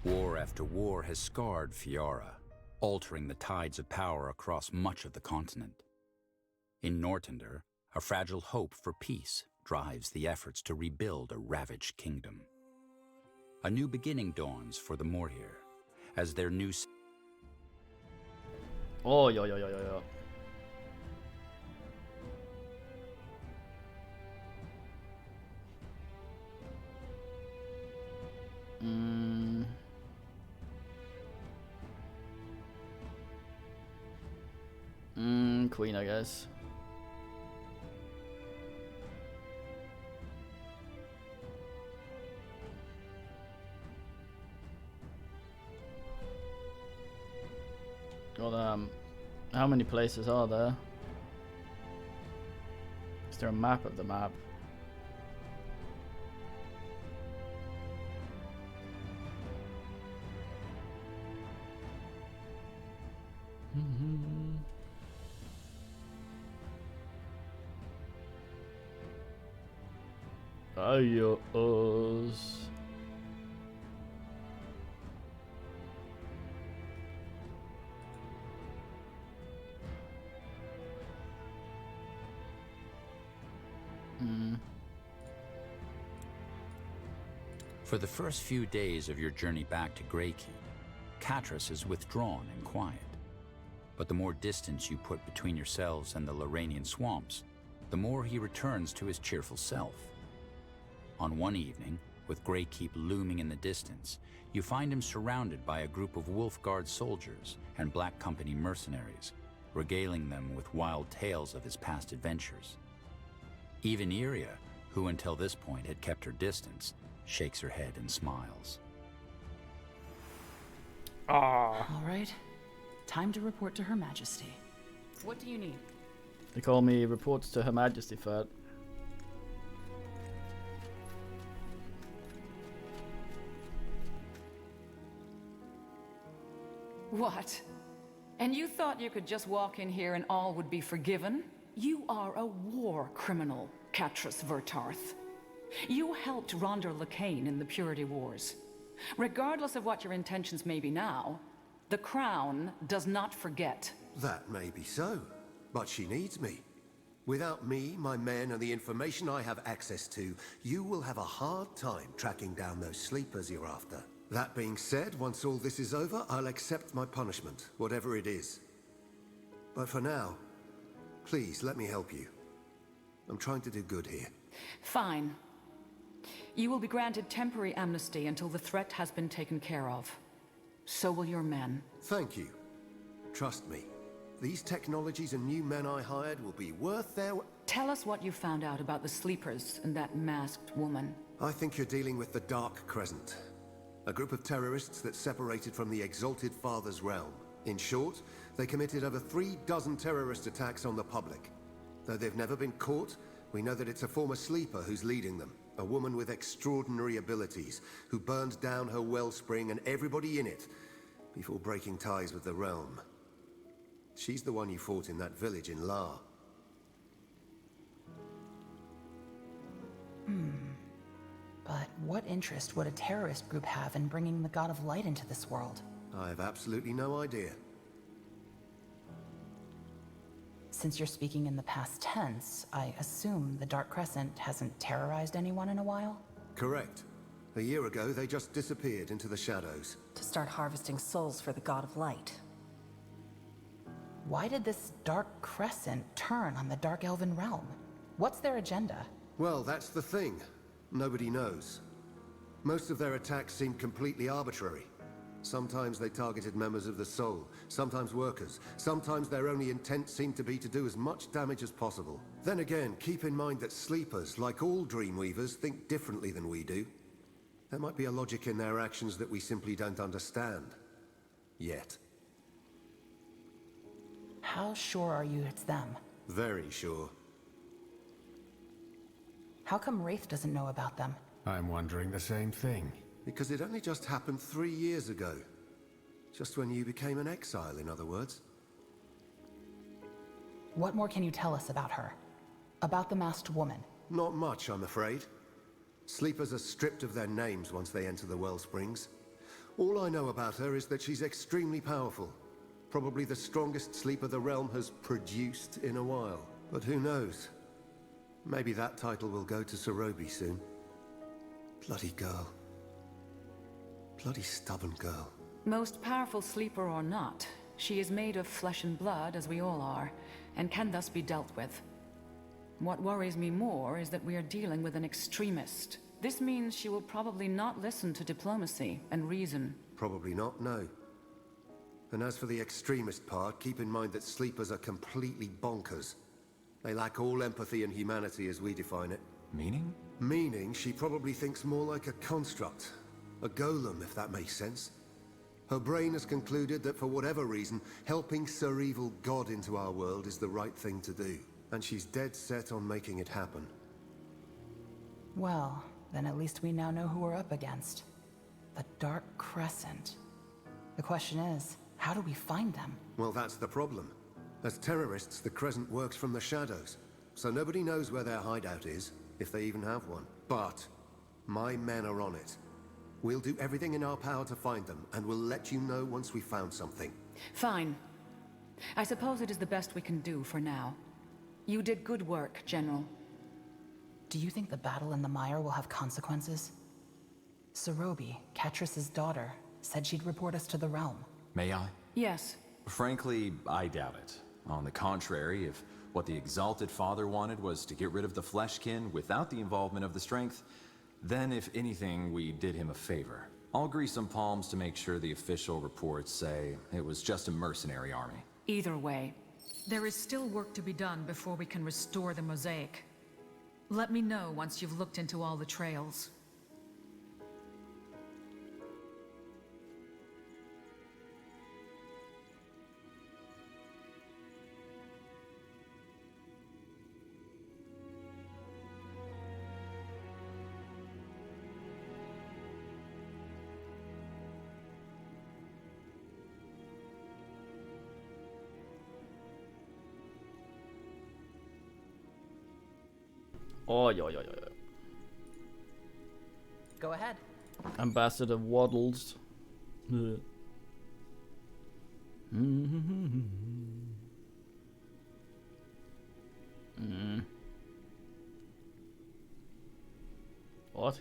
War after war has scarred Fiara, altering the tides of power across much of the continent. In Nortender, a fragile hope for peace drives the efforts to rebuild a ravaged kingdom. A new beginning dawns for the Mortir, as their new... Oj, oj, oj, oj, oj. Queen, I guess. Well, how many places are there? Is there a map of the map? Ayos. For the first few days of your journey back to Greykeep, Catras is withdrawn and quiet. But the more distance you put between yourselves and the Lorrainian swamps, the more he returns to his cheerful self. On one evening, with Greykeep looming in the distance, you find him surrounded by a group of Wolfguard soldiers and Black Company mercenaries, regaling them with wild tales of his past adventures. Even Iria, who until this point had kept her distance, shakes her head and smiles. All right. Time to report to Her Majesty. What do you need? They call me reports to Her Majesty Fat. What? And you thought you could just walk in here and all would be forgiven? You are a war criminal, Catras Vertarth. You helped Rondor Lacane in the Purity Wars. Regardless of what your intentions may be now, the Crown does not forget. That may be so, but she needs me. Without me, my men, and the information I have access to, you will have a hard time tracking down those sleepers you're after. That being said, once all this is over, I'll accept my punishment, whatever it is. But for now, please let me help you. I'm trying to do good here. Fine. You will be granted temporary amnesty until the threat has been taken care of. So will your men. Thank you. Trust me. These technologies and new men I hired will be worth their... Tell us what you found out about the sleepers and that masked woman. I think you're dealing with the Dark Crescent. A group of terrorists that separated from the Exalted Father's realm. In short, they committed over 36 terrorist attacks on the public. Though they've never been caught, we know that it's a former sleeper who's leading them. A woman with extraordinary abilities, who burned down her wellspring and everybody in it before breaking ties with the realm. She's the one you fought in that village in La. But what interest would a terrorist group have in bringing the God of Light into this world? I have absolutely no idea. Since you're speaking in the past tense, I assume the Dark Crescent hasn't terrorized anyone in a while? Correct. A year ago, they just disappeared into the shadows. To start harvesting souls for the God of Light. Why did this Dark Crescent turn on the Dark Elven realm? What's their agenda? Well, that's the thing. Nobody knows. Most of their attacks seemed completely arbitrary. Sometimes they targeted members of the Soul, sometimes workers. Sometimes their only intent seemed to be to do as much damage as possible. Then again, keep in mind that sleepers, like all Dreamweavers, think differently than we do. There might be a logic in their actions that we simply don't understand. Yet. How sure are you it's them? Very sure. How come Wraith doesn't know about them? I'm wondering the same thing. Because it only just happened 3 years ago. Just when you became an exile, in other words. What more can you tell us about her? About the masked woman? Not much, I'm afraid. Sleepers are stripped of their names once they enter the Wellsprings. All I know about her is that she's extremely powerful. Probably the strongest sleeper the realm has produced in a while. But who knows? Maybe that title will go to Sorobi soon. Bloody girl. Bloody stubborn girl. Most powerful sleeper or not, she is made of flesh and blood, as we all are, and can thus be dealt with. What worries me more is that we are dealing with an extremist. This means she will probably not listen to diplomacy and reason. Probably not, no. And as for the extremist part, keep in mind that sleepers are completely bonkers. They lack all empathy and humanity as we define it. Meaning? Meaning she probably thinks more like a construct. A golem, if that makes sense. Her brain has concluded that for whatever reason, helping Sir Evil God into our world is the right thing to do. And she's dead set on making it happen. Well, then at least we now know who we're up against. The Dark Crescent. The question is, how do we find them? Well, that's the problem. As terrorists, the Crescent works from the shadows. So nobody knows where their hideout is, if they even have one. But my men are on it. We'll do everything in our power to find them, and we'll let you know once we've found something. Fine. I suppose it is the best we can do for now. You did good work, General. Do you think the battle in the mire will have consequences? Sorobi, Catriss's daughter, said she'd report us to the realm. May I? Yes. Frankly, I doubt it. On the contrary, if what the Exalted Father wanted was to get rid of the Fleshkin without the involvement of the Strength, then if anything, we did him a favor. I'll grease some palms to make sure the official reports say it was just a mercenary army. Either way, there is still work to be done before we can restore the mosaic. Let me know once you've looked into all the trails. Oh, yo, yo, yo, yo. Go ahead. Ambassador Waddles. Ugh. What?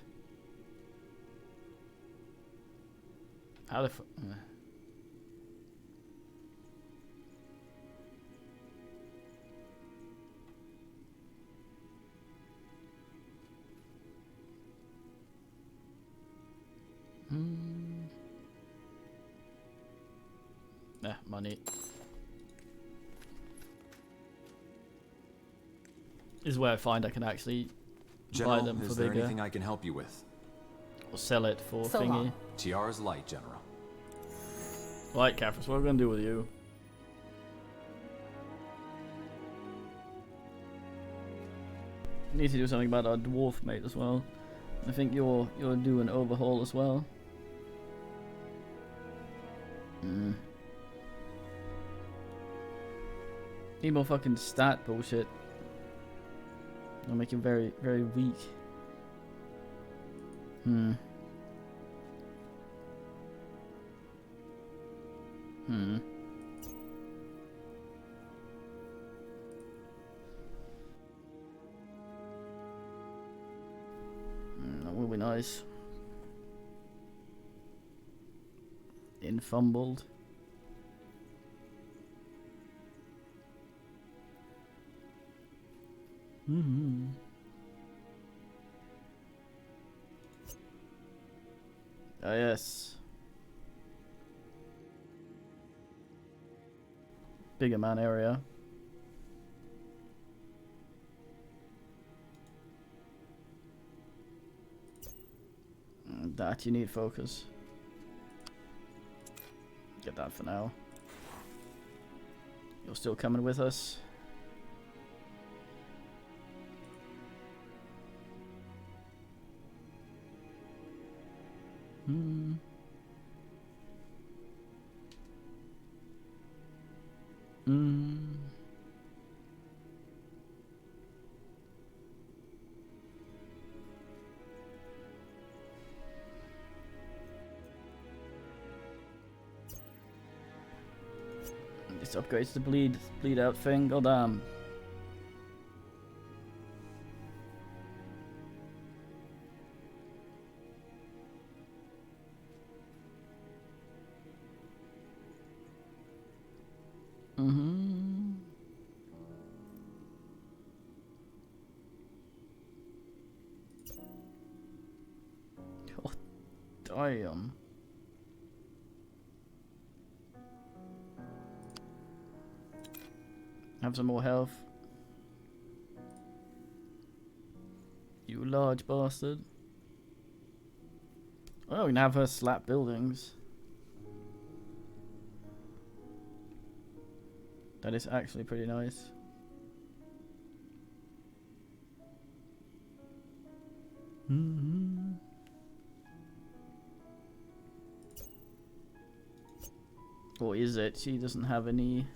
How the f... money. This is where I find I can actually General, buy them for is there bigger. anything I can help you with? Or sell it for So thingy. long. Tiara's light, General. Right, Caffrey, what are we going to do with you? Need to do something about our dwarf mate as well. I think you're due an overhaul as well. Need more fucking stat bullshit. I'll make him very, very weak. That will be nice. Infumbled. Ah, yes. Bigger man area. That you need focus. Get that for now. You're still coming with us. This upgrades the bleed out thing. God damn. Oh, damn. Have some more health. You large bastard. Oh, we can have her slap buildings. That is actually pretty nice. Or is it? She doesn't have any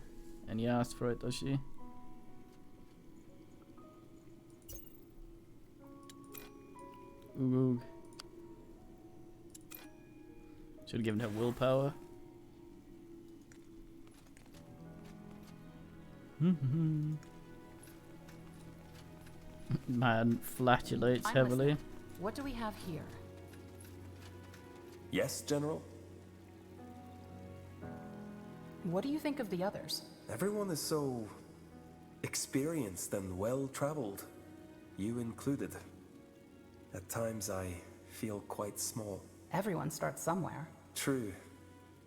ass for it, does she? Oog. Should have given her willpower. Man flatulates I'm heavily. listening. What do we have here? Yes, General? What do you think of the others? Everyone is so experienced and well-traveled, you included. At times I feel quite small. Everyone starts somewhere. True,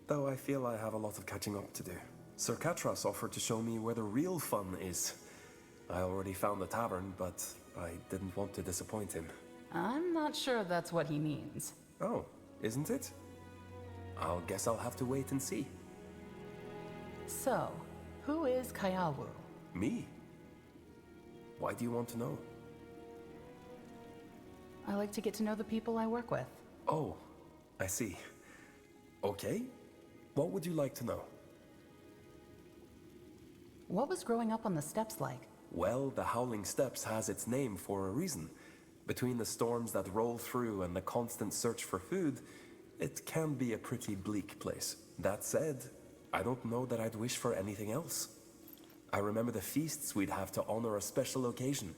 though I feel I have a lot of catching up to do. Sir Katras offered to show me where the real fun is. I already found the tavern, but I didn't want to disappoint him. I'm not sure that's what he means. Oh, isn't it? I'll guess I'll have to wait and see. So, who is Kayawu? Me? Why do you want to know? I like to get to know the people I work with. Oh, I see. Okay. What would you like to know? What was growing up on the steppes like? Well, the Howling Steppes has its name for a reason. Between the storms that roll through and the constant search for food, it can be a pretty bleak place. That said, I don't know that I'd wish for anything else. I remember the feasts we'd have to honor a special occasion.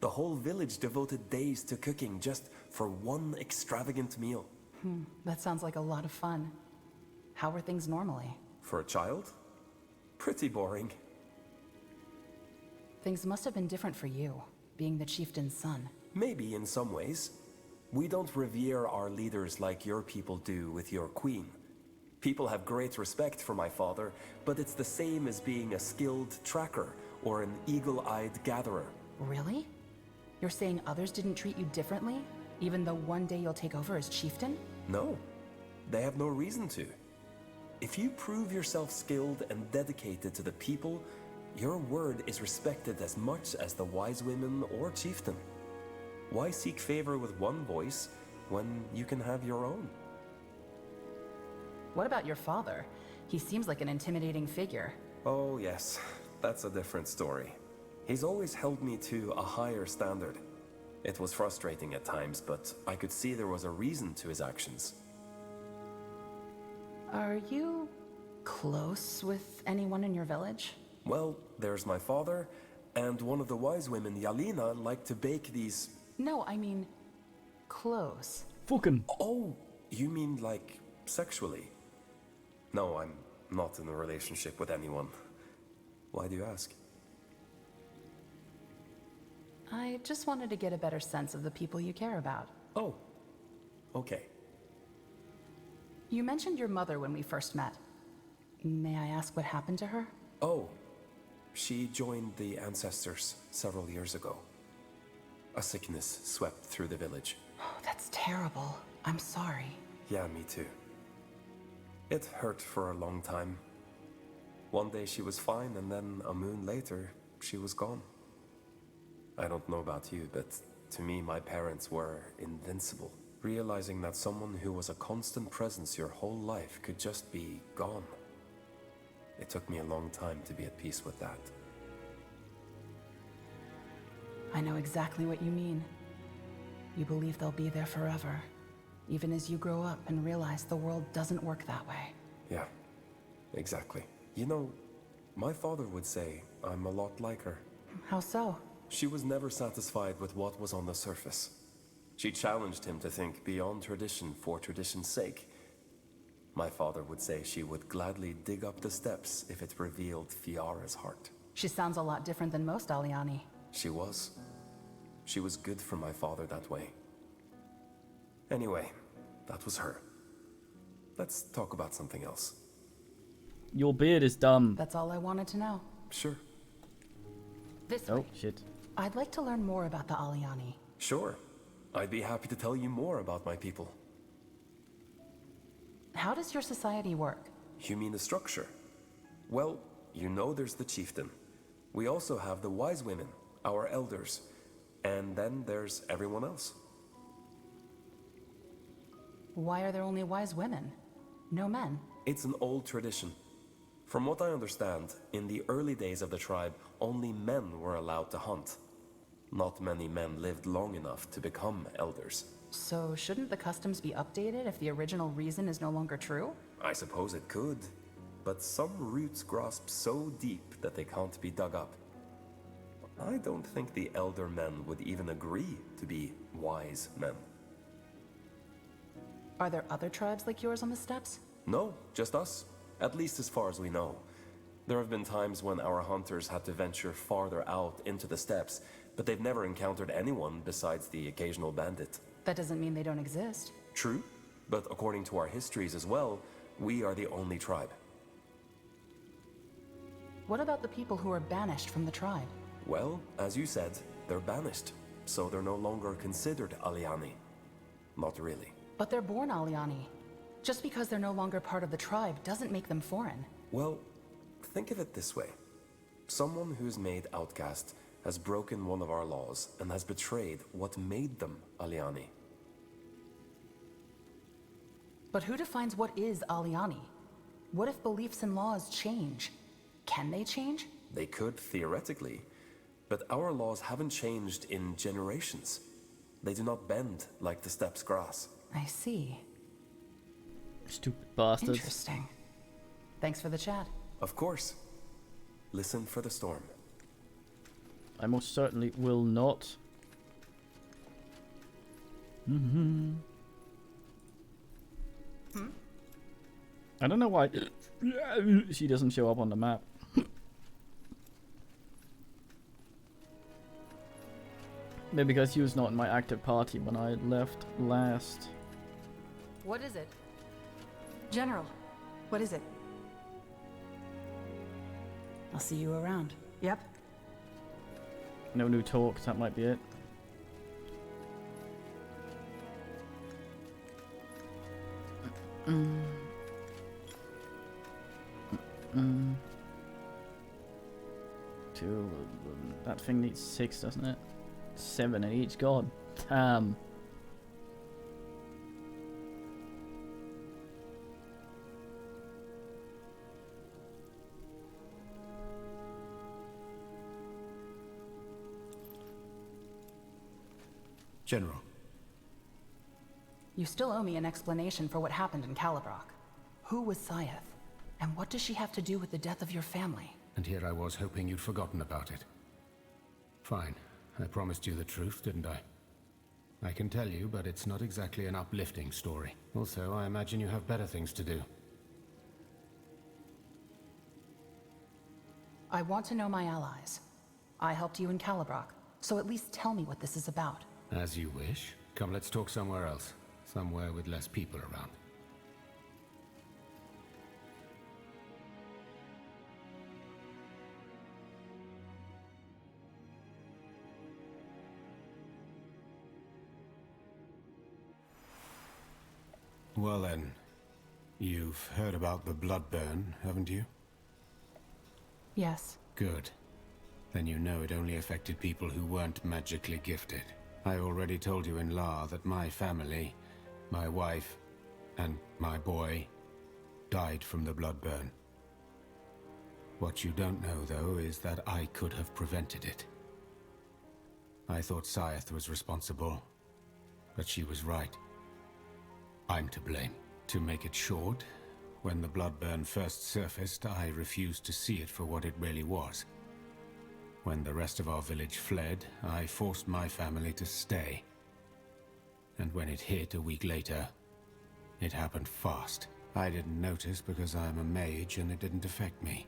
The whole village devoted days to cooking just for one extravagant meal. That sounds like a lot of fun. How are things normally? For a child? Pretty boring. Things must have been different for you, being the chieftain's son. Maybe in some ways. We don't revere our leaders like your people do with your queen. People have great respect for my father, but it's the same as being a skilled tracker or an eagle-eyed gatherer. Really? You're saying others didn't treat you differently, even though one day you'll take over as chieftain? No, they have no reason to. If you prove yourself skilled and dedicated to the people, your word is respected as much as the wise women or chieftain. Why seek favor with one voice when you can have your own? What about your father? He seems like an intimidating figure. Oh yes, that's a different story. He's always held me to a higher standard. It was frustrating at times, but I could see there was a reason to his actions. Are you close with anyone in your village? Well, there's my father, and one of the wise women, Yalina, liked to bake these... No, I mean, close. Fucking. Oh, you mean like sexually? No, I'm not in a relationship with anyone. Why do you ask? I just wanted to get a better sense of the people you care about. Oh, okay. You mentioned your mother when we first met. May I ask what happened to her? Oh, she joined the Ancestors several years ago. A sickness swept through the village. Oh, that's terrible. I'm sorry. Yeah, me too. It hurt for a long time. One day she was fine, and then a moon later, she was gone. I don't know about you, but to me, my parents were invincible. Realizing that someone who was a constant presence your whole life could just be gone. It took me a long time to be at peace with that. I know exactly what you mean. You believe they'll be there forever, even as you grow up and realize the world doesn't work that way. Yeah, exactly. You know, My father would say I'm a lot like her. How so? She was never satisfied with what was on the surface. She challenged him to think beyond tradition for tradition's sake. My father would say she would gladly dig up the steps if it revealed Fiara's heart. She sounds a lot different than most Aliani. She was. She was good for my father that way. Anyway, that was her. Let's talk about something else. Your beard is dumb. That's all I wanted to know. Sure. This Oh, way. shit. I'd like to learn more about the Aliani. Sure. I'd be happy to tell you more about my people. How does your society work? You mean the structure? Well, you know there's the chieftain. We also have the wise women, our elders. And then there's everyone else. Why are there only wise women? No men? It's an old tradition. From what I understand, in the early days of the tribe, only men were allowed to hunt. Not many men lived long enough to become elders. So shouldn't the customs be updated if the original reason is no longer true? I suppose it could, but some roots grasp so deep that they can't be dug up. I don't think the elder men would even agree to be wise men. Are there other tribes like yours on the steppes? No, just us. At least as far as we know. There have been times when our hunters had to venture farther out into the steppes, but they've never encountered anyone besides the occasional bandit. That doesn't mean they don't exist. True, but according to our histories as well, we are the only tribe. What about the people who are banished from the tribe? Well, as you said, they're banished, so they're no longer considered Aliani. Not really. But they're born Aliani. Just because they're no longer part of the tribe doesn't make them foreign. Well, think of it this way. Someone who's made outcast has broken one of our laws and has betrayed what made them Aliani. But who defines what is Aliani? What if beliefs and laws change? Can they change? They could, theoretically, but our laws haven't changed in generations. They do not bend like the steppes grass. I see. Stupid bastards. Interesting. Thanks for the chat. Of course. Listen for the storm. I most certainly will not. I don't know why she doesn't show up on the map. Maybe because she was not in my active party when I left last. What is it? General, what is it? I'll see you around. Yep. No new talks, that might be it. Two. That thing needs 6, doesn't it? 7 in each. God damn. General. You still owe me an explanation for what happened in Calibrock. Who was Syeth? And what does she have to do with the death of your family? And here I was hoping you'd forgotten about it. Fine. I promised you the truth, didn't I? I can tell you, but it's not exactly an uplifting story. Also, I imagine you have better things to do. I want to know my allies. I helped you in Calibrock, so at least tell me what this is about. As you wish. Come, let's talk somewhere else. Somewhere with less people around. Well then, you've heard about the Bloodburn, haven't you? Yes. Good. Then you know it only affected people who weren't magically gifted. I already told you in La that my family, my wife, and my boy died from the Bloodburn. What you don't know, though, is that I could have prevented it. I thought Syeth was responsible, but she was right. I'm to blame. To make it short, When the Bloodburn first surfaced, I refused to see it for what it really was. When the rest of our village fled, I forced my family to stay. And when it hit a week later, it happened fast. I didn't notice because I'm a mage and it didn't affect me.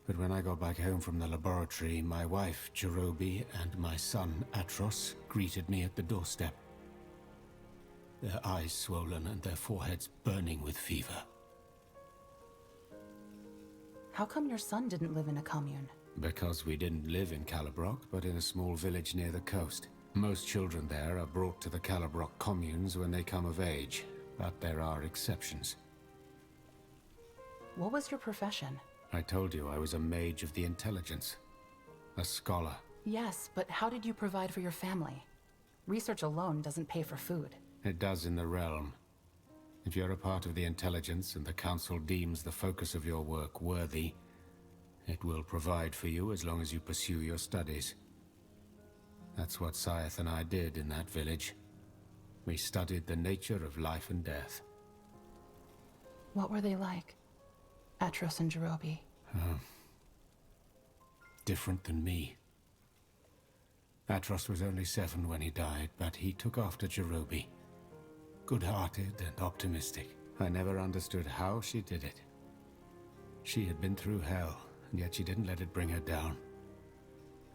But when I got back home from the laboratory, my wife, Jerobi, and my son, Atros, greeted me at the doorstep. Their eyes swollen and their foreheads burning with fever. How come your son didn't live in a commune? Because we didn't live in Calibrock, but in a small village near the coast. Most children there are brought to the Calibrock communes when they come of age, but there are exceptions. What was your profession? I told you I was a mage of the intelligence. A scholar. Yes, but how did you provide for your family? Research alone doesn't pay for food. It does in the realm. If you're a part of the intelligence and the council deems the focus of your work worthy, it will provide for you as long as you pursue your studies. That's what Scythe and I did in that village. We studied the nature of life and death. What were they like? Atros and Jerobi. Different than me. Atros was only 7 when he died, but he took after Jerobi. Good-hearted and optimistic. I never understood how she did it. She had been through hell, and yet she didn't let it bring her down.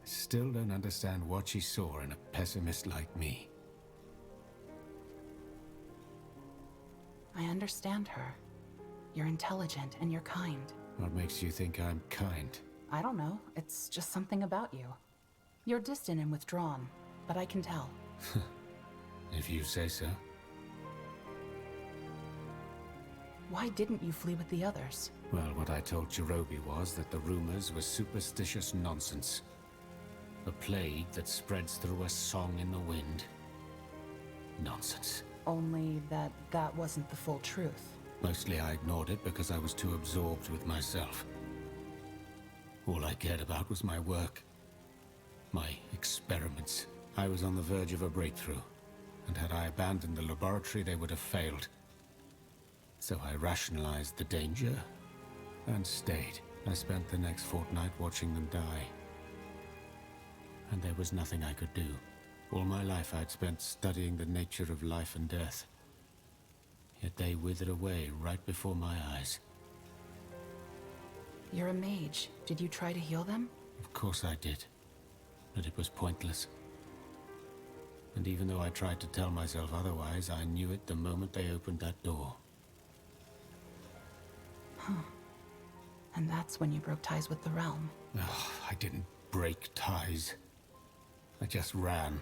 I still don't understand what she saw in a pessimist like me. I understand her. You're intelligent and you're kind. What makes you think I'm kind? I don't know. It's just something about you. You're distant and withdrawn, but I can tell. If you say so. Why didn't you flee with the others? Well, what I told Jerobi was that the rumors were superstitious nonsense. A plague that spreads through a song in the wind. Nonsense. Only that that wasn't the full truth. Mostly I ignored it because I was too absorbed with myself. All I cared about was my work. My experiments. I was on the verge of a breakthrough, and had I abandoned the laboratory, they would have failed. So I rationalized the danger, and stayed. I spent the next fortnight watching them die. And there was nothing I could do. All my life I'd spent studying the nature of life and death. Yet they withered away right before my eyes. You're a mage. Did you try to heal them? Of course I did. But it was pointless. And even though I tried to tell myself otherwise, I knew it the moment they opened that door. And that's when you broke ties with the realm. Oh, I didn't break ties. I just ran.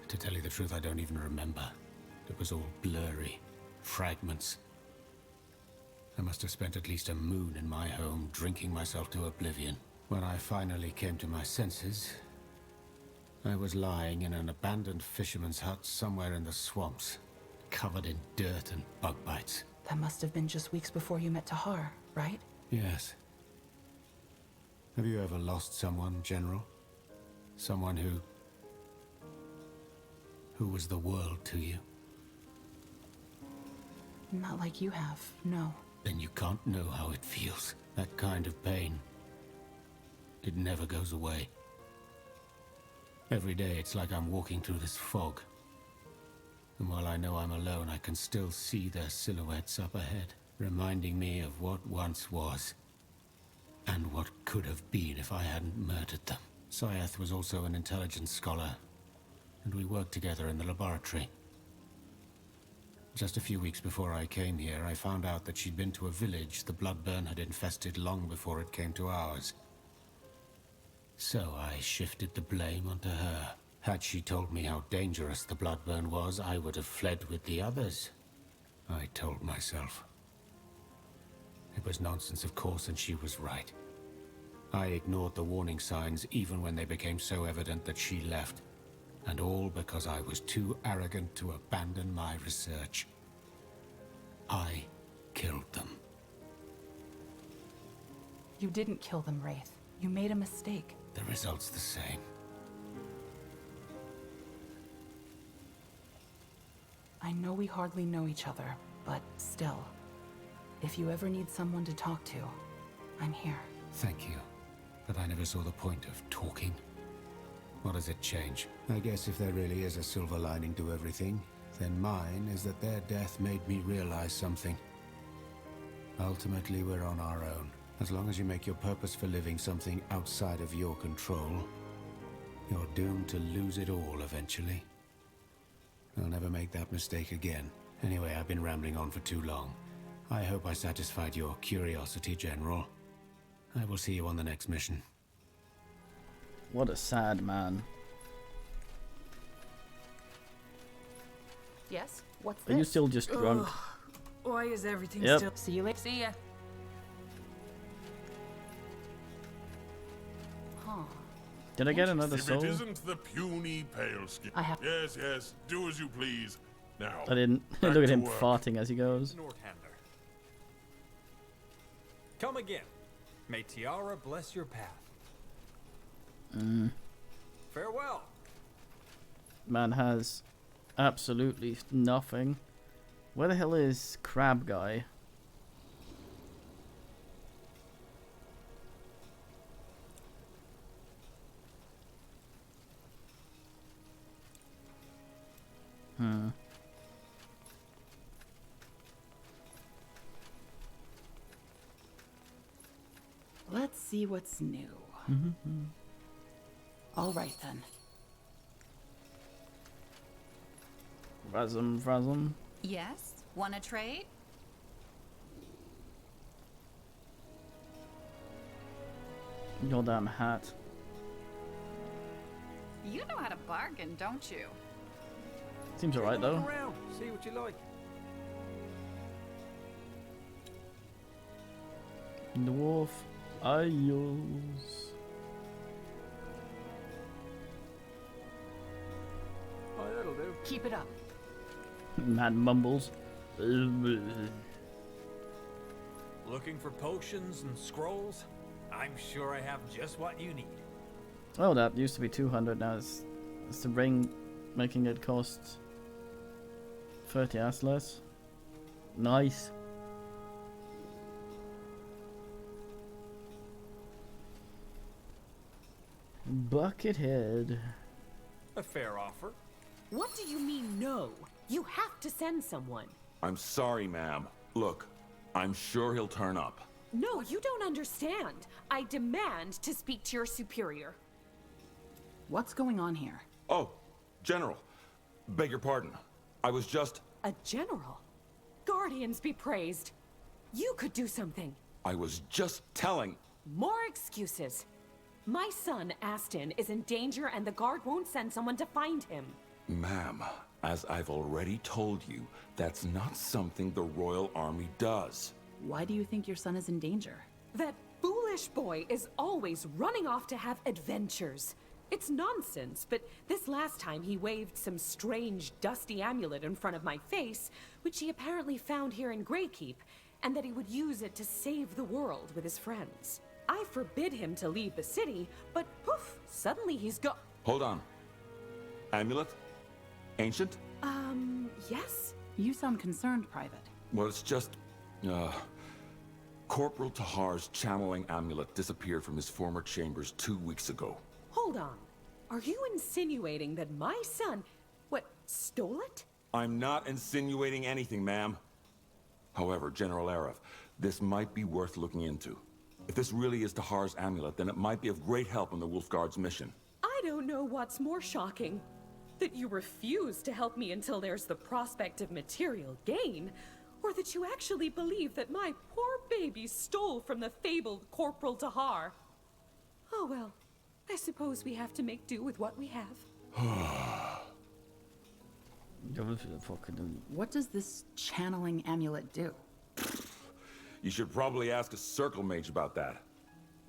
To tell you the truth, I don't even remember. It was all blurry. Fragments. I must have spent at least a moon in my home, drinking myself to oblivion. When I finally came to my senses, I was lying in an abandoned fisherman's hut somewhere in the swamps, covered in dirt and bug bites. That must have been just weeks before you met Tahar, right? Yes. Have you ever lost someone, General? Someone who was the world to you? Not like you have, no. Then you can't know how it feels. That kind of pain. It never goes away. Every day it's like I'm walking through this fog. And while I know I'm alone, I can still see their silhouettes up ahead, reminding me of what once was, and what could have been if I hadn't murdered them. Scythe was also an intelligence scholar, and we worked together in the laboratory. Just a few weeks before I came here, I found out that she'd been to a village the Bloodburn had infested long before it came to ours. So I shifted the blame onto her. Had she told me how dangerous the Bloodburn was, I would have fled with the others, I told myself. It was nonsense, of course, and she was right. I ignored the warning signs even when they became so evident that she left. And all because I was too arrogant to abandon my research. I killed them. You didn't kill them, Wraith. You made a mistake. The result's the same. I know we hardly know each other, But still, if you ever need someone to talk to, I'm here. Thank you. But I never saw the point of talking. What does it change? I guess if there really is a silver lining to everything, then mine is that their death made me realize something. Ultimately, we're on our own. As long as you make your purpose for living something outside of your control, you're doomed to lose it all eventually. I'll never make that mistake again. Anyway, I've been rambling on for too long. I hope I satisfied your curiosity, General. I will see you on the next mission. What a sad man. Yes? What's Are this? you still just drunk? Why is everything Yep. still... See you later. See ya. Huh. Did I get another If soul? it isn't the puny pale skin. I have... Yes, yes, do as you please. Now. I didn't. back Look at to him work. farting as he goes. Northander. Come again. May Tiara bless your path. Farewell. Man has absolutely nothing. Where the hell is Crab Guy? Let's see what's new. All right then. Razum. Yes? Wanna trade? Your damn hat. You know how to bargain, don't you? Seems alright Look though. around. See what you like. Dwarf Isles. Oh, that'll do. Keep it up. Man mumbles. Looking for potions and scrolls? I'm sure I have just what you need. Oh, that used to be 200. Now it's the ring, making it cost 30 ass less. Nice. Buckethead. A fair offer. What do you mean, no? You have to send someone. I'm sorry, ma'am. Look, I'm sure he'll turn up. No, you don't understand. I demand to speak to your superior. What's going on here? Oh, General. Beg your pardon. I was just... A general? Guardians be praised. You could do something. I was just telling... More excuses. My son, Aston, is in danger and the guard won't send someone to find him. Ma'am, as I've already told you, that's not something the Royal Army does. Why do you think your son is in danger? That foolish boy is always running off to have adventures. It's nonsense, but this last time he waved some strange, dusty amulet in front of my face, which he apparently found here in Greykeep, and that he would use it to save the world with his friends. I forbid him to leave the city, but poof, suddenly he's gone. Hold on. Amulet? Ancient? Yes? You sound concerned, Private. Well, it's just... Corporal Tahar's channeling amulet disappeared from his former chambers 2 weeks ago. Hold on. Are you insinuating that my son, stole it? I'm not insinuating anything, ma'am. However, General Arev, this might be worth looking into. If this really is Tahar's amulet, then it might be of great help in the Wolfguard's mission. I don't know what's more shocking. That you refuse to help me until there's the prospect of material gain, or that you actually believe that my poor baby stole from the fabled Corporal Tahar. Oh well, I suppose we have to make do with what we have. What does this channeling amulet do? You should probably ask a circle mage about that.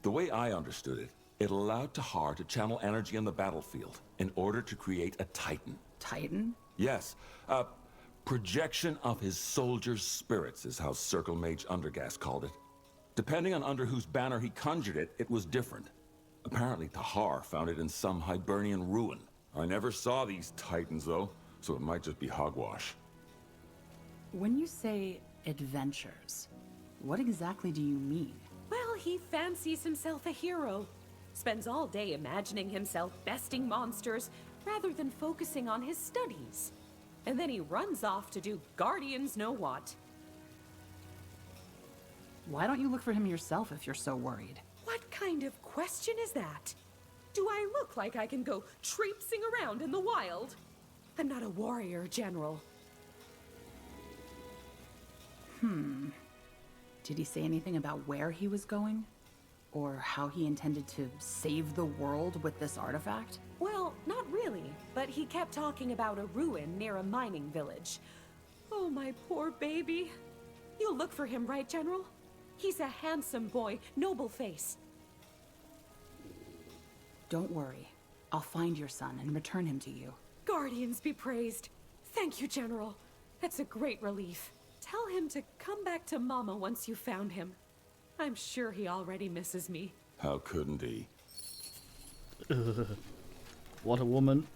The way I understood it, it allowed Tahar to channel energy on the battlefield in order to create a Titan. Titan? Yes, a projection of his soldiers' spirits is how Circle Mage Undergast called it. Depending on under whose banner he conjured it, it was different. Apparently Tahar found it in some Hibernian ruin. I never saw these Titans though, so it might just be hogwash. When you say adventures, what exactly do you mean? Well, he fancies himself a hero. Spends all day imagining himself besting monsters rather than focusing on his studies. And then he runs off to do guardians know what. Why don't you look for him yourself if you're so worried? What kind of question is that? Do I look like I can go traipsing around in the wild? I'm not a warrior, General. Did he say anything about where he was going? Or how he intended to save the world with this artifact? Well, not really, but he kept talking about a ruin near a mining village. Oh, my poor baby. You'll look for him, right, General? He's a handsome boy, noble face. Don't worry. I'll find your son and return him to you. Guardians be praised. Thank you, General. That's a great relief. Tell him to come back to Mama once you found him. I'm sure he already misses me. How couldn't he? What a woman.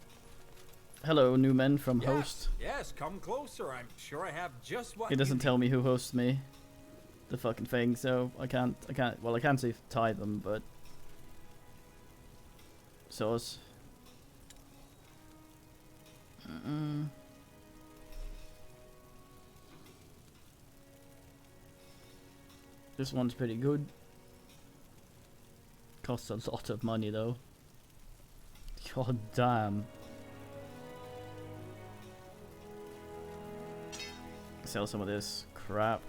Hello, new men from host. Yes, come closer. I'm sure I have just what He doesn't tell me who hosts me. The fucking thing, so I can't, well, I can't say tie them, but... Source. This one's pretty good. Costs a lot of money though. God damn. Sell some of this crap.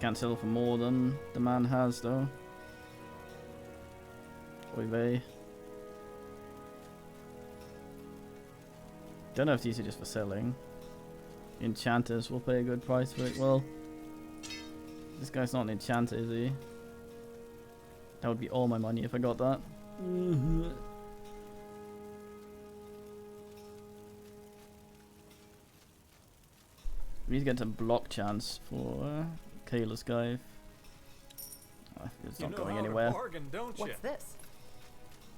Can't sell for more than the man has though. Oy vey. Don't know if these are just for selling. Enchanters will pay a good price for it. Well, this guy's not an enchanter, is he? That would be all my money if I got that. We need to get some block chance for Kayla's guy. It's not going anywhere. Bargain, don't What's this?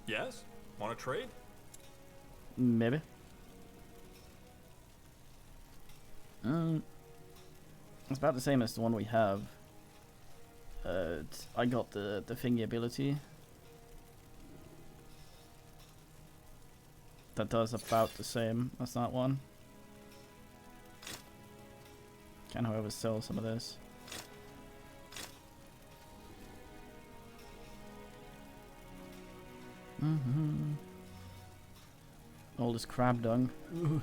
Yes? Want to trade? Maybe. It's about the same as the one we have. I got the thingy ability. That does about the same as that one. Can, however, sell some of this. All this crab dung. Ooh.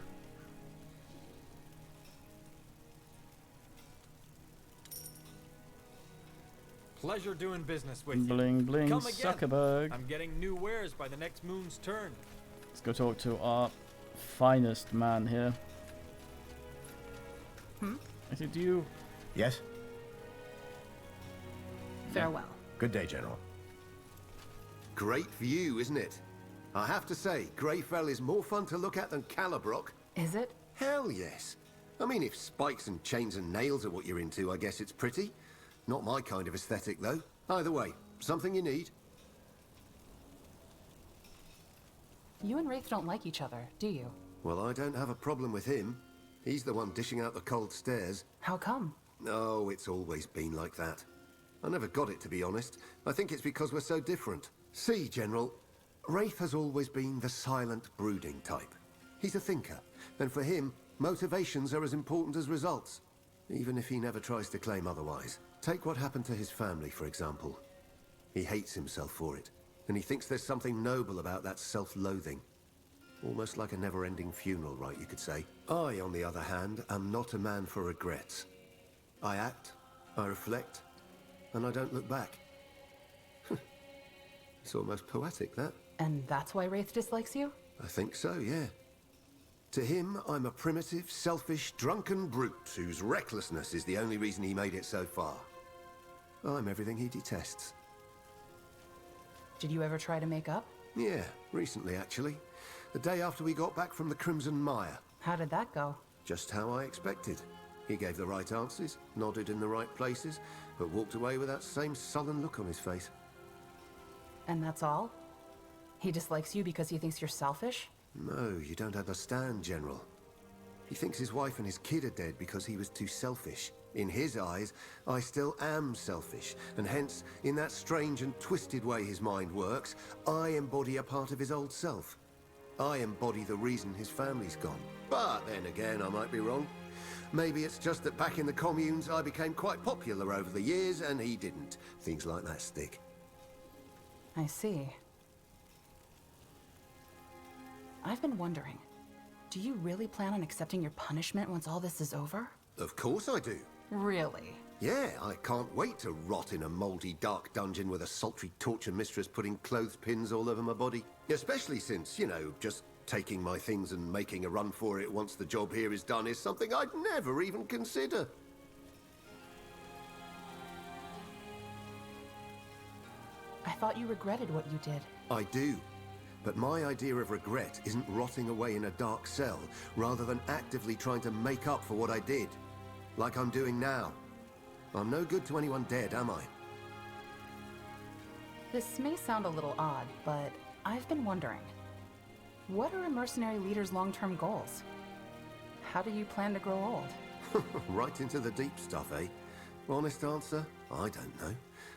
Pleasure doing business with you. Bling bling, Come again. Zuckerberg. I'm getting new wares by the next moon's turn. Let's go talk to our finest man here. I said, do you... Yes? Farewell. Good day, General. Great view, isn't it? I have to say, Greyfell is more fun to look at than Calabrock. Is it? Hell yes. I mean, if spikes and chains and nails are what you're into, I guess it's pretty. Not my kind of aesthetic, though. Either way, something you need. You and Wraith don't like each other, do you? Well, I don't have a problem with him. He's the one dishing out the cold stares. How come? Oh, it's always been like that. I never got it, to be honest. I think it's because we're so different. See, General, Wraith has always been the silent, brooding type. He's a thinker, and for him, motivations are as important as results, even if he never tries to claim otherwise. Take what happened to his family, for example. He hates himself for it, and he thinks there's something noble about that self-loathing. Almost like a never-ending funeral rite, you could say. I, on the other hand, am not a man for regrets. I act, I reflect, and I don't look back. It's almost poetic, that. And that's why Wraith dislikes you? I think so, yeah. To him, I'm a primitive, selfish, drunken brute whose recklessness is the only reason he made it so far. I'm everything he detests. Did you ever try to make up? Yeah, recently, actually. The day after we got back from the Crimson Mire. How did that go? Just how I expected. He gave the right answers, nodded in the right places, but walked away with that same sullen look on his face. And that's all? He dislikes you because he thinks you're selfish? No, you don't understand, General. He thinks his wife and his kid are dead because he was too selfish. In his eyes, I still am selfish, and hence, in that strange and twisted way his mind works, I embody a part of his old self. I embody the reason his family's gone. But then again, I might be wrong. Maybe it's just that back in the communes, I became quite popular over the years, and he didn't. Things like that stick. I see. I've been wondering, do you really plan on accepting your punishment once all this is over? Of course I do. Really? Yeah, I can't wait to rot in a moldy, dark dungeon with a sultry torture mistress putting clothespins all over my body. Especially since, you know, just taking my things and making a run for it once the job here is done is something I'd never even consider. I thought you regretted what you did. I do. But my idea of regret isn't rotting away in a dark cell, rather than actively trying to make up for what I did. Like I'm doing now. I'm no good to anyone dead, am I? This may sound a little odd, but I've been wondering. What are a mercenary leader's long-term goals? How do you plan to grow old? Right into the deep stuff, eh? Honest answer? I don't know.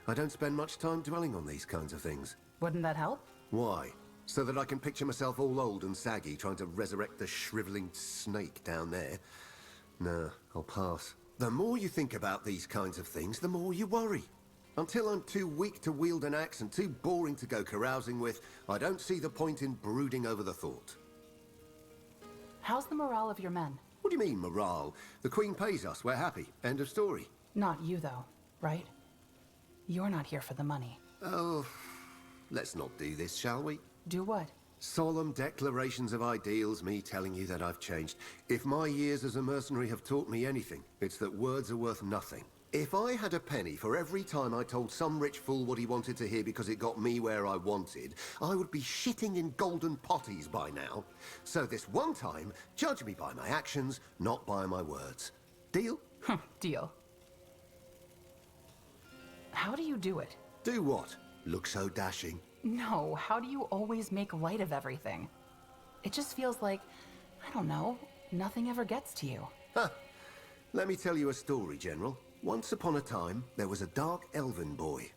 I don't spend much time dwelling on these kinds of things. Wouldn't that help? Why? So that I can picture myself all old and saggy trying to resurrect the shriveling snake down there? No, I'll pass. The more you think about these kinds of things, the more you worry. Until I'm too weak to wield an axe and too boring to go carousing with, I don't see the point in brooding over the thought. How's the morale of your men? What do you mean, morale? The Queen pays us, we're happy. End of story. Not you, though, right? You're not here for the money. Oh, let's not do this, shall we? Do what? Solemn declarations of ideals, me telling you that I've changed. If my years as a mercenary have taught me anything, it's that words are worth nothing. If I had a penny for every time I told some rich fool what he wanted to hear because it got me where I wanted, I would be shitting in golden potties by now. So this one time, judge me by my actions, not by my words. Deal? Deal. How do you do it? Do what? Look so dashing. No, how do you always make light of everything? It just feels like, I don't know, nothing ever gets to you. Huh. Let me tell you a story, General. Once upon a time, there was a dark elven boy.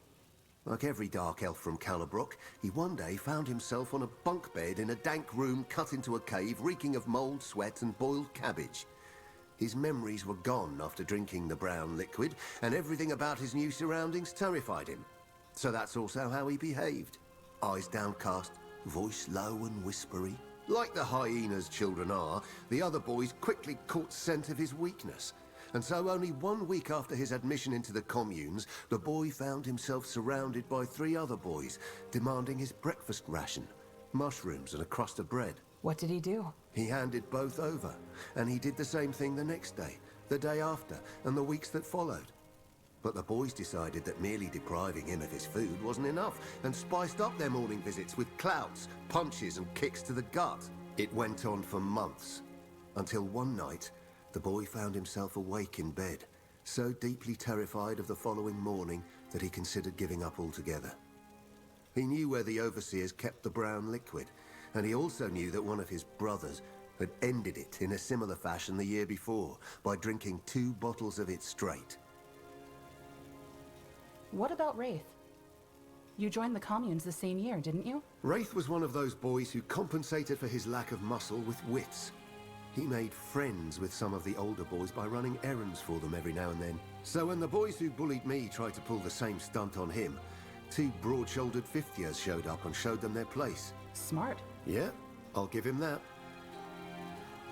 Like every dark elf from Calabrook, he one day found himself on a bunk bed in a dank room cut into a cave reeking of mold, sweat, and boiled cabbage. His memories were gone after drinking the brown liquid, and everything about his new surroundings terrified him. So that's also how he behaved. Eyes downcast, voice low and whispery. Like the hyenas children are, the other boys quickly caught scent of his weakness. And so only 1 week after his admission into the communes, the boy found himself surrounded by 3 other boys, demanding his breakfast ration, mushrooms and a crust of bread. What did he do? He handed both over, and he did the same thing the next day, the day after, and the weeks that followed. But the boys decided that merely depriving him of his food wasn't enough, and spiced up their morning visits with clouts, punches and kicks to the gut. It went on for months, until one night, the boy found himself awake in bed, so deeply terrified of the following morning that he considered giving up altogether. He knew where the overseers kept the brown liquid, and he also knew that one of his brothers had ended it in a similar fashion the year before, by drinking 2 bottles of it straight. What about Wraith? You joined the communes the same year, didn't you? Wraith was one of those boys who compensated for his lack of muscle with wits. He made friends with some of the older boys by running errands for them every now and then. So when the boys who bullied me tried to pull the same stunt on him, 2 broad-shouldered 50ers showed up and showed them their place. Smart. Yeah, I'll give him that.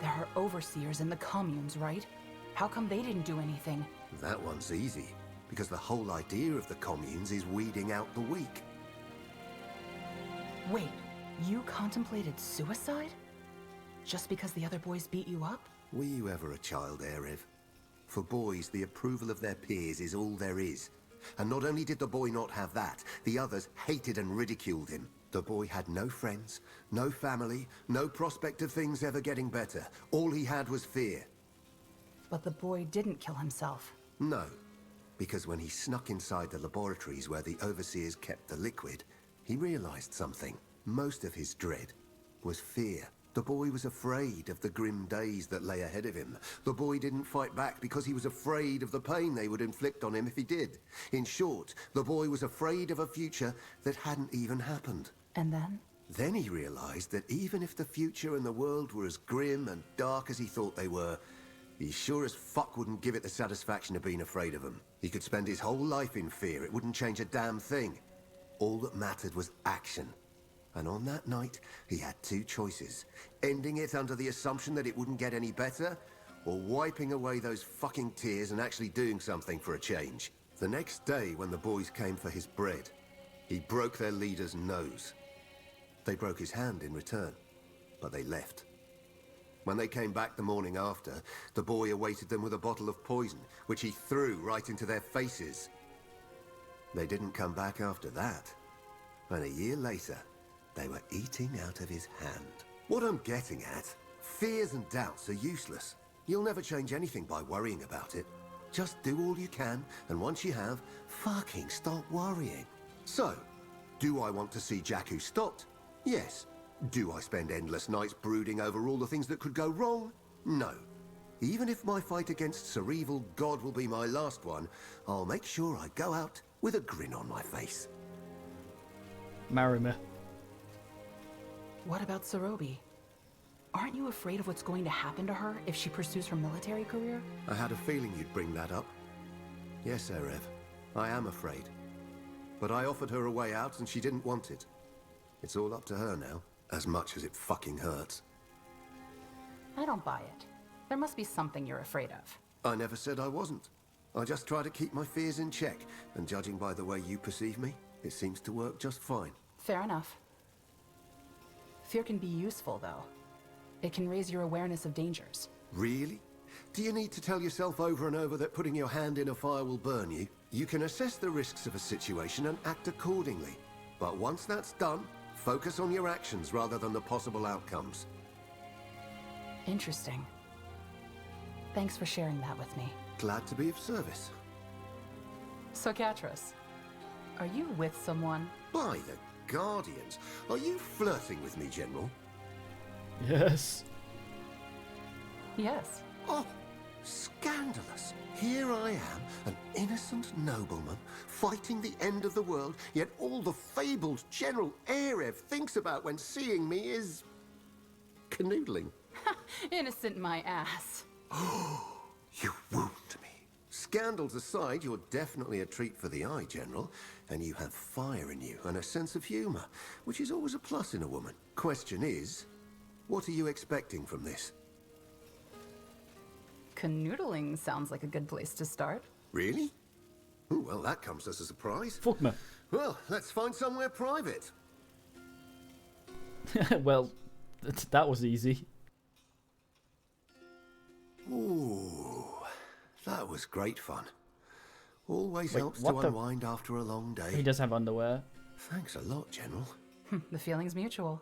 There are overseers in the communes, right? How come they didn't do anything? That one's easy, because the whole idea of the communes is weeding out the weak. Wait, you contemplated suicide? Just because the other boys beat you up? Were you ever a child, Erev? For boys, the approval of their peers is all there is. And not only did the boy not have that, the others hated and ridiculed him. The boy had no friends, no family, no prospect of things ever getting better. All he had was fear. But the boy didn't kill himself. No, because when he snuck inside the laboratories where the overseers kept the liquid, he realized something. Most of his dread was fear. The boy was afraid of the grim days that lay ahead of him. The boy didn't fight back because he was afraid of the pain they would inflict on him if he did. In short, the boy was afraid of a future that hadn't even happened. And then? Then he realized that even if the future and the world were as grim and dark as he thought they were, he sure as fuck wouldn't give it the satisfaction of being afraid of them. He could spend his whole life in fear. It wouldn't change a damn thing. All that mattered was action. And on that night, he had two choices. Ending it under the assumption that it wouldn't get any better, or wiping away those fucking tears and actually doing something for a change. The next day, when the boys came for his bread, he broke their leader's nose. They broke his hand in return, but they left. When they came back the morning after, the boy awaited them with a bottle of poison, which he threw right into their faces. They didn't come back after that. And a year later, they were eating out of his hand. What I'm getting at, fears and doubts are useless. You'll never change anything by worrying about it. Just do all you can, and once you have, fucking stop worrying. So, do I want to see Jakku stopped? Yes. Do I spend endless nights brooding over all the things that could go wrong? No. Even if my fight against Cerebral God will be my last one, I'll make sure I go out with a grin on my face. Marry me. What about Sarobi? Aren't you afraid of what's going to happen to her if she pursues her military career? I had a feeling you'd bring that up. Yes, Erev, I am afraid. But I offered her a way out and she didn't want it. It's all up to her now, as much as it fucking hurts. I don't buy it. There must be something you're afraid of. I never said I wasn't. I just try to keep my fears in check, and judging by the way you perceive me, it seems to work just fine. Fair enough. Fear can be useful, though. It can raise your awareness of dangers. Really? Do you need to tell yourself over and over that putting your hand in a fire will burn you? You can assess the risks of a situation and act accordingly. But once that's done, focus on your actions rather than the possible outcomes. Interesting. Thanks for sharing that with me. Glad to be of service. So, Catras, are you with someone? By the Guardians, are you flirting with me, General? Yes. Yes. Oh, scandalous. Here I am, an innocent nobleman, fighting the end of the world, yet all the fabled General Erev thinks about when seeing me is... canoodling. Innocent my ass. Oh, you wound me. Scandals aside, you're definitely a treat for the eye, General. And you have fire in you and a sense of humor, which is always a plus in a woman. Question is, what are you expecting from this? Canoodling sounds like a good place to start. Really? Ooh, well, that comes as a surprise. Fuck me. Well, let's find somewhere private. Well, that was easy. Ooh, that was great fun. Always Wait, helps what to the- unwind after a long day. He does have underwear. Thanks a lot, General. The feeling's mutual.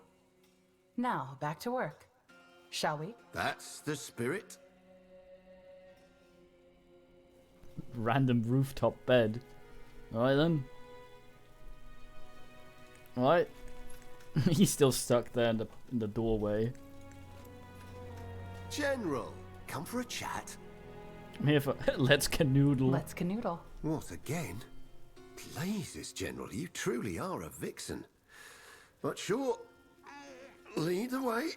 Now, back to work. Shall we? That's the spirit. Random rooftop bed. Alright then. Alright. He's still stuck there in the doorway. General, come for a chat. I'm here for let's canoodle. Let's canoodle. What, again? Blazes, General, you truly are a vixen. But sure, lead the way.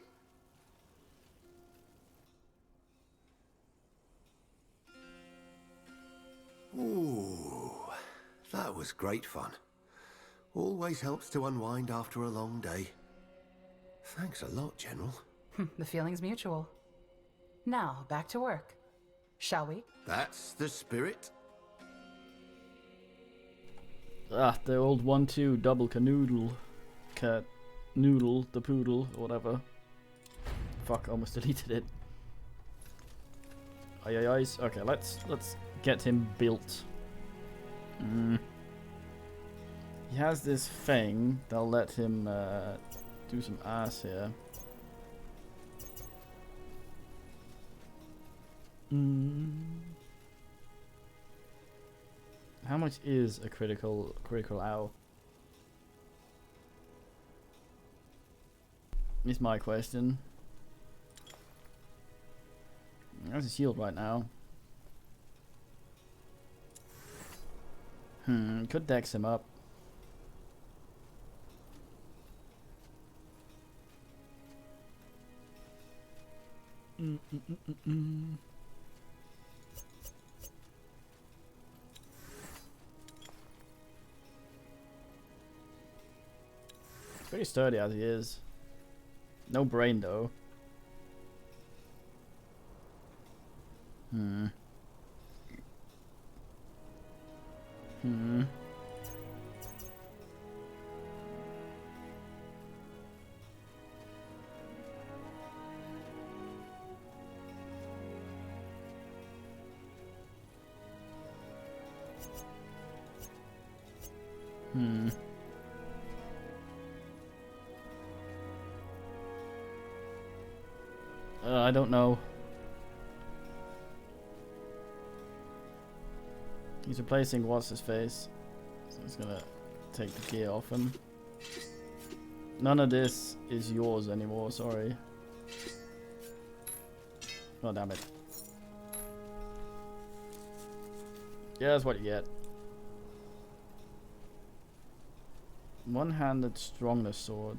Ooh, that was great fun. Always helps to unwind after a long day. Thanks a lot, General. The feeling's mutual. Now, back to work. Shall we? That's the spirit. Ah, the old 1-2 double canoodle. Cat noodle, the poodle, or whatever. Fuck, almost deleted it. Aye aye ayes. Okay, let's get him built. He has this thing that'll let him do some ass here. How much is a critical owl? Is my question. There's a shield right now. Could dex him up. Pretty sturdy as he is. No brain though. Hmm. I don't know. He's replacing what's his face. So he's gonna take the gear off him. None of this is yours anymore, sorry. Oh damn it. Yeah, that's what you get. One-handed strongness sword.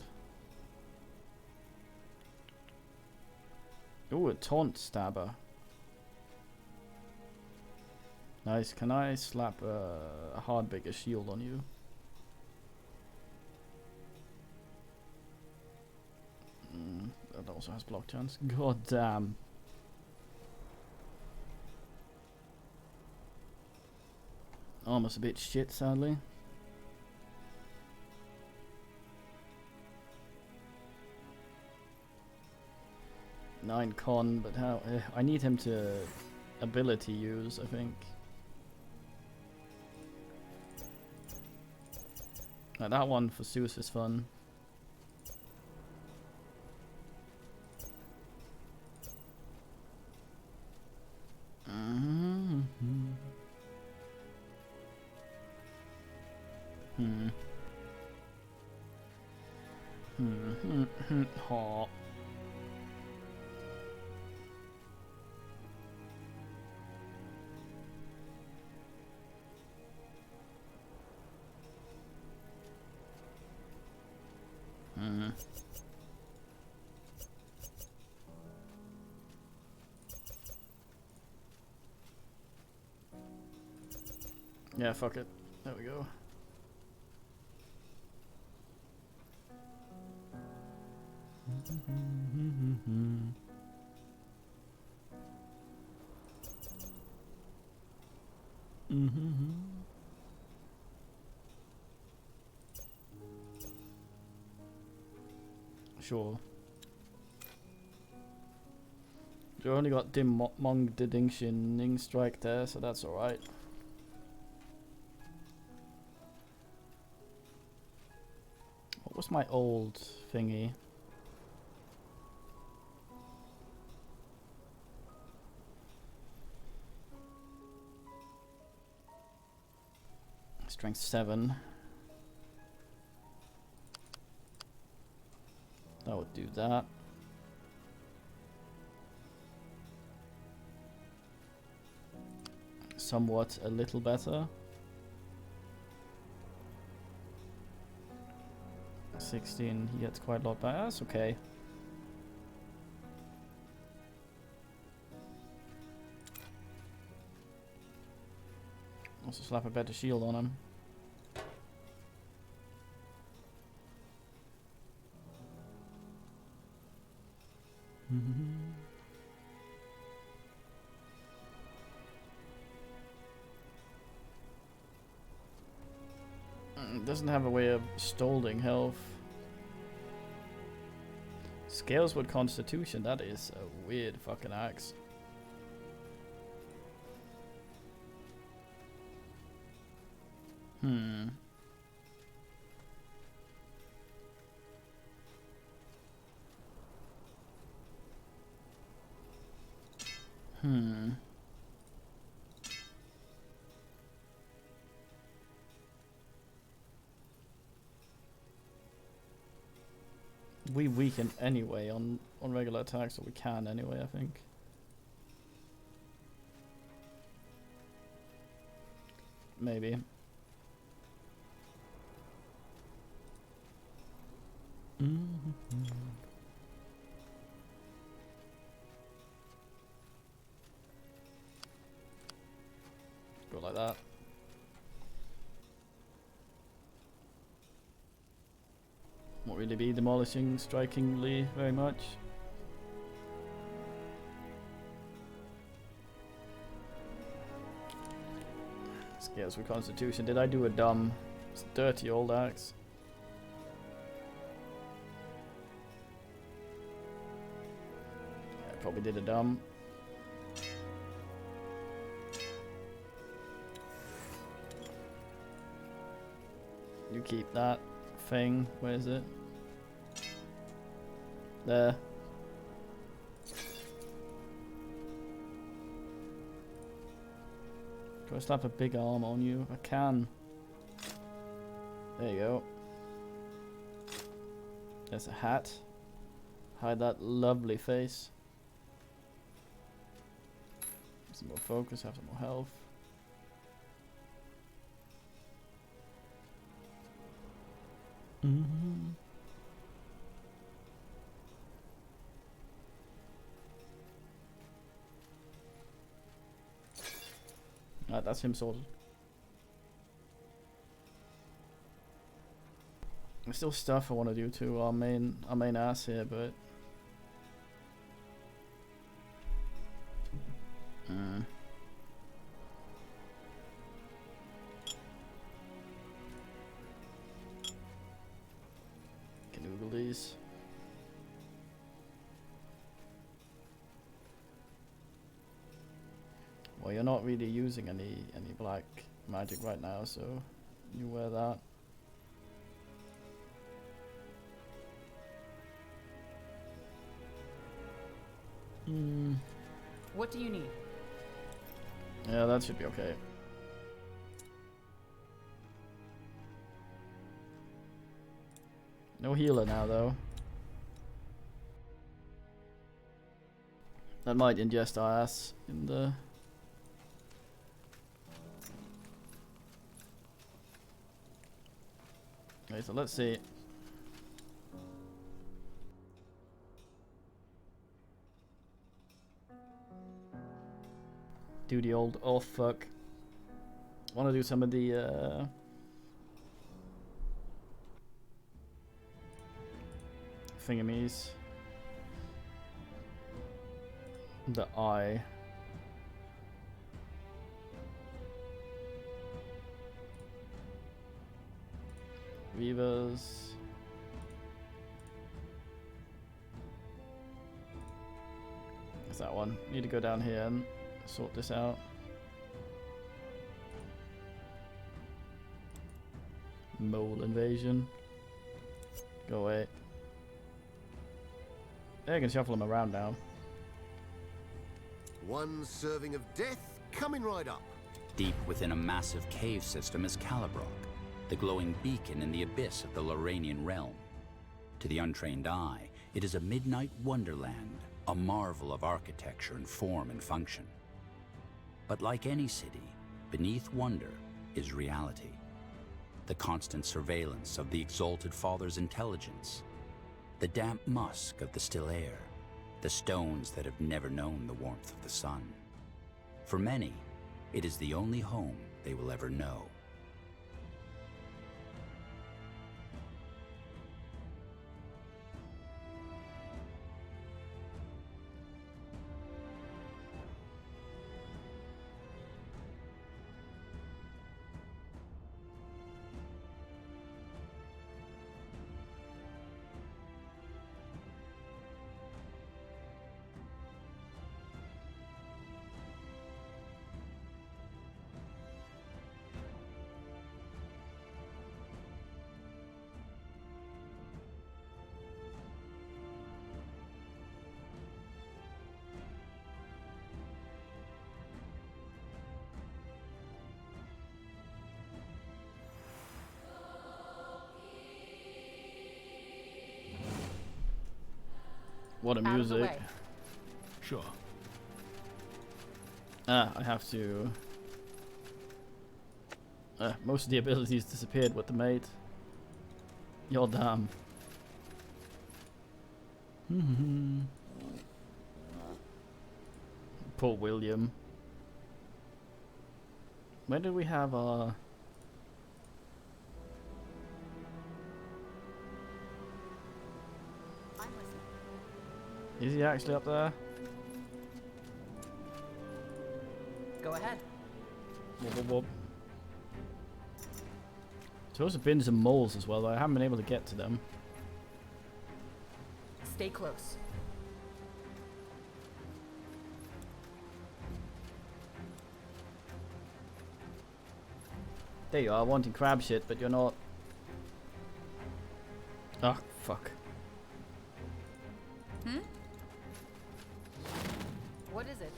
Ooh, a taunt stabber. Nice. Can I slap a hard bigger shield on you? That also has block chance. God damn. Almost a bit shit, sadly. Nine con, but how? I need him to ability use, I think. That one for Zeus is fun. Hot. Yeah, fuck it. There we go. Sure. You only got Dim Mong Didingtion Ning Strike there, so that's alright. What was my old thingy? Strength 7. That would do that. Somewhat a little better. 16, he gets quite a lot better. That's okay. Also slap a better shield on him. Doesn't have a way of stalling health. Scales with Constitution, that is a weird fucking axe. We weaken anyway on regular attacks, so we can anyway, I think. Maybe. Go like that. Won't really be demolishing strikingly very much. Scales for Constitution. Did I do a dumb, dirty old axe? I probably did a dumb. You keep that thing. Where is it? There. Do I slap a big arm on you? I can. There you go. There's a hat. Hide that lovely face. Some more focus, have some more health. Alright, that's him sorted. There's still stuff I want to do to our main ass here, but can Google these. Well, you're not really using any black magic right now, so you wear that. What do you need? Yeah, that should be okay. No healer now, though. That might ingest our ass in the... Okay, so let's see. Do the old oh fuck. I want to do some of the thingamies. The eye. Reavers. That's that one. Need to go down here and sort this out. Mole invasion. Go away. Yeah, I can shuffle them around now. One serving of death coming right up. Deep within a massive cave system is Calibrock, the glowing beacon in the abyss of the Lorrainian realm. To the untrained eye, it is a midnight wonderland, a marvel of architecture and form and function. But like any city, beneath wonder is reality. The constant surveillance of the Exalted Father's intelligence, the damp musk of the still air, the stones that have never known the warmth of the sun. For many, it is the only home they will ever know. What a Out of the music. way. Sure. I have to... most of the abilities disappeared with the mate. You're damn. Poor William. Where did we have our... Is he actually up there? Go ahead. Whoop, whoop, whoop. There's also been some moles as well, but I haven't been able to get to them. Stay close. There you are, wanting crab shit, but you're not. Oh, fuck. Hmm? What is it?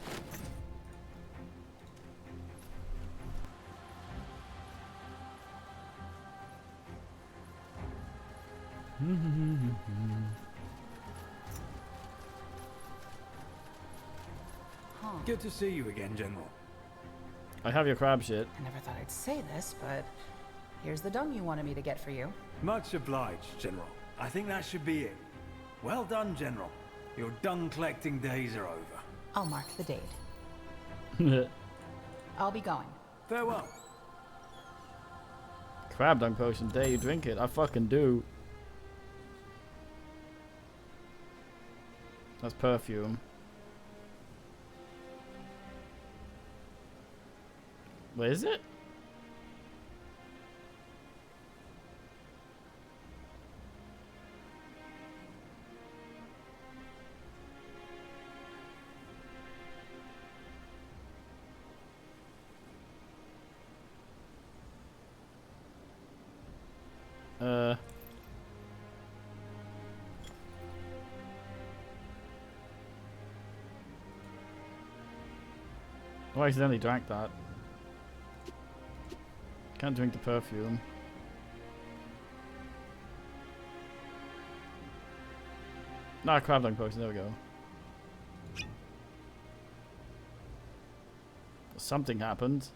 Huh. Good to see you again, General. I have your crab shit. I never thought I'd say this, but here's the dung you wanted me to get for you. Much obliged, General. I think that should be it. Well done, General. Your dung collecting days are over. I'll mark the date. I'll be going. Farewell. Crab dung potion, dare you drink it? I fucking do. That's perfume. Where is it? I accidentally drank that. Can't drink the perfume. Nah, crab dung potion, there we go. Something happened.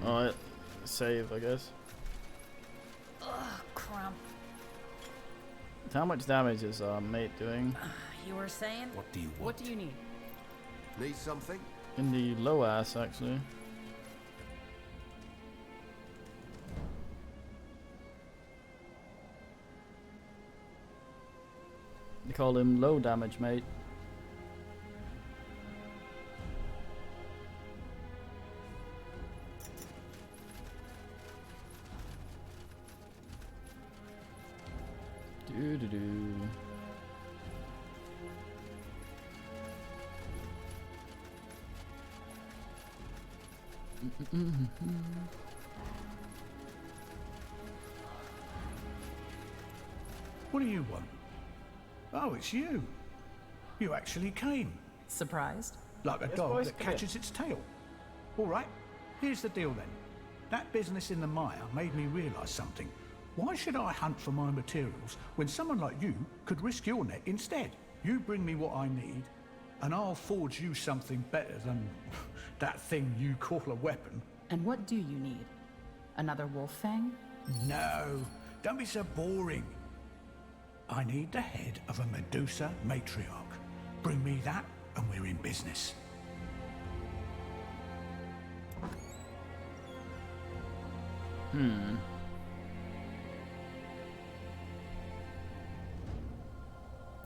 Alright, save, I guess. Ugh, crump. How much damage is our mate doing? You were saying? What do you want? What do you need? Need something? In the low ass, actually. They call him low damage, mate. Do-do-do. What do you want? Oh, it's you. You actually came. Surprised? Like a Yes, dog boys, that come here. catches its tail. All right, here's the deal then. That business in the mire made me realise something. Why should I hunt for my materials when someone like you could risk your neck instead? You bring me what I need, and I'll forge you something better than that thing you call a weapon. And what do you need? Another wolf fang? No, don't be so boring. I need the head of a Medusa matriarch. Bring me that, and we're in business.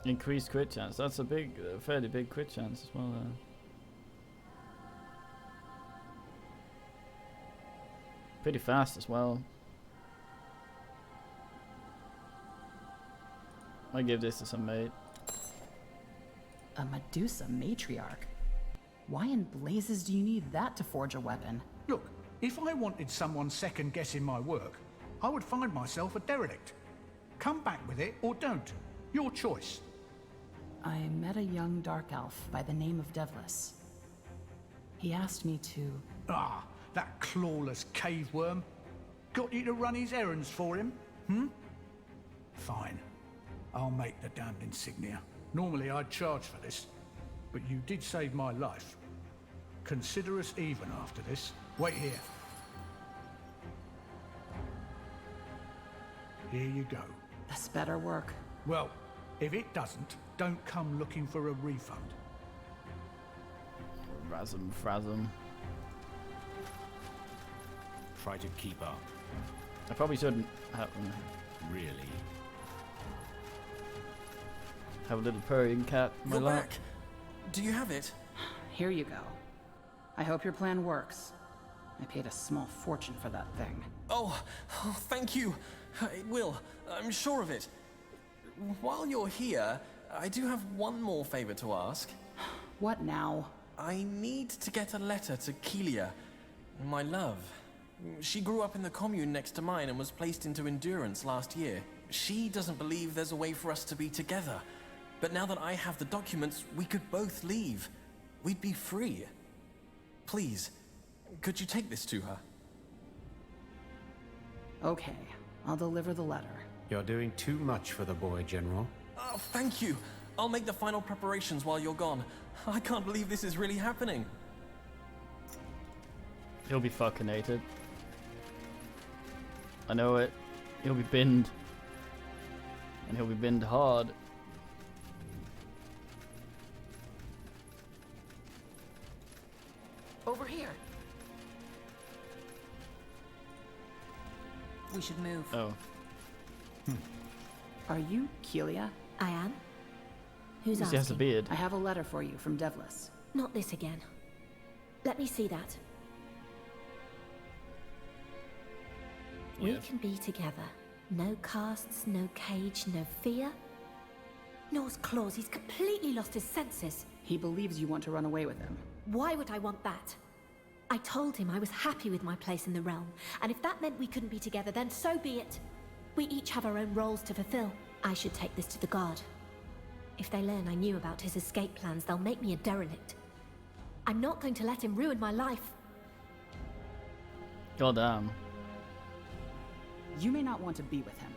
Increased crit chance. That's a big, fairly big crit chance as well. Pretty fast as well. I give this to some mate. A Medusa matriarch? Why in blazes do you need that to forge a weapon? Look, if I wanted someone second-guessing my work, I would find myself a derelict. Come back with it or don't. Your choice. I met a young dark elf by the name of Devlis. He asked me to... Ah, that clawless cave worm. Got you to run his errands for him? Fine. I'll make the damned insignia. Normally I'd charge for this, but you did save my life. Consider us even after this. Wait here. Here you go. This better work. Well, if it doesn't, don't come looking for a refund. Razum, Frazum. Try to keep up. I probably shouldn't have, Really? have a little purring cat in my You're lap. back. Do you have it? Here you go. I hope your plan works. I paid a small fortune for that thing. Oh, thank you. It will. I'm sure of it. While you're here, I do have one more favor to ask. What now? I need to get a letter to Keelia, my love. She grew up in the commune next to mine and was placed into endurance last year. She doesn't believe there's a way for us to be together. But now that I have the documents, we could both leave. We'd be free. Please, could you take this to her? Okay, I'll deliver the letter. You're doing too much for the boy, General. Oh, thank you. I'll make the final preparations while you're gone. I can't believe this is really happening. He'll be fucking hated. I know it. He'll be binned. And he'll be binned hard. Over here. We should move. Oh. Are you Keelia? I am. Who's He has a asking? beard. I have a letter for you from Devlis. Not this again. Let me see that. We Yes. can be together. No casts, no cage, no fear. Nor's claws, he's completely lost his senses. He believes you want to run away with him. Why would I want that? I told him I was happy with my place in the realm, and if that meant we couldn't be together, then so be it. We each have our own roles to fulfill. I should take this to the guard. If they learn I knew about his escape plans, they'll make me a derelict. I'm not going to let him ruin my life. God damn. You may not want to be with him,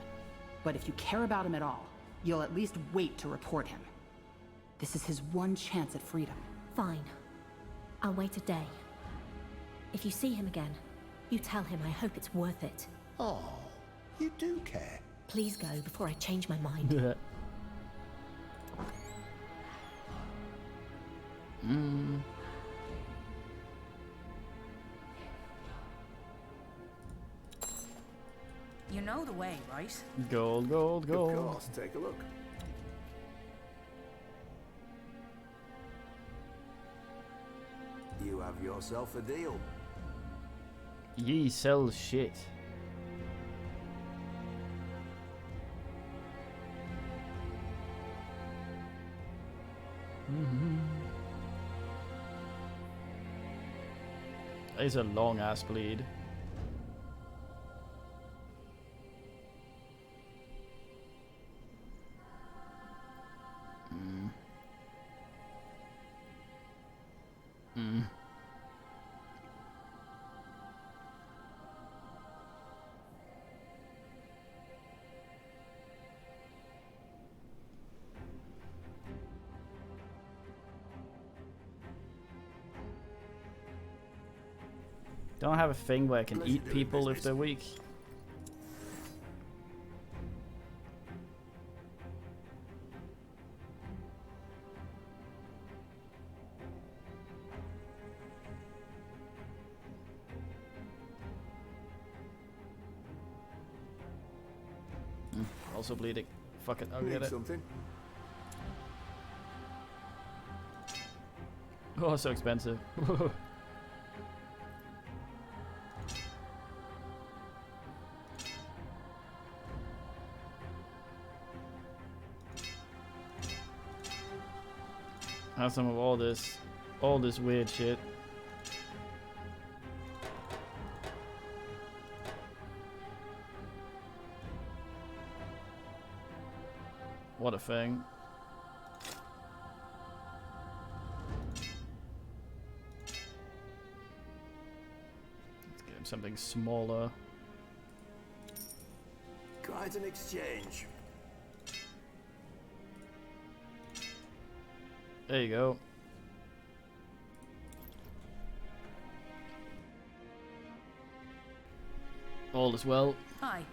but if you care about him at all, you'll at least wait to report him. This is his one chance at freedom. Fine. I'll wait a day. If you see him again, you tell him I hope it's worth it. Oh, you do care. Please go before I change my mind. You know the way, right? Gold, gold, gold. Of course, take a look. You have yourself a deal. Ye sell shit. It's a long ass bleed. Don't have a thing where I can eat people if they're weak. Also bleeding. Fuck it, I'll get it. Something? Oh, so expensive. Have some of all this weird shit. What a thing. Something smaller. Quite an exchange. There you go. All is well. Hi.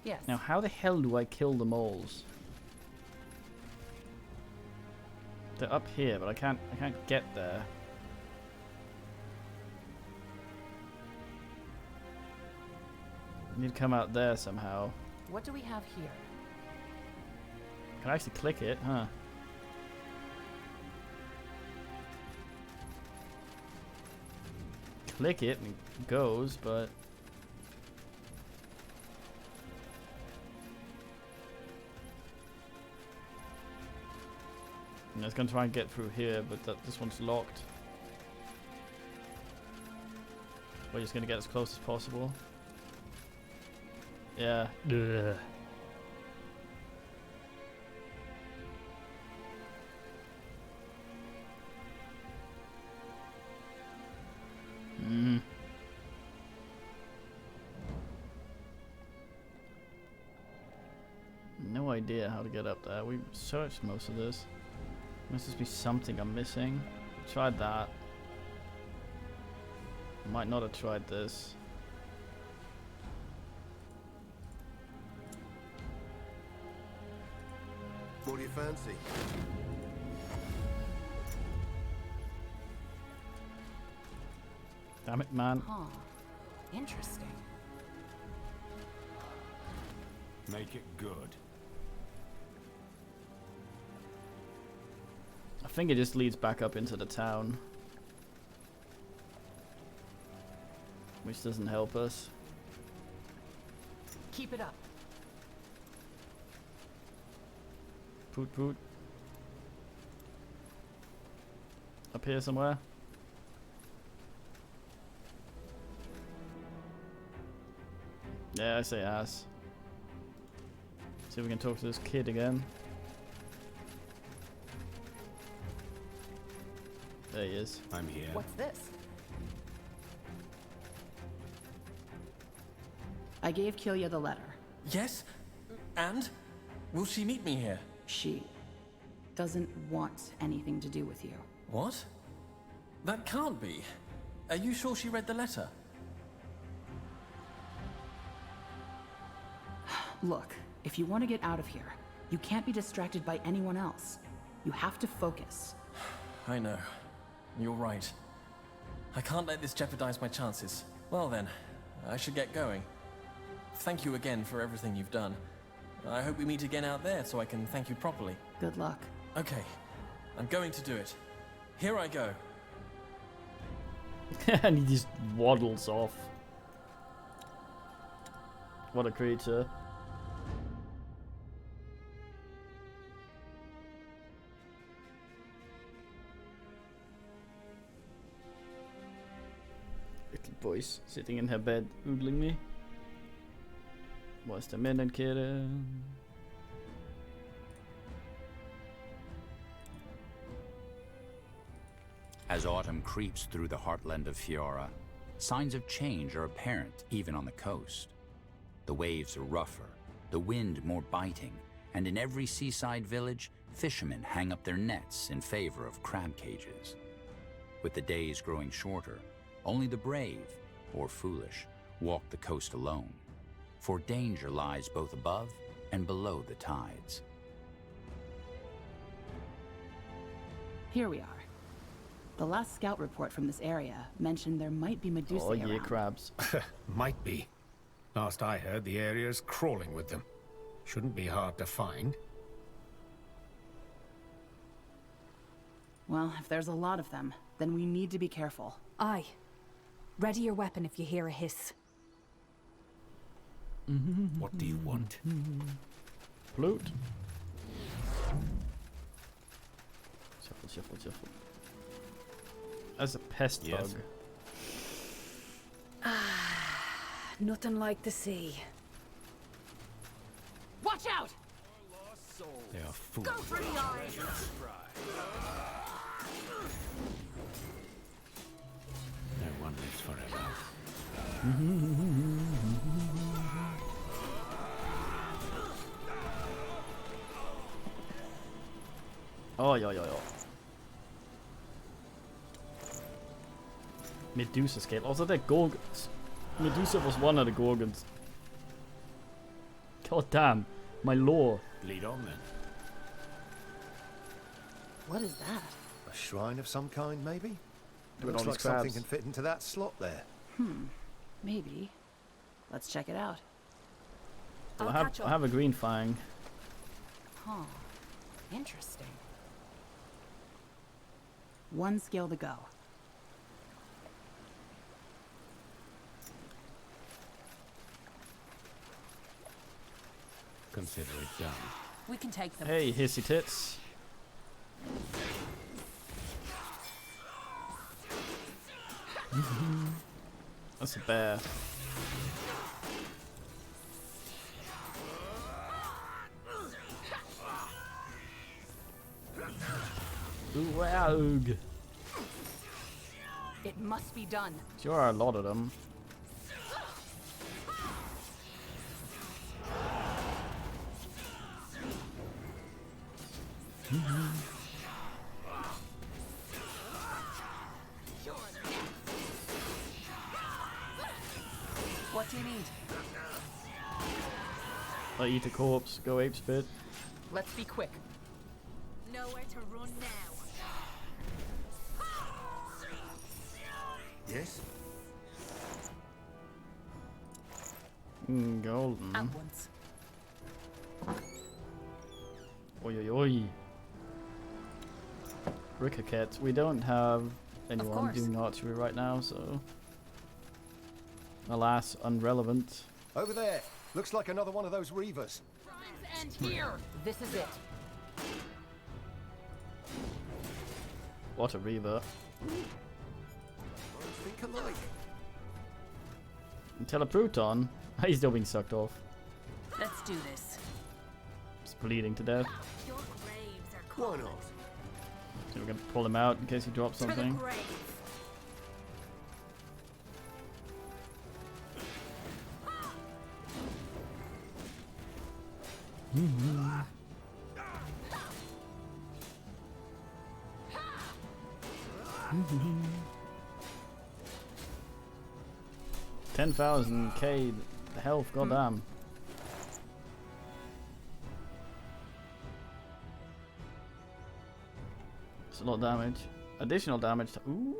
Yes. Now, how the hell do I kill the moles? They're up here, but I can't get there. I need to come out there somehow. What do we have here? Can I actually click it, huh? Click it and it goes, but I was gonna try and get through here, but this one's locked. We're just gonna get as close as possible. Yeah. Ugh. No idea how to get up there. We searched most of this. Must just be something I'm missing. Tried that. Might not have tried this. What do you fancy? Damn it, man. Huh. Interesting. Make it good. I think it just leads back up into the town. Which doesn't help us. Keep it up. Poot poot. Up here somewhere. Yeah, I say ass. See if we can talk to this kid again. There he is. I'm here. What's this? I gave Kilia the letter. Yes? And? Will she meet me here? She doesn't want anything to do with you. What? That can't be. Are you sure she read the letter? Look, if you want to get out of here, you can't be distracted by anyone else. You have to focus. I know. You're right. I can't let this jeopardize my chances. Well then, I should get going. Thank you again for everything you've done. I hope we meet again out there so I can thank you properly. Good luck. Okay, I'm going to do it. Here I go. And he just waddles off. What a creature. Little voice sitting in her bed, oogling me. What's the minute, kiddo? As autumn creeps through the heartland of Fiora, signs of change are apparent even on the coast. The waves are rougher, the wind more biting, and in every seaside village, fishermen hang up their nets in favor of crab cages. With the days growing shorter, only the brave, or foolish, walk the coast alone, for danger lies both above and below the tides. Here we are. The last scout report from this area mentioned there might be Medusae Oh yeah, around. crabs. Might be. Last I heard, the area's crawling with them. Shouldn't be hard to find. Well, if there's a lot of them, then we need to be careful. Aye. Ready your weapon if you hear a hiss. What do you want? Flute. Shuffle, shuffle, shuffle. As a pest bug. Nothing like the sea. Watch out! They are fools. Go for the eye! lives forever. Oh, ja. Medusa scale. Also, they're Gorgons. Medusa was one of the Gorgons. God damn. My lore. Lead on then. What is that? A shrine of some kind, maybe? With Looks all these like something crabs. can fit into that slot there. Maybe. Let's check it out. Well, I have a green fang. Huh. Interesting. One skill to go. Consider it done. We can take them. Hey, hissy tits. That's a bear. Wow. It must be done. There are a lot of them. What do you need? I eat a corpse, go ape spit. Let's be quick. Nowhere to run now. Yes? Golden. At once. Oi oi oi. Ricochet. We don't have anyone doing archery right now, so alas, unrelevant. Over there. Looks like another one of those reavers. And here. This is it. What a reaver. Think alike. Telepruton? He's still being sucked off. Let's do this. He's bleeding to death. Your graves are Why calling. not? So we're gonna pull him out in case he drops To the something. grave. Mm-hmm. 10,000 K health, goddamn. It's a lot of damage. Additional damage to. Ooh.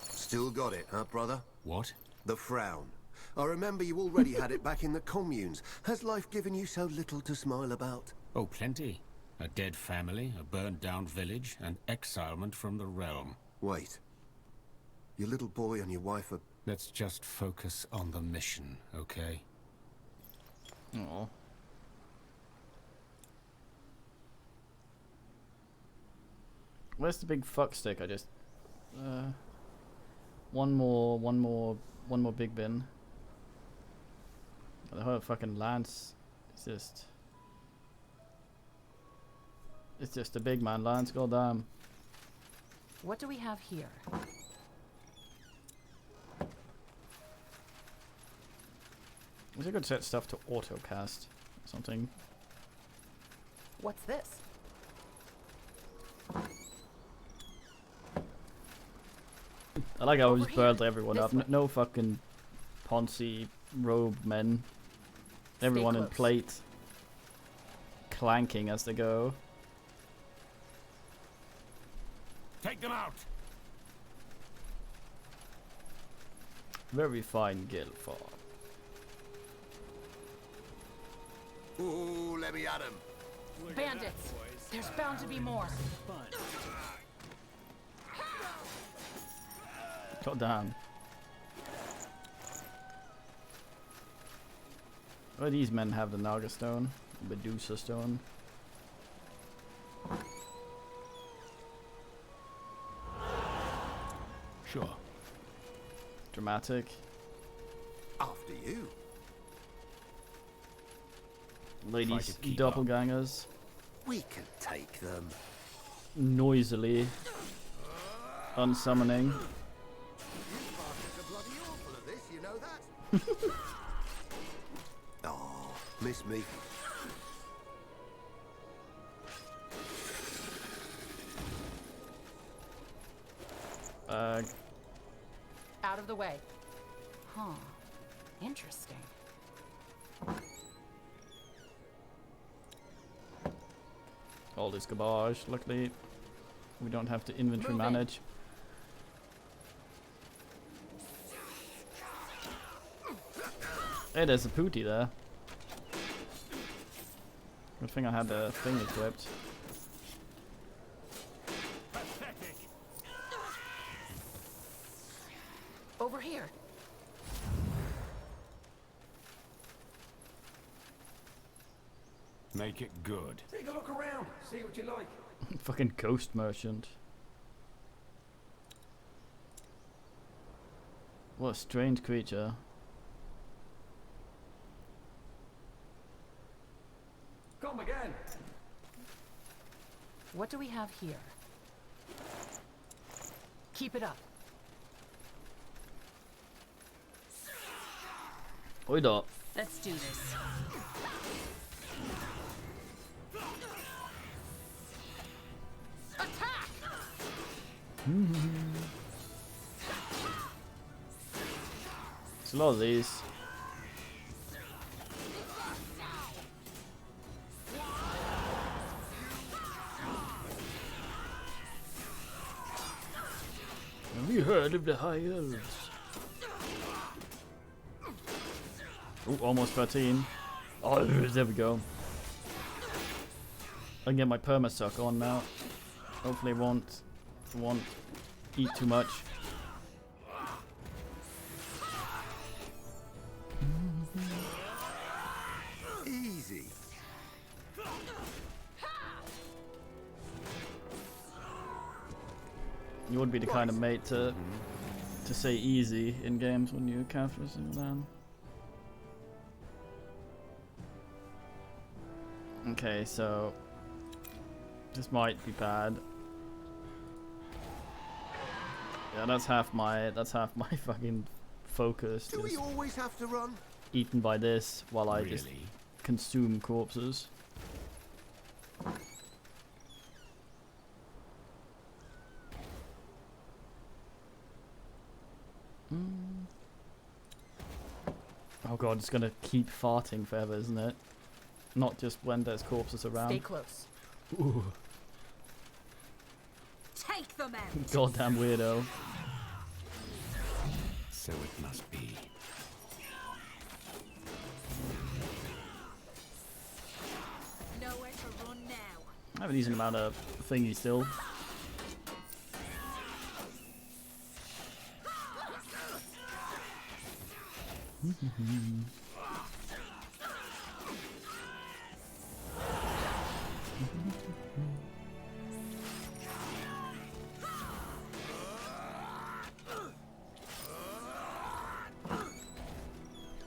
Still got it, huh, brother? What? The frown. I remember you already had it back in the communes. Has life given you so little to smile about? Oh, plenty. A dead family, a burned down village, and exilement from the realm. Wait. Your little boy and your wife are... Let's just focus on the mission, okay? Oh. Where's the big fuck stick? I just one more big bin. The whole fucking lance is just a big man lance, goddamn. What do we have here? Wish I could set stuff to auto cast or something. What's this? I like how I just Over burled here. everyone This up. way. No fucking Ponzi robe men. Everyone in close. plate. Clanking as they go. Take them out! Very fine Guildford. Ooh, let me at him. Bandits! There's bound to be more. God damn. Oh, these men have the Naga stone, Medusa stone. Sure. Dramatic. After you. Ladies, to keep up. doppelgangers. We can take them. Noisily. unsummoning. You bastards are bloody awful at this, you know that? Oh, miss me. Out of the way. Huh. Interesting. All this garbage. Luckily, we don't have to inventory Move in. manage. Hey, there's a pooty there. Good thing I had the thing equipped. Over here. Make it good. Take a look around. See what you like. Fucking ghost merchant. What a strange creature. Come again. What do we have here? Keep it up. Oida. Let's do this. Attack! There's a lot of these. Have you heard of the High Elves? Oh, almost 13. Oh, there we go. I can get my perma-suck on now. Hopefully it won't eat too much. Easy. You would be the kind of mate to say easy in games when you capture them. Okay, so this might be bad. Yeah, that's half my fucking focus. Do we always have to run? Eaten by this while I just consume corpses. Oh god, it's gonna keep farting forever, isn't it? Not just when there's corpses around. Stay close. Ooh. Take them out. Goddamn weirdo. So it must be. Nowhere to run now. I have a decent amount of thingy still.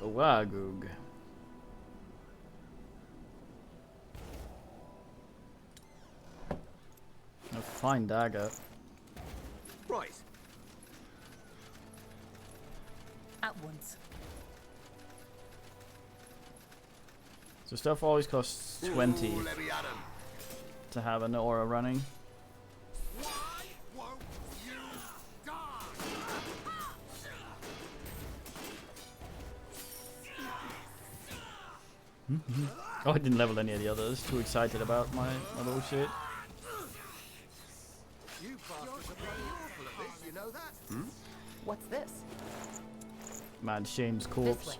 Wagug. A fine dagger. Right. At once. So stuff always costs 20 Ooh, let me at 'em. to have an aura running. Oh, I didn't level any of the others. Too excited about my little shit. You bastards are bloody awful at this, you know that? What's this? Man, Shame's This corpse. way.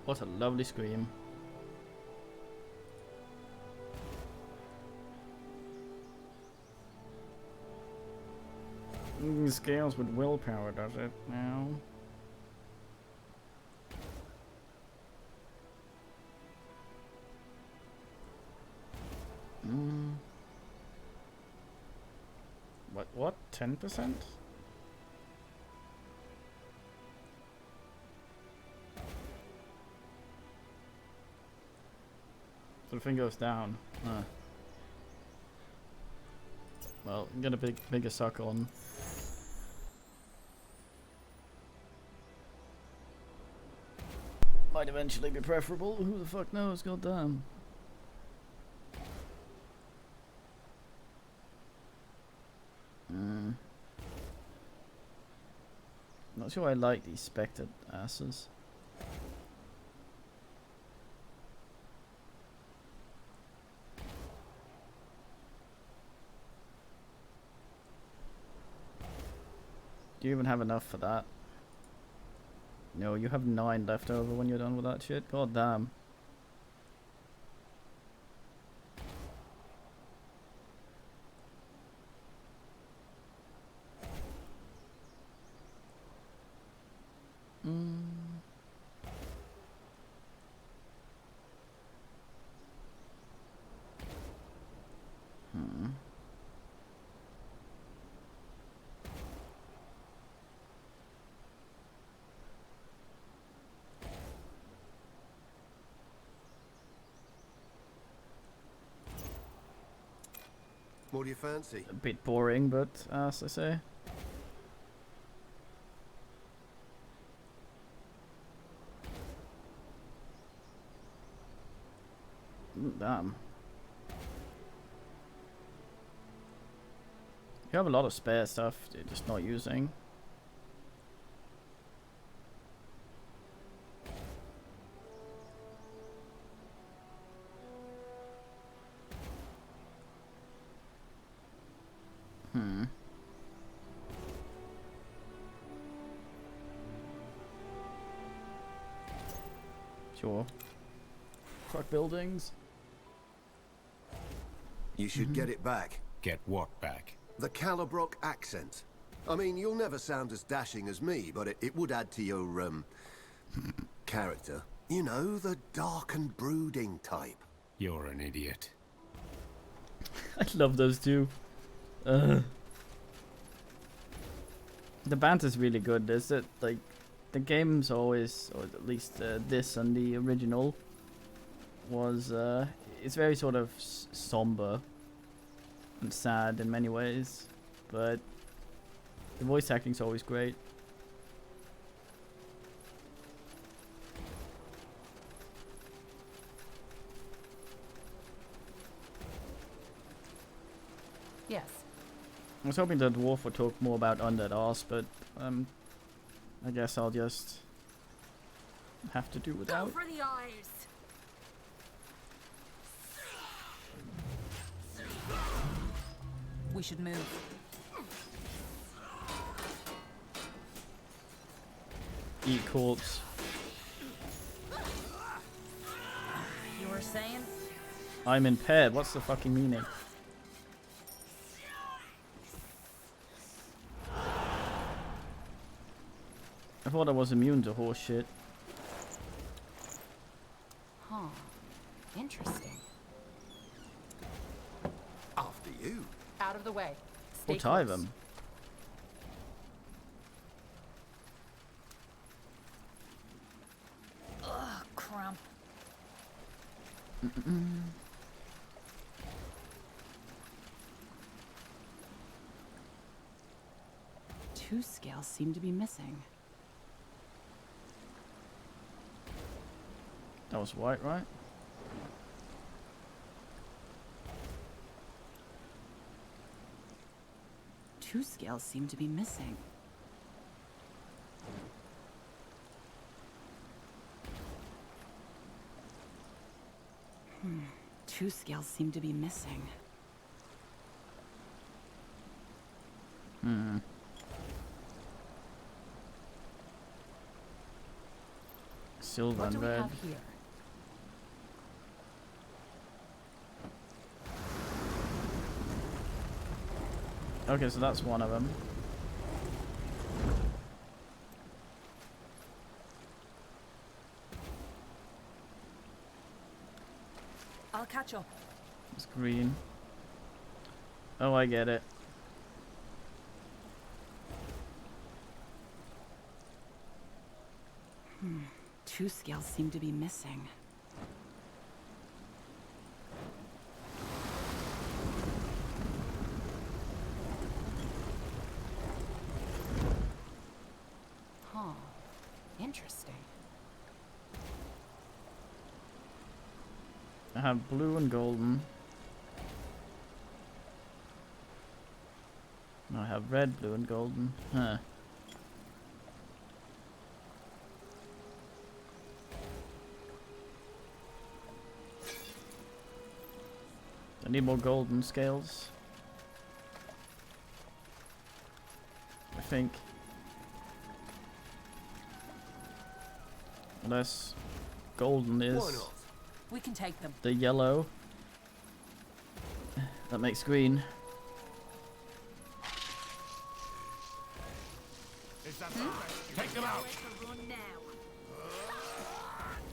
What a lovely scream. Scales with willpower, does it now? What? 10%? So the thing goes down. Well, get a bigger suck on. Might eventually be preferable. Who the fuck knows? Goddamn. Not sure I like these spectred asses. Do you even have enough for that? No, you have 9 left over when you're done with that shit. God damn. What do you fancy? A bit boring, but as I say. Damn. You have a lot of spare stuff you're just not using. Sure. Fuck buildings. You should get it back. Get what back? The Calibrock accent. I mean, you'll never sound as dashing as me, but it would add to your, character. You know, the dark and brooding type. You're an idiot. I love those two. The banter's really good. There's it like the game's always, or at least this and the original was it's very sort of somber and sad in many ways, but the voice acting's always great. Yes. I was hoping the dwarf would talk more about Undead Arse, but I guess I'll just have to do without. Go for the eyes. We should move. Eat corpse. You were saying? I'm impaired. What's the fucking meaning? I thought I was immune to horse shit. Huh. Interesting. After you. Out of the way. Stay Or tie close. them. Ugh, crump. Two scales seem to be missing. That was white, right? Two scales seem to be missing. Two scales seem to be missing. Silver What and do we red. have here? Okay, so that's one of them. I'll catch up. It's green. Oh, I get it. Two scales seem to be missing. I have blue and golden. I have red, blue, and golden. Huh. I need more golden scales. I think. Unless golden is We can take them. the yellow. That makes green. Take them out.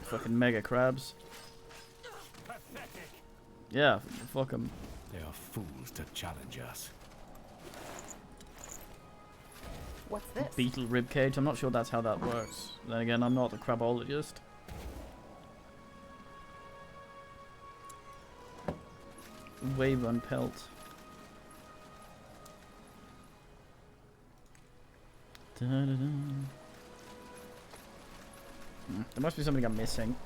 Fucking mega crabs. Yeah, fuck them. They are fools to challenge us. What's this? Beetle ribcage. I'm not sure that's how that works. Then again, I'm not a crabologist. Wyvern pelt. Da-da-da. There must be something I'm missing.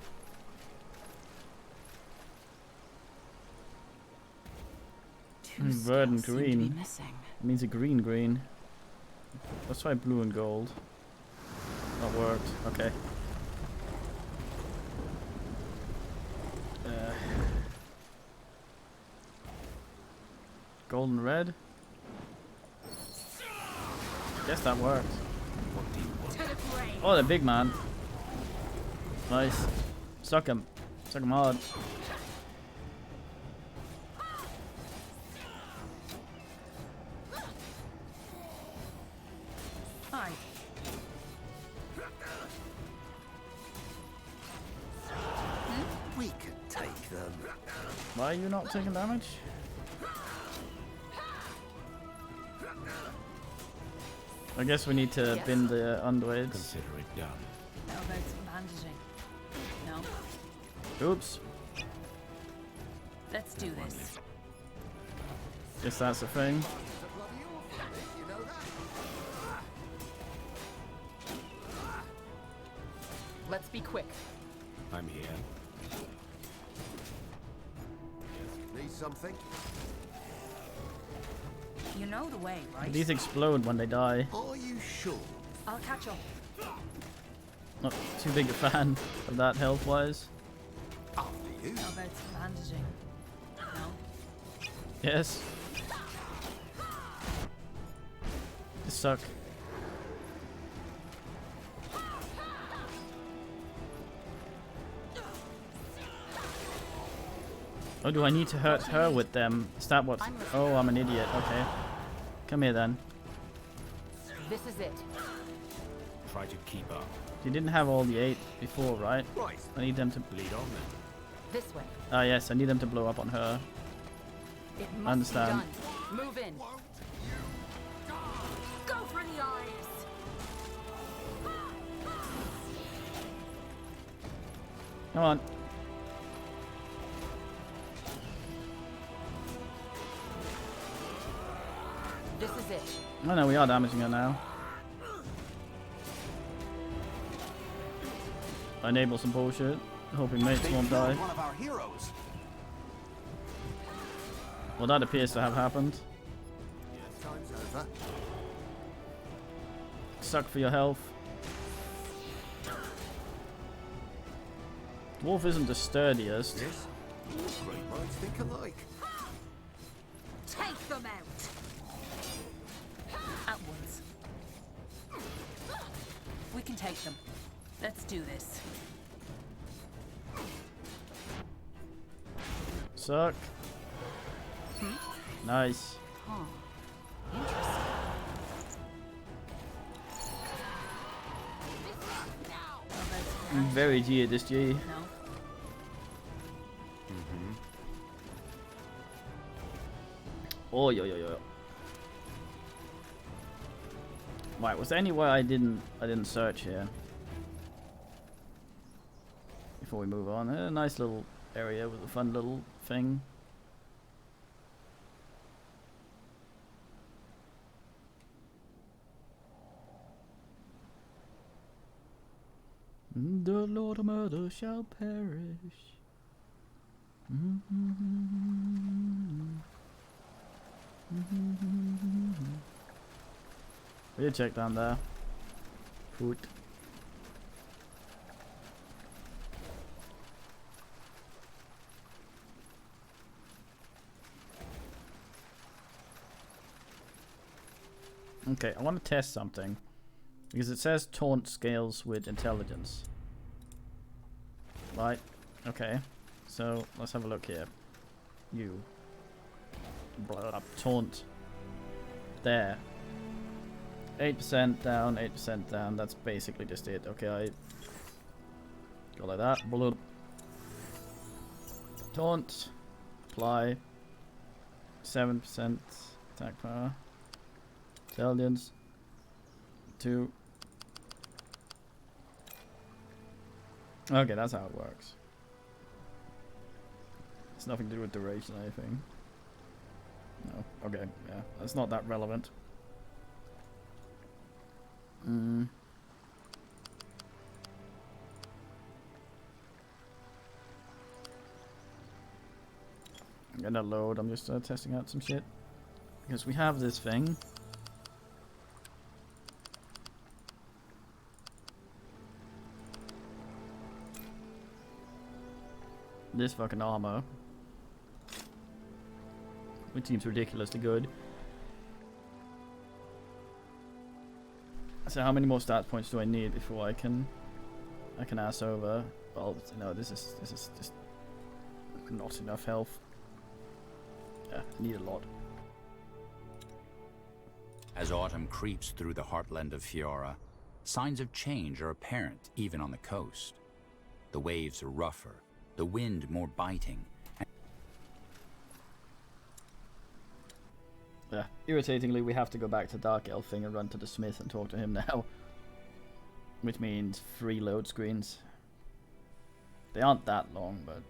Red and green. It means a green. Let's try blue and gold. That worked. Okay. Gold and red. Guess that worked. Oh, the big man. Nice. Suck him. Suck him hard. Hi. We could take them. Why are you not taking damage? I guess we need to bin the underweights. Consider it done. How about some bandaging? No? Oops. Let's do this. Guess that's a thing. Let's be quick. I'm here. Need something? You know the way, right? These explode when they die. Are you sure? I'll catch up. Not too big a fan of that health-wise. How about some bandaging? No? Yes. They suck. Oh, do I need to hurt her with them? Is that what? Oh, I'm an idiot. Okay. Come here then. This is it. Try to keep up. You didn't have all the 8 before, right? Right. I need them to bleed on them. This way. Ah, yes, I need them to blow up on her. It I must understand. be done. Move in. Go for the eyes! Come on. This is it. Oh no, we are damaging her now. Enable some bullshit. Hoping mates won't die. One of our heroes. Well, that appears to have happened. Time's over. Suck for your health. Dwarf isn't the sturdiest. Yes. Great minds think alike. Take them out! At once. We can take them. Let's do this. Suck. Nice. Huh. Interesting. Very G at this G. No? Oh, yo. Right, was there anywhere I didn't search here? Before we move on, a nice little area with a fun little thing. The Lord of Murder shall perish. We'll check down there. Food. Okay, I want to test something. Because it says taunt scales with intelligence. Right, okay. So, let's have a look here. You. Blah, blah, taunt. There. 8% down, 8% down. That's basically just it. Okay, I go like that. Blah. Taunt. Apply. 7% attack power. Intelligence. 2. Okay, that's how it works. It's nothing to do with duration or anything. No. Okay, yeah. That's not that relevant. I'm gonna load. I'm just testing out some shit. Because we have this thing. This fucking armor. Which seems ridiculously good. So how many more stats points do I need before I can ass over? Well, no, this is just not enough health. Yeah, I need a lot. As autumn creeps through the heartland of Fiora, signs of change are apparent even on the coast. The waves are rougher, the wind more biting. Yeah, irritatingly, we have to go back to Dark Elfing and run to the Smith and talk to him now. Which means 3 load screens. They aren't that long, but...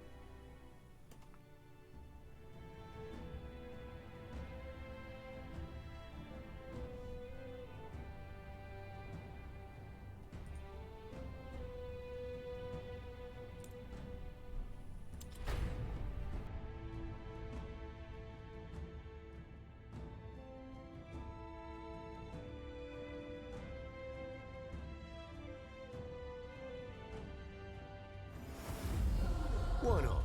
Why not?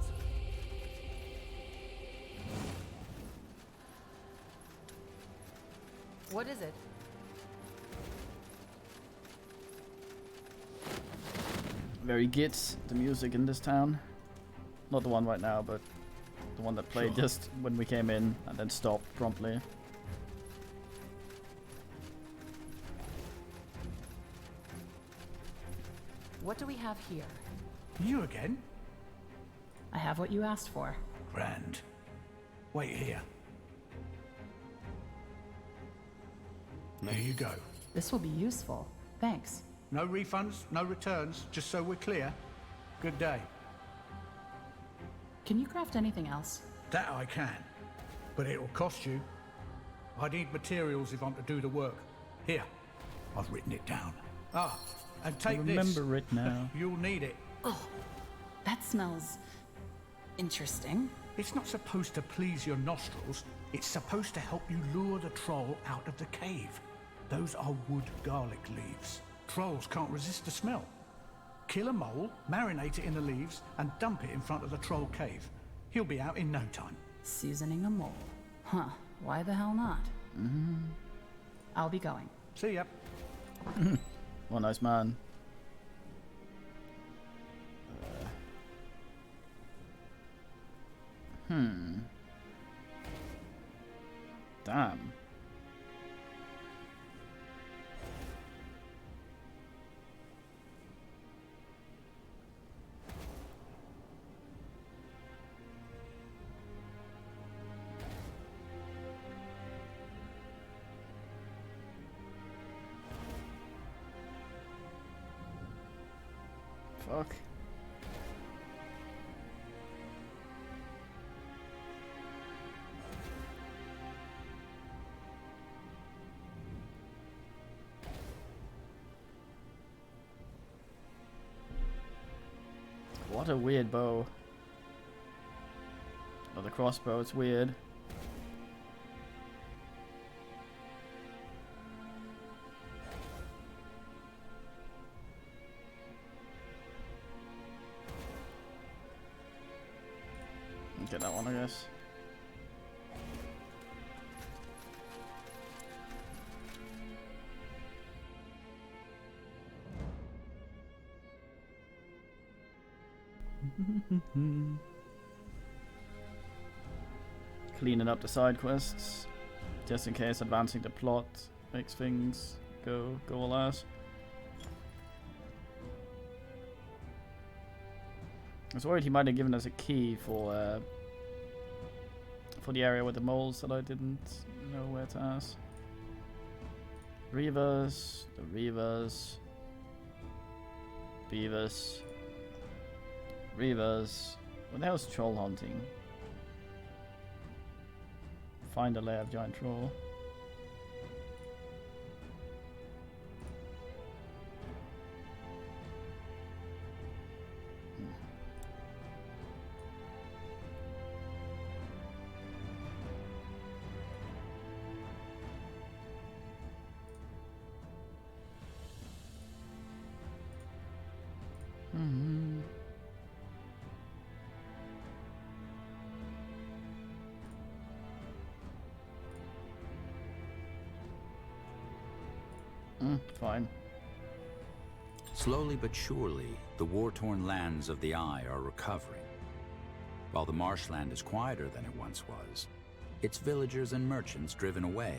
What is it? Very gits, the music in this town. Not the one right now, but the one that played just when we came in and then stopped promptly. What do we have here? You again? I have what you asked for. Grand. Wait here. There you go. This will be useful. Thanks. No refunds, no returns, just so we're clear. Good day. Can you craft anything else? That I can, but it'll cost you. I need materials if I'm to do the work. Here, I've written it down. Ah, and take this. Remember it now. You'll need it. Oh, that smells interesting. It's not supposed to please your nostrils. It's supposed to help you lure the troll out of the cave. Those are wood garlic leaves. Trolls can't resist the smell. Kill a mole, marinate it in the leaves, and dump it in front of the troll cave. He'll be out in no time. Seasoning a mole. Huh. Why the hell not? I'll be going. See ya. What a nice man. Damn. Fuck. What a weird bow. Oh, the crossbow, it's weird. Get that one, I guess. Cleaning up the side quests, just in case advancing the plot makes things go all out. I was worried he might have given us a key for the area with the moles that I didn't know where to ask. Reavers, the Reavers, Beavers, Reavers. What the hell's troll hunting? Find a lair of giant troll. Fine. Slowly but surely, the war-torn lands of the Eye are recovering. While the marshland is quieter than it once was, its villagers and merchants driven away,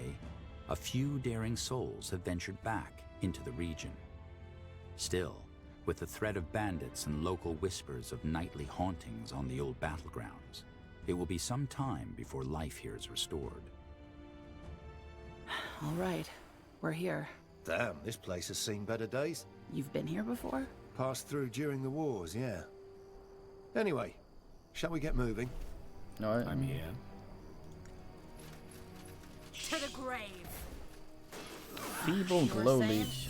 a few daring souls have ventured back into the region. Still, with the threat of bandits and local whispers of nightly hauntings on the old battlegrounds, it will be some time before life here is restored. All right, we're here. Damn, this place has seen better days. You've been here before? Passed through during the wars, yeah. Anyway, shall we get moving? Alright. I'm here. To the grave. Feeble glow leech.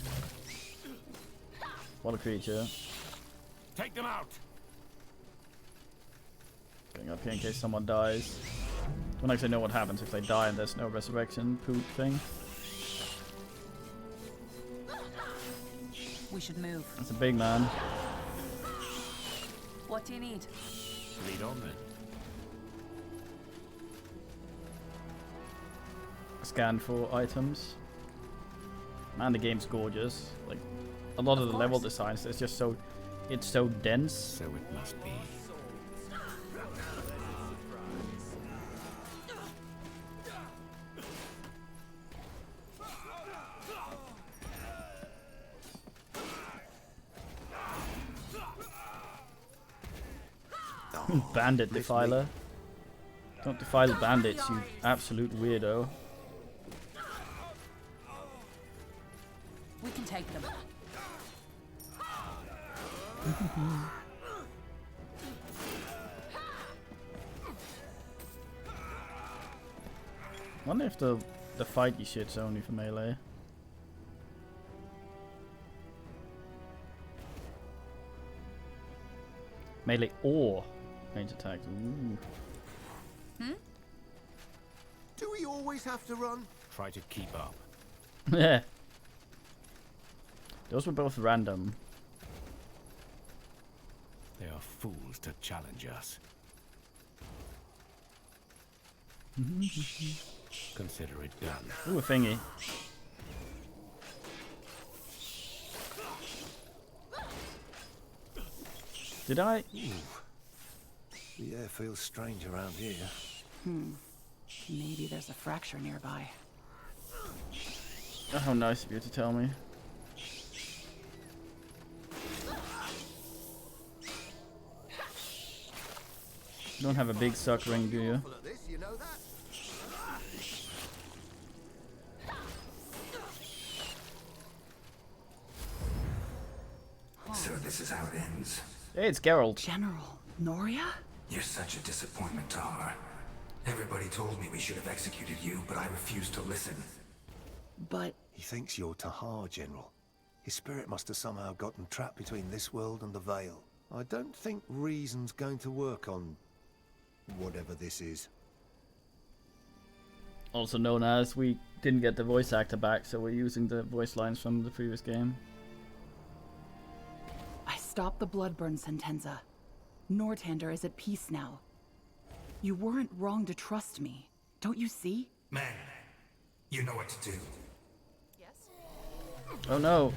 What a creature. Take them out. Going up here in case someone dies. Don't actually know what happens if they die and there's no resurrection poop thing. We should move. That's a big man. What do you need? Lead on then. Scan for items. Man, the game's gorgeous. Like, a lot of the level designs, it's just so... It's so dense. So it must be. Bandit defiler. Don't defile bandits, you absolute weirdo. We can take them. Wonder if the fighty shit's only for melee. Melee or range attacks. Ooh. Do we always have to run? Try to keep up. Yeah. Those were both random. They are fools to challenge us. Consider it done. Ooh, a thingy. Did I? The air feels strange around here. Maybe there's a fracture nearby. Oh, how nice of you to tell me. You don't have a big suck ring, do you? So this is how it ends. Hey, it's Geralt. General Noria? You're such a disappointment, Tahar. Everybody told me we should have executed you, but I refused to listen. But... He thinks you're Tahar, General. His spirit must have somehow gotten trapped between this world and the Veil. I don't think reason's going to work on... whatever this is. Also known as, we didn't get the voice actor back, so we're using the voice lines from the previous game. I stopped the bloodburn, Sentenza. Nortander is at peace now. You weren't wrong to trust me. Don't you see? Man, you know what to do. Oh no!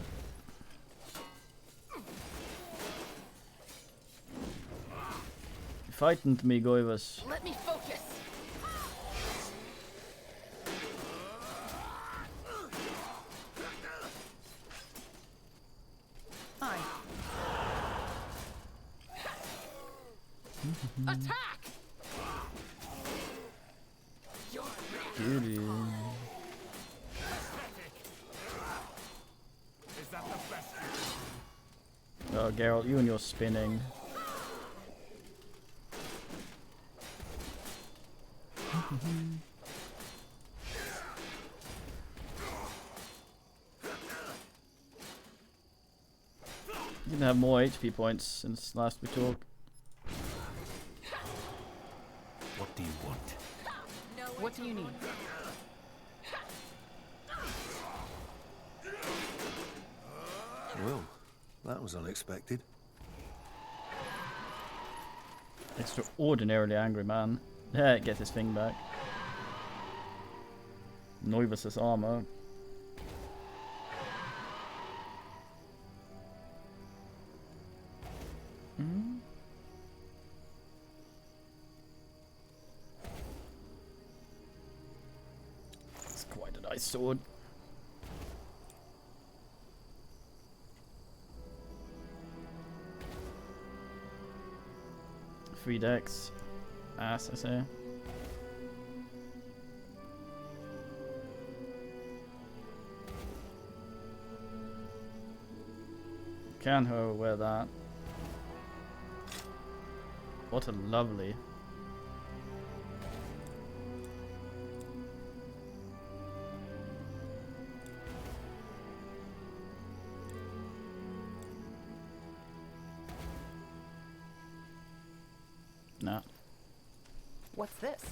Frightened me, Goivas. Let me focus. Hi. Attack! Beauty. Oh, Geralt, you and your spinning. You didn't have more HP points since last we talked. What do you want? What do you need? Well, that was unexpected. Extraordinarily angry man. Yeah, get his thing back. Noivus's armor. It's quite a nice sword. Free decks. Ass, I say. Can however wear that. What a lovely. Nah. What's this?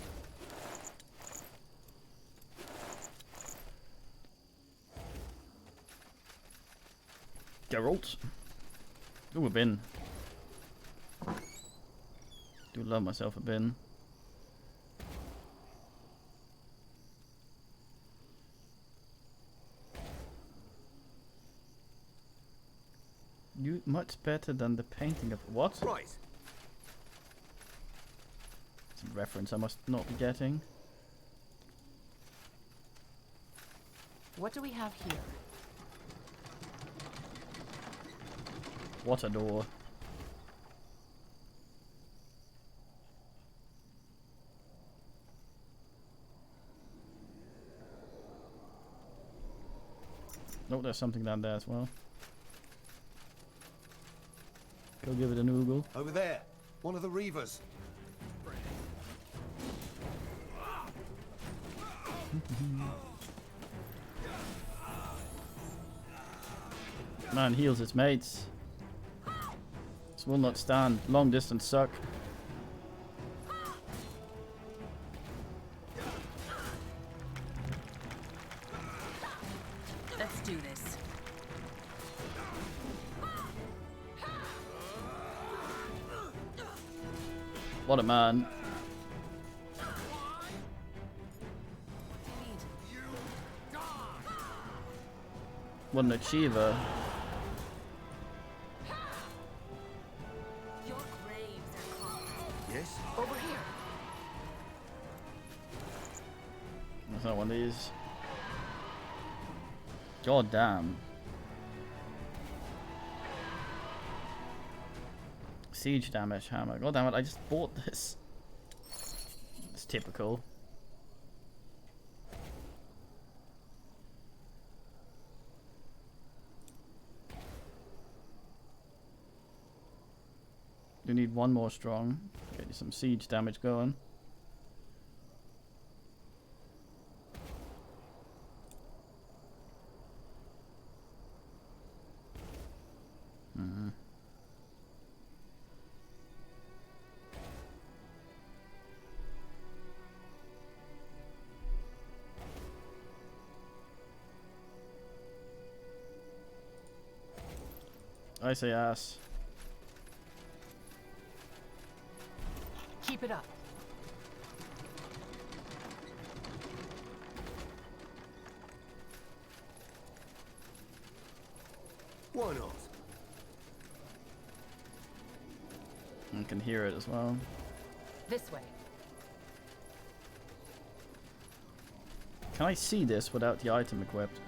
Geralt. Ooh, a bin. Do love myself a bin. You much better than the painting of what? Right. It's a reference I must not be getting. What do we have here? What a door. Oh, there's something down there as well. Go give it an oogle. Over there. One of the Reavers. Man heals his mates. This will not stand. Long distance suck. Let's do this. What a man. What an achiever. Your graves are calling. Yes? Over here. That's not one of these. God damn. Siege damage hammer. God damn it, I just bought this. It's typical. You need one more strong. Get you some siege damage going. I say ass. Keep it up. Why not? I can hear it as well. This way. Can I see this without the item equipped?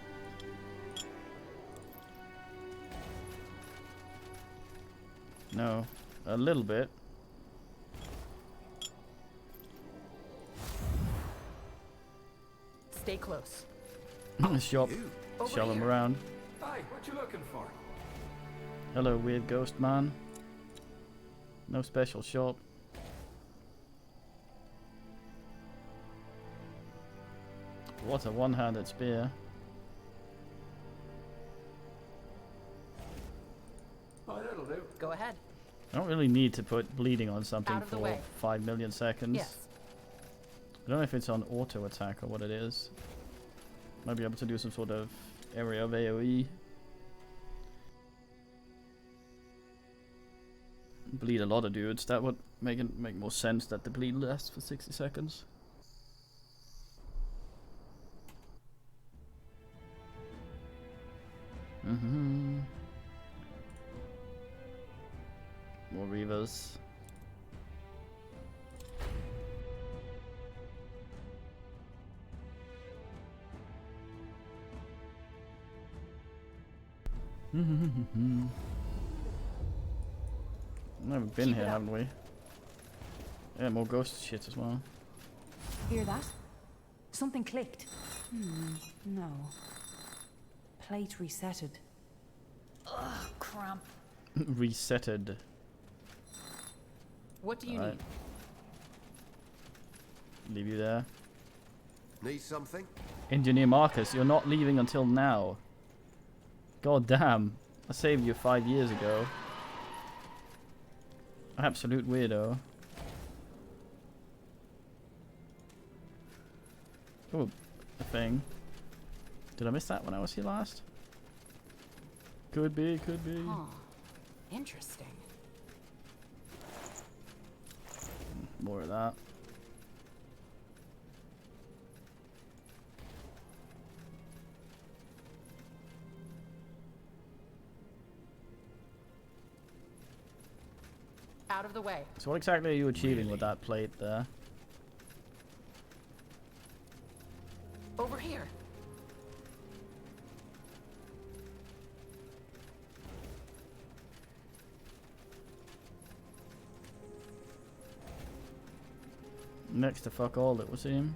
No. A little bit. Stay close. Shop. Shove him around. Hi, what you looking for? Hello, weird ghost man. No special shop. What a one-handed spear. Oh, that'll do. Go ahead. I don't really need to put bleeding on something Out of the for way. 5 million seconds. Yes. I don't know if it's on auto attack or what it is. Might be able to do some sort of area of AoE. Bleed a lot of dudes. That would make more sense that the bleed lasts for 60 seconds. More Reavers. We've been here, haven't we? Yeah, more ghost shit as well. Hear that? Something clicked. No. Plate resetted. Ugh, cramp. Resetted. What do you Alright. Leave you there. Need something? Engineer Marcus, you're not leaving until now. God damn. I saved you 5 years ago. Absolute weirdo. Oh, a thing. Did I miss that when I was here last? Could be, could be. Huh. Interesting. More of that. Out of the way. So what exactly are you achieving with that plate there? Over here. Next to fuck all, it would seem.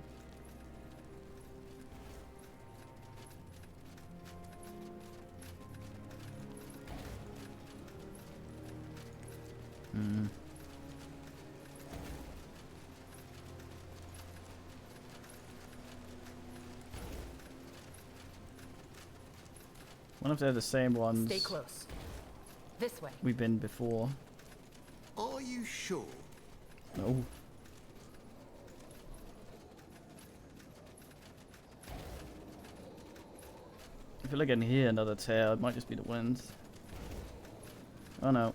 What if they're the same ones? Stay close. This way. We've been before. Are you sure? No. I feel like I can hear another tear. It might just be the wind. Oh no.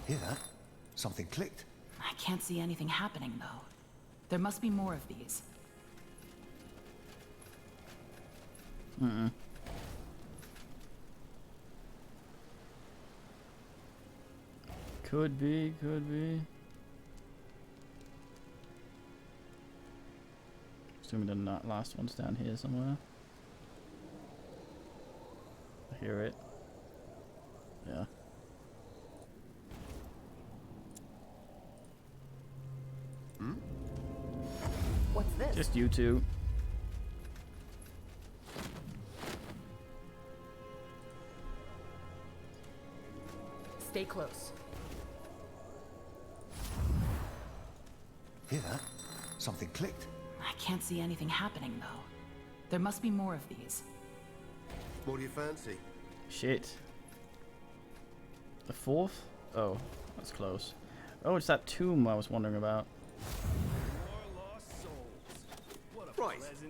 Hear that? Something clicked. I can't see anything happening though. There must be more of these. Could be, could be. Assuming the last one's down here somewhere. I hear it. Yeah. What's this? Just you two. Stay close. Hear that? Something clicked. I can't see anything happening though. There must be more of these. What do you fancy? Shit. The fourth? Oh, that's close. Oh, it's that tomb I was wondering about.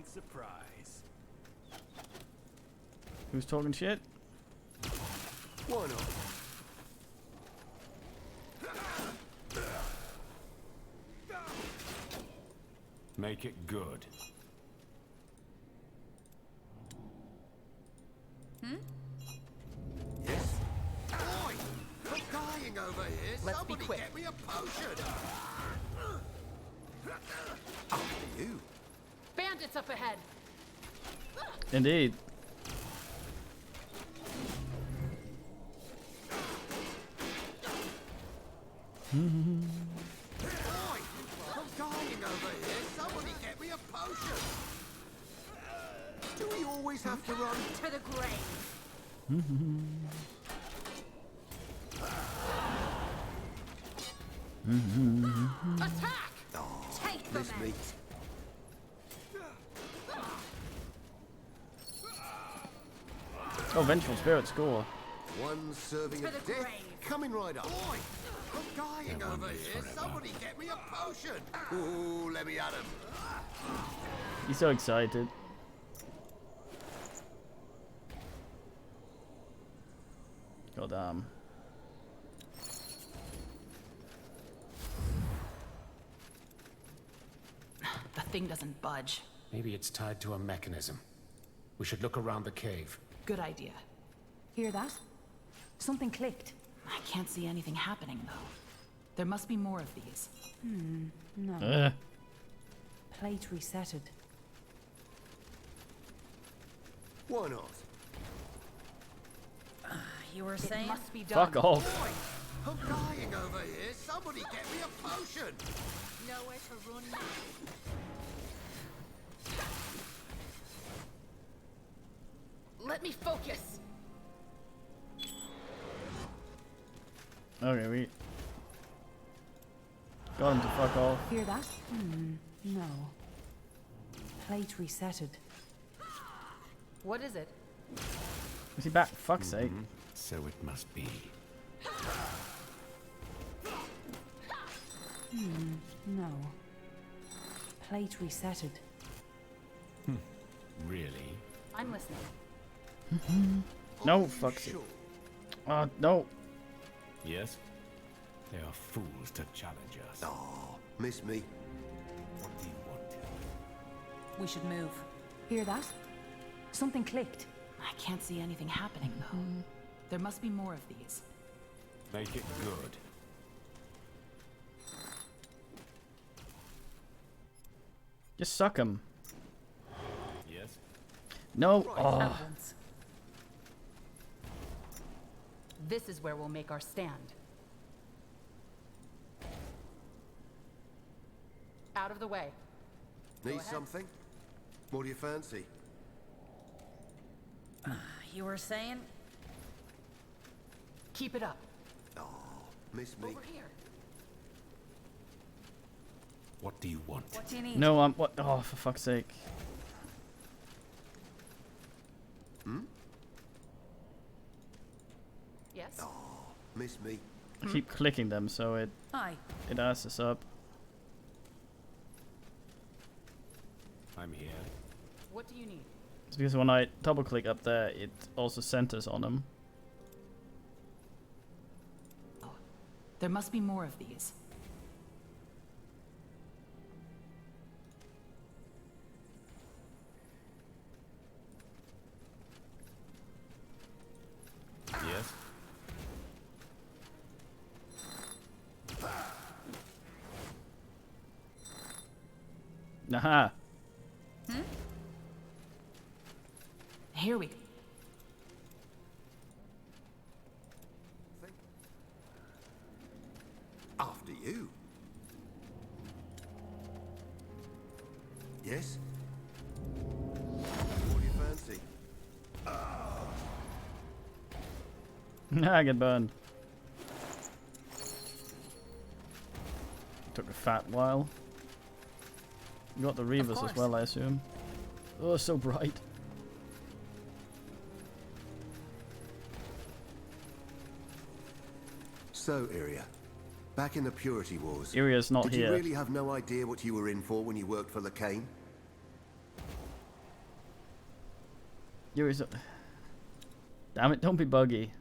pleasant surprise. Who's talking shit? Why not? Make it good. Yes? Oi! I'm dying over here. Let's be Somebody quick. get me a potion. After you. Bandits up ahead. Indeed. Oi! I'm dying over here. Somebody get me a potion. Do we always have to run? To the grave. Attack! Take the Miss me. Oh, Vengeful Spirit score. One serving To of the death grave. coming right up. Oi! I'm dying over here. Somebody get me a potion. Ooh, let me at him. He's so excited. God damn. The thing doesn't budge. Maybe it's tied to a mechanism. We should look around the cave. Good idea. Hear that? Something clicked. I can't see anything happening, though. There must be more of these. No. Plate resetted. Why not? You were It saying? must be done. Fuck off. Oi! I'm dying over here. Somebody get me a potion. Nowhere to run now. Let me focus. Okay, we got him to fuck off. Hear that? No. Plate resetted. What is it? Is he back? Fuck's sake. So it must be. No. Plate resetted. Really? I'm listening. No, fuck's sake. Oh, no. Yes? They are fools to challenge us. Oh, miss me. What do you want? We should move. Hear that? Something clicked. I can't see anything happening, though. There must be more of these. Make it good. Just suck him. Yes? No. Oh. Evidence. This is where we'll make our stand. Out of the way. Need ahead. something? What do you fancy? You were saying? Keep it up. Oh, miss me. Over here. What do you want? What do you need? No, I'm. What? Oh, for fuck's sake. Yes? Oh, miss me. I keep clicking them, so it Aye. asks us up. I'm here. What do you need? It's because when I double click up there, it also centers on them. There must be more of these. Yes? Aha. Here we go. After you. Yes? What do you fancy? I get burned. Took a fat while. You got the Reavers as course. well, I assume. Oh, so bright. So, Iria, back in the Purity Wars, Iria's not did here. you really have no idea what you were in for when you worked for Lacane? You're so... Damn it, don't be buggy.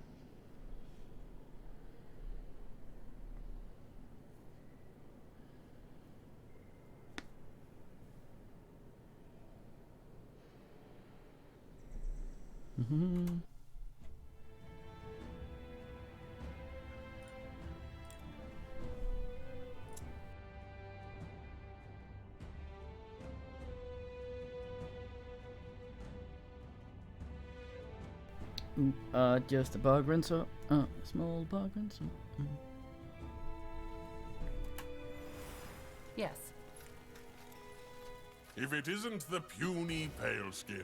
Just a bug rinser. Small bug rinser. Yes. If it isn't the puny paleskin.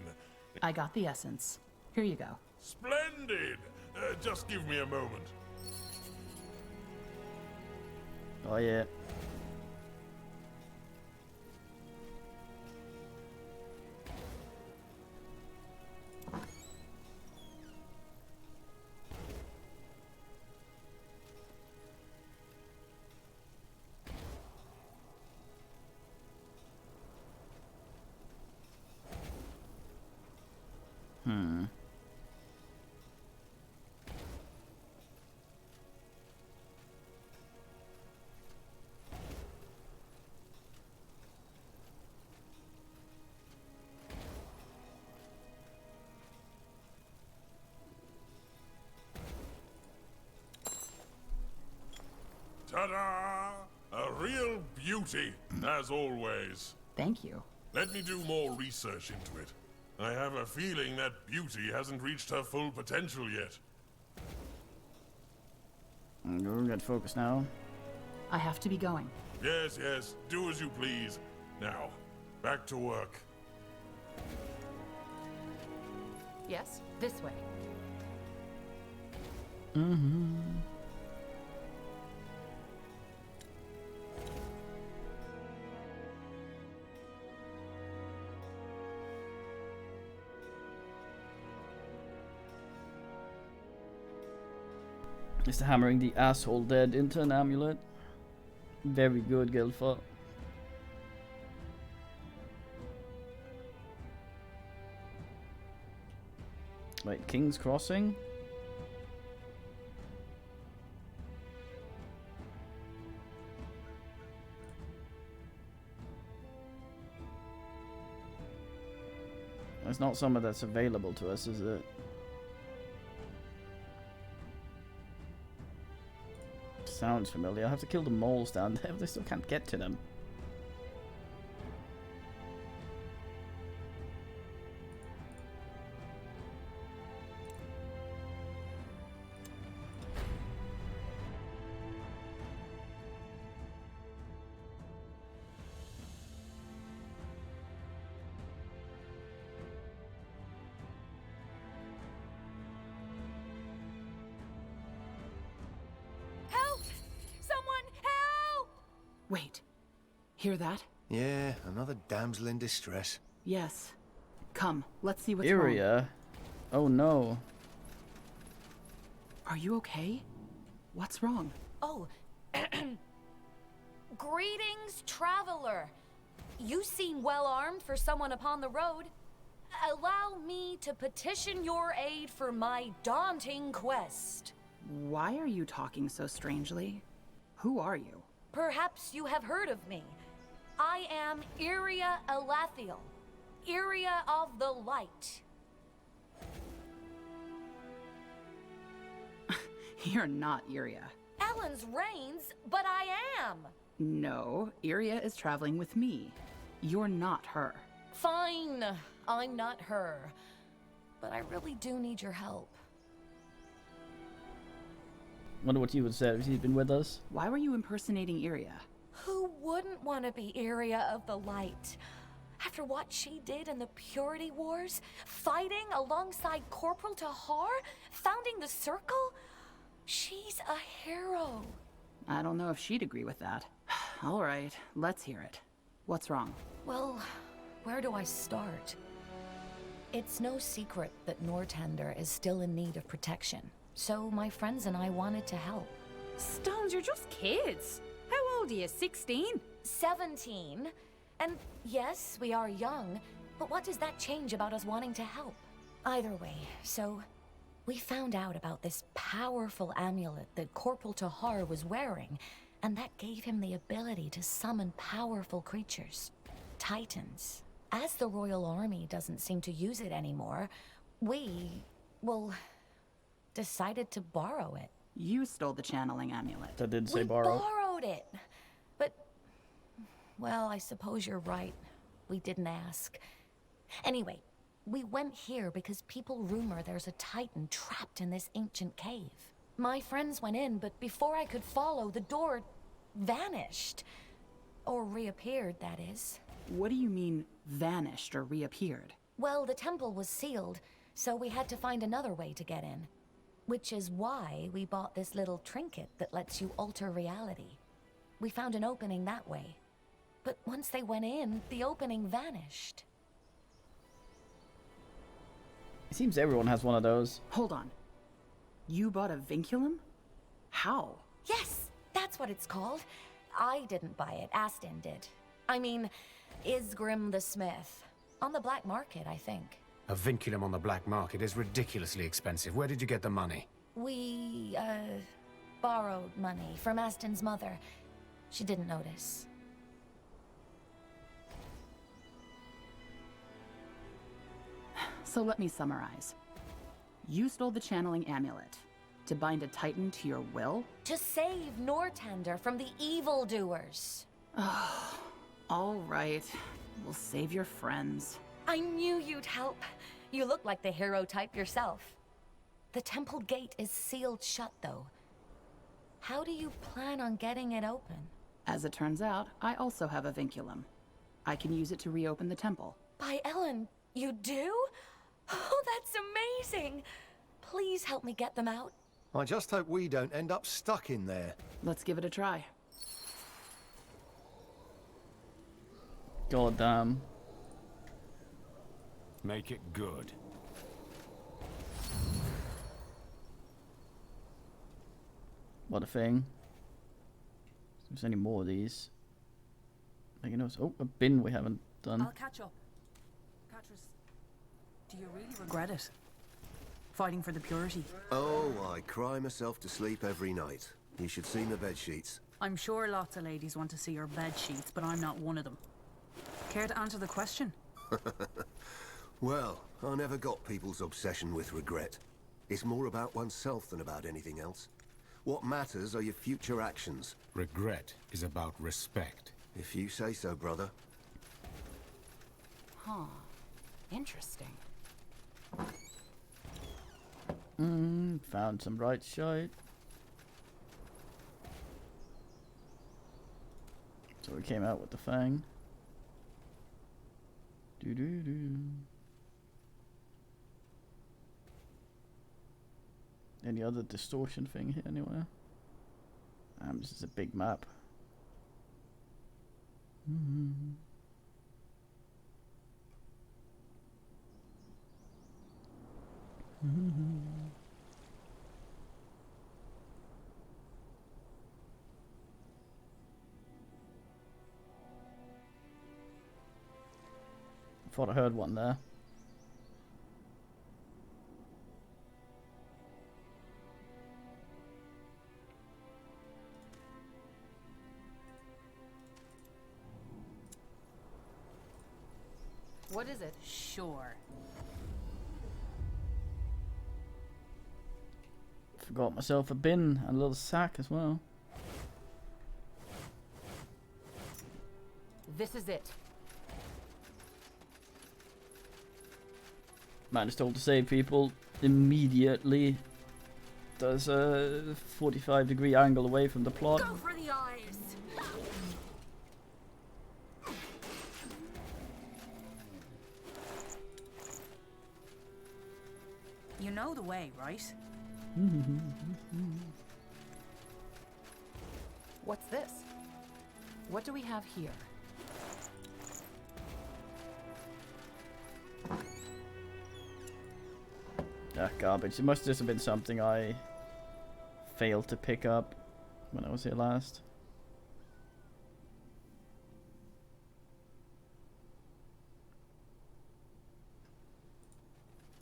I got the essence. Here you go. Splendid! Just give me a moment. Oh yeah. Ta-da! A real beauty, as always. Thank you. Let me do more research into it. I have a feeling that beauty hasn't reached her full potential yet. We're gonna focus now. I have to be going. Yes, yes, do as you please. Now, back to work. Yes, this way. Mr. Hammering the asshole dead into an amulet. Very good, Guildford. Wait, King's Crossing? It's not somewhere that's available to us, is it? Sounds familiar. I have to kill the moles down there, but I still can't get to them. Wait. Hear that? Yeah, another damsel in distress. Yes. Come, let's see what's Iria? wrong. Oh no. Are you okay? What's wrong? Oh. Greetings, traveler. You seem well armed for someone upon the road. Allow me to petition your aid for my daunting quest. Why are you talking so strangely? Who are you? Perhaps you have heard of me. I am Iria Elathiel, Iria of the Light. You're not Iria. Ellen's reigns, but I am. No, Iria is traveling with me. You're not her. Fine, I'm not her. But I really do need your help. Wonder what you would say if he'd been with us. Why were you impersonating Iria? Who wouldn't want to be Iria of the Light? After what she did in the Purity Wars, fighting alongside Corporal Tahar, founding the Circle, she's a hero. I don't know if she'd agree with that. All right, let's hear it. What's wrong? Well, where do I start? It's no secret that Nortender is still in need of protection. So my friends and I wanted to help. Stones, you're just kids. How old are you, 16? 17. And yes, we are young, but what does that change about us wanting to help? Either way, so we found out about this powerful amulet that Corporal Tahar was wearing, and that gave him the ability to summon powerful creatures. Titans. As the Royal Army doesn't seem to use it anymore, we, well, decided to borrow it. You stole the channeling amulet. That did say We borrow. borrowed it! But, well, I suppose you're right. We didn't ask. Anyway, we went here because people rumor there's a Titan trapped in this ancient cave. My friends went in, but before I could follow, the door vanished. Or reappeared, that is. What do you mean, vanished or reappeared? Well, the temple was sealed, so we had to find another way to get in. Which is why we bought this little trinket that lets you alter reality. We found an opening that way. But once they went in, the opening vanished. It seems everyone has one of those. Hold on. You bought a vinculum? How? Yes, that's what it's called. I didn't buy it, Aston did. I mean, Isgrim the Smith. On the black market, I think. A vinculum on the black market is ridiculously expensive. Where did you get the money? We, borrowed money from Aston's mother. She didn't notice. So let me summarize. You stole the channeling amulet to bind a Titan to your will? To save Nortander from the evildoers. All right. We'll save your friends. I knew you'd help. You look like the hero type yourself. The temple gate is sealed shut, though. How do you plan on getting it open? As it turns out, I also have a vinculum. I can use it to reopen the temple. By Ellen, you do? Oh, that's amazing! Please help me get them out. I just hope we don't end up stuck in there. Let's give it a try. God damn. Make it good. What a thing. If there's any more of these. Make a note. Oh, a bin we haven't done. I'll catch up. Catrus, do you really regret it? Fighting for the purity? Oh, I cry myself to sleep every night. You should see my bed sheets. I'm sure lots of ladies want to see your bed sheets, but I'm not one of them. Care to answer the question? Well, I never got people's obsession with regret. It's more about oneself than about anything else. What matters are your future actions. Regret is about respect. If you say so, brother. Huh. Interesting. Found some bright shite. So we came out with the fang. Doo-doo-doo. Any other distortion thing here anywhere? This is a big map. Thought I heard one there. What is it? Sure. Forgot myself a bin and a little sack as well. This is it. Man is told to save people immediately. Does a 45-degree angle away from the plot. Go for the eyes! You know the way, right? What's this? What do we have here? Ah, garbage. It must just have been something I failed to pick up when I was here last.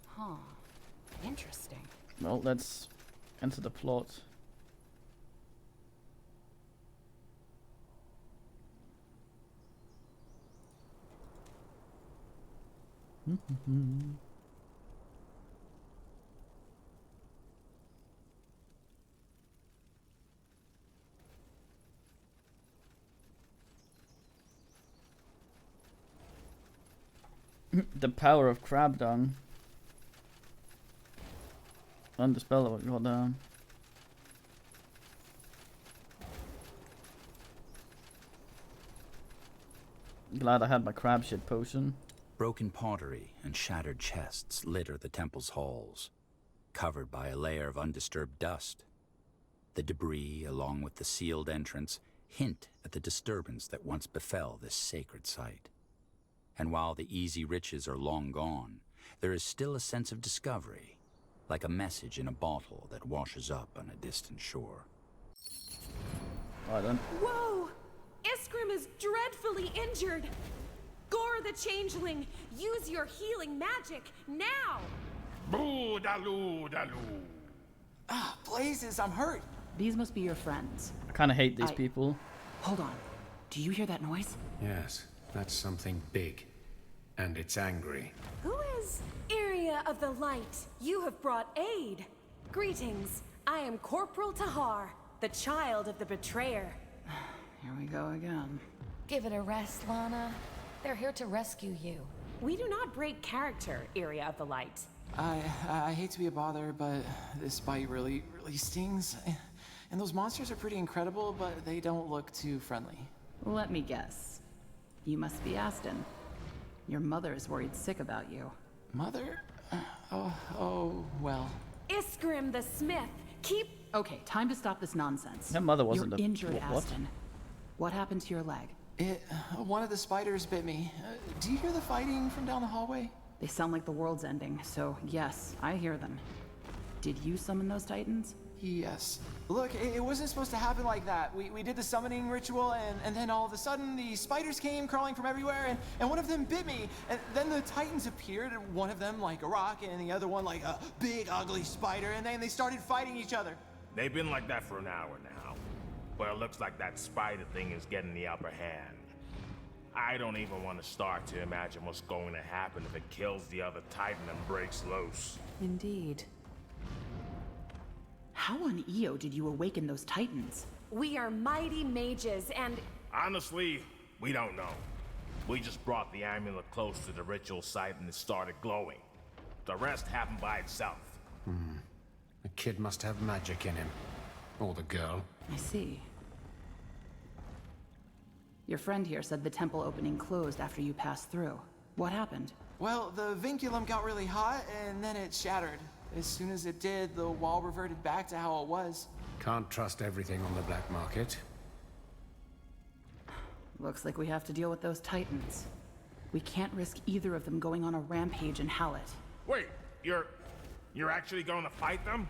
Huh. Interesting. Well, let's enter the plot. The power of crab dung. Undispellable, goddamn. Glad I had my crab shit potion. Broken pottery and shattered chests litter the temple's halls, covered by a layer of undisturbed dust. The debris, along with the sealed entrance, hint at the disturbance that once befell this sacred site. And while the easy riches are long gone, there is still a sense of discovery, like a message in a bottle that washes up on a distant shore. Alright then. Whoa! Iskrim is dreadfully injured! Gore the Changeling, use your healing magic, now! Boo daloo daloo. Ah, blazes, I'm hurt. These must be your friends. I kind of hate these people. Hold on. Do you hear that noise? Yes, that's something big. And it's angry. Who is Area of the Light? You have brought aid. Greetings. I am Corporal Tahar, the child of the betrayer. Here we go again. Give it a rest, Lana. They're here to rescue you. We do not break character, Area of the Light. I hate to be a bother, but this bite really stings. And those monsters are pretty incredible, but they don't look too friendly. Let me guess. You must be Aston. Your mother is worried sick about you. Mother? Oh, well. Iskrim the Smith, keep... Okay, time to stop this nonsense. That mother wasn't You're injured, Aston. What happened to your leg? One of the spiders bit me. Do you hear the fighting from down the hallway? They sound like the world's ending, so yes, I hear them. Did you summon those titans? Yes. Look, it wasn't supposed to happen like that. We did the summoning ritual, and then all of a sudden, the spiders came crawling from everywhere, and one of them bit me. And then the titans appeared, one of them like a rock, and the other one like a big, ugly spider, and then they started fighting each other. They've been like that for an hour now. Well, it looks like that spider thing is getting the upper hand. I don't even want to start to imagine what's going to happen if it kills the other titan and breaks loose. Indeed. How on Io did you awaken those titans? We are mighty mages, and... Honestly, we don't know. We just brought the amulet close to the ritual site and it started glowing. The rest happened by itself. The kid must have magic in him. Or the girl. I see. Your friend here said the temple opening closed after you passed through. What happened? Well, the vinculum got really hot, and then it shattered. As soon as it did, the wall reverted back to how it was. Can't trust everything on the black market. Looks like we have to deal with those titans. We can't risk either of them going on a rampage in Hallett. Wait, you're actually going to fight them?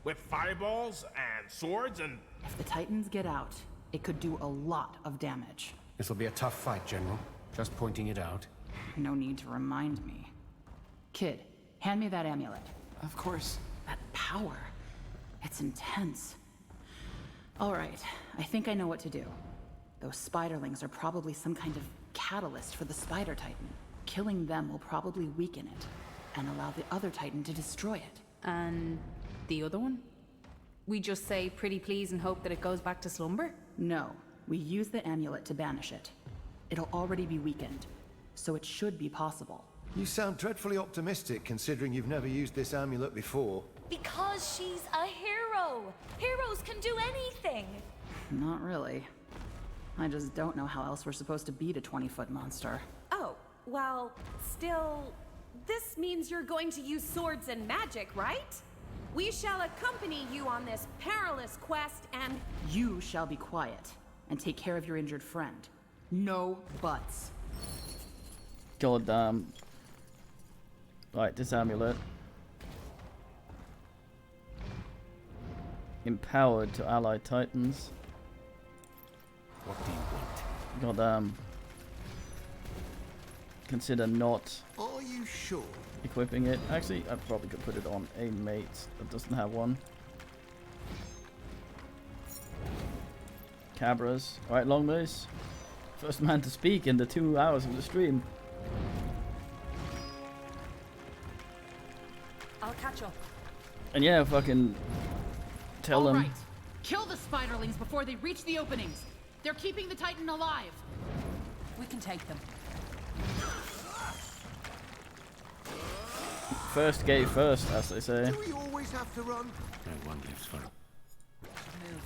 With fireballs and swords and... If the titans get out, it could do a lot of damage. This'll be a tough fight, General. Just pointing it out. No need to remind me. Kid, hand me that amulet. Of course. That power. It's intense. All right, I think I know what to do. Those spiderlings are probably some kind of catalyst for the spider titan. Killing them will probably weaken it, and allow the other titan to destroy it. And the other one? We just say pretty please and hope that it goes back to slumber? No, we use the amulet to banish it. It'll already be weakened, so it should be possible. You sound dreadfully optimistic, considering you've never used this amulet before. Because she's a hero. Heroes can do anything. Not really. I just don't know how else we're supposed to beat a 20-foot monster. Oh, well, still... This means you're going to use swords and magic, right? We shall accompany you on this perilous quest and... You shall be quiet, and take care of your injured friend. No buts. God damn. Right, this amulet. Empowered to ally titans. What do you want? God damn. Consider not. Oh, you sure? Equipping it. Actually, I probably could put it on a mate that doesn't have one. Cabras. Alright, Longmoose. First man to speak in the 2 hours of the stream. I'll catch up. And yeah, fucking tell them. All right. Kill the spiderlings before they reach the openings. They're keeping the Titan alive. We can take them. First gate first, as they say. Do we always have to run? No one lives for Move.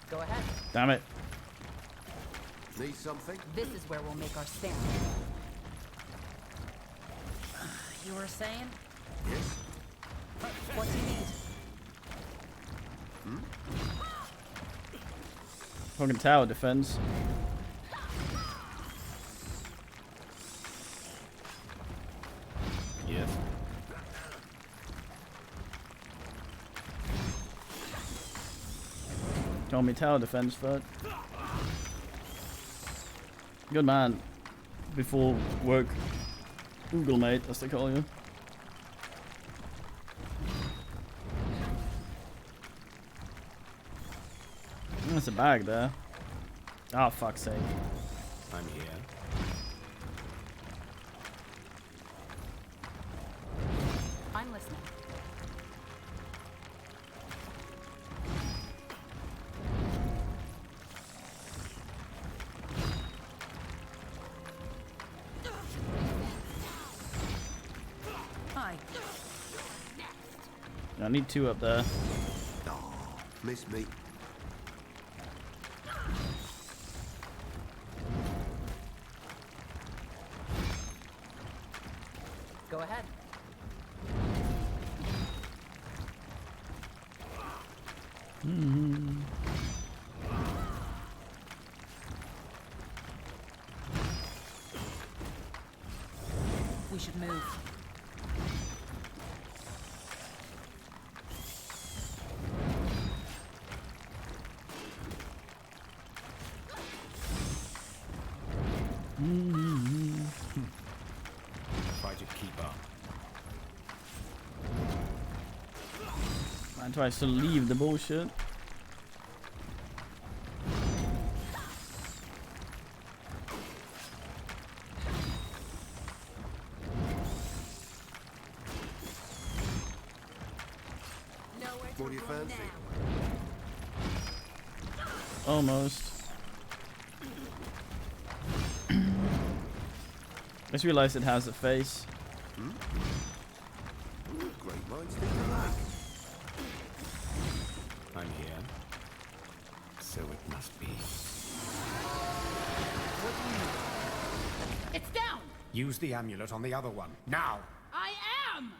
Go ahead. Damn it. Need something? This is where we'll make our stand. You were saying? Yes. What do you need? Fucking tower defense. Yes. Tell me tower defense, but good man. Before work, Google mate, as they call you. There's a bag there. Oh, fuck's sake. I'm here. I'm listening. Hi. I need 2 up there. Oh, miss me. Go ahead. We should move. Try to keep up. Man tries to leave the bullshit. What do you fancy? Almost. I just realized it has a face. Great minds think alike. I'm here. So it must be. It's down! Use the amulet on the other one. Now! I am!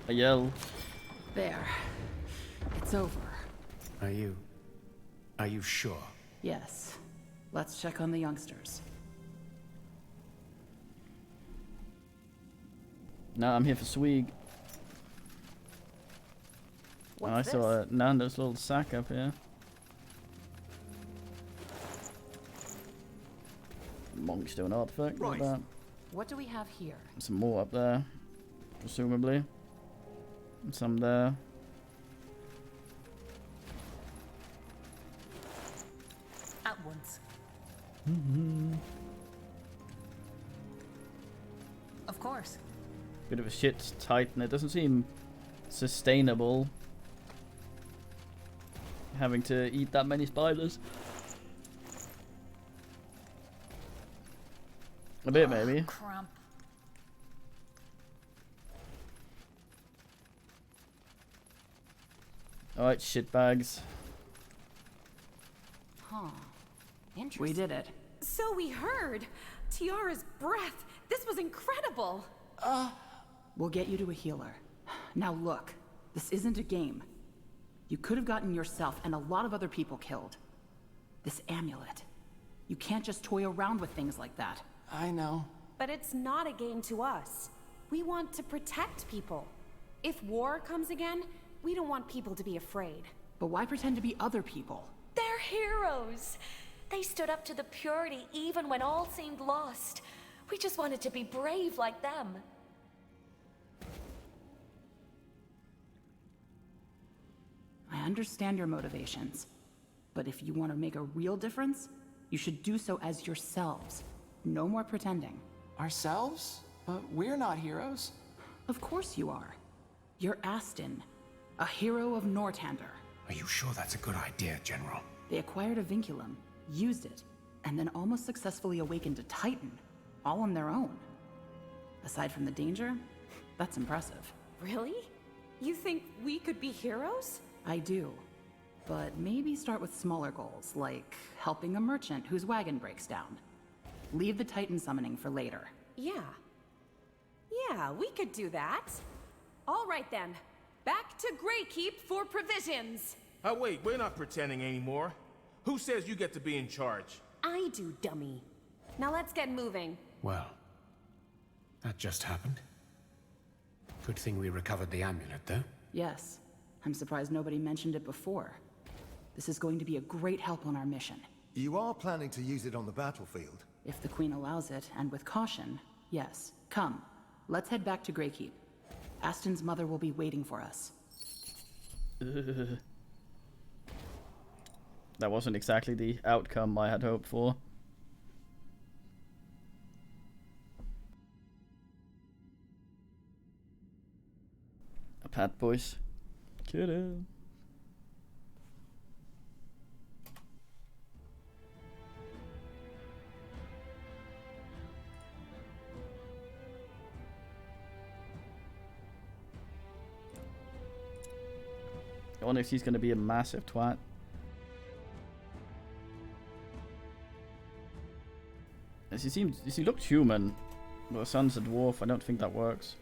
I yell. There. It's over. Are you sure? Yes. Let's check on the youngsters. Now I'm here for Swig. Oh, I saw Nando's little sack up here. Monkstone artifact. Right. That. What do we have here? Some more up there, presumably. And some there. At once. Of course. Bit of a shit Titan. It doesn't seem sustainable having to eat that many spiders. A bit, maybe. Cramp. Alright, shitbags. Huh. Interesting. We did it. So we heard. Tiara's breath. This was incredible. We'll get you to a healer. Now look, this isn't a game. You could have gotten yourself and a lot of other people killed. This amulet. You can't just toy around with things like that. I know. But it's not a game to us. We want to protect people. If war comes again, we don't want people to be afraid. But why pretend to be other people? They're heroes! They stood up to the purity even when all seemed lost. We just wanted to be brave like them. I understand your motivations. But if you want to make a real difference, you should do so as yourselves. No more pretending. Ourselves? But we're not heroes. Of course you are. You're Aston, a hero of Nortander. Are you sure that's a good idea, General? They acquired a vinculum, used it, and then almost successfully awakened a Titan, all on their own. Aside from the danger, that's impressive. Really? You think we could be heroes? I do. But maybe start with smaller goals, like helping a merchant whose wagon breaks down. Leave the Titan summoning for later. Yeah. Yeah, we could do that. All right then. Back to Greykeep for provisions. Oh wait, we're not pretending anymore. Who says you get to be in charge? I do, dummy. Now let's get moving. Well, that just happened. Good thing we recovered the amulet, though. Yes. I'm surprised nobody mentioned it before. This is going to be a great help on our mission. You are planning to use it on the battlefield? If the Queen allows it, and with caution, yes. Come, let's head back to Greykeep. Aston's mother will be waiting for us. That wasn't exactly the outcome I had hoped for. A pat, boys. Get it. I wonder if he's going to be a massive twat. As he looked human. Well, the son's a dwarf. I don't think that works.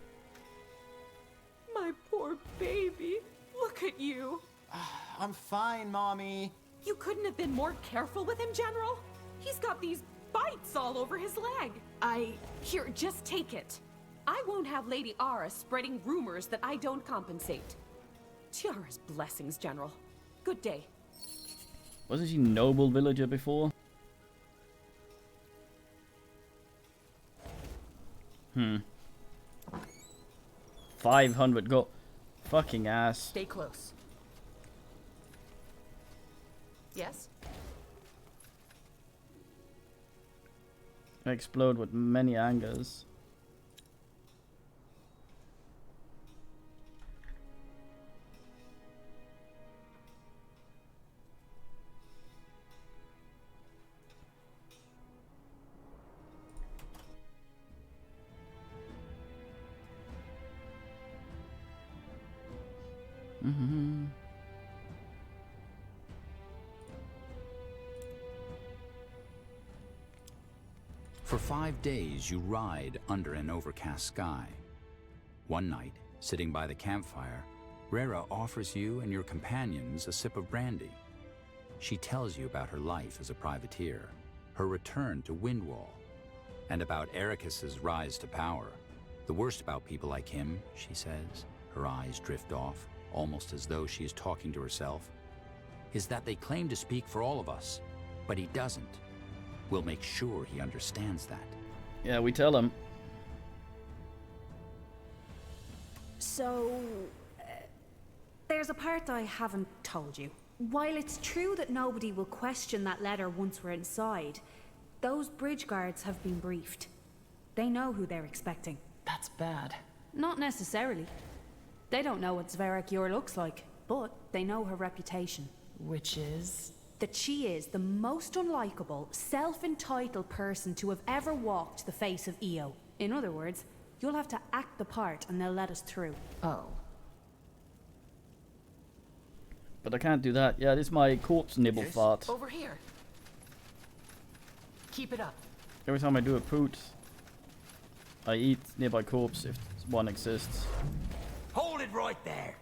My poor baby. Look at you. I'm fine, Mommy. You couldn't have been more careful with him, General? He's got these bites all over his leg. Here, just take it. I won't have Lady Ara spreading rumors that I don't compensate. Tiara's blessings, General. Good day. Wasn't she noble villager before? 500 gold. Fucking ass. Stay close. Yes? Explode with many angers. For 5 days, you ride under an overcast sky. One night, sitting by the campfire, Rera offers you and your companions a sip of brandy. She tells you about her life as a privateer, her return to Windwall, and about Ericus's rise to power. The worst about people like him, she says, her eyes drift off, almost as though she is talking to herself, is that they claim to speak for all of us, but he doesn't. We'll make sure he understands that. Yeah, we tell him. So, there's a part I haven't told you. While it's true that nobody will question that letter once we're inside, those bridge guards have been briefed. They know who they're expecting. That's bad. Not necessarily. They don't know what Zverak Yor looks like, but they know her reputation. Which is? That she is the most unlikable, self-entitled person to have ever walked the face of Io. In other words, you'll have to act the part and they'll let us through. Oh. But I can't do that. Yeah, this is my corpse nibble fart. Over here. Keep it up. Every time I do a poot, I eat nearby corpse if one exists. Hold it right there.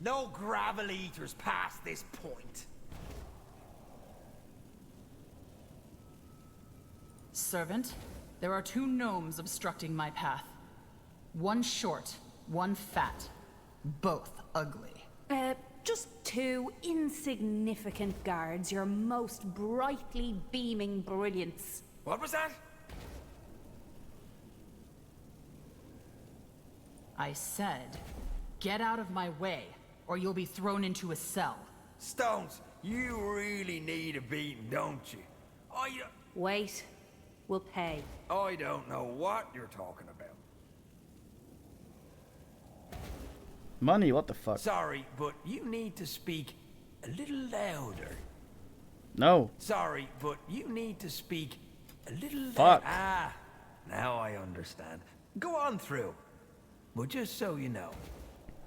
No gravel eaters past this point. Servant, there are 2 gnomes obstructing my path. One short, one fat. both ugly. Just two insignificant guards, your most brightly beaming brilliance. What was that? I said, get out of my way, or you'll be thrown into a cell. Stones, you really need a beating, don't you? Wait. We'll pay. I don't know what you're talking about. Money, what the fuck? Sorry, but you need to speak a little louder. No. Sorry, but you need to speak a little Fuck. Ah, now I understand. Go on through. But just so you know,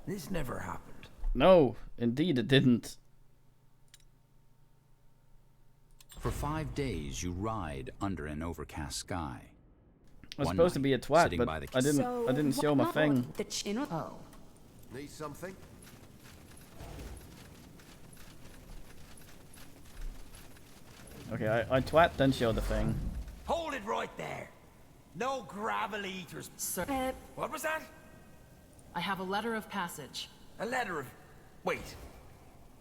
this never happened. No, indeed it didn't. For 5 days, you ride under an overcast sky. I was One supposed to night, be a twat, sitting but by the I didn't show my thing. Oh. Need something? Okay, I twat, then show the thing. Hold it right there. No gravel eaters. Sir. What was that? I have a letter of passage. A letter of... Wait.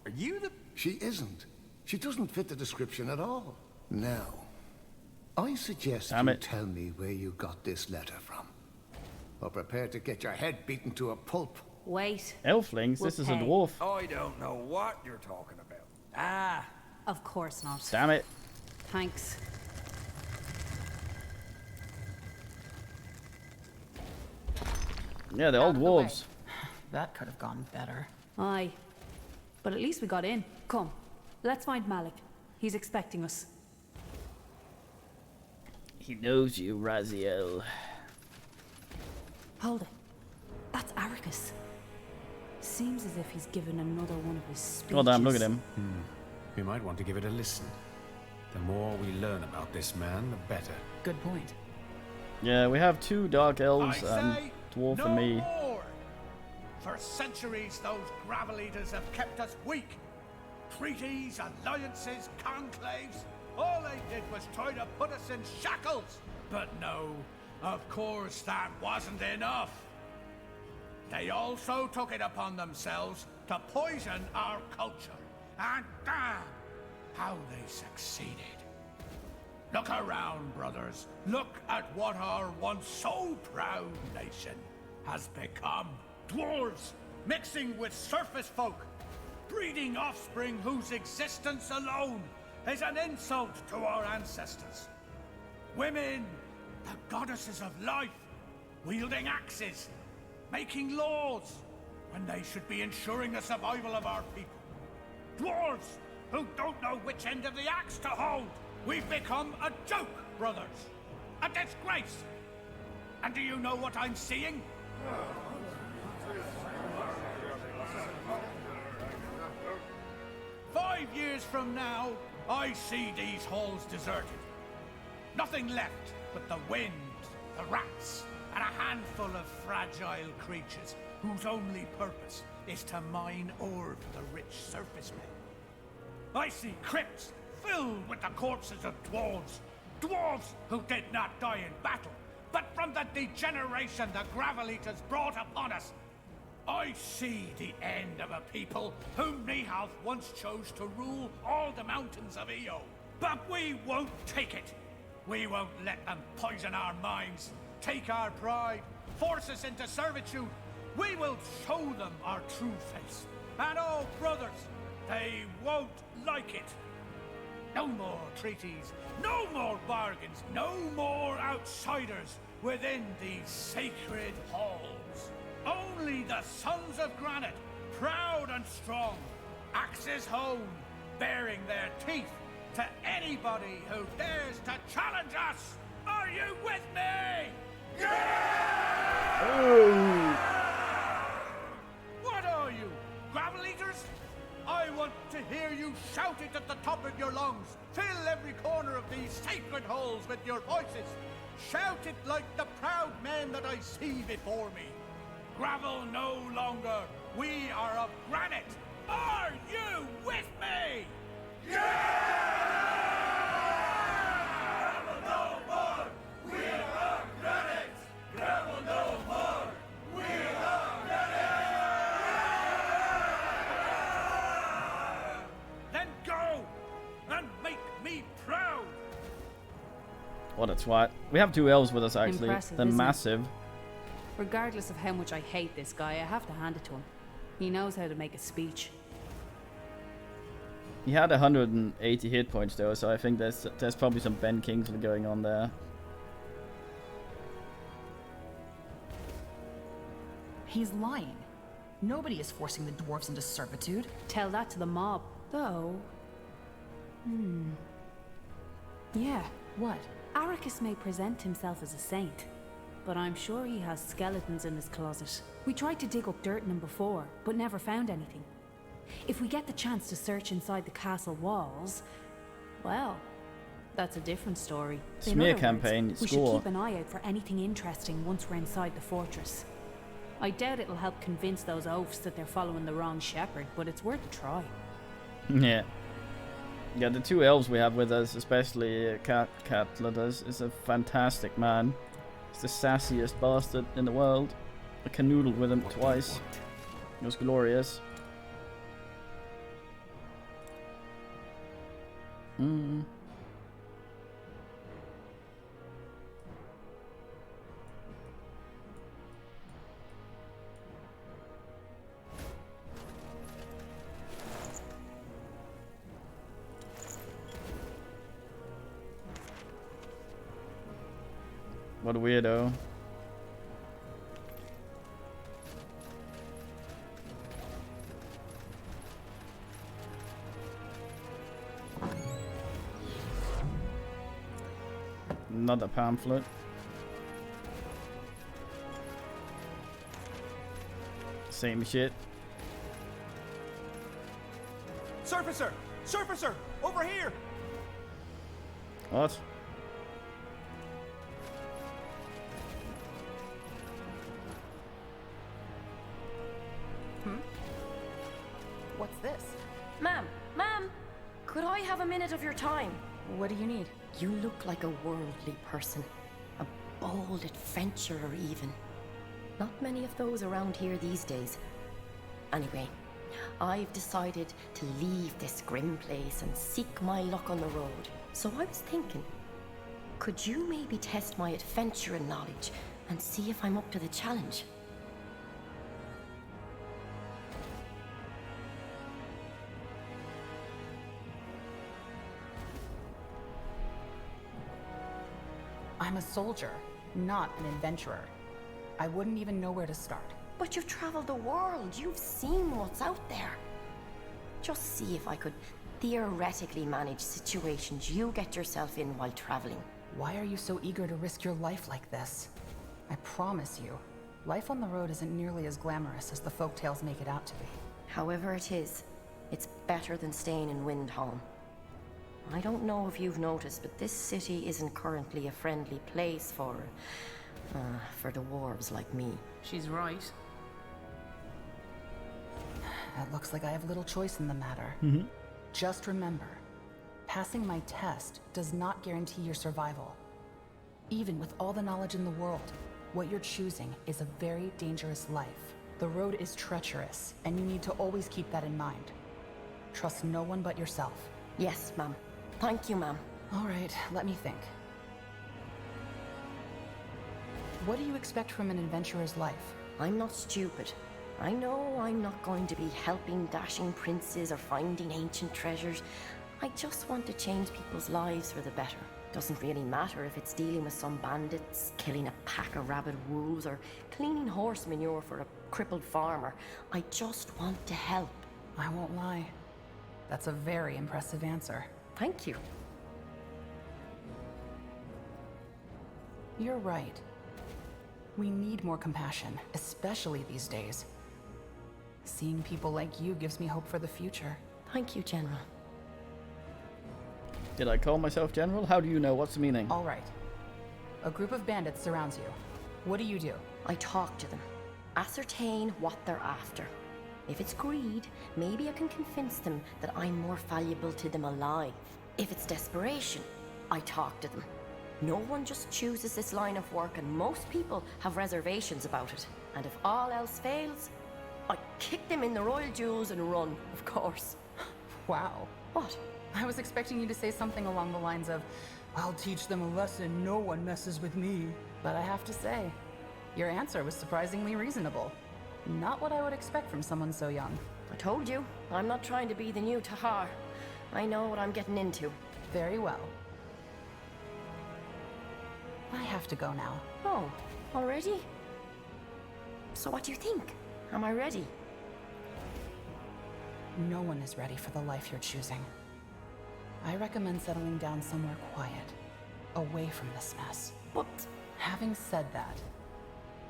Are you the... She isn't. She doesn't fit the description at all. Now, I suggest you tell me where you got this letter from. Or prepare to get your head beaten to a pulp. Wait. Elflings? This is a dwarf. I don't know what you're talking about. Ah. Of course not. Damn it. Thanks. Yeah, they're all dwarves. That could have gone better. Aye. But at least we got in. Come. Let's find Malik. He's expecting us. He knows you, Raziel. Hold it. That's Arrakis. Seems as if he's given another one of his speeches. Oh damn, look at him. We might want to give it a listen. The more we learn about this man, the better. Good point. Yeah, we have 2 dark elves and dwarf no and me. More. For centuries, those gravel eaters have kept us weak. Treaties, alliances, conclaves. All they did was try to put us in shackles. But no, of course that wasn't enough. They also took it upon themselves to poison our culture. And damn, how they succeeded. Look around, brothers. Look at what our once so proud nation has become. Dwarves mixing with surface folk, breeding offspring whose existence alone is an insult to our ancestors. Women, the goddesses of life, wielding axes, making laws when they should be ensuring the survival of our people. Dwarves who don't know which end of the axe to hold. We've become a joke, brothers. A disgrace. And do you know what I'm seeing? "5 years from now, I see these halls deserted. Nothing left but the wind, the rats, and a handful of fragile creatures whose only purpose is to mine ore for the rich surface men. I see crypts filled with the corpses of dwarves. Dwarves who did not die in battle, but from the degeneration the gravel eaters brought upon us. I see the end of a people whom Nihalf once chose to rule all the mountains of Io. But we won't take it. We won't let them poison our minds, take our pride, force us into servitude. We will show them our true face. And oh, brothers, they won't like it. No more treaties, no more bargains, no more outsiders within these sacred halls. Only the sons of granite, proud and strong, axes honed, baring their teeth to anybody who dares to challenge us. Are you with me? Yeah! What are you, gravel eaters? I want to hear you shout it at the top of your lungs. Fill every corner of these sacred halls with your voices. Shout it like the proud men that I see before me. Gravel no longer. We are of granite. Are you with me? Yeah! Gravel no more. We are granite. Gravel no more. We are granite. Oh, that's right. We have 2 elves with us, actually. Impressive, They're isn't it? massive. Regardless of how much I hate this guy, I have to hand it to him. He knows how to make a speech. He had 180 hit points, though, so I think there's probably some Ben Kingsley going on there. He's lying. Nobody is forcing the dwarves into servitude. Tell that to the mob. Though... Yeah, what? Arrakis may present himself as a saint, but I'm sure he has skeletons in his closet. We tried to dig up dirt in him before, but never found anything. If we get the chance to search inside the castle walls, well, That's a different story. Smear campaign, we score. should keep an eye out for anything interesting once we're inside the fortress. I doubt it'll help convince those oafs that they're following the wrong shepherd, but it's worth a try. Yeah. Yeah, the 2 elves we have with us, especially Cat Letters, is a fantastic man. He's the sassiest bastard in the world. I canoodled with him twice. It was glorious. What a weirdo. Another pamphlet. Same shit. Surfacer! Surfacer! Over here! What? What's this? Ma'am! Ma'am! Could I have a minute of your time? What do you need? You look like a worldly person. A bold adventurer, even. Not many of those around here these days. Anyway, I've decided to leave this grim place and seek my luck on the road. So I was thinking, could you maybe test my adventuring knowledge and see if I'm up to the challenge? I'm a soldier, not an adventurer. I wouldn't even know where to start. But you've traveled the world. You've seen what's out there. Just see if I could theoretically manage situations you get yourself in while traveling. Why are you so eager to risk your life like this? I promise you, life on the road isn't nearly as glamorous as the folktales make it out to be. However it is, it's better than staying in Windholm. I don't know if you've noticed, but this city isn't currently a friendly place for dwarves like me. She's right. It looks like I have little choice in the matter. Just remember, passing my test does not guarantee your survival. Even with all the knowledge in the world, what you're choosing is a very dangerous life. The road is treacherous, and you need to always keep that in mind. Trust no one but yourself. Yes, ma'am. Thank you, ma'am. All right, let me think. What do you expect from an adventurer's life? I'm not stupid. I know I'm not going to be helping dashing princes or finding ancient treasures. I just want to change people's lives for the better. Doesn't really matter if it's dealing with some bandits, killing a pack of rabid wolves, or cleaning horse manure for a crippled farmer. I just want to help. I won't lie. That's a very impressive answer. Thank you. You're right. We need more compassion, especially these days. Seeing people like you gives me hope for the future. Thank you, General. Did I call myself General? How do you know? What's the meaning? All right. A group of bandits surrounds you. What do? I talk to them. Ascertain what they're after. If it's greed, maybe I can convince them that I'm more valuable to them alive. If it's desperation, I talk to them. No one just chooses this line of work, and most people have reservations about it. And if all else fails, I kick them in the royal jewels and run, of course. Wow. What? I was expecting you to say something along the lines of, I'll teach them a lesson, no one messes with me. But I have to say, your answer was surprisingly reasonable. Not what I would expect from someone so young. I told you, I'm not trying to be the new Tahar. I know what I'm getting into. Very well. I have to go now. Oh, already? So what do you think? Am I ready? No one is ready for the life you're choosing. I recommend settling down somewhere quiet, away from this mess. What? Having said that,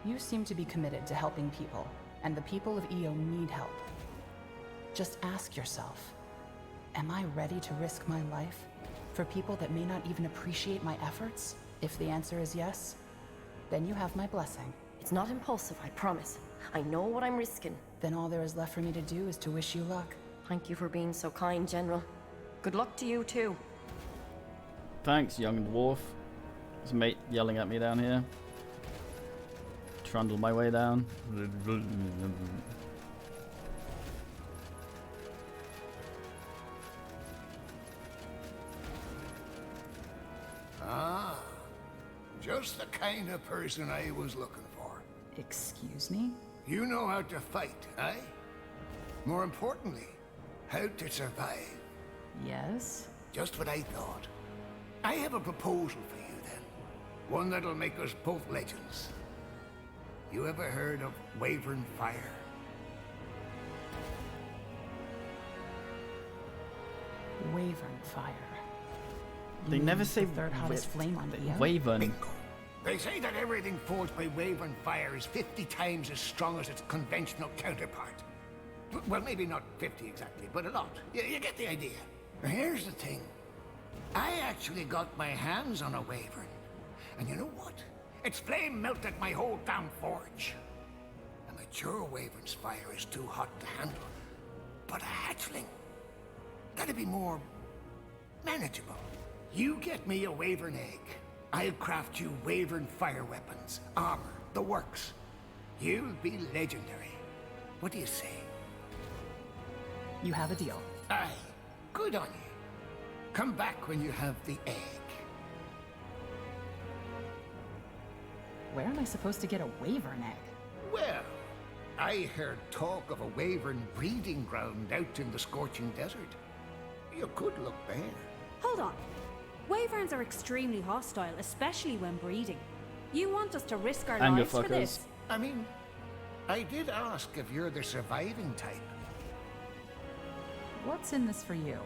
you seem to be committed to helping people, and the people of Io need help. Just ask yourself, am I ready to risk my life for people that may not even appreciate my efforts? If the answer is yes, then you have my blessing. It's not impulsive, I promise. I know what I'm risking. Then all there is left for me to do is to wish you luck. Thank you for being so kind, General. Good luck to you, too. Thanks, young dwarf. There's a mate yelling at me down here. Trundle my way down. Ah, just the kind of person I was looking for. Excuse me? You know how to fight, eh? More importantly, how to survive. Yes? Just what I thought. I have a proposal for you, then. One that'll make us both legends. You ever heard of Wyvern Fire? Wyvern Fire. They never say the third hottest flame on Io? Wyvern. Bingo. They say that everything forged by Wyvern Fire is 50 times as strong as its conventional counterpart. Well, maybe not 50 exactly, but a lot. You get the idea. Here's the thing. I actually got my hands on a Wyvern. And you know what? Its flame melted my whole damn forge. A mature Wyvern's fire is too hot to handle. But a hatchling, that'd be more manageable. You get me a Wyvern egg. I'll craft you Wyvern fire weapons, armor, the works. You'll be legendary. What do you say? You have a deal. Aye. Good on you. Come back when you have the egg. Where am I supposed to get a Wyvern egg? Well, I heard talk of a Wyvern breeding ground out in the scorching desert. You could look there. Hold on. Wyverns are extremely hostile, especially when breeding. You want us to risk our lives for this? I mean, I did ask if you're the surviving type. What's in this for you?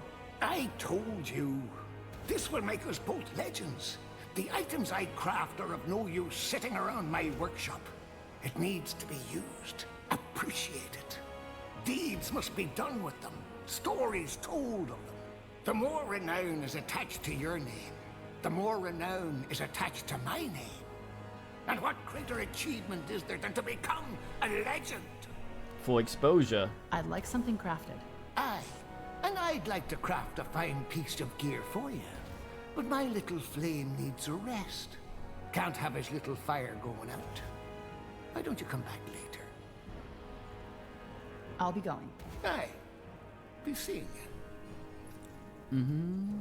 I told you. This will make us both legends. The items I craft are of no use sitting around my workshop. It needs to be used, appreciated. Deeds must be done with them, stories told of them. The more renown is attached to your name, the more renown is attached to my name. And what greater achievement is there than to become a legend? For exposure. I'd like something crafted. Aye, and I'd like to craft a fine piece of gear for you. But my little flame needs a rest. Can't have his little fire going out. Why don't you come back later? I'll be going. Aye, be seeing you. Mm-hmm.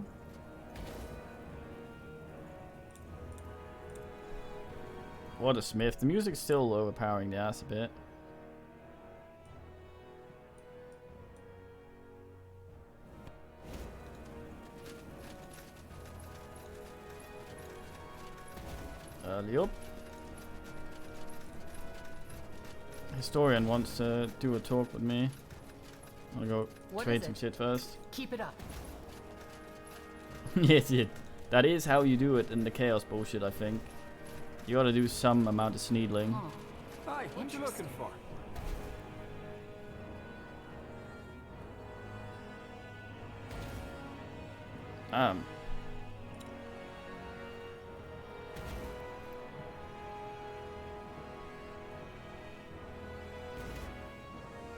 What a smith. The music's still overpowering the ass a bit. Yup. Historian wants to do a talk with me. I'm gonna go trade some shit first. Keep it up. Yes, that is how you do it in the chaos bullshit, I think. You gotta do some amount of sneedling. Oh. Hi, what you looking for?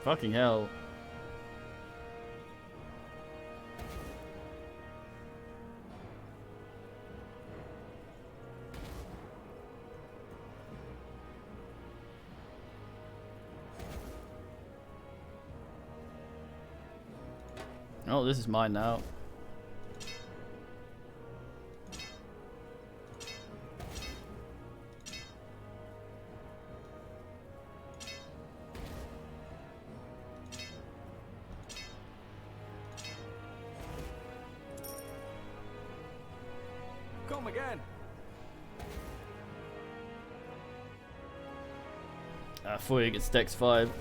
Fucking hell. Oh, this is mine now. Come again. I thought it gets Dex 5.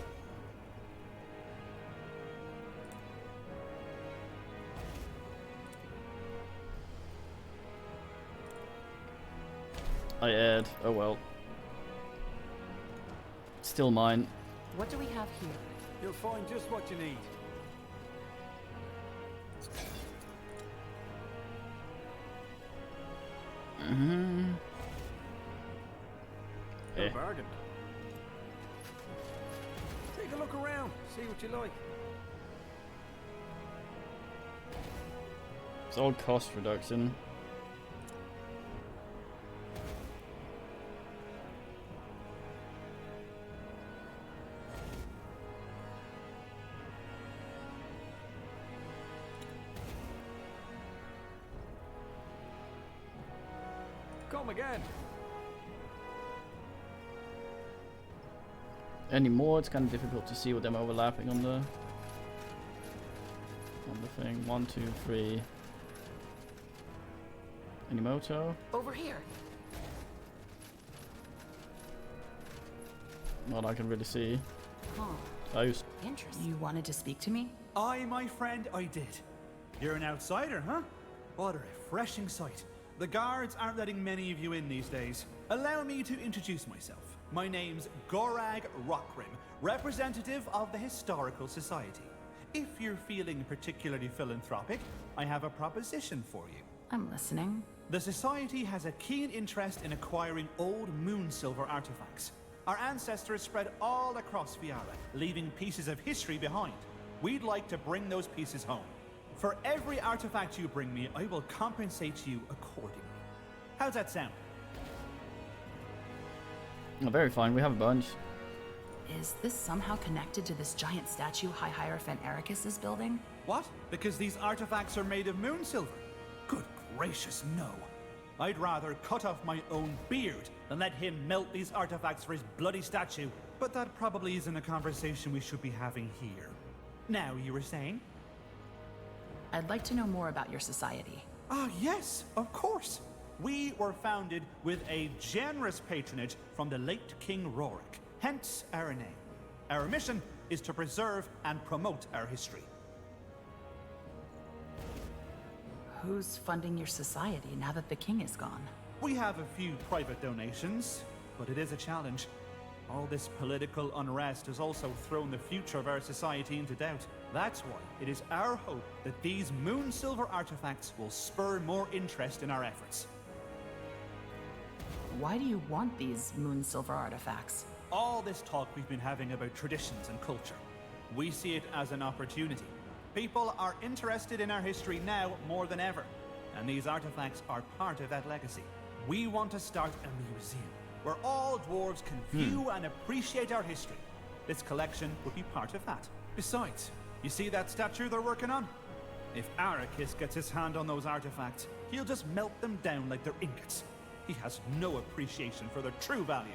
I aired. Oh well. Still mine. What do we have here? You'll find just what you need. Mm-hmm. A bargain. Take a look around, see what you like. It's all cost reduction. Come again. Anymore, it's kind of difficult to see what them overlapping on the thing. 1, 2, 3. Animoto. Over here. Not I can really see. Huh. Interesting. You wanted to speak to me? Aye, my friend, I did. You're an outsider, huh? What a refreshing sight. The guards aren't letting many of you in these days. Allow me to introduce myself. My name's Gorag Rockrim, representative of the Historical Society. If you're feeling particularly philanthropic, I have a proposition for you. I'm listening. The Society has a keen interest in acquiring old moon silver artifacts. Our ancestors spread all across Viara, leaving pieces of history behind. We'd like to bring those pieces home. For every artifact you bring me, I will compensate you accordingly. How's that sound? Oh, very fine. We have a bunch. Is this somehow connected to this giant statue High Hierophant Ericus is building? What? Because these artifacts are made of moon silver? Good gracious, no. I'd rather cut off my own beard than let him melt these artifacts for his bloody statue. But that probably isn't a conversation we should be having here. Now, you were saying? I'd like to know more about your society. Ah, yes, of course. We were founded with a generous patronage from the late King Rorik, hence our name. Our mission is to preserve and promote our history. Who's funding your society now that the king is gone? We have a few private donations, but it is a challenge. All this political unrest has also thrown the future of our society into doubt. That's why it is our hope that these moon silver artifacts will spur more interest in our efforts. Why do you want these moon silver artifacts? All this talk we've been having about traditions and culture, we see it as an opportunity. People are interested in our history now more than ever, and these artifacts are part of that legacy. We want to start a museum where all dwarves can view and appreciate our history. This collection would be part of that. Besides, you see that statue they're working on? If Arrakis gets his hand on those artifacts, he'll just melt them down like they're ingots. He has no appreciation for their true value.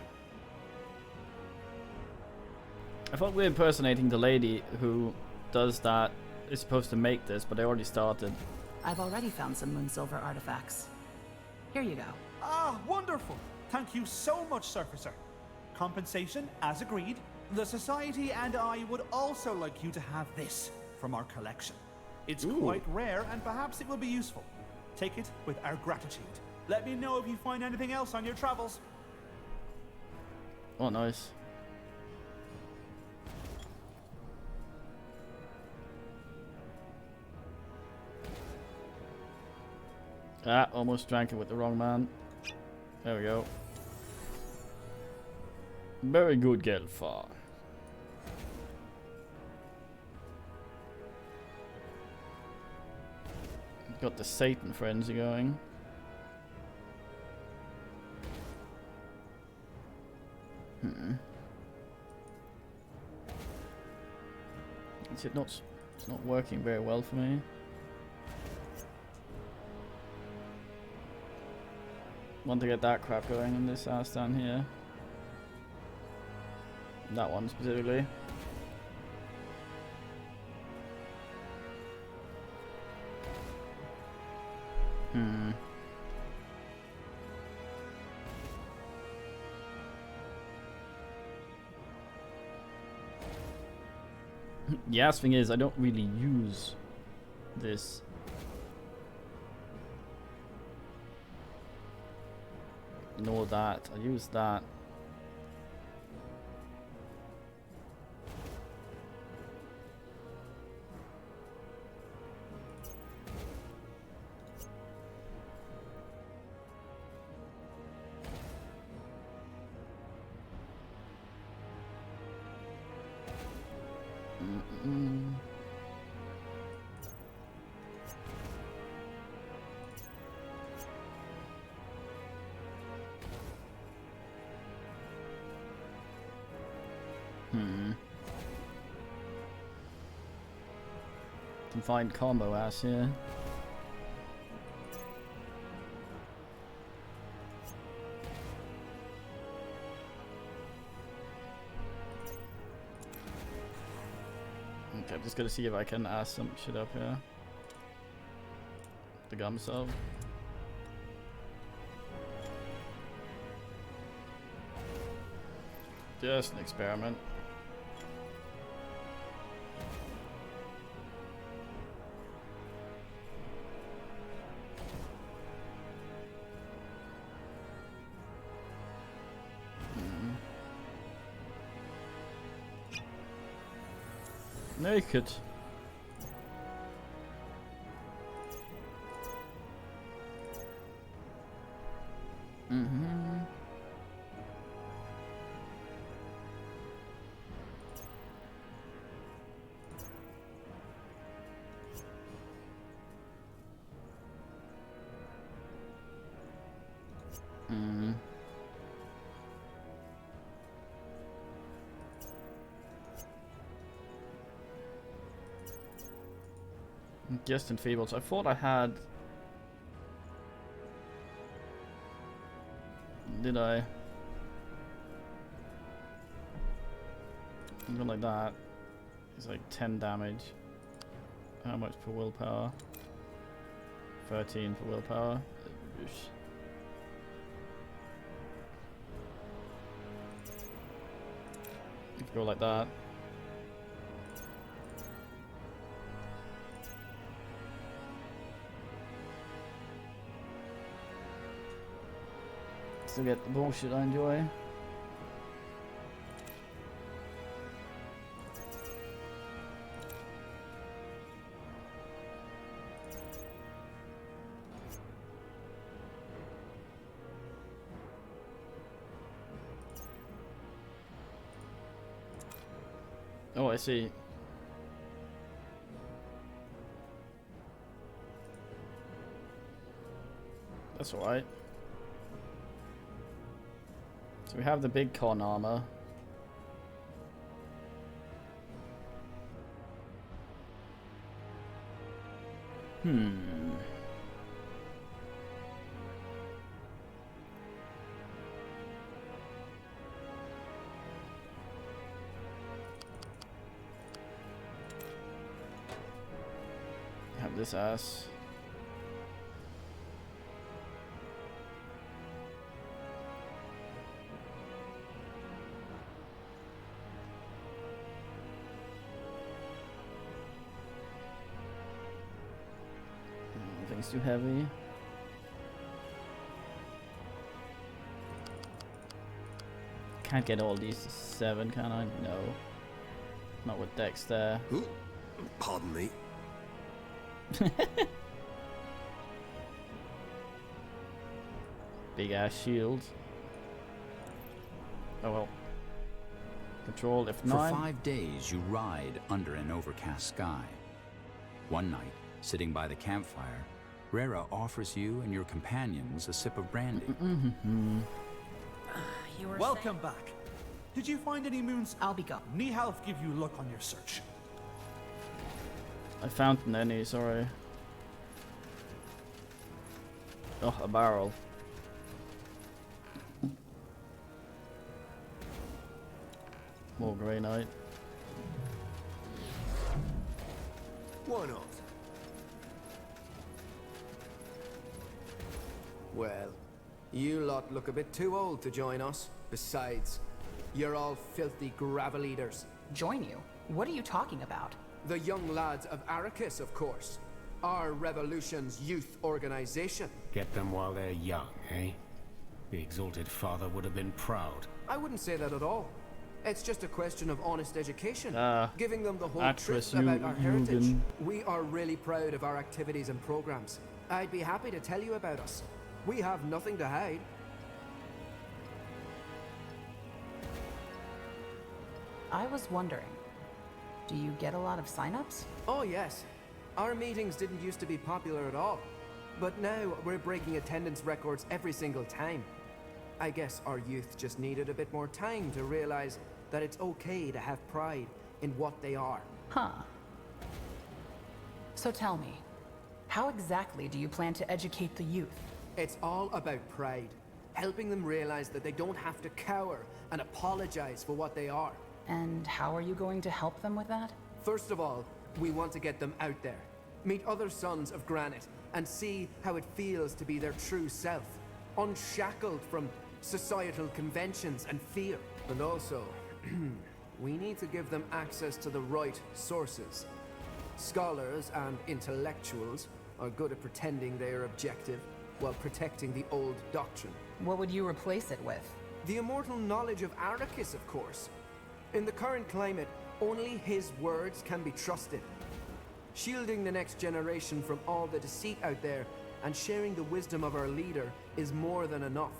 I thought we were impersonating the lady who does that. Is supposed to make this, but they already started. I've already found some moon silver artifacts. Here you go. Ah, wonderful. Thank you so much, Surfacer. Compensation, as agreed. The Society and I would also like you to have this from our collection. It's quite rare, and perhaps it will be useful. Take it with our gratitude. Let me know if you find anything else on your travels. Oh, nice. Ah, almost drank it with the wrong man. There we go. Very good, Gelfar. Got the Satan frenzy going. Is it not? It's not working very well for me. Want to get that crap going in this house down here. That one specifically. The ass thing is, I don't really use this. Nor that. I use that. Can find combo ass here. Okay, I'm just gonna see if I can ass some shit up here. The gum sub. Just an experiment. Naked. Just enfeebled. So I thought I had. Did I? Something like that. It's like 10 damage. How much for willpower? 13 for willpower. If you go like that. Still get the bullshit I enjoy. Oh, I see. That's alright. So we have the big con armor. Have this ass. Everything's too heavy. Can't get all these to 7, can I? No. Not with Dex there. Ooh, pardon me. Big ass shield. Oh well. Control F9. For 5 days you ride under an overcast sky. One night, sitting by the campfire, Rera offers you and your companions a sip of brandy. Welcome back. Did you find any moons? I'll be gone. Nihalf give you luck on your search. I found an enemy, sorry. Oh, a barrel. More Grey Knight. Why not? Well, you lot look a bit too old to join us. Besides, you're all filthy gravel eaters. Join you? What are you talking about? The young lads of Arrakis, of course. Our revolution's youth organization. Get them while they're young, eh? The Exalted Father would have been proud. I wouldn't say that at all. It's just a question of honest education. Giving them the whole Actress truth about our heritage. Yugen. We are really proud of our activities and programs. I'd be happy to tell you about us. We have nothing to hide. I was wondering, do you get a lot of sign-ups? Oh yes. Our meetings didn't used to be popular at all. But now we're breaking attendance records every single time. I guess our youth just needed a bit more time to realize that it's okay to have pride in what they are. Huh. So tell me, how exactly do you plan to educate the youth? It's all about pride. Helping them realize that they don't have to cower and apologize for what they are. And how are you going to help them with that? First of all, we want to get them out there. Meet other sons of Granite and see how it feels to be their true self. Unshackled from societal conventions and fear. And also, we need to give them access to the right sources. Scholars and intellectuals are good at pretending they are objective while protecting the old doctrine. What would you replace it with? The immortal knowledge of Arrakis, of course. In the current climate, only his words can be trusted. Shielding the next generation from all the deceit out there and sharing the wisdom of our leader is more than enough.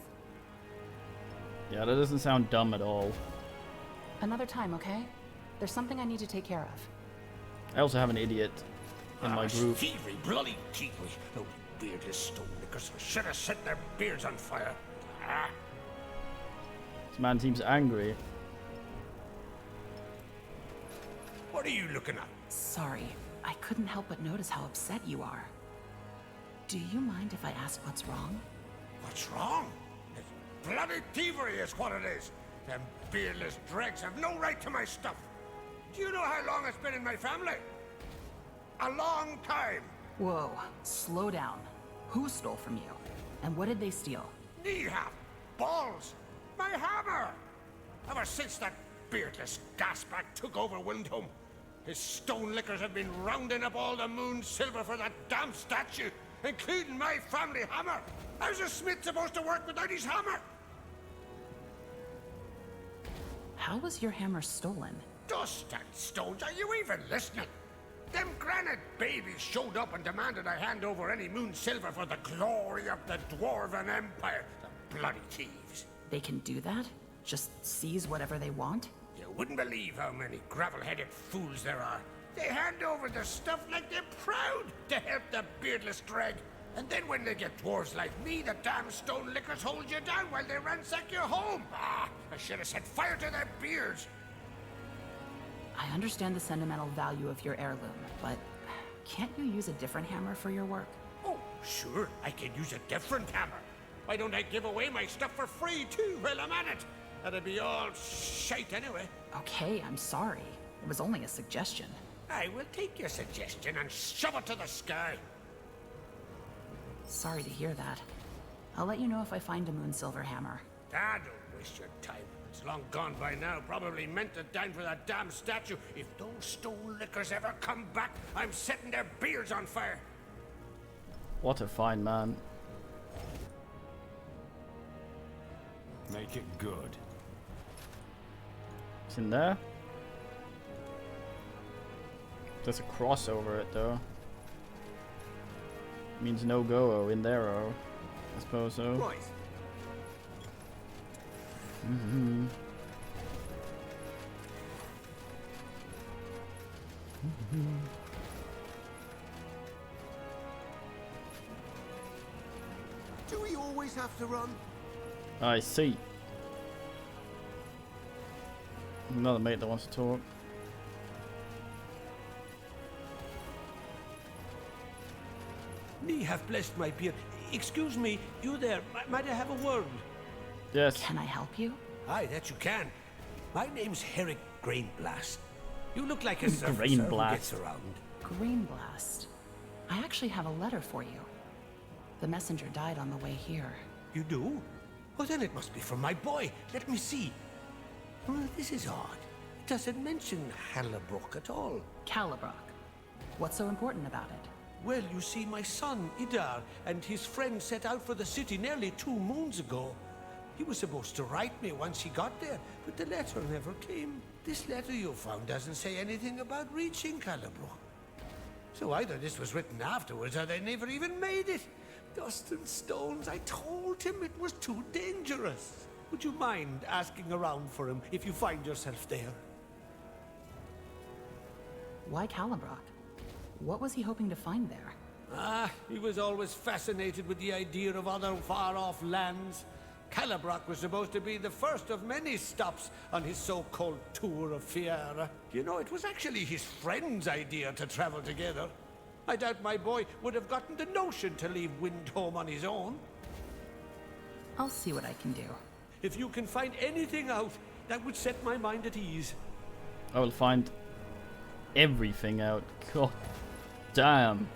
Yeah, that doesn't sound dumb at all. Another time, okay? There's something I need to take care of. I also have an idiot in my group. Thievery, bloody thievery. Those beardless stone lickers should have set their beards on fire. Ah. This man seems angry. What are you looking at? Sorry, I couldn't help but notice how upset you are. Do you mind if I ask what's wrong? What's wrong? It's bloody thievery is what it is. Them beardless dregs have no right to my stuff. Do you know how long it's been in my family? A long time. Whoa, slow down. Who stole from you? And what did they steal? Knee half, balls, my hammer. Ever since that beardless gasbag took over Windhome, his stone lickers have been rounding up all the moon silver for that damn statue, including my family hammer. How's a smith supposed to work without his hammer? How was your hammer stolen? Dust and stones, are you even listening? Them granite babies showed up and demanded I hand over any moon silver for the glory of the Dwarven Empire. The bloody thieves. They can do that? Just seize whatever they want? You wouldn't believe how many gravel-headed fools there are. They hand over the stuff like they're proud to help the beardless dreg. And then when they get dwarves like me, the damn stone lickers hold you down while they ransack your home. Ah, I should have set fire to their beards. I understand the sentimental value of your heirloom, but can't you use a different hammer for your work? Oh, sure, I can use a different hammer. Why don't I give away my stuff for free, too, while I'm at it? That'd be all shite anyway. Okay, I'm sorry. It was only a suggestion. I will take your suggestion and shove it to the sky. Sorry to hear that. I'll let you know if I find a moonsilver hammer. Ah, don't waste your time. It's long gone by now. Probably meant it down for that damn statue. If those stone lickers ever come back, I'm setting their beards on fire. What a fine man. Make it good. It's in there. There's a cross over it though. Means no go in there, oh. I suppose so. Right. Mm-hmm. Do we always have to run? I see. Another mate that wants to talk. Ye have blessed my peer. Excuse me, you there, might I have a word? Yes. Can I help you? Aye, that you can. My name's Herrick Grainblast. You look like a surfer who gets around. Greenblast. I actually have a letter for you. The messenger died on the way here. You do? Oh, then it must be from my boy. Let me see. Well, this is odd. It doesn't mention Hallabrook at all. Calibrock. What's so important about it? Well, you see, my son, Idar, and his friend set out for the city nearly 2 moons ago. He was supposed to write me once he got there, but the letter never came. This letter you found doesn't say anything about reaching Calibrook. So either this was written afterwards, or they never even made it. Dust and stones, I told him it was too dangerous. Would you mind asking around for him if you find yourself there? Why Calibrock? What was he hoping to find there? Ah, he was always fascinated with the idea of other far-off lands. Calibrock was supposed to be the first of many stops on his so-called tour of Fiera. You know, it was actually his friend's idea to travel together. I doubt my boy would have gotten the notion to leave Windhome on his own. I'll see what I can do. If you can find anything out, that would set my mind at ease. I will find everything out. God damn.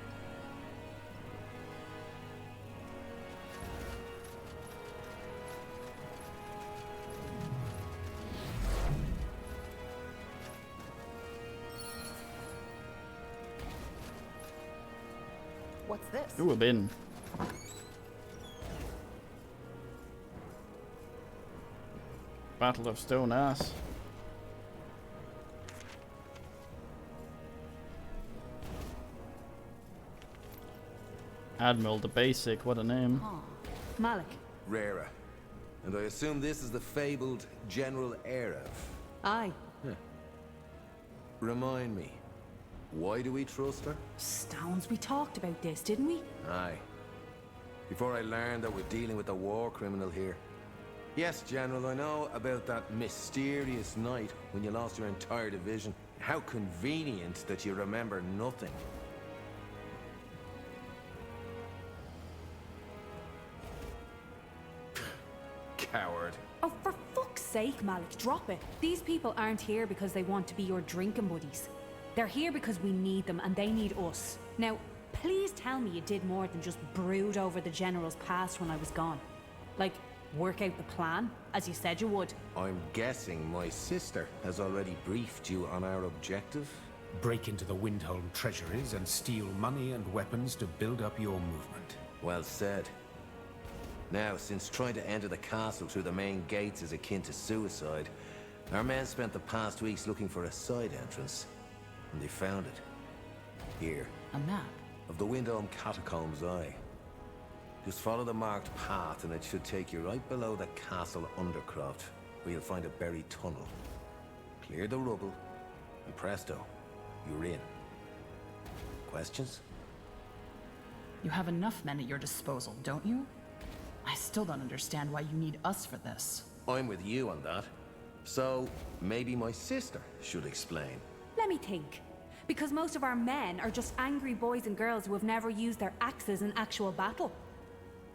What's this? Ooh, a bin. Battle of Stone Ass. Admiral the Basic, what a name. Oh, Malik. Rara. And I assume this is the fabled General Arav. Aye. Huh. Remind me, why do we trust her? Stones, we talked about this, didn't we? Aye. Before I learned that we're dealing with a war criminal here. Yes, General, I know about that mysterious night when you lost your entire division. How convenient that you remember nothing. Coward. Oh, for fuck's sake, Malik, drop it. These people aren't here because they want to be your drinking buddies. They're here because we need them and they need us. Now, please tell me you did more than just brood over the General's past when I was gone. Like, work out the plan, as you said you would. I'm guessing my sister has already briefed you on our objective? Break into the Windhome treasuries and steal money and weapons to build up your movement. Well said. Now, since trying to enter the castle through the main gates is akin to suicide, our men spent the past weeks looking for a side entrance, and they found it. Here. A map? Of the Windhome Catacombs, aye. Just follow the marked path and it should take you right below the castle undercroft, where you'll find a buried tunnel. Clear the rubble, and presto, you're in. Questions? You have enough men at your disposal, don't you? I still don't understand why you need us for this. I'm with you on that. So, maybe my sister should explain. Let me think. Because most of our men are just angry boys and girls who have never used their axes in actual battle.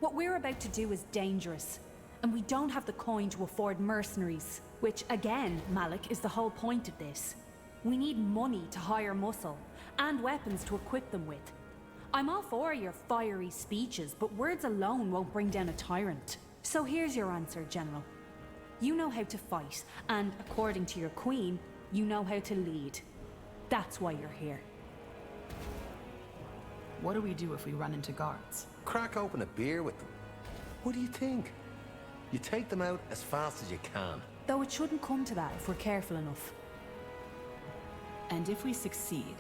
What we're about to do is dangerous, and we don't have the coin to afford mercenaries. Which, again, Malik, is the whole point of this. We need money to hire muscle, and weapons to equip them with. I'm all for your fiery speeches, but words alone won't bring down a tyrant. So here's your answer, General. You know how to fight, and according to your queen, you know how to lead. That's why you're here. What do we do if we run into guards? Crack open a beer with them. What do you think? You take them out as fast as you can. Though it shouldn't come to that if we're careful enough. And if we succeed,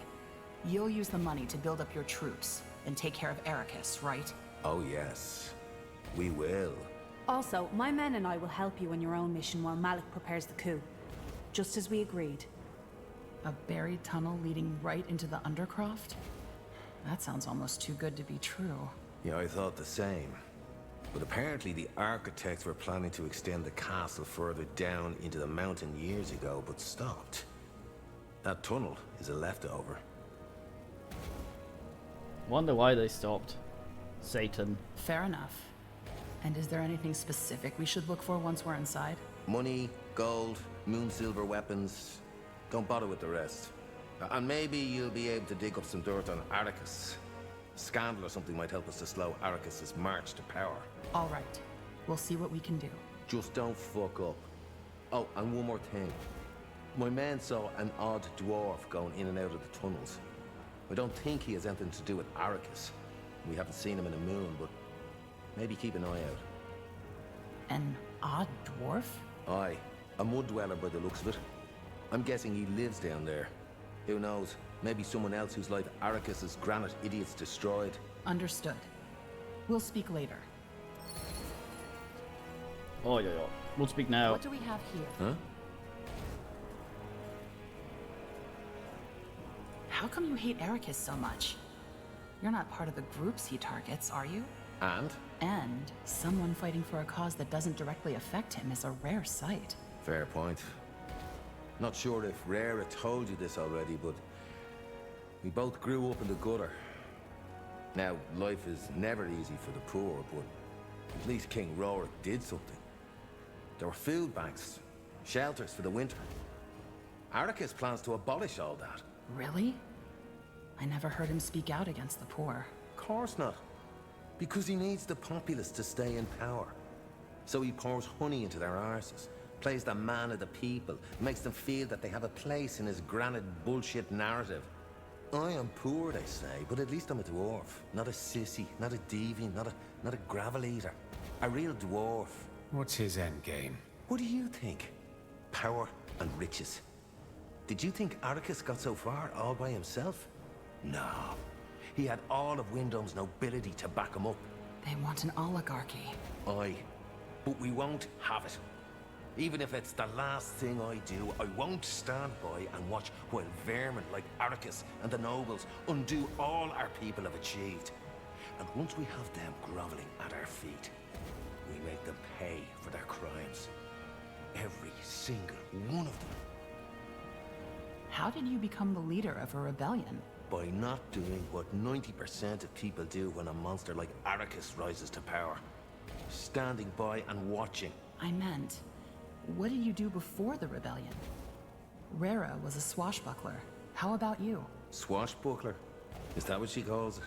you'll use the money to build up your troops and take care of Ericus, right? Oh yes, we will. Also, my men and I will help you on your own mission while Malik prepares the coup. Just as we agreed. A buried tunnel leading right into the Undercroft? That sounds almost too good to be true. Yeah, I thought the same. But apparently the architects were planning to extend the castle further down into the mountain years ago, but stopped. That tunnel is a leftover. Wonder why they stopped. Satan. Fair enough. And is there anything specific we should look for once we're inside? Money, gold, moon silver weapons. Don't bother with the rest. And maybe you'll be able to dig up some dirt on Arrakis. Scandal or something might help us to slow Arrakis' march to power. All right. We'll see what we can do. Just don't fuck up. Oh, and one more thing. My man saw an odd dwarf going in and out of the tunnels. I don't think he has anything to do with Arrakis. We haven't seen him in a moon, but maybe keep an eye out. An odd dwarf? Aye, a mud dweller by the looks of it. I'm guessing he lives down there. Who knows? Maybe someone else whose life Arrakis' granite idiots destroyed. Understood. We'll speak later. Oh, yeah. We'll speak now. What do we have here? Huh? How come you hate Arrakis so much? You're not part of the groups he targets, are you? And? And someone fighting for a cause that doesn't directly affect him is a rare sight. Fair point. Not sure if Rara told you this already, but we both grew up in the gutter. Now, life is never easy for the poor, but at least King Rorik did something. There were food banks, shelters for the winter. Arrakis plans to abolish all that. Really? I never heard him speak out against the poor. Of course not. Because he needs the populace to stay in power. So he pours honey into their arses, plays the man of the people, makes them feel that they have a place in his granite bullshit narrative. I am poor, they say, but at least I'm a dwarf. Not a sissy, not a deviant, not a gravel eater. A real dwarf. What's his endgame? What do you think? Power and riches. Did you think Arrakis got so far all by himself? No. He had all of Windhome's nobility to back him up. They want an oligarchy. Aye. But we won't have it. Even if it's the last thing I do, I won't stand by and watch while vermin like Arrakis and the nobles undo all our people have achieved. And once we have them groveling at our feet, we make them pay for their crimes. Every single one of them. How did you become the leader of a rebellion? By not doing what 90% of people do when a monster like Arrakis rises to power. Standing by and watching. I meant, what did you do before the rebellion? Rara was a swashbuckler. How about you? Swashbuckler? Is that what she calls it?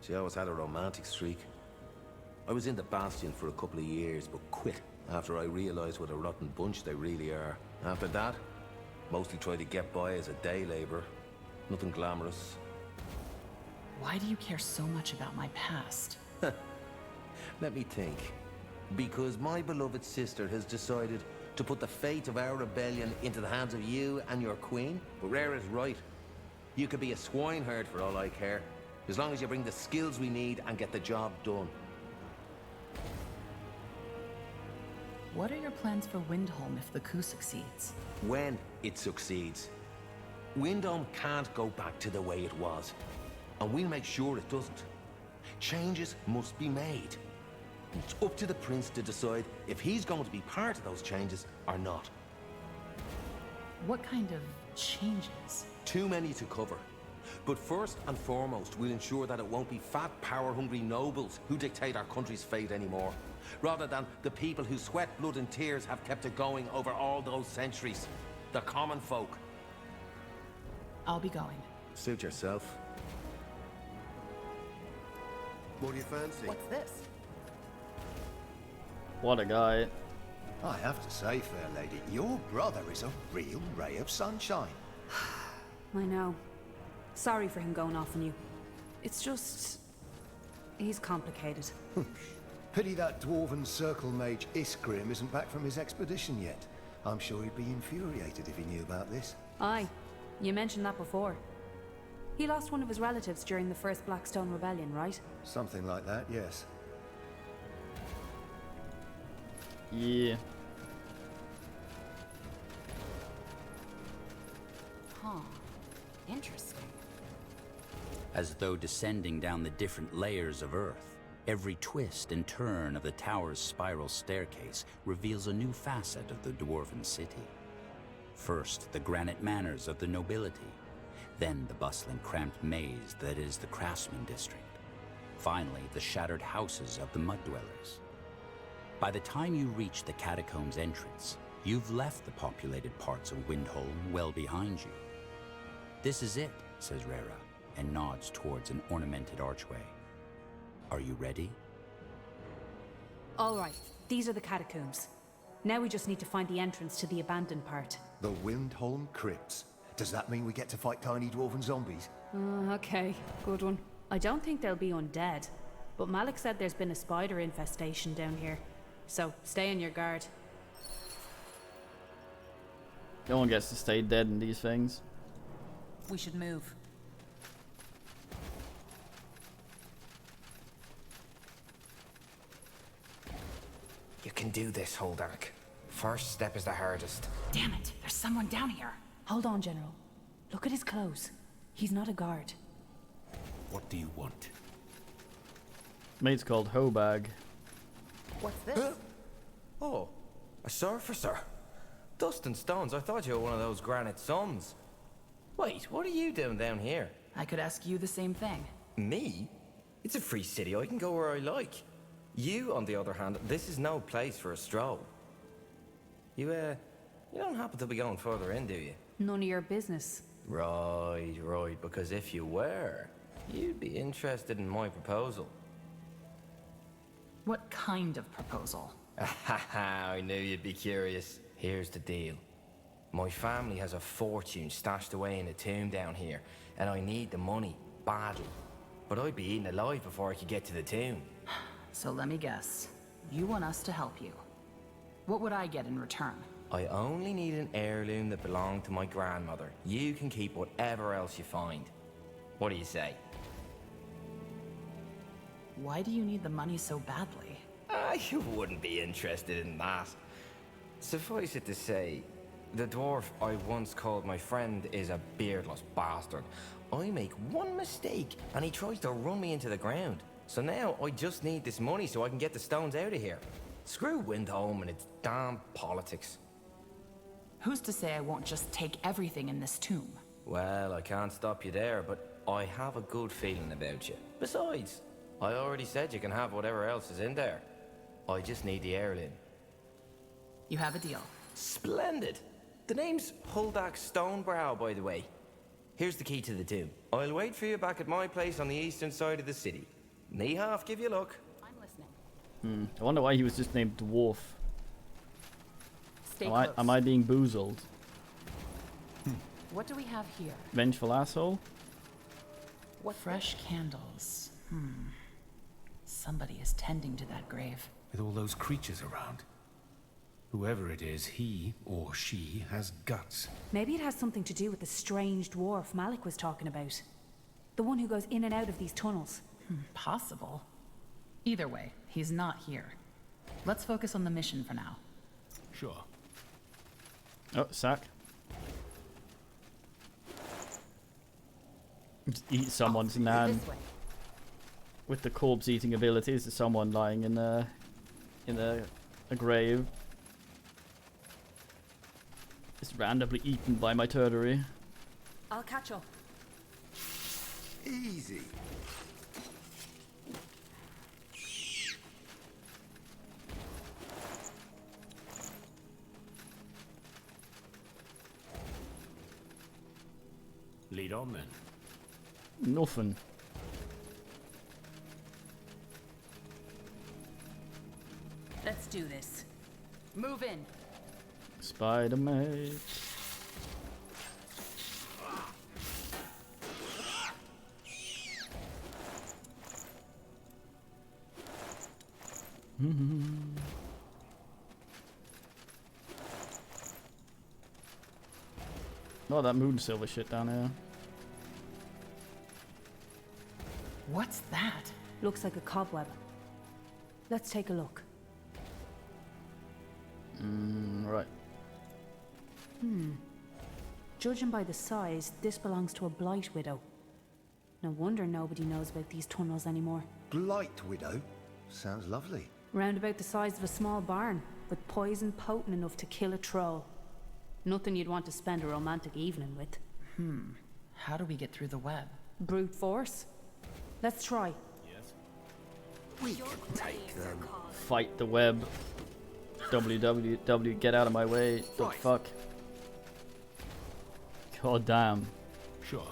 She always had a romantic streak. I was in the Bastion for a couple of years, but quit after I realized what a rotten bunch they really are. After that, mostly tried to get by as a day laborer. Nothing glamorous. Why do you care so much about my past? Let me think. Because my beloved sister has decided to put the fate of our rebellion into the hands of you and your queen? But Rara's right. You could be a swineherd for all I care, as long as you bring the skills we need and get the job done. What are your plans for Windhome if the coup succeeds? When it succeeds. Windhome can't go back to the way it was. And we'll make sure it doesn't. Changes must be made. It's up to the prince to decide if he's going to be part of those changes or not. What kind of changes? Too many to cover. But first and foremost, we'll ensure that it won't be fat, power-hungry nobles who dictate our country's fate anymore, rather than the people whose sweat, blood and tears have kept it going over all those centuries. The common folk. I'll be going. Suit yourself. What do you fancy? What's this? What a guy. I have to say, fair lady, your brother is a real ray of sunshine. I know. Sorry for him going off on you. It's just... he's complicated. Pity that dwarven circle mage Iskrim isn't back from his expedition yet. I'm sure he'd be infuriated if he knew about this. Aye. You mentioned that before. He lost one of his relatives during the first Blackstone Rebellion, right? Something like that, yes. Yeah. Huh. Interesting. As though descending down the different layers of Earth, every twist and turn of the tower's spiral staircase reveals a new facet of the dwarven city. First, the granite manors of the nobility, then the bustling, cramped maze that is the craftsman district. Finally, the shattered houses of the mud dwellers. By the time you reach the catacombs entrance, you've left the populated parts of Windholm well behind you. This is it, says Rera, and nods towards an ornamented archway. Are you ready? All right, these are the catacombs. Now we just need to find the entrance to the abandoned part. The Windholm Crypts. Does that mean we get to fight tiny dwarven zombies? Okay, good one. I don't think they'll be undead, but Malik said there's been a spider infestation down here. So, stay on your guard. No one gets to stay dead in these things. We should move. You can do this, Holdark. First step is the hardest. Damn it, there's someone down here. Hold on, General. Look at his clothes. He's not a guard. What do you want? Mate's called Hobag. What's this? Oh, a surfacer. Dust and stones, I thought you were one of those granite sons. Wait, what are you doing down here? I could ask you the same thing. Me? It's a free city, I can go where I like. You, on the other hand, this is no place for a stroll. You don't happen to be going further in, do you? None of your business. Right, because if you were, you'd be interested in my proposal. What kind of proposal? I knew you'd be curious. Here's the deal. My family has a fortune stashed away in a tomb down here, and I need the money, badly. But I'd be eaten alive before I could get to the tomb. So let me guess. You want us to help you. What would I get in return? I only need an heirloom that belonged to my grandmother. You can keep whatever else you find. What do you say? Why do you need the money so badly? You wouldn't be interested in that. Suffice it to say, the dwarf I once called my friend is a beardless bastard. I make one mistake and he tries to run me into the ground. So now I just need this money so I can get the stones out of here. Screw Windholm and its damn politics. Who's to say I won't just take everything in this tomb? Well, I can't stop you there, but I have a good feeling about you. Besides, I already said you can have whatever else is in there. I just need the heirloom. You have a deal. Splendid. The name's Huldak Stonebrow, by the way. Here's the key to the tomb. I'll wait for you back at my place on the eastern side of the city. Me half give you luck. I'm listening. I wonder why he was just named Dwarf. Stay close. Am I being boozled? What do we have here? Vengeful asshole? What fresh candles? Somebody is tending to that grave. With all those creatures around. Whoever it is, he or she has guts. Maybe it has something to do with the strange dwarf Malik was talking about. The one who goes in and out of these tunnels. Possible. Either way, he's not here. Let's focus on the mission for now. Sure. Oh, sack. Just eat someone's nan. With the corpse eating abilities of someone lying in a grave. Just randomly eaten by my turtlery. I'll catch up. Easy. Lead on then. Nothing. Let's do this. Move in. Spider-Mate. Oh, that moon silver shit down here. What's that? Looks like a cobweb. Let's take a look. Right. Judging by the size, this belongs to a blight widow. No wonder nobody knows about these tunnels anymore. Blight Widow? Sounds lovely. Round about the size of a small barn, with poison potent enough to kill a troll. Nothing you'd want to spend a romantic evening with. How do we get through the web? Brute force? Let's try. Yes. We can take them. Fight the web. WWW, get out of my way. The Right. fuck? God damn. Sure.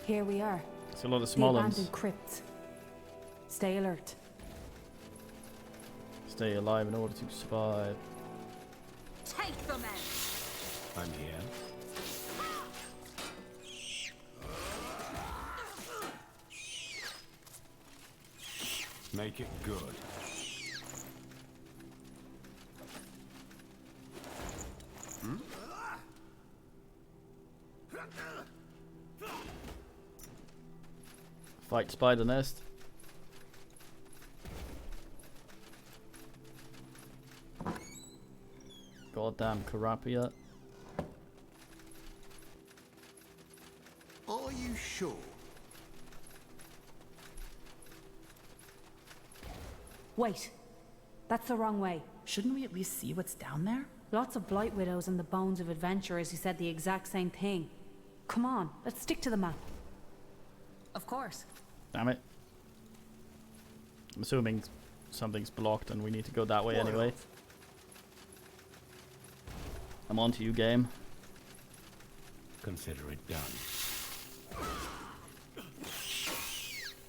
Here we are. It's a lot of The small ones. abandoned crypts. Stay alert. Stay alive in order to survive. Take them out. I'm here. Make it good. Fight spider nest. Goddamn Karapia. Are you sure? Wait. That's the wrong way. Shouldn't we at least see what's down there? Lots of blight widows and the bones of adventurers who said the exact same thing. Come on, let's stick to the map. Of course. Damn it. I'm assuming something's blocked and we need to go that way anyway. I'm on to you, game. Consider it done.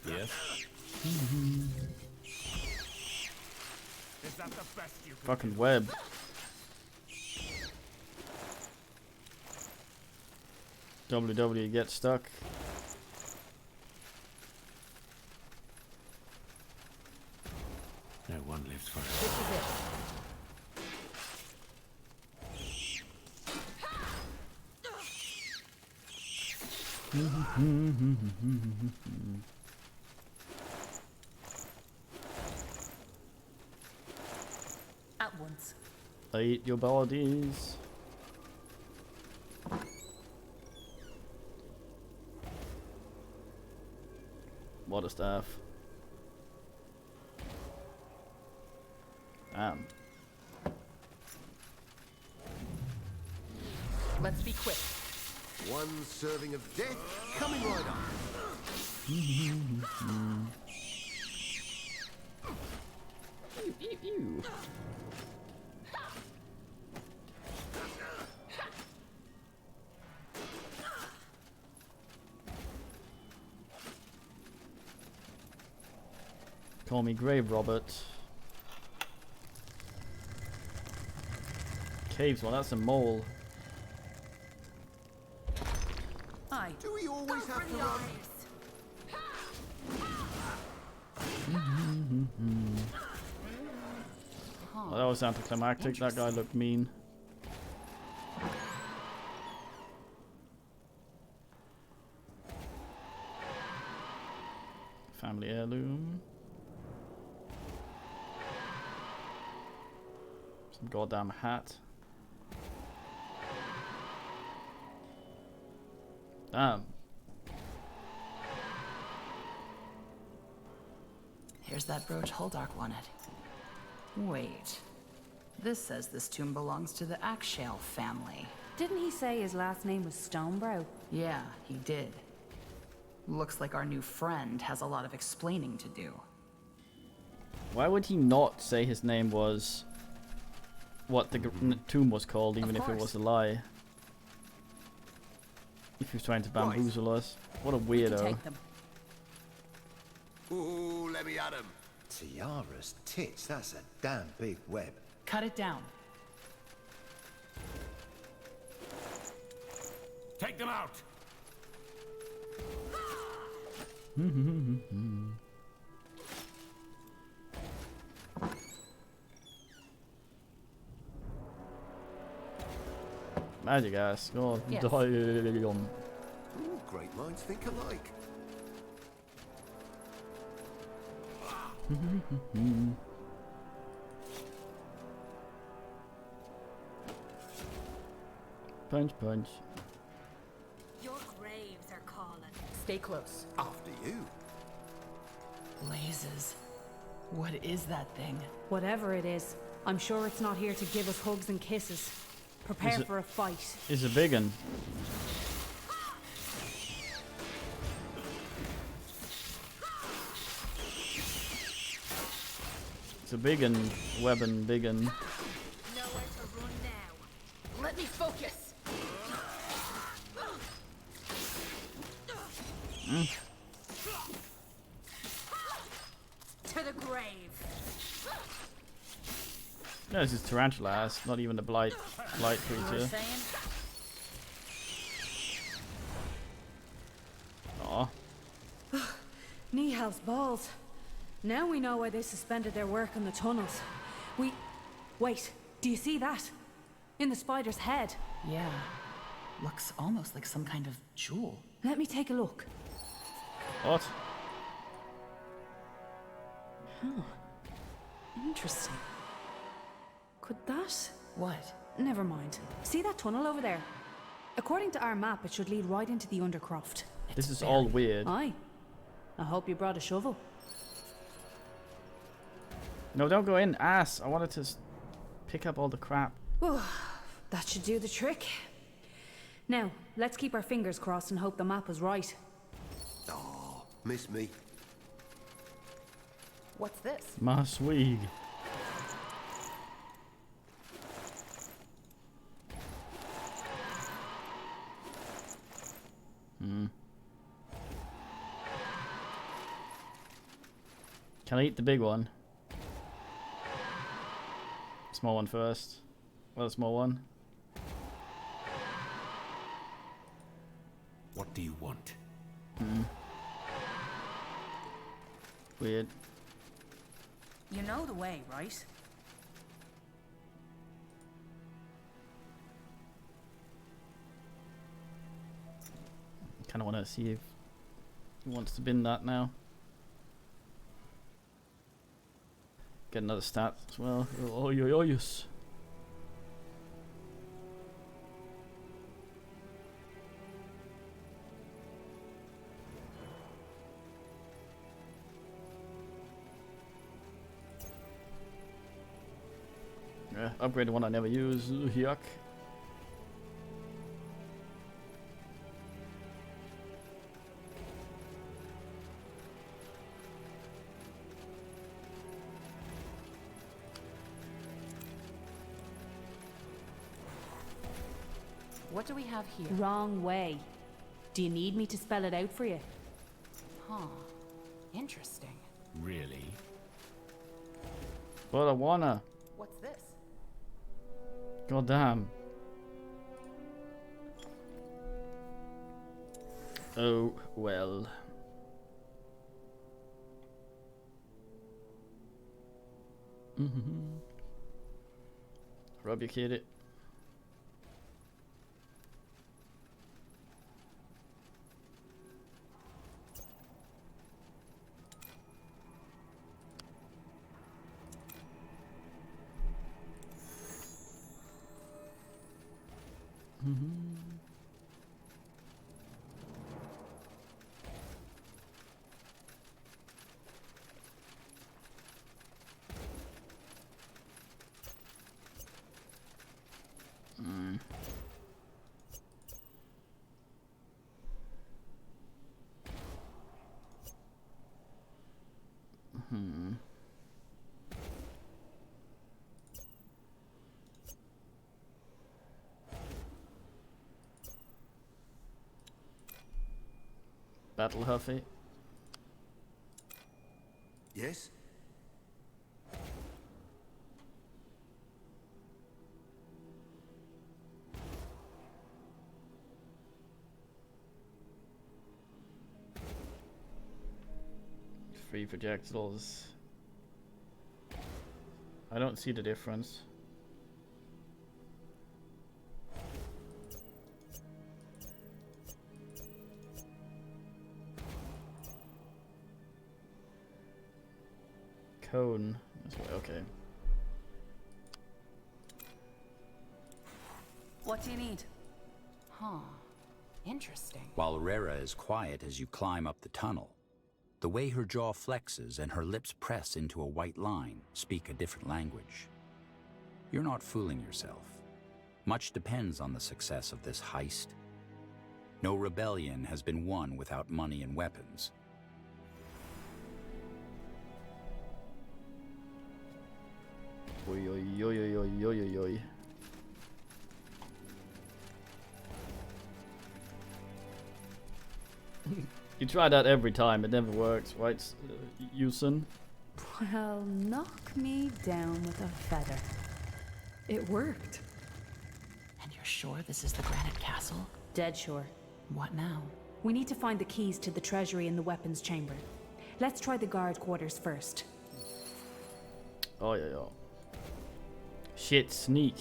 Yes? Is that the best you can Fucking web. WW get stuck. No one lives forever. This is it. At once. I eat your bodies. Water staff. Damn. Let's be quick. One serving of death coming right up. Ew, ew, ew. Call me Grave Robert. Caves, well that's a mole. Aye. Do we always have to run? Well, that was anticlimactic. That guy looked mean. Family heirloom. Some goddamn hat. Damn. Here's that brooch Holdark wanted. Wait. This says this tomb belongs to the Akshale family. Didn't he say his last name was Stonebrow? Yeah, he did. Looks like our new friend has a lot of explaining to do. Why would he not say his name was what the tomb was called, even if it was a lie? If he was trying to bamboozle us. What a weirdo. Ooh, let me at him. Tiara's tits, that's a damn big web. Cut it down. take them out? Magic ass. Oh, Yes. die. Ooh, great minds think alike. Punch, punch. Your graves are calling. Stay close. After you. Blazes. What is that thing? Whatever it is, I'm sure it's not here to give us hugs and kisses. Prepare it- for a fight. It's a big one. It's a big un, weapon, big un. Nowhere to run now. Let me focus. To the grave. No, this is tarantula ass, not even the blight creature. Aw. Nihal's balls. Now we know why they suspended their work in the tunnels. Wait, do you see that? In the spider's head. Yeah. Looks almost like some kind of jewel. Let me take a look. What? Huh. Interesting. Could that? What? Never mind. See that tunnel over there? According to our map, it should lead right into the Undercroft. This is all weird. Aye. I hope you brought a shovel. No, don't go in, ass. I wanted to pick up all the crap. That should do the trick. Now, let's keep our fingers crossed and hope the map is right. Oh, miss me. What's this? My swig. Can I eat the big one? Small one first. Well, the small one. What do you want? Weird. You know the way, right? Kind of want to see if he wants to bin that now. Get another stat as well. Oh, yes. Yeah, upgrade the one I never use. Ugh, yuck. What do we have here? Wrong way. Do you need me to spell it out for you? Huh. Interesting. Really? But I wanna. What's this? God damn. Oh, well. Rub your kitty. Battle Huffy. Yes? Free projectiles. I don't see the difference. Cone. Okay. What do you need? Huh. Interesting. While Rera is quiet as you climb up the tunnel, the way her jaw flexes and her lips press into a white line speak a different language. You're not fooling yourself. Much depends on the success of this heist. No rebellion has been won without money and weapons. Yo yo yo. You try that every time, it never works, right, Yusun? Well, knock me down with a feather. It worked. And you're sure this is the Granite Castle? Dead sure. What now? We need to find the keys to the treasury and the weapons chamber. Let's try the guard quarters first. Oh yeah, yeah. Shit, sneak.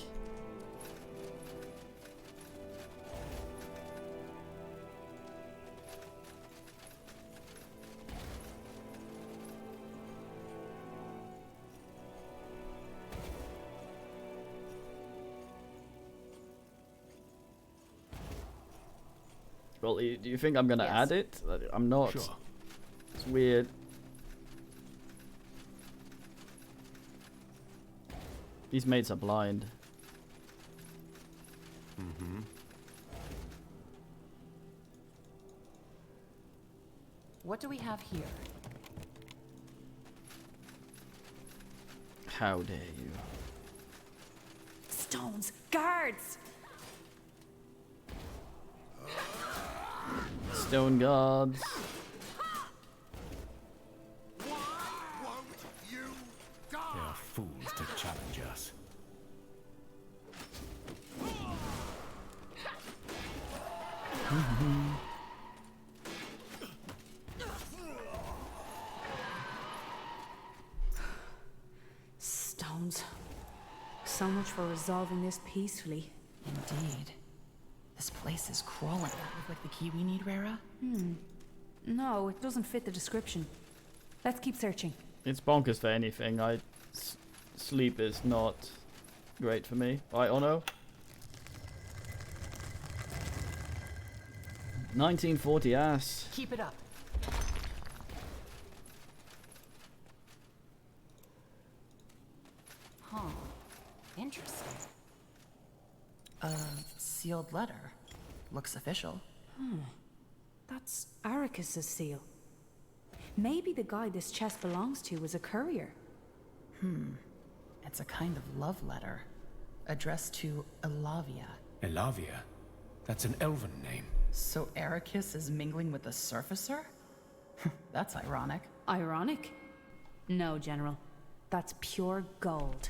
Well, do you think I'm gonna add it? I'm not. Sure. It's weird. These mates are blind. Mm-hmm. What do we have here? How dare you? Stones! Guards! Stone guards. They are fools to challenge us. Stones. So much for resolving this peacefully. Indeed. This place is crawling. That look like the key we need, Rara? No, it doesn't fit the description. Let's keep searching. It's bonkers for anything. Sleep is not great for me. Right, Ono? 1940 ass. Keep it up. Huh. Interesting. A sealed letter. Looks official. That's Arrakis' seal. Maybe the guy this chest belongs to is a courier. It's a kind of love letter. Addressed to Elavia. Elavia? That's an elven name. So Arrakis is mingling with the Surfacer? That's ironic. Ironic? No, General. That's pure gold.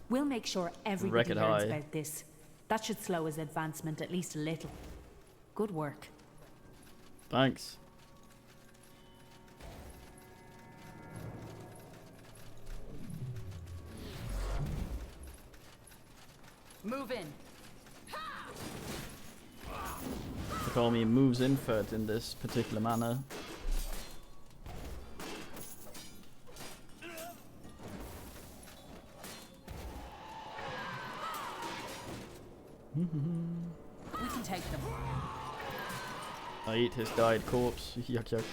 We'll make sure everybody learns about this. That should slow his advancement at least a little. Good work. Thanks. Move in. They call me moves infert in this particular manner. We can take them. I eat his died corpse. Yuck yuck.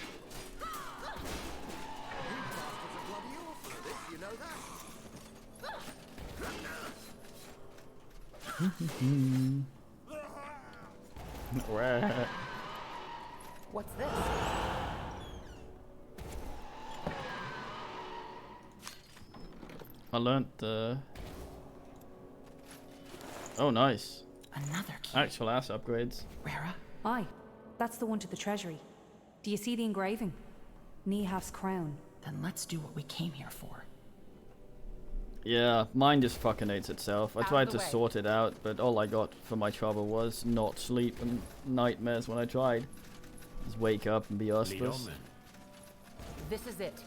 What's this? I learnt oh, nice. Another key. Actual ass upgrades. Rara? Aye, that's the one to the treasury. Do you see the engraving? Nihaf's crown. Then let's do what we came here for. Yeah, mine just fucking hates itself. I tried to sort it out, but all I got for my trouble was not sleep and nightmares when I tried. Just wake up and be useless. This is it.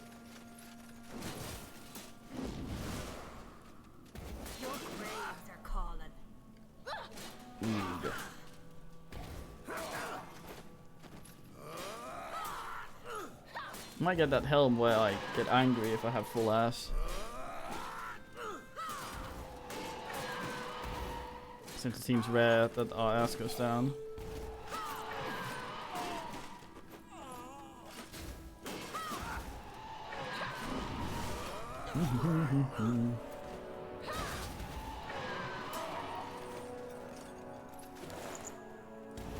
Your graves are calling. Ooh. Might get that helm where I get angry if I have full ass. Since it seems rare that our ass goes down.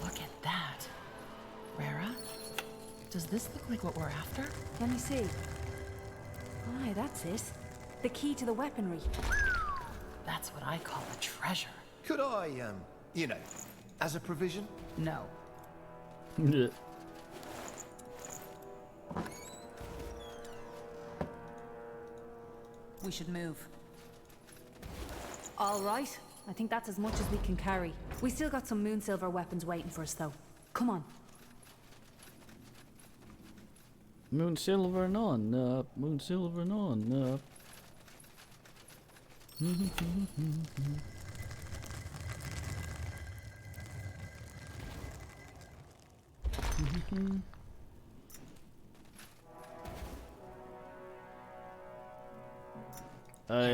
Look at that. Rara? Does this look like what we're after? Let me see. Aye, that's it. The key to the weaponry. That's what I call a treasure. Could I, you know, as a provision? No. Yeah. We should move. All right. I think that's as much as we can carry. We still got some moonsilver weapons waiting for us, though. Come on. Moonsilver non up. Moonsilver non up. Here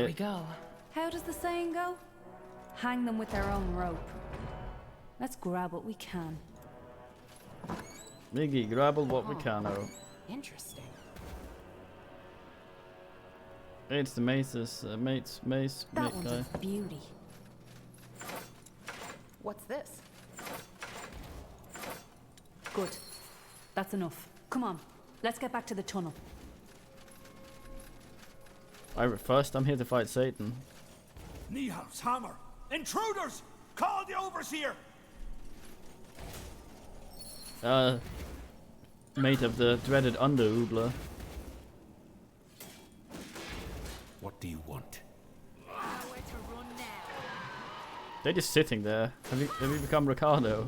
we go. How does the saying go? Hang them with their own rope. Let's grab what we can. Miggy, grab what we can out. Interesting. It's the maces, mace That one's guy. a beauty. What's this? Good. That's enough. Come on. Let's get back to the tunnel. First, I'm here to fight Satan. Nihal's hammer! Intruders! Call the overseer! Mate of the dreaded Underoobler. What do you want? They're just sitting there. Have you become Ricardo?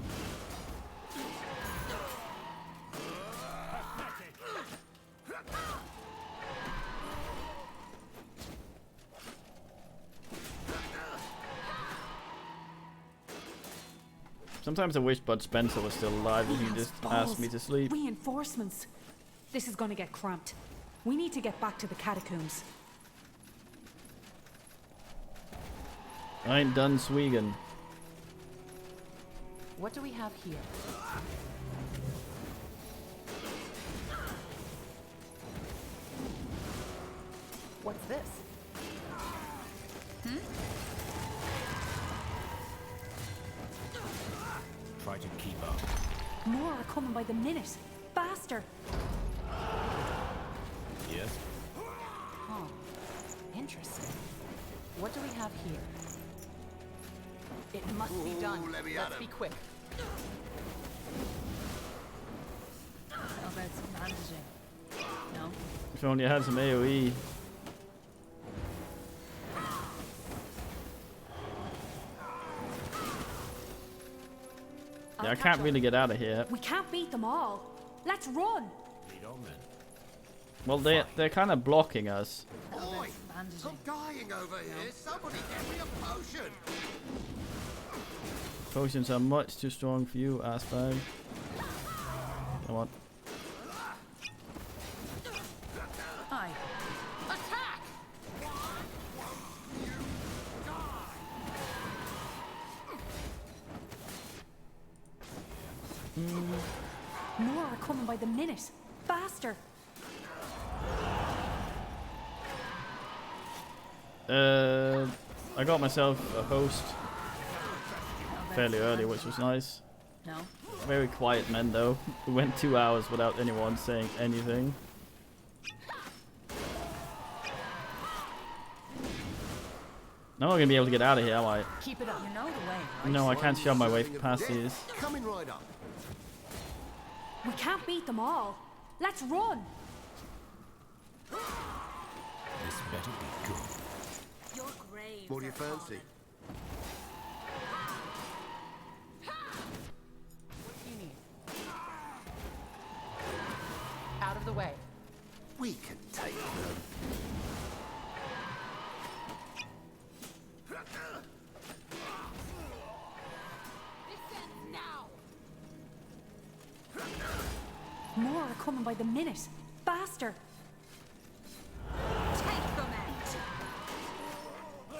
Sometimes I wish Bud Spencer was still alive and he just asked me to sleep. Reinforcements. This is gonna get cramped. We need to get back to the catacombs. I ain't done sweegan. What do we have here? What's this? Try to keep up. More are coming by the minute. Faster! Yes? Huh. Interesting. What do we have here? It must be done. Let's be quick. How about some bandaging? No? If only I had some AoE. Yeah, I can't really get out of here. We can't beat them all. Let's run! Well, they're kind of blocking us. Boy, I'm dying over here. Somebody get me a potion. Potions are much too strong for you, ass bag. Come on. Aye. Attack! More are coming by the minute. Faster! I got myself a host fairly early, which was nice. No? Very quiet men though. We went 2 hours without anyone saying anything. Now I'm gonna be able to get out of here, am I? Keep it up. You know the way, right? No, I can't shove my way past these. Coming right up. We can't beat them all. Let's run! This better be good. Your grave. What do you fancy? Out of the way. We can take them. More are coming by the minute. Faster! Take them out. I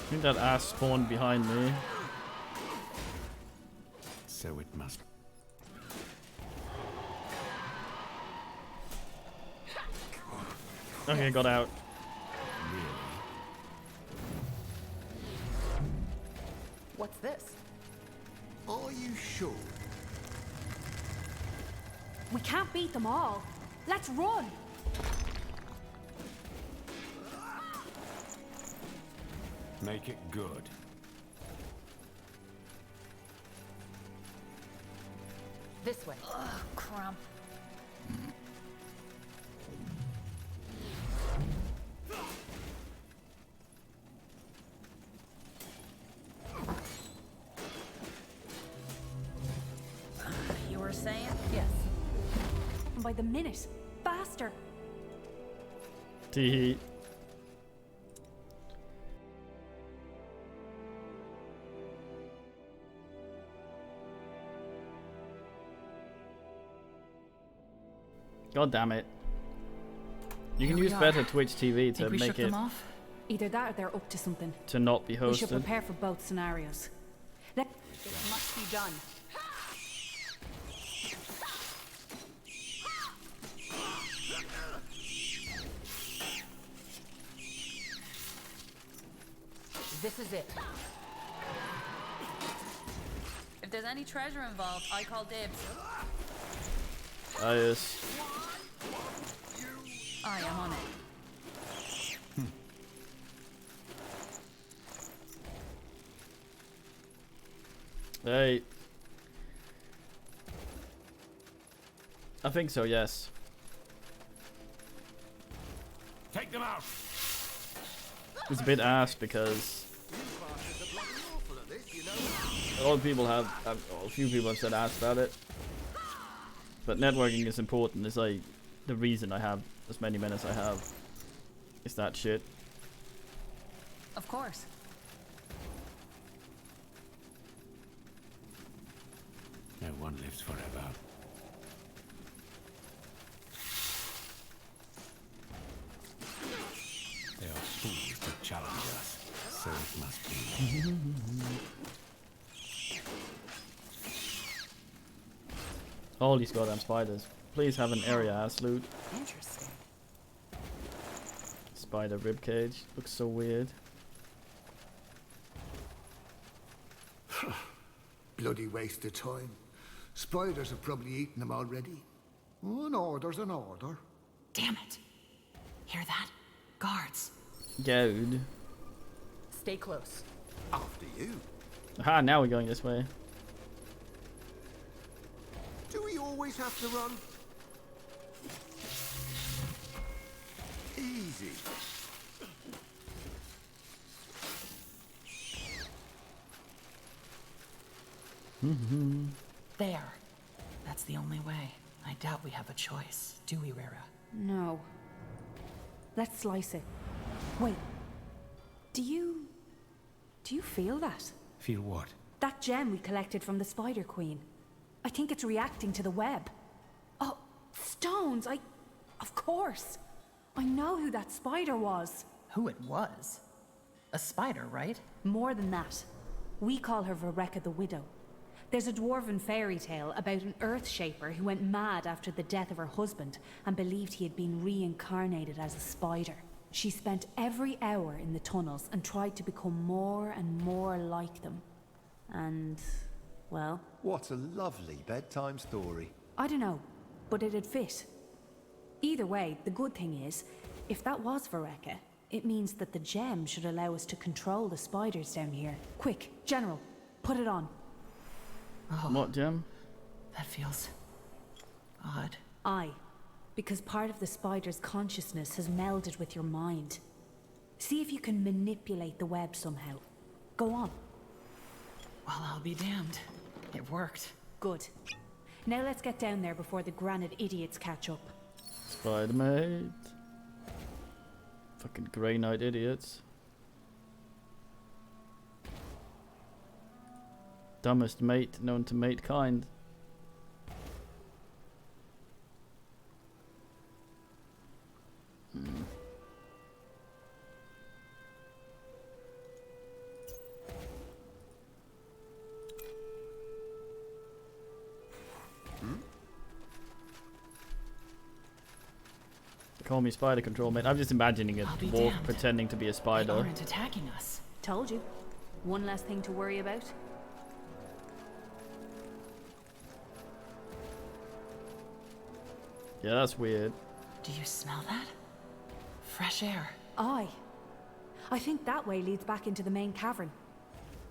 think that ass spawned behind me. So it must. Okay, got out. Really? What's this? Are you sure? We can't beat them all. Let's run! Make it good. This way. Ugh, cramp. You were saying? Yes. And by the minute. Faster. Tee. God damn it. You can Here we use are. better Twitch TV to Think we make shook it them off? Either that or they're up to something. to not be We should hosted. prepare for both scenarios. It must be done. This is it. If there's any treasure involved, I call dibs. Yes. I am on it. Hey. I think so, yes. Take them out. It's a bit ass because a lot of people have a few people have said ass about it. But networking is important. It's like the reason I have as many minutes I have is that shit. Of course. No one lives forever. They are fools to challenge us, so it must be. All these goddamn spiders. Please have an area ass loot. Interesting. Spider ribcage. Looks so weird. Bloody waste of time. Spiders have probably eaten them already. An order's an order. Damn it. Hear that? Guards. Dude. Stay close. After you. Aha, now we're going this way. Do we always have to run? Easy. There. That's the only way. I doubt we have a choice, do we, Rara? No. Let's slice it. Wait. Do you feel that? Feel what? That gem we collected from the Spider Queen. I think it's reacting to the web. Oh, stones! Of course! I know who that spider was. Who it was? A spider, right? More than that. We call her Vereka the Widow. There's a dwarven fairy tale about an earth shaper who went mad after the death of her husband and believed he had been reincarnated as a spider. She spent every hour in the tunnels and tried to become more and more like them. And, well... What a lovely bedtime story. I don't know, but it'd fit. Either way, the good thing is, if that was Vereka, it means that the gem should allow us to control the spiders down here. Quick, General, put it on. Oh, What gem? that feels... odd. Aye, because part of the spider's consciousness has melded with your mind. See if you can manipulate the web somehow. Go on. Well, I'll be damned. It worked. Good. Now let's get down there before the granite idiots catch up. Spider mate. Fucking Grey Knight idiots. Dumbest mate known to mate kind. Call me spider control mate. I'm just imagining a I'll be dwarf damned. pretending to be a They spider. aren't attacking us. Told you. One less thing to worry about. Yeah, that's weird. Do you smell that? Fresh air. Aye. I think that way leads back into the main cavern.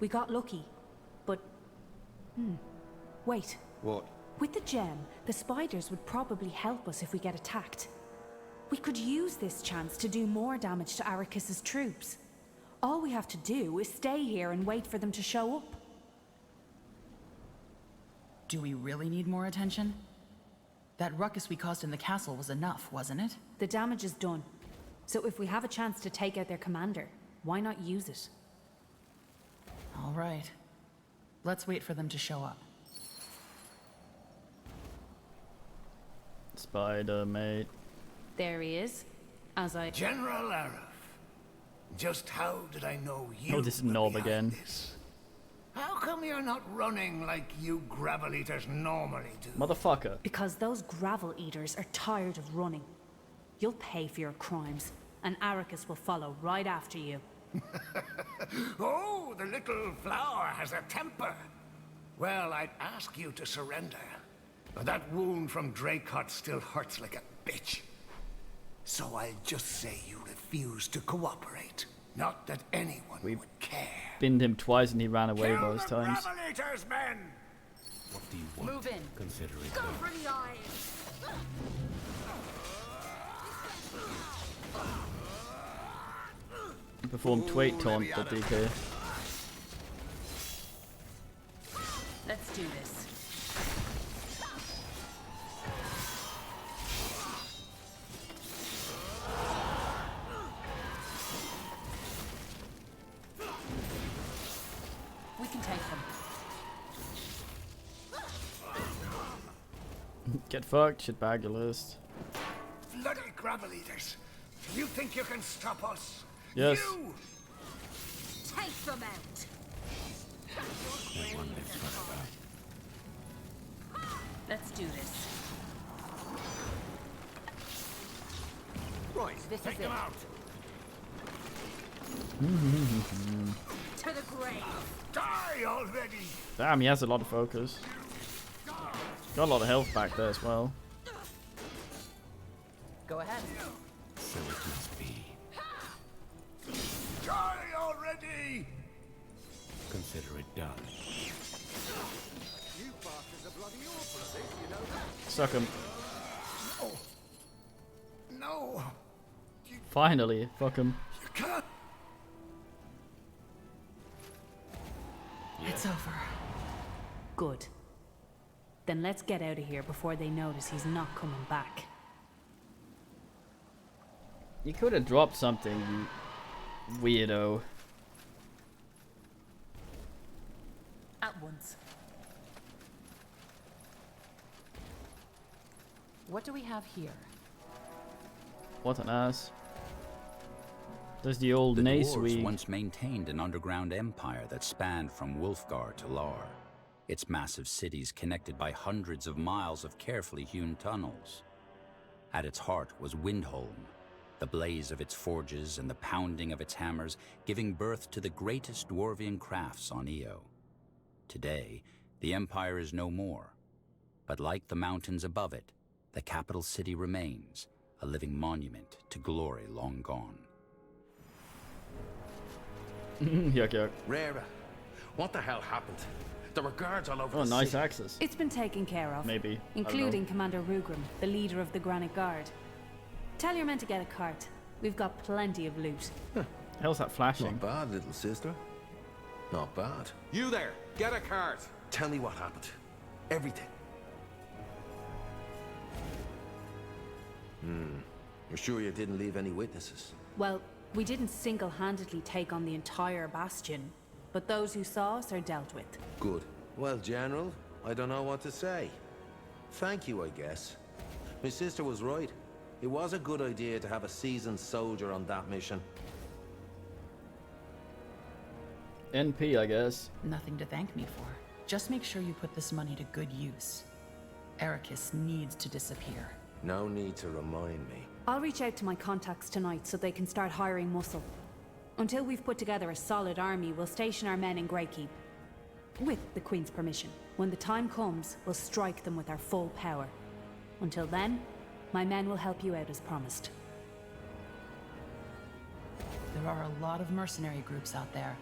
We got lucky, but... Wait. What? With the gem, the spiders would probably help us if we get attacked. We could use this chance to do more damage to Arrakis' troops. All we have to do is stay here and wait for them to show up. Do we really need more attention? That ruckus we caused in the castle was enough, wasn't it? The damage is done. So if we have a chance to take out their commander, why not use it? All right. Let's wait for them to show up. Spider, mate. There he is. General Arif. Just how did I know you? Oh, this knob again. How come you're not running like you gravel eaters normally do? Motherfucker. Because those gravel eaters are tired of running. You'll pay for your crimes, and Arrakis will follow right after you. Oh, the little flower has a temper. Well, I'd ask you to surrender. But that wound from Dracot still hurts like a bitch. So I'll just say you refuse to cooperate. Not that anyone would care. Binned him twice and he ran away Kill both them times. Gravelators, men! What do you want? Move in. Consider it Go done. for the eyes! Performed Twait taunt the DK. Let's do this. We can take them. Get fucked, shit bag your list. Bloody gravel eaters. You think you can stop us? Yes. You! Take them out! Let's do this. Right, This take is them it. out. To the grave! Die already! Damn, he has a lot of focus. Got a lot of health back there as well. Go ahead. So it must be. Die already! Consider it done. You bastards are bloody awful at this, you know that? Suck him. No! Finally, fuck him. You can't! It's over. Good. Then let's get out of here before they notice he's not coming back. You could have dropped something, you weirdo. At once. What do we have here? What an ass. There's the old The Nace dwarves we... once maintained an underground empire that spanned from Wulfgar to Lar. Its massive cities connected by hundreds of miles of carefully hewn tunnels. At its heart was Windholm, the blaze of its forges and the pounding of its hammers giving birth to the greatest dwarvian crafts on Io. Today, the empire is no more, but like the mountains above it, the capital city remains, a living monument to glory long gone. Yuck, yuck. Rara, what the hell happened? There were guards all over Oh, the nice city. axes. It's been taken care of. Maybe. I don't Including know. Commander Rugrim, the leader of the Granite Guard. Tell your men to get a cart. We've got plenty of loot. Hell's that flashing? Not bad, little sister. Not bad. You there, get a cart. Tell me what happened. Everything. You're sure you didn't leave any witnesses? Well, we didn't single-handedly take on the entire bastion, but those who saw us are dealt with. Good. Well, General, I don't know what to say. Thank you, I guess. My sister was right. It was a good idea to have a seasoned soldier on that mission. NP, I guess. Nothing to thank me for. Just make sure you put this money to good use. Arrakis needs to disappear. No need to remind me. I'll reach out to my contacts tonight so they can start hiring muscle. Until we've put together a solid army, we'll station our men in Greykeep. With the Queen's permission. When the time comes, we'll strike them with our full power. Until then, my men will help you out as promised. There are a lot of mercenary groups out there.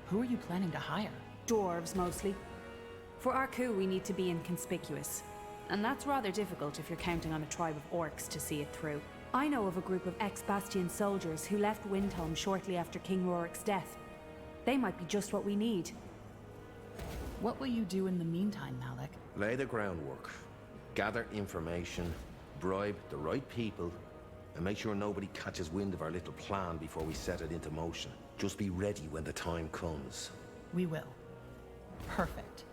Who are you planning to hire? Dwarves, mostly. For our coup, we need to be inconspicuous. And that's rather difficult if you're counting on a tribe of orcs to see it through. I know of a group of ex-Bastion soldiers who left Windhelm shortly after King Rorik's death. They might be just what we need. What will you do in the meantime, Malik? Lay the groundwork. Gather information, bribe the right people, and make sure nobody catches wind of our little plan before we set it into motion. Just be ready when the time comes. We will. Perfect.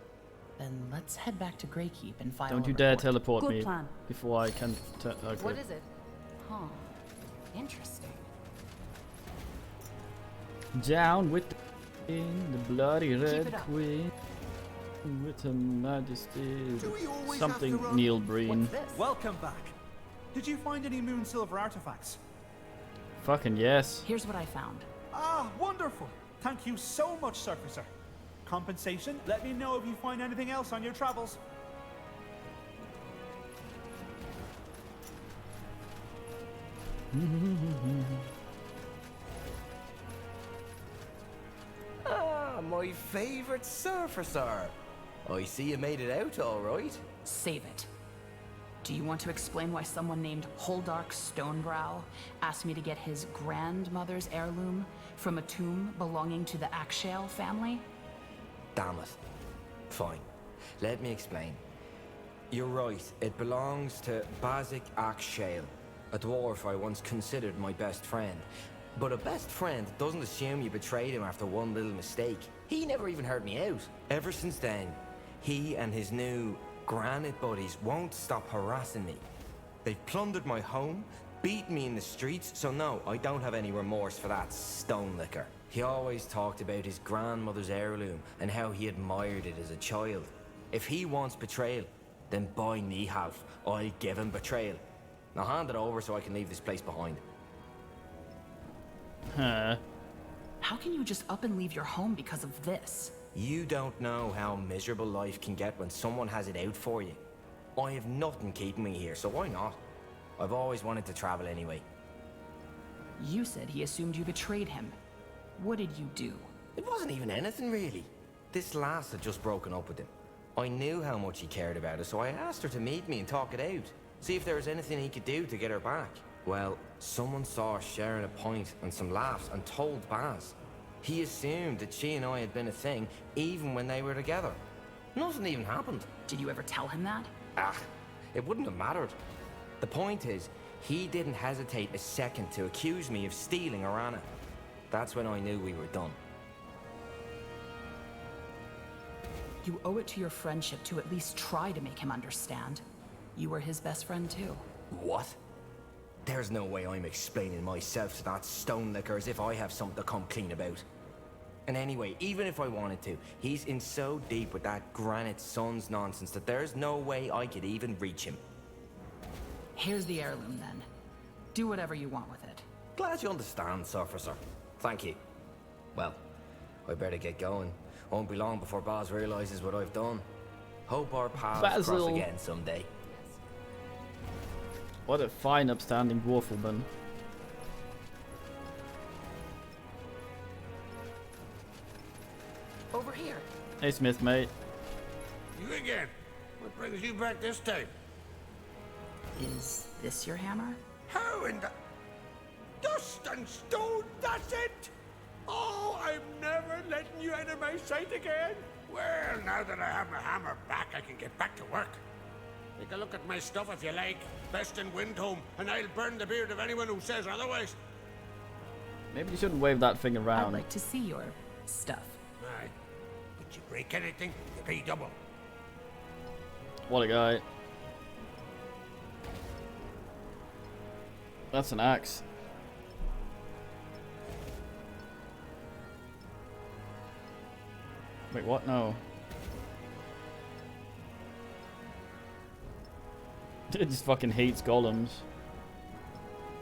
Then let's head back to Greykeep and file Don't a you dare report. teleport Good me plan. before I can. Okay. What is it? Huh. Interesting. Down with the queen, the bloody Keep red it up. queen, with her majesty. Do we always Something have to run? Neil Breen. Welcome back. Did you find any moon silver artifacts? Fucking yes. Here's what I found. Ah, wonderful. Thank you so much, Surfacer. Compensation, let me know if you find anything else on your travels. Ah, my favorite surfacer. I see you made it out all right. Save it. Do you want to explain why someone named Holdark Stonebrow asked me to get his grandmother's heirloom from a tomb belonging to the Akshale family? Damn it. Fine. Let me explain. You're right. It belongs to Bazik Akshale, a dwarf I once considered my best friend. But a best friend doesn't assume you betrayed him after one little mistake. He never even heard me out. Ever since then, he and his new granite buddies won't stop harassing me. They've plundered my home, beaten me in the streets, so no, I don't have any remorse for that stone licker. He always talked about his grandmother's heirloom and how he admired it as a child. If he wants betrayal, then by Nihav, I'll give him betrayal. Now hand it over so I can leave this place behind. Huh. How can you just up and leave your home because of this? You don't know how miserable life can get when someone has it out for you. I have nothing keeping me here, so why not? I've always wanted to travel anyway. You said he assumed you betrayed him. What did you do? It wasn't even anything really. This lass had just broken up with him. I knew how much he cared about her, so I asked her to meet me and talk it out. See if there was anything he could do to get her back. Well, someone saw us sharing a pint and some laughs and told Baz. He assumed that she and I had been a thing even when they were together. Nothing even happened. Did you ever tell him that? Ah, it wouldn't have mattered. The point is, he didn't hesitate a second to accuse me of stealing Arana. That's when I knew we were done. You owe it to your friendship to at least try to make him understand. You were his best friend too. What? There's no way I'm explaining myself to that stone licker as if I have something to come clean about. And anyway, even if I wanted to, he's in so deep with that Granite Sons nonsense that there's no way I could even reach him. Here's the heirloom then. Do whatever you want with it. Glad you understand, Surfacer. Thank you. Well, I better get going. Won't be long before Baz realizes what I've done. Hope our paths cross again someday. What a fine, upstanding dwarfwoman. Over here. Hey, Smith, mate. You again? What brings you back this time? Is this your hammer? How in the... Dust and stone, that's it! Oh, I'm never letting you out of my sight again! Well, now that I have my hammer back, I can get back to work. Take a look at my stuff if you like. Best in Windhelm, and I'll burn the beard of anyone who says otherwise. Maybe you shouldn't wave that thing I'd around. like to see your stuff. Aye. Did you break anything? You pay double. What a guy. That's an axe. Wait, what? No. It just fucking hates golems.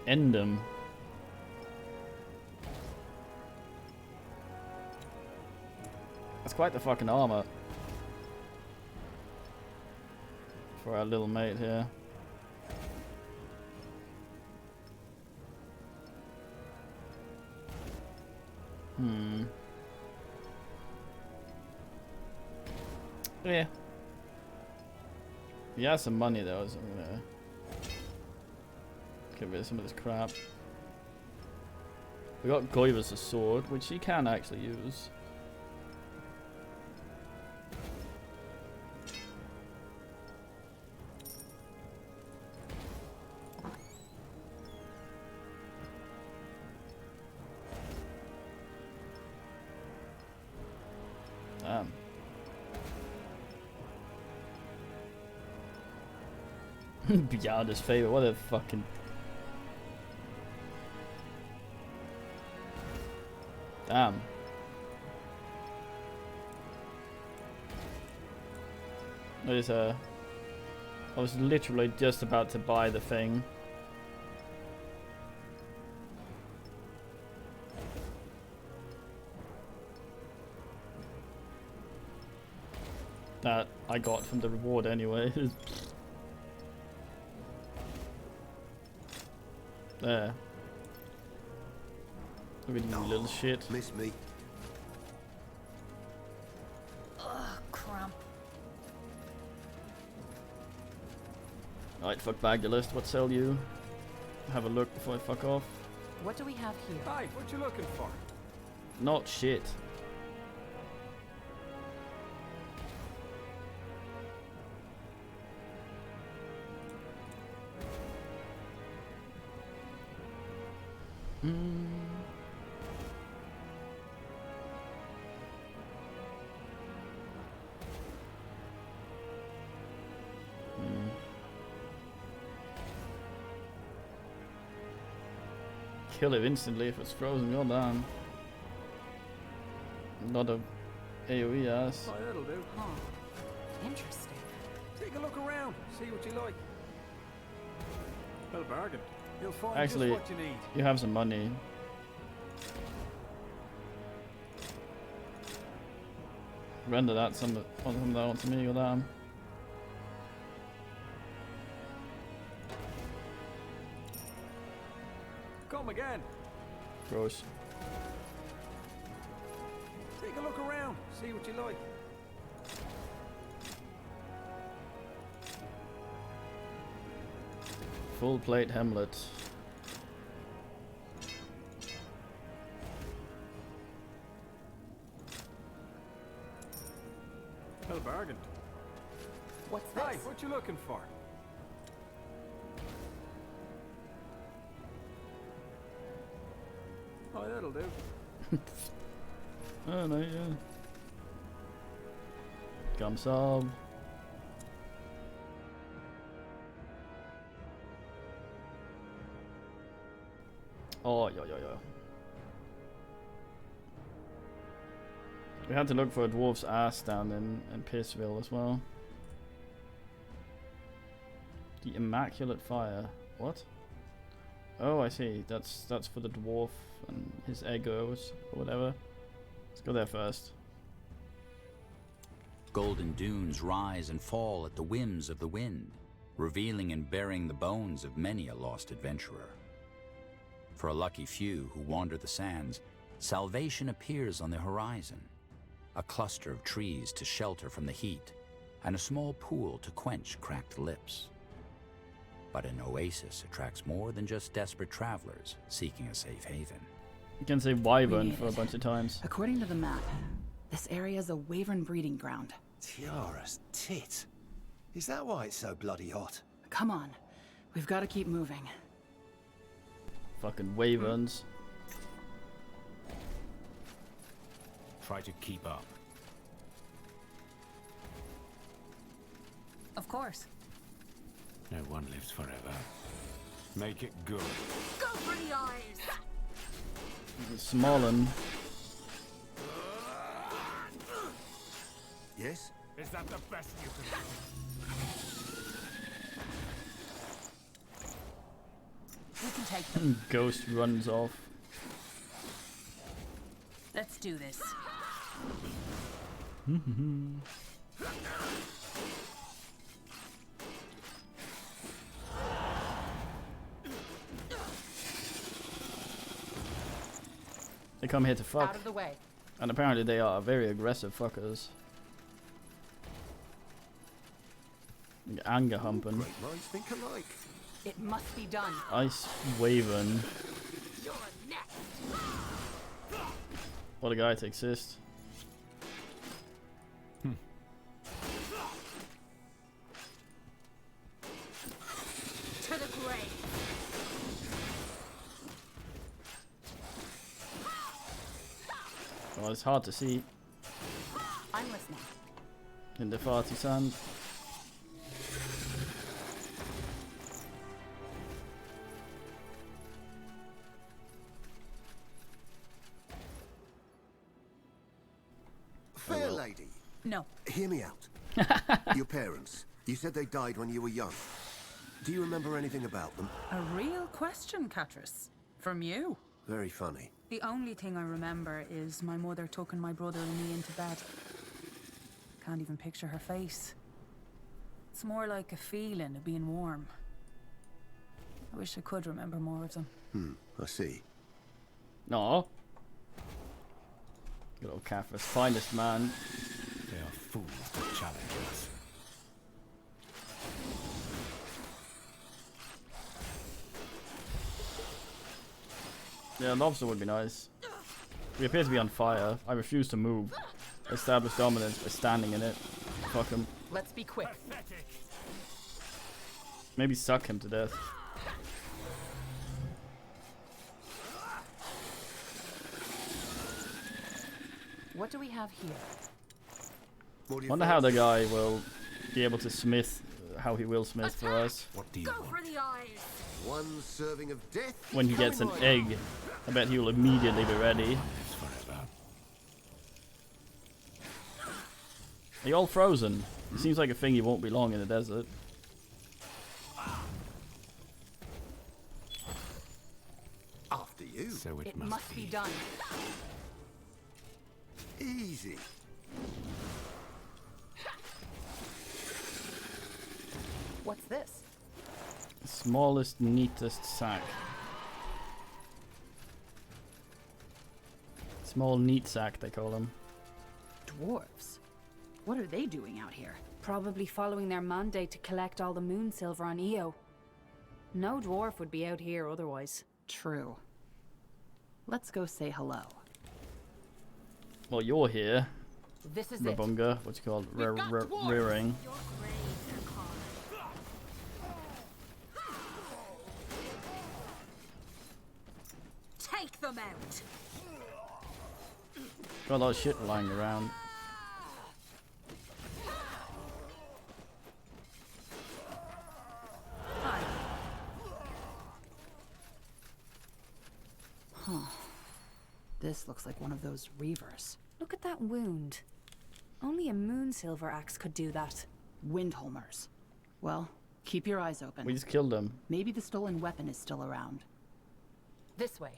End them. That's quite the fucking armor. For our little mate here. Yeah. He has some money though, so I'm gonna get rid of some of this crap. We got Goivus' sword, which he can actually use. Damn. Beyond his favorite, what a fucking... Damn. There's a... I was literally just about to buy the thing. That I got from the reward anyway. There. Look at you little shit. Miss me. Ugh, cramp. Right, fuck bag your list. What sell you? Have a look before I fuck off. What do we have here? Hey, what you looking for? Not shit. Kill it instantly if it's frozen. Goddamn. Not a AoE ass. Oh, that'll do. Huh. Interesting. Take a look around. See what you like. Well, bargain. You'll find Actually, just what you need. you have some money. Render that some of that onto me, goddamn. Come again. Gross. Take a look around. See what you like. Full plate Hamlet. Well, bargain. What's Right, this? what you looking for? Oh, that'll do. Oh no, yeah. Gum sob. Oh, yo. We had to look for a dwarf's ass down in Pierceville as well. The Immaculate Fire. What? Oh, I see. That's for the dwarf and his egos or whatever. Let's go there first. Golden dunes rise and fall at the whims of the wind, revealing and burying the bones of many a lost adventurer. For a lucky few who wander the sands, salvation appears on the horizon. A cluster of trees to shelter from the heat, and a small pool to quench cracked lips. But an oasis attracts more than just desperate travelers seeking a safe haven. You can say wyvern for a bunch of times. According to the map, this area is a wyvern breeding ground. Tiara's tit. Is that why it's so bloody hot? Come on, we've got to keep moving. Fucking wyverns. Try to keep up. Of course. No one lives forever. Make it good. Go for the eyes! Smollen. Yes? Is that the best you can do? We can take them. Ghost runs off. Let's do this. They come here to fuck. Out of the way. And apparently they are very aggressive fuckers. Anger humping. Great minds think alike. It must be done. Ice waving. You're next. What a guy to exist. To the grave. Well, it's hard to see I'm listening. in the farty sand. Fair lady. No. Hear me out. Your parents. You said they died when you were young. Do you remember anything about them? A real question, Catrice. From you. Very funny. The only thing I remember is my mother tucking my brother and me into bed. Can't even picture her face. It's more like a feeling of being warm. I wish I could remember more of them. I see. No. Good old Catherine's finest man. They are fools to challenge us. Yeah, lobster would be nice. We appear to be on fire. I refuse to move. Establish dominance by standing in it. Fuck him. Let's be quick. Maybe suck him to death. What do we have here? Wonder how the guy will be able to smith how he will smith for us. What do you Go want? for the eyes. One serving of death. When he gets an egg, I bet he will immediately be ready. Are you all frozen? It seems like a thing you won't be long in the desert. After you. So It must be done. Easy. What's this? Smallest, neatest sack. Small, neat sack, they call them. Dwarves. What are they doing out here? Probably following their mandate to collect all the moon silver on Io. No dwarf would be out here otherwise. True. Let's go say hello. Well, you're here. This is it. Rabunga, what's it called? Rearing. Take them out. Got a lot of shit lying around. Huh. This looks like one of those reavers. Look at that wound. Only a moon silver axe could do that. Windholmers. Well, keep your eyes open. We just killed them. Maybe the stolen weapon is still around. This way.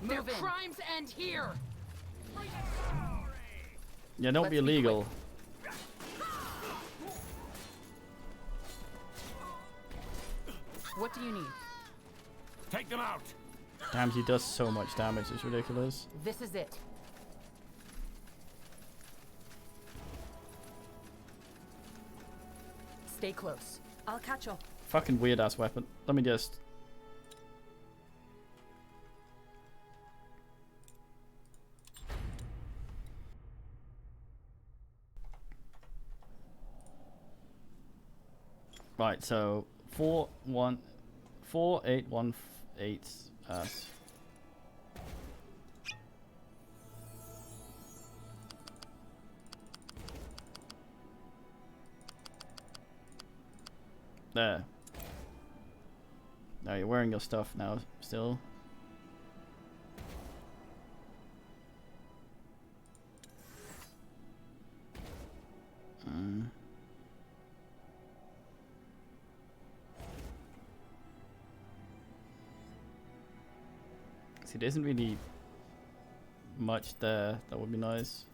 Their Move in. crimes end here. Yeah, don't be illegal. What do you need? Take them out. Damn, he does so much damage, it's ridiculous. This is it. Stay close. I'll catch up. Fucking weird ass weapon. Let me just. Right, so 4818 there. Now you're wearing your stuff now still. See, there isn't really much there. That would be nice.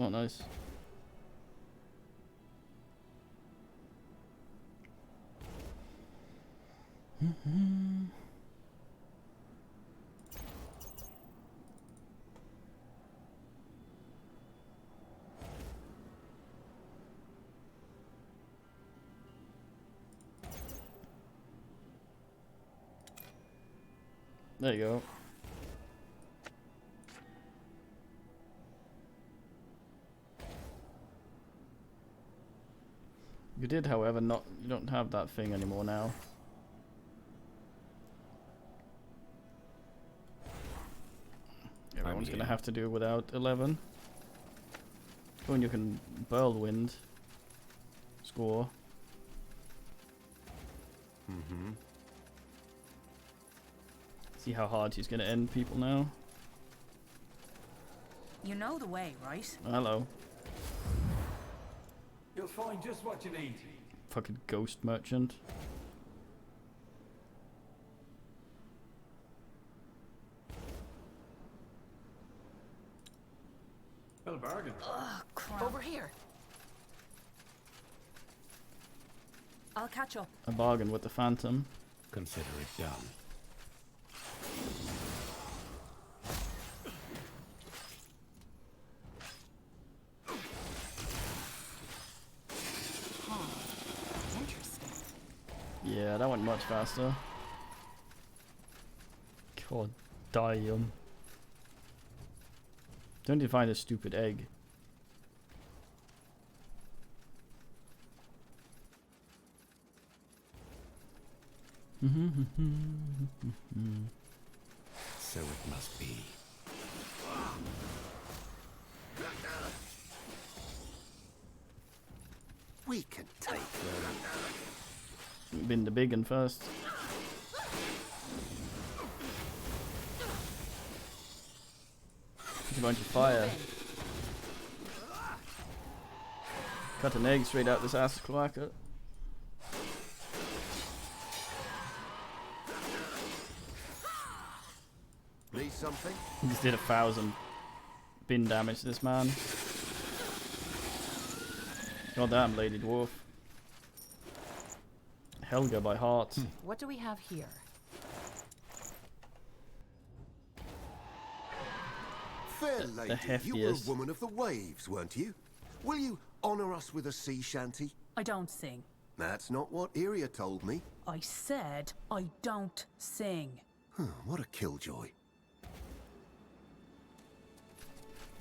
Oh, nice. There you go. You did, however, not. You don't have that thing anymore now. Everyone's gonna have to do without 11. Oh, and you can whirlwind score. Mm-hmm. See how hard he's gonna end people now. You know the way, right? Hello. You'll find just what you need. Fucking ghost merchant. Well, bargain. Ugh, crap. Over here. I'll catch up. A bargain with the Phantom. Consider it done. Yeah, that went much faster. God damn. Don't you find a stupid egg? So it must be. We can take them. Been the big one first. A bunch of fire. Cut an egg straight out this ass cloaca. Need something? He just did 1,000 bin damage to this man. Goddamn, Lady Dwarf. Helga by heart. What do we have here? Fair The lady, you were a heftiest. woman of the waves, weren't you? Will you honour us with a sea shanty? I don't sing. That's not what Iria told me. I said I don't sing. What a killjoy.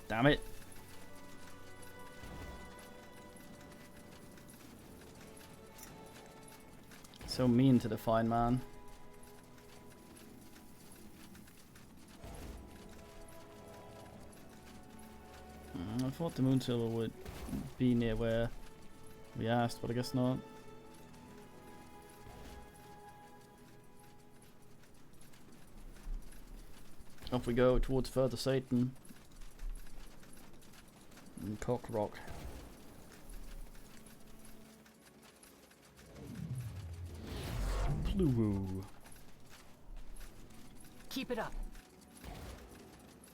Damn it. So mean to the fine man. I thought the Moon Silver would be near where we asked, but I guess not. Off we go towards further Satan. And Cock Rock. Pluwoo. Keep it up.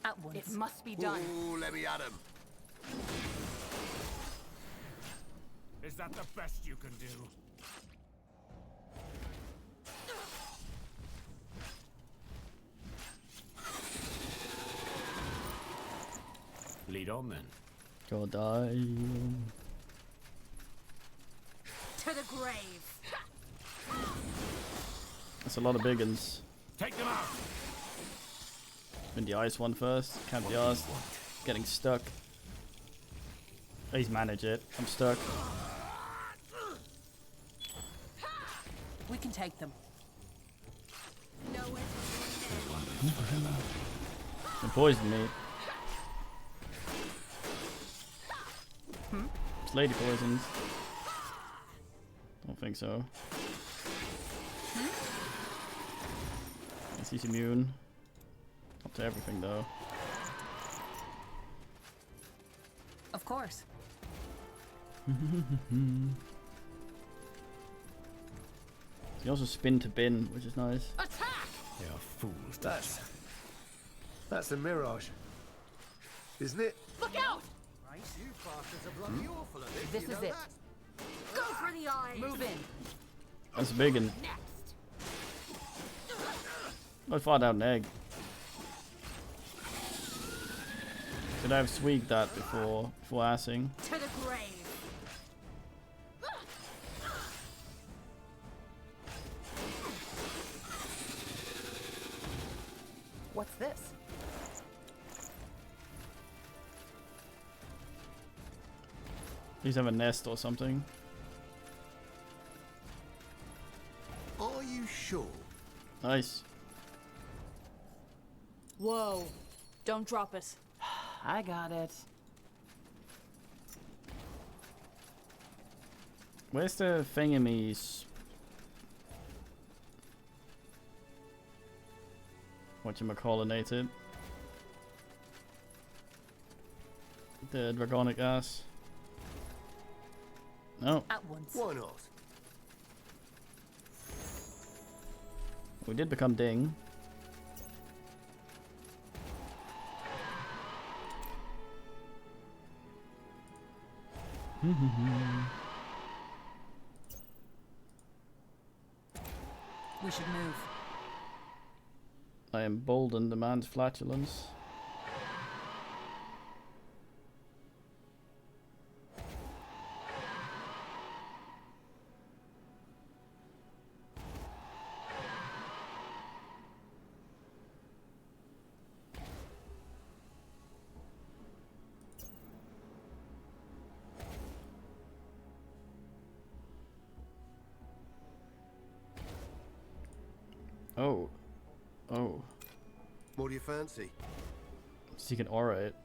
At once. It must be done. Ooh, let me at him. Is that the best you can do? Lead on then. God die. To the grave. That's a lot of big uns. Take them out. In the ice one first. Can't be arsed. Getting stuck. Please manage it. I'm stuck. We can take them. They poisoned me. It's lady poisons. Don't think so. He's immune. Up to everything though. Of course. He also spin to bin, which is nice. Attack! They are fools. That's a mirage, isn't it? Look out! You bastards are bloody awful at this. This you is know it. that? Go for the eye. Move in. That's a big one. I fought out an egg. Should I have sweet that before assing? To the grave. What's this? Please have a nest or something. Are you sure? Nice. Whoa. Don't drop it. I got it. Where's the thingamies? Whatchamacallinated? The dragonic ass. No. At once. Why not? We did become Ding. We should move. I embolden the man's flatulence. Oh. Oh. What do you fancy? So you can aura it.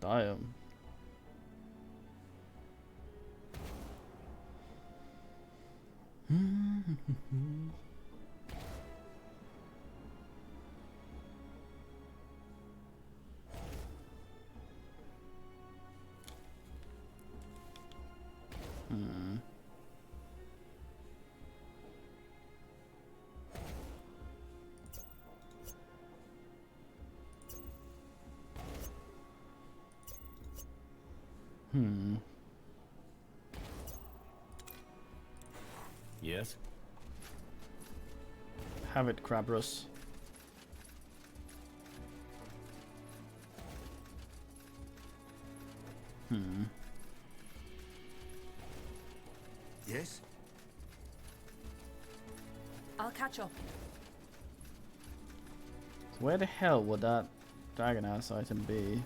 Damn. Yes? Have it, Krabrus. Yes? I'll catch up. So where the hell would that dragon ass item be?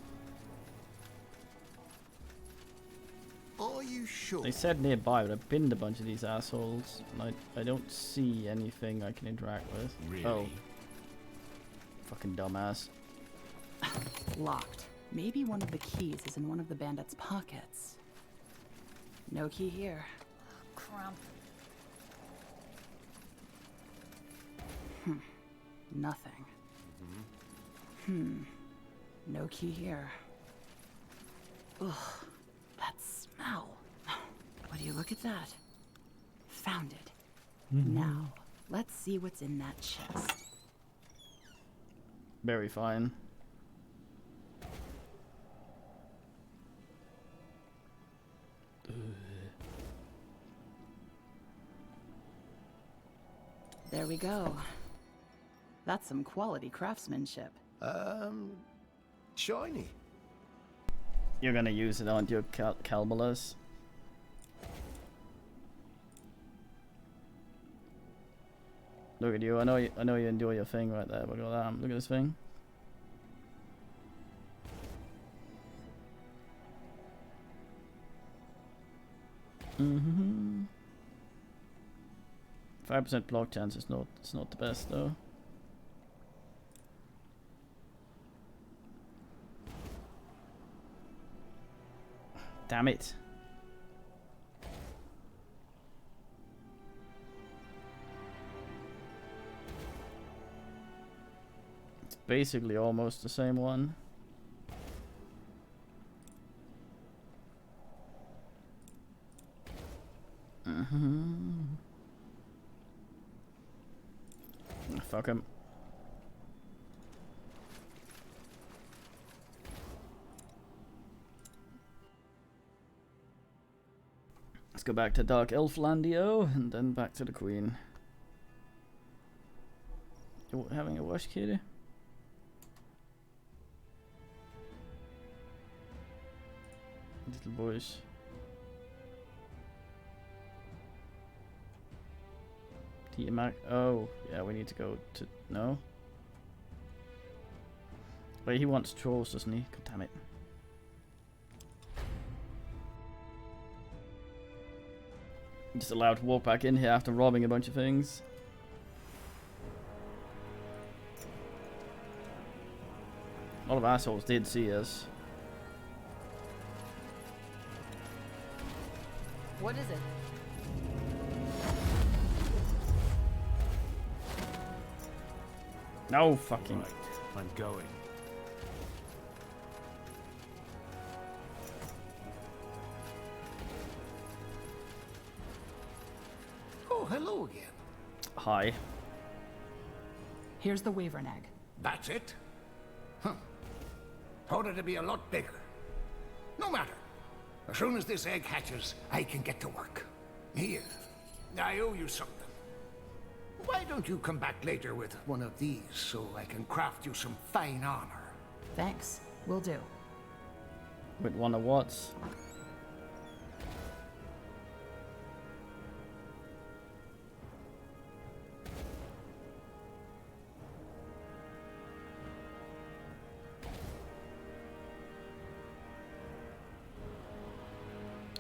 Are you sure? They said nearby, but I've binned a bunch of these assholes, and I don't see anything I can interact with. Really? Oh. Fucking dumbass. Locked. Maybe one of the keys is in one of the bandits' pockets. No key here. Cramp. Nothing. No key here. Ugh, that smell. Would you look at that? Found it. Now, let's see what's in that chest. Very fine. There we go. That's some quality craftsmanship. Shiny. You're gonna use it on your Calmulas. Look at you. I know you enjoy your thing right there. Look at that. Look at this thing. Mm-hmm. 5% block chance is not. It's not the best though. Damn it. It's basically almost the same one. Fuck him. go back to Dark Elflandio and then back to the Queen. You having a wash, kitty? Little boys. Tiamat. Oh, yeah, we need to go to. No? Wait, he wants trolls, doesn't he? God damn it. Just allowed to walk back in here after robbing a bunch of things. A lot of assholes did see us. What is it? No fucking. Right, I'm going. Oh, hello again. Hi. Here's the Wyvern egg. That's it? Huh. Thought it'd be a lot bigger. No matter. As soon as this egg hatches, I can get to work. Here, I owe you something. Why don't you come back later with one of these so I can craft you some fine armor? Thanks. Will do. With one of what?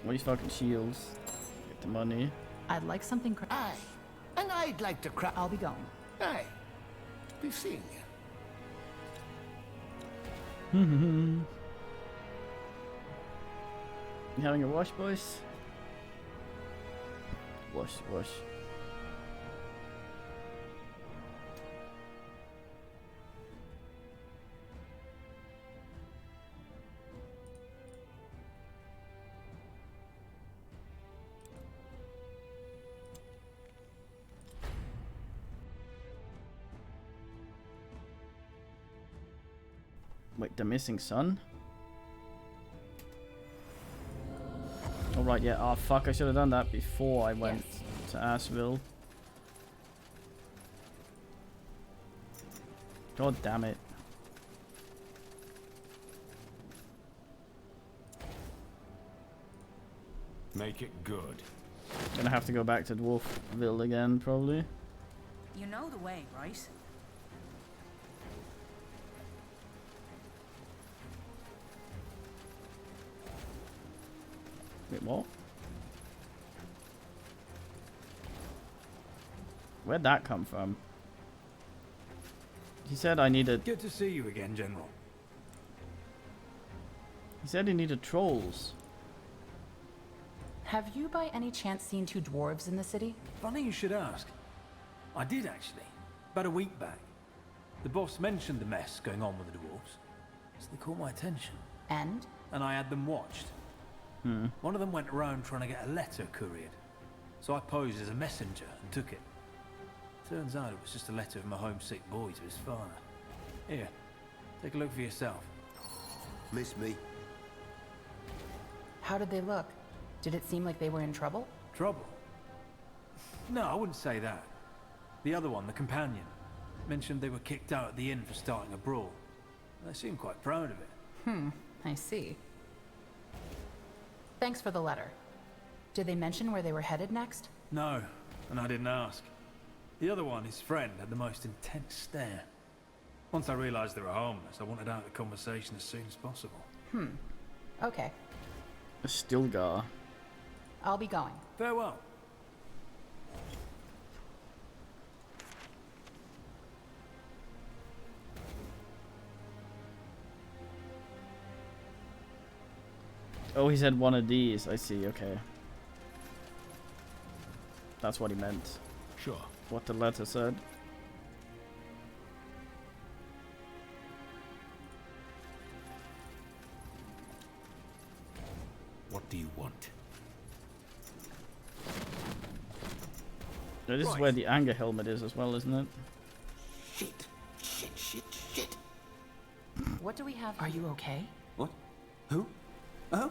What these fucking shields? Get the money. I'd like something. Aye. And I'd like to craft. I'll be going. Aye. Be seeing you. You having a wash, boys? Wash, wash. Wait, the missing son? Oh right, yeah. Oh fuck, I should have done that before I went to Asheville. God damn it. Make it good. Gonna have to go back to Dwarfville again, probably. You know the way, right? Wait, what? Where'd that come from? He said I needed... Good to see you again, General. He said he needed trolls. Have you by any chance seen two dwarves in the city? Funny you should ask. I did actually. About a week back. The boss mentioned the mess going on with the dwarves. So they caught my attention. And? And I had them watched. One of them went around trying to get a letter couriered. So I posed as a messenger and took it. Turns out it was just a letter from a homesick boy to his father. Here, take a look for yourself. Miss me. How did they look? Did it seem like they were in trouble? Trouble? No, I wouldn't say that. The other one, the companion, mentioned they were kicked out at the inn for starting a brawl. They seemed quite proud of it. I see. Thanks for the letter. Did they mention where they were headed next? No, and I didn't ask. The other one, his friend, had the most intense stare. Once I realized they were harmless, I wanted out of the conversation as soon as possible. Okay. A Stilgar. I'll be going. Farewell. Oh, he said one of these. I see, okay. That's what he meant. Sure. What the letter said. What do you want? Now, this is where the anger helmet is as well, isn't it? Shit. What do we have? Are you okay? What? Who? Oh,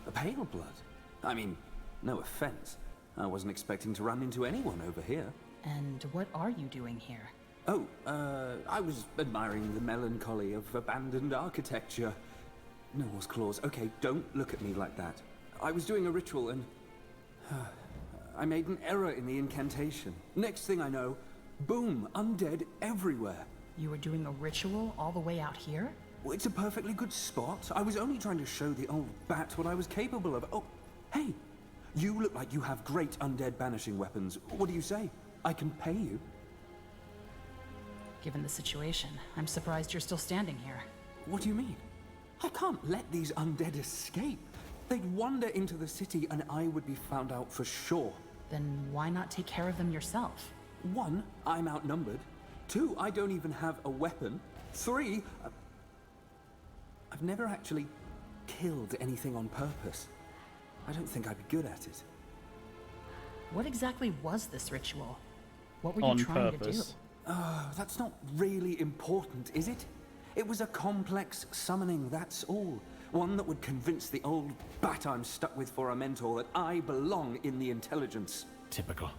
the pale blood. I mean, No offense. I wasn't expecting to run into anyone over here. And what are you doing here? Oh, I was admiring the melancholy of abandoned architecture. Noah's claws. Okay, don't look at me like that. I was doing a ritual and... I made an error in the incantation. Next thing I know, boom, undead everywhere. You were doing a ritual all the way out here? Well, it's a perfectly good spot. I was only trying to show the old bat what I was capable of. Oh, hey, you look like you have great undead banishing weapons. What do you say? I can pay you. Given the situation, I'm surprised you're still standing here. What do you mean? I can't let these undead escape. They'd wander into the city and I would be found out for sure. Then why not take care of them yourself? 1, I'm outnumbered. 2, I don't even have a weapon. 3, I've never actually killed anything on purpose. I don't think I'd be good at it. What exactly was this ritual? What were you trying to do? That's not really important, is it? It was a complex summoning, that's all. One that would convince the old bat I'm stuck with for a mentor that I belong in the intelligence. Typical.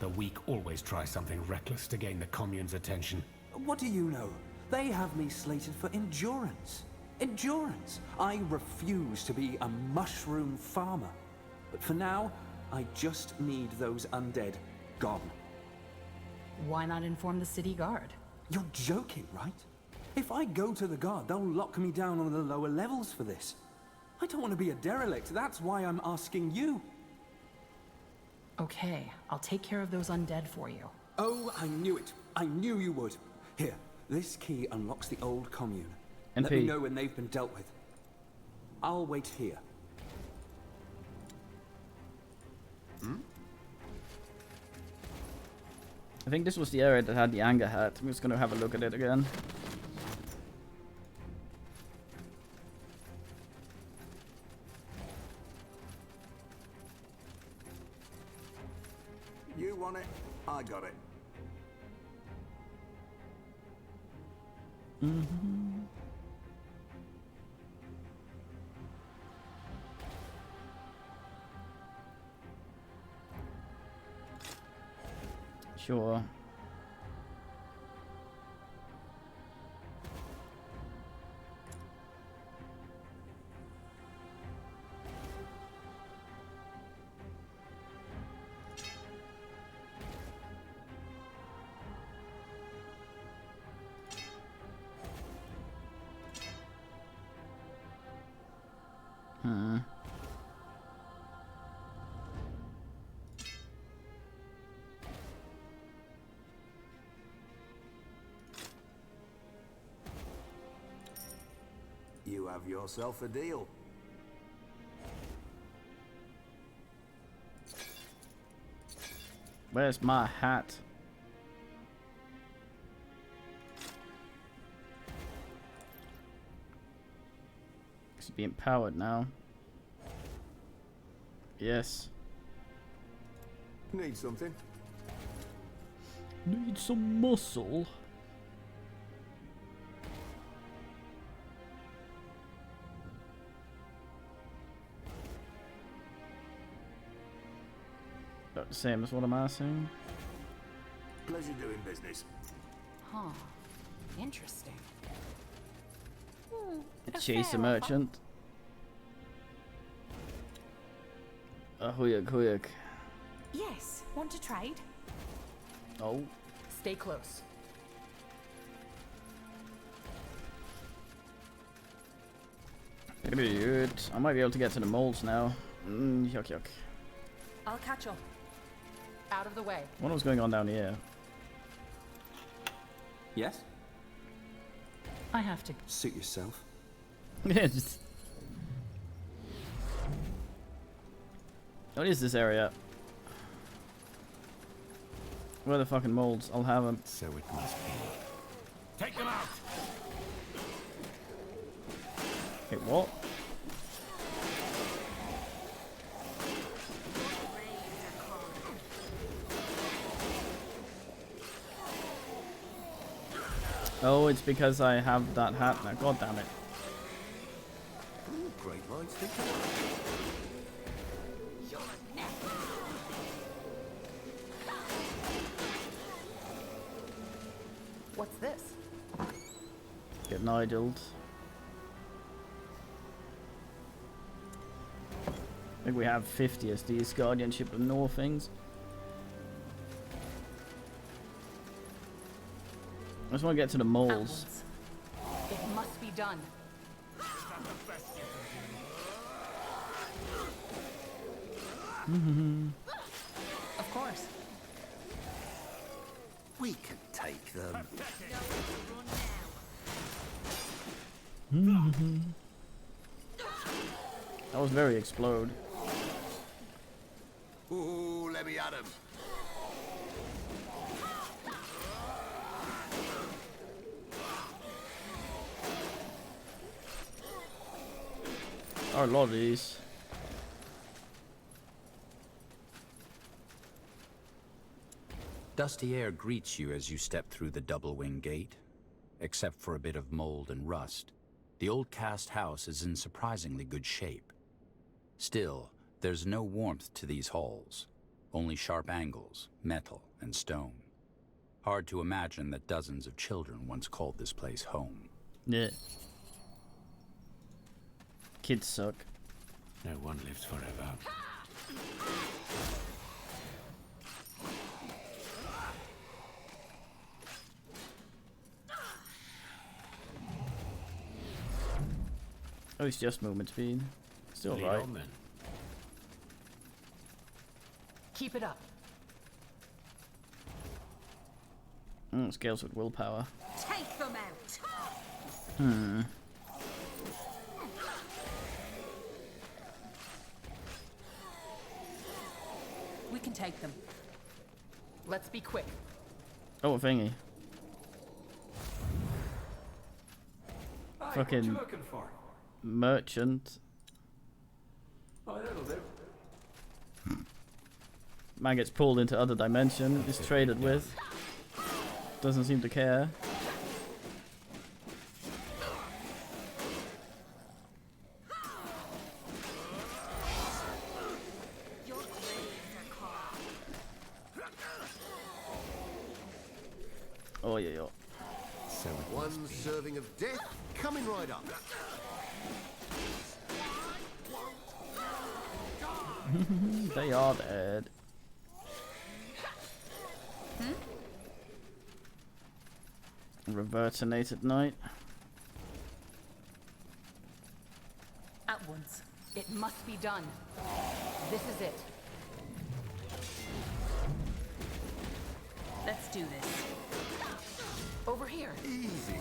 The weak always try something reckless to gain the commune's attention. What do you know? They have me slated for endurance. Endurance! I refuse to be a mushroom farmer. But for now, I just need those undead gone. Why not inform the city guard? You're joking, right? If I go to the guard, they'll lock me down on the lower levels for this. I don't want to be a derelict, that's why I'm asking you. Okay, I'll take care of those undead for you. Oh, I knew it. I knew you would. Here, this key unlocks the old commune. NP. Let me know when they've been dealt with. I'll wait here. I think this was the area that had the anger hat. I'm just gonna have a look at it again. You want it, I got it. Sure. You have yourself a deal. Where's my hat? It's being powered now. Yes. Need something? Need some muscle. About the same as what I'm asking. Pleasure doing business. Huh. Interesting. Chase a merchant. Huyuk, huyuk. Yes, want to trade? Oh. Stay close. Good. I might be able to get to the molds now. Yuck, yuck. I'll catch up. Out of the way. What was going on down here? Yes? I have to suit yourself. Just... What is this area? Where are the fucking molds? I'll have them. So it must be. Take them out! Okay, what? Oh, it's because I have that hat now. God damn it. Great minds think You're next. Nigelled. I think we have 50 as these Guardianship of Northings. I just want to get to the moles. It must be done. Of course. We can take them. That was very explode. Ooh, let me at him. Oh, a lot of these. Dusty air greets you as you step through the double-wing gate. Except for a bit of mold and rust, the old cast house is in surprisingly good shape. Still, there's no warmth to these halls, only sharp angles, metal, and stone. Hard to imagine that dozens of children once called this place home. Yeah. Kids suck. No one lives forever. Oh, it's just movement speed. Still Lead right. on, then. Keep it up. Scales with willpower. Take them out. Hmm. We can take them. Let's be quick. Oh, a thingy. Hi, what Fucking you looking for? merchant. Oh, that'll do. Man gets pulled into other dimension, is traded with. Doesn't seem to care. Oh yeah, yeah. So it One must be. serving of death coming right up. They are dead. Revertinated Knight. At once. It must be done. This is it. Let's do this. Over here. Easy.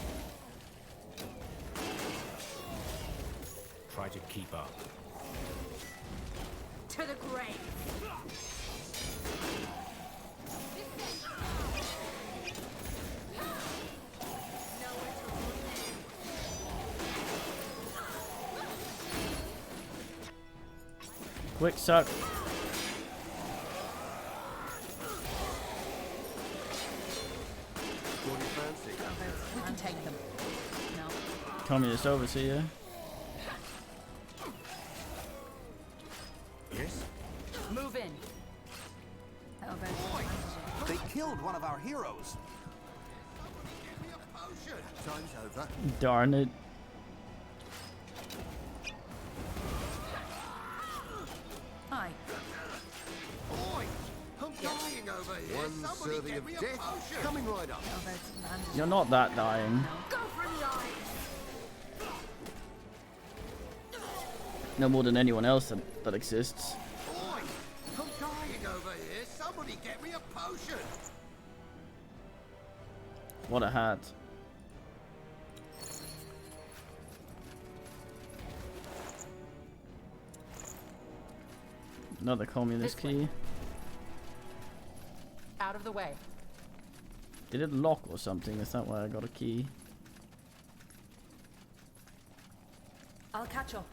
Try to keep up. To the grave. Quick suck. What do you fancy? We can take them. No. Communist overseer. Yes? Move in. How about They killed one of our heroes. Time's over. Darn it. Hi. Boy, I'm dying over here. One Somebody serving get of me a death potion. coming right up. How about some bandages? You're not that dying. Go for the eyes. No more than anyone else that exists. Boy, I'm dying over here. Somebody get me a potion. What a hat. Another communist This way. key. Out of the way. Did it lock or something? Is that why I got a key? I'll catch up.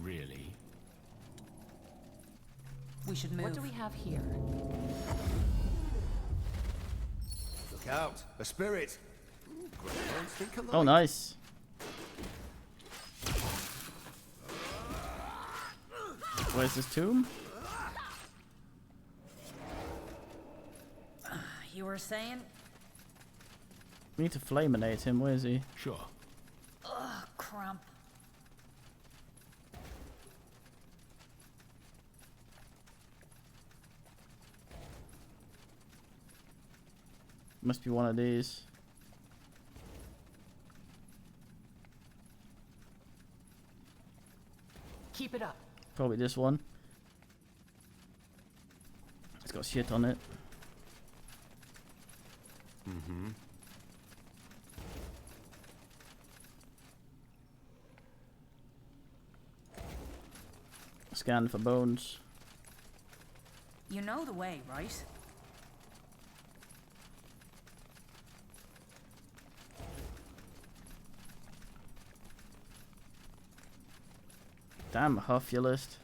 Really? We should move. What do we have here? Look out. A spirit. Great minds think alike. Oh, nice. Where's this tomb? You were saying? We need to flaminate him. Where is he? Sure. Ugh, cramp. Must be one of these. Keep it up. Probably this one. It's got shit on it. Mm-hmm. Scan for bones. You know the way, right? Damn, Huffulist.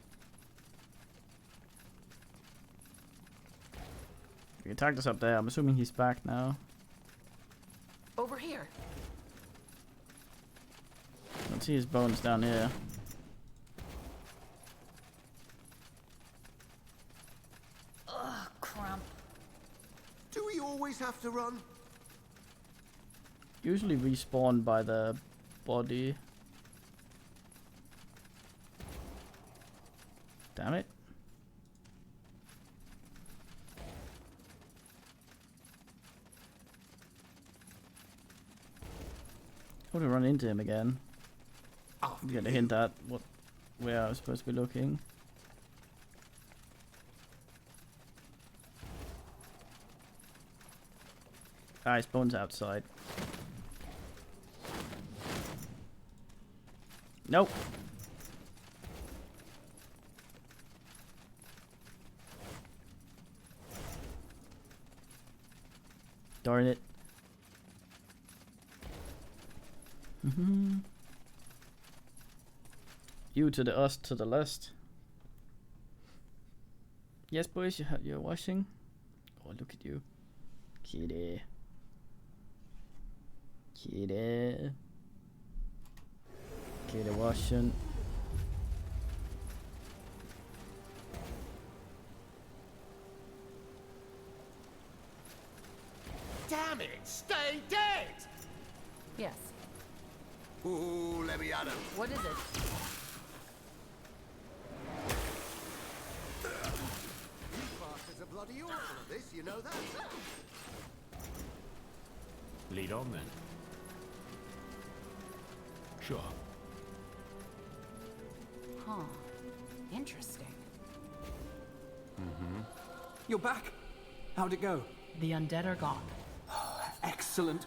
He attacked us up there. I'm assuming he's back now. Over here. Let's see his bones down here. Ugh, cramp. Do we always have to run? Usually respawn by the body. Damn it. I would have run into him again. I'm gonna hint at where I was supposed to be looking. Ah, his bone's outside. Nope. Darn it. You to the us to the left. Yes, boys, you're washing. Oh, look at you, kitty. Kitty. Kitty washing. Damn it! Stay dead! Yes. Ooh, let me at him. What is it? You bastards are bloody awful at this, you know that? Lead on then. Sure. Huh. Interesting. Mm-hmm. You're back. How'd it go? The undead are gone. Excellent.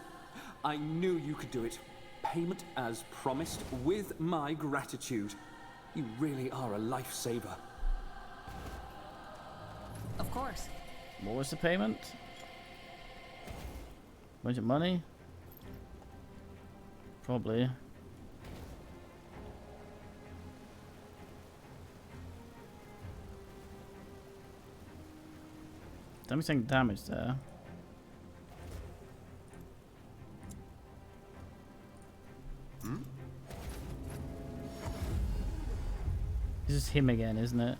I knew you could do it. Payment as promised, with my gratitude. You really are a lifesaver. Of course. What was the payment? Bunch of money? Probably. Let me take damage there. Hmm? This is him again, isn't it?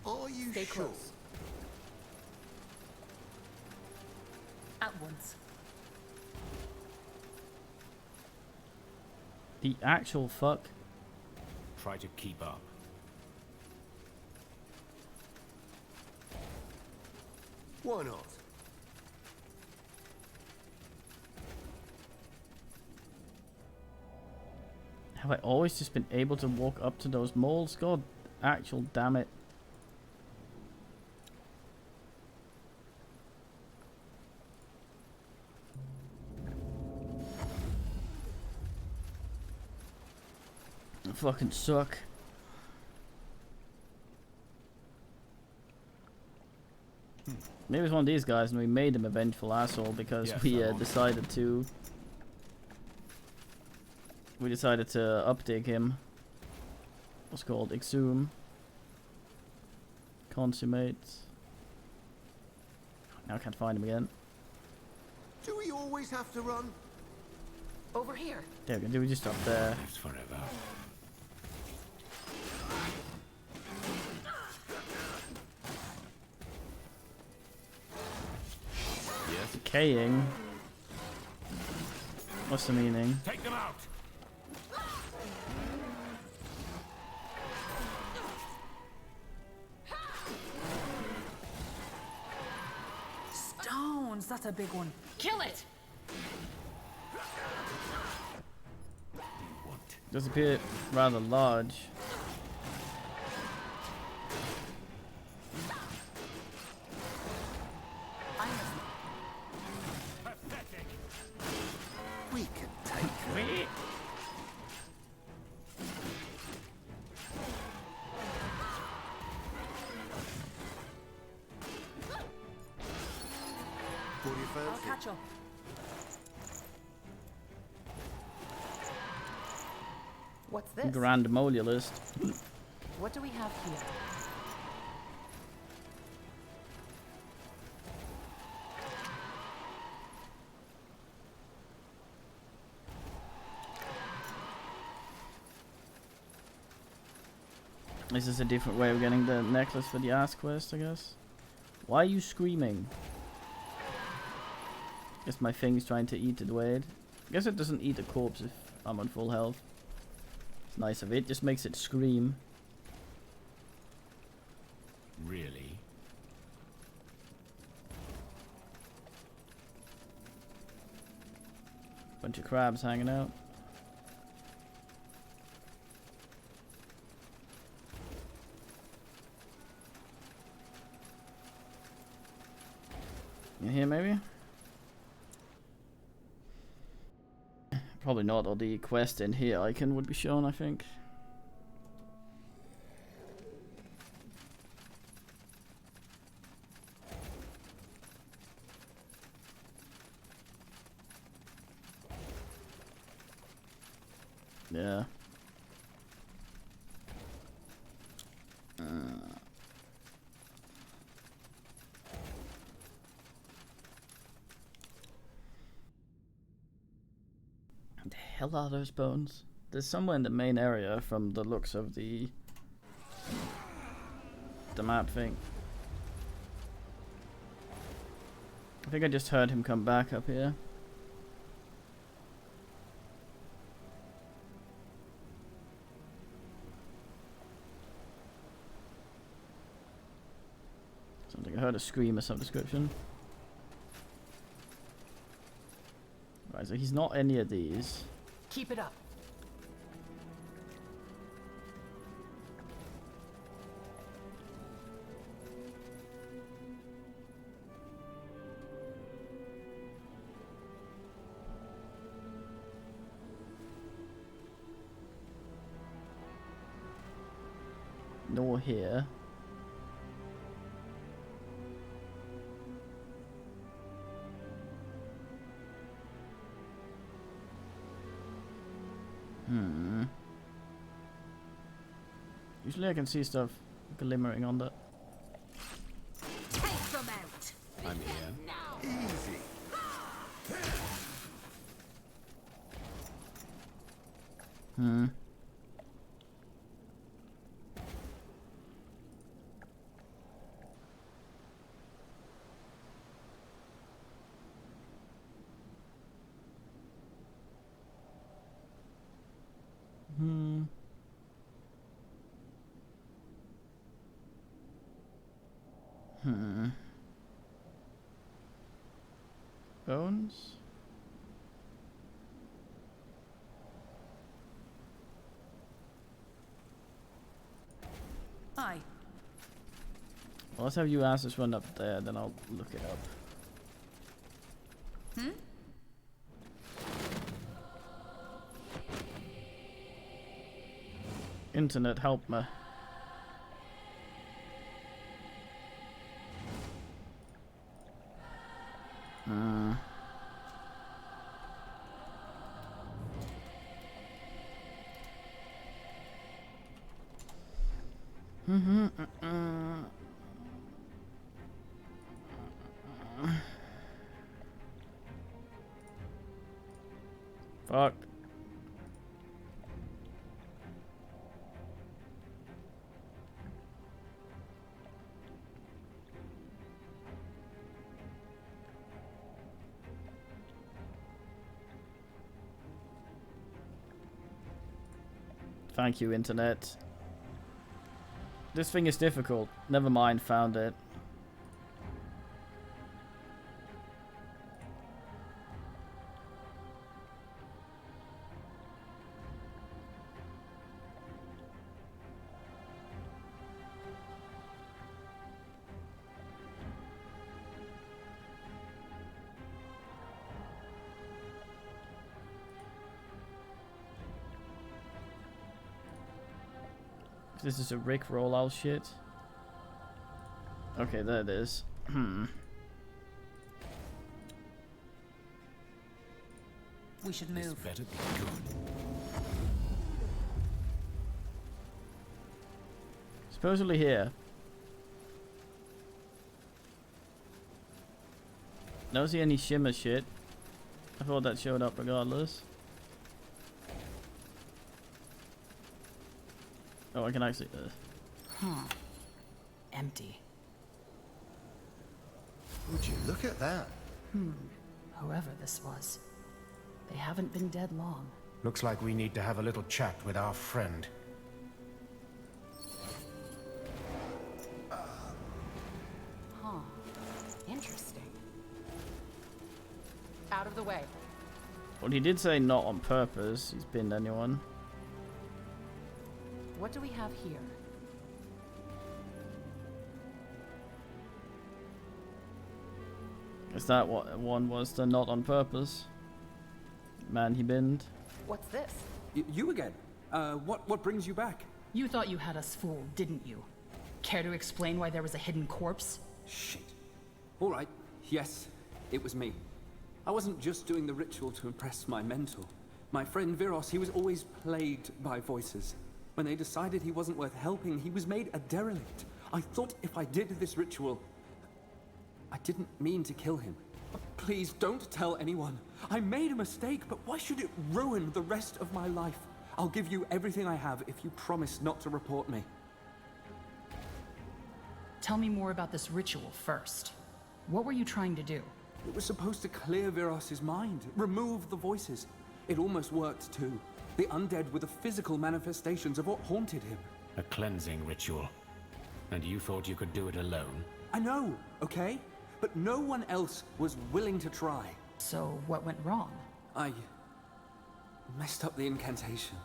Are you Stay sure? close. At once. The actual fuck? Try to keep up. Why not? Have I always just been able to walk up to those moles? God, actual damn it. I fucking suck. Maybe it's one of these guys and we made him a vengeful asshole because we decided to updig him. What's called? Exhume. Consummate. Now I can't find him again. Do we always have to run? Over here. There we go. Do we just stop there? Lives forever. Decaying? What's the meaning? Take them out. Stones, that's a big one. Kill it! Does appear rather large. We can take it. What do you I'll fancy? catch up. What's this? Grand Molulist. What do we have here? This is a different way of getting the necklace for the ass quest, I guess. Why are you screaming? Guess my thing's trying to eat it away. Guess it doesn't eat a corpse if I'm on full health. It's nice of it, just makes it scream. Really? Bunch of crabs hanging out. In here maybe? Probably not, or the quest in here icon would be shown, I think. Yeah. The hell are those bones? There's somewhere in the main area from the looks of the map thing. I think I just heard him come back up here. Sounds like I heard a scream of some description. Right, so he's not any of these. Keep it up. Nor here. Usually I can see stuff glimmering on that. Take them out. I'm here. Easy. Bones? Aye. Well, let's have you ask this one up there, then I'll look it up. Internet, help me. Fuck. Thank you, internet. This thing is difficult. Never mind, found it. This is a Rick rollout shit. Okay, there it is. We should move. This better be good. Supposedly here. Don't see any shimmer shit. I thought that showed up regardless. Oh, I can actually... Empty. Would you look at that? Whoever this was. They haven't been dead long. Looks like we need to have a little chat with our friend. Interesting. Out of the way. Well, he did say not on purpose. He's binned anyone. What do we have here? Is that what one was? The not on purpose? Man, he binned. What's this? You again? What brings you back? You thought you had us fooled, didn't you? Care to explain why there was a hidden corpse? Shit. All right. Yes, it was me. I wasn't just doing the ritual to impress my mentor. My friend Viros, he was always plagued by voices. When they decided he wasn't worth helping, he was made a derelict. I thought if I did this ritual... I didn't mean to kill him. Please don't tell anyone. I made a mistake, but why should it ruin the rest of my life? I'll give you everything I have if you promise not to report me. Tell me more about this ritual first. What were you trying to do? It was supposed to clear Viros's mind, remove the voices. It almost worked too. The undead were the physical manifestations of what haunted him. A cleansing ritual. And you thought you could do it alone? I know, okay? But no one else was willing to try. So what went wrong? I messed up the incantation.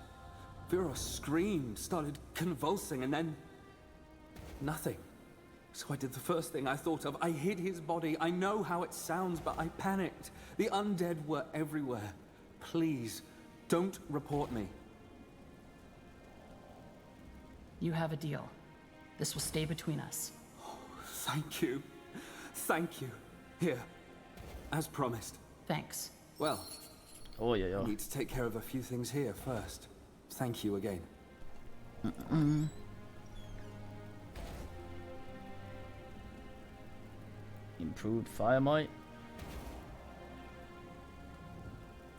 Viros screamed, started convulsing, and then... nothing. So I did the first thing I thought of. I hid his body. I know how it sounds, but I panicked. The undead were everywhere. Please, don't report me. You have a deal. This will stay between us. Oh, thank you. Thank you. Here, as promised. Thanks. Well, I need to take care of a few things here first. Thank you again. Improved fire might.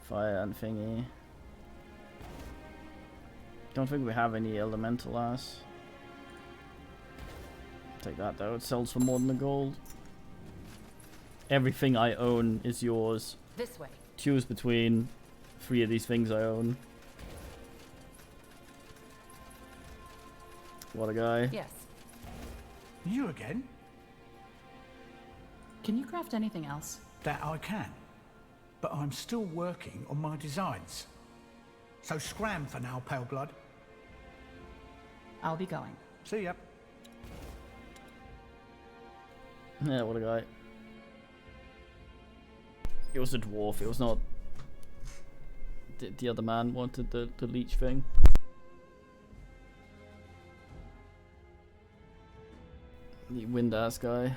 Fire and thingy. Don't think we have any elemental ass. Take that though, it sells for more than the gold. Everything I own is yours. This way. Choose between 3 of these things I own. What a guy. Yes. You again? Can you craft anything else? That I can. But I'm still working on my designs. So scram for now, Pale Blood. I'll be going. See ya. Yeah, what a guy. It was a dwarf, it was not... The other man wanted the leech thing. The wind ass guy.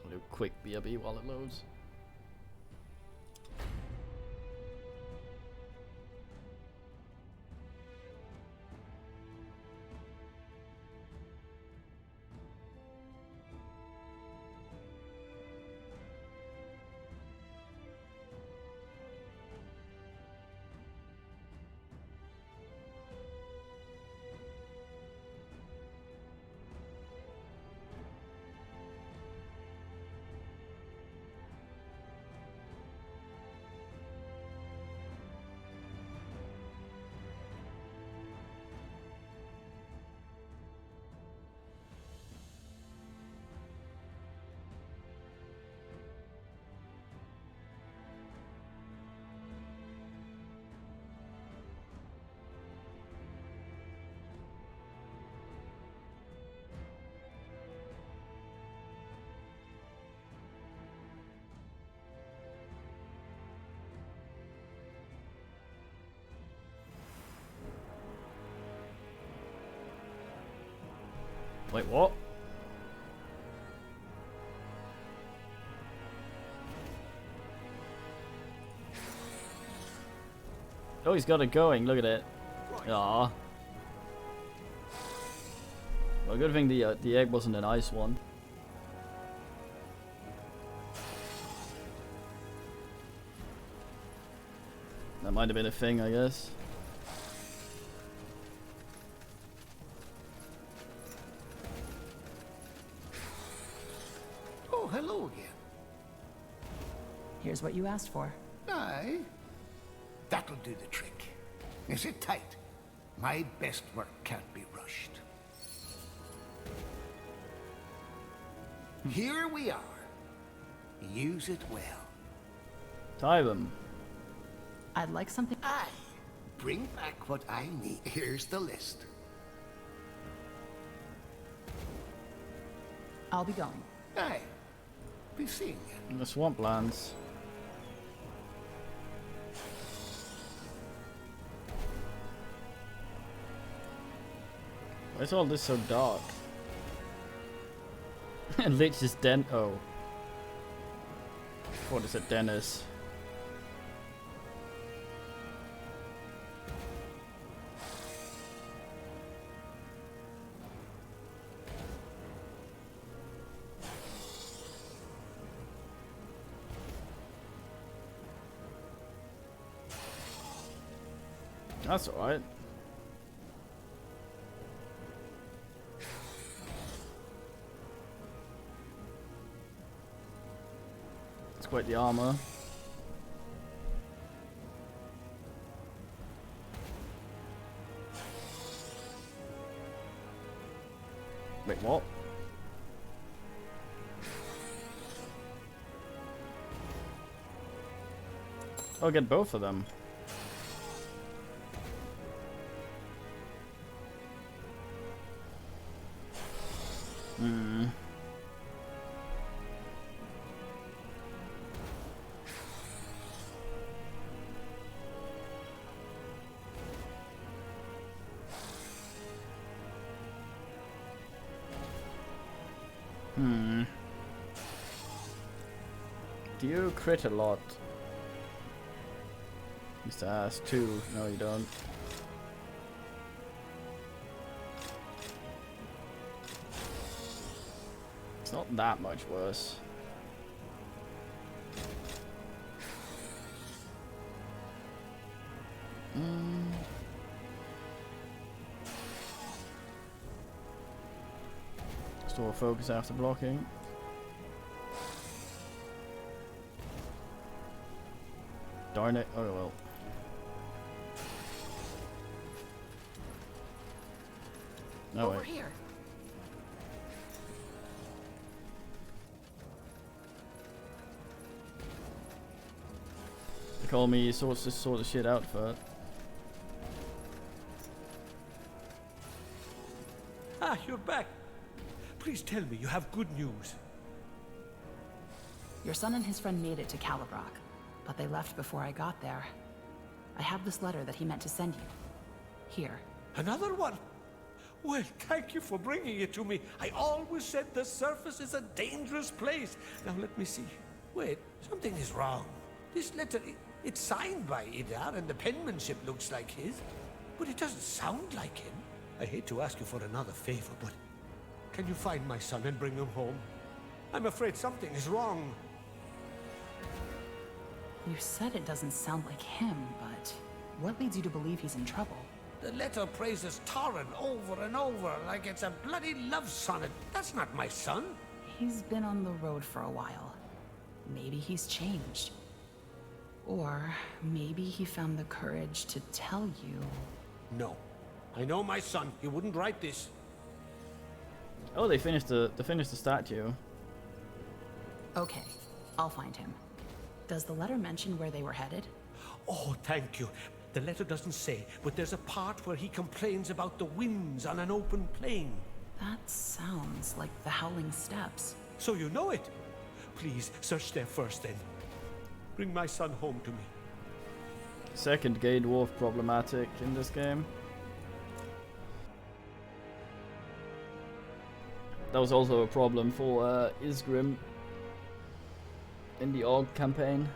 I'll do a quick BRB while it loads. Wait, what? Oh, he's got it going. Look at it. Ah. Well, good thing the egg wasn't an ice one. That might have been a thing, I guess. Oh, hello again. Here's what you asked for. Aye. That'll do the trick. Is it tight? My best work can't be rushed. Here we are. Use it well. Tie them. I'd like something. Aye. Bring back what I need. Here's the list. I'll be going. Aye. Be seeing you. In the swamplands. Why is all this so dark? And Lich is oh. What is it, Dennis? That's alright. It's quite the armor. Wait, what? I'll get both of them. Hmm. Do you crit a lot? Mr. Ass 2. No, you don't. It's not that much worse. Store focus after blocking. Darn it. Oh well. No way. Over here. They call me sorts this sort of shit out for it. Ah, you're back. Please tell me you have good news. Your son and his friend made it to Calibrock, but they left before I got there. I have this letter that he meant to send you. Here. Another one? Well, thank you for bringing it to me. I always said the surface is a dangerous place. Now let me see. Wait, something is wrong. This letter, it's signed by Idar and the penmanship looks like his, but it doesn't sound like him. I hate to ask you for another favor, but can you find my son and bring him home? I'm afraid something is wrong. You said it doesn't sound like him, but what leads you to believe he's in trouble? The letter praises Torren over and over like it's a bloody love sonnet. That's not my son. He's been on the road for a while. Maybe he's changed. Or maybe he found the courage to tell you. No. I know my son. He wouldn't write this. Oh, they finished the statue. Okay, I'll find him. Does the letter mention where they were headed? Oh, thank you. The letter doesn't say, but there's a part where he complains about the winds on an open plain. That sounds like the Howling Steppes. So you know it? Please, search there first then. Bring my son home to me. Second gay dwarf problematic in this game. That was also a problem for Isgrim in the AUG campaign.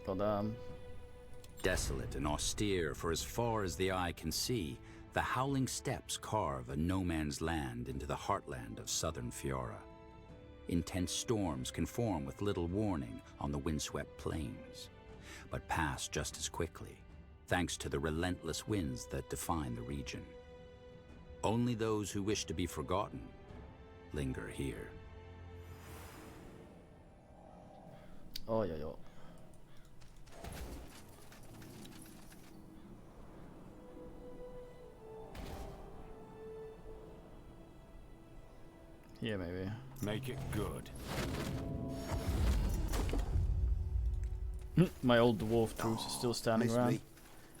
Goddamn. Desolate and austere for as far as the eye can see, the howling steppes carve a no-man's land into the heartland of southern Fiora. Intense storms can form with little warning on the windswept plains, but pass just as quickly, thanks to the relentless winds that define the region. Only those who wish to be forgotten linger here. Oh, yeah, yeah. Yeah, maybe. Make it good. My old dwarf troops are still standing around.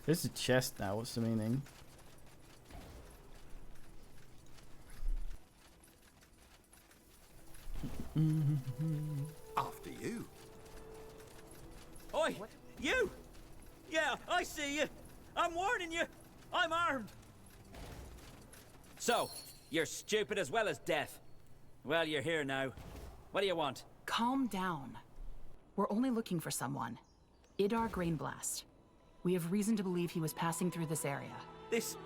This is a chest now, what's the meaning? After you. Oi! What? You! Yeah, I see you! I'm warning you! I'm armed! So, you're stupid as well as deaf. Well, you're here now. What do you want? Calm down. We're only looking for someone. Idar Grainblast. We have reason to believe he was passing through this area. This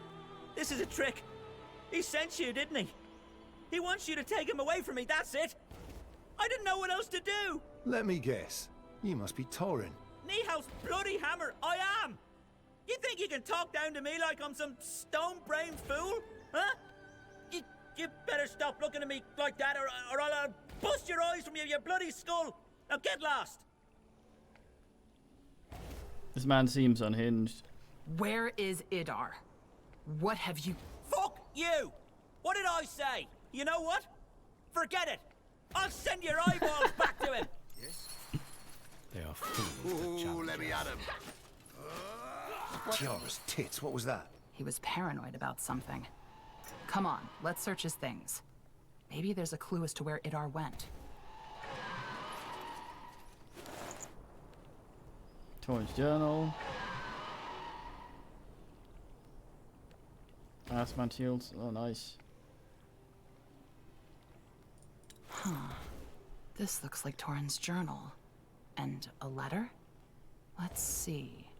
is a trick. He sent you, didn't he? He wants you to take him away from me, that's it. I didn't know what else to do. Let me guess. You must be Torin. Nihal's bloody hammer, I am. You think you can talk down to me like I'm some stone-brained fool? Huh? You better stop looking at me like that, or I'll bust your eyes from you bloody skull. Now get lost. This man seems unhinged. Where is Idar? What have you... Fuck you! What did I say? You know what? Forget it. I'll send your eyeballs back to him. Yes? They are fools. Ooh, let me at him. Tiara's tits, what was that? He was paranoid about something. Come on, let's search his things. Maybe there's a clue as to where Idar went. Torin's journal. Assman shields. Oh, nice. Huh. This looks like Torin's journal. And a letter? Let's see.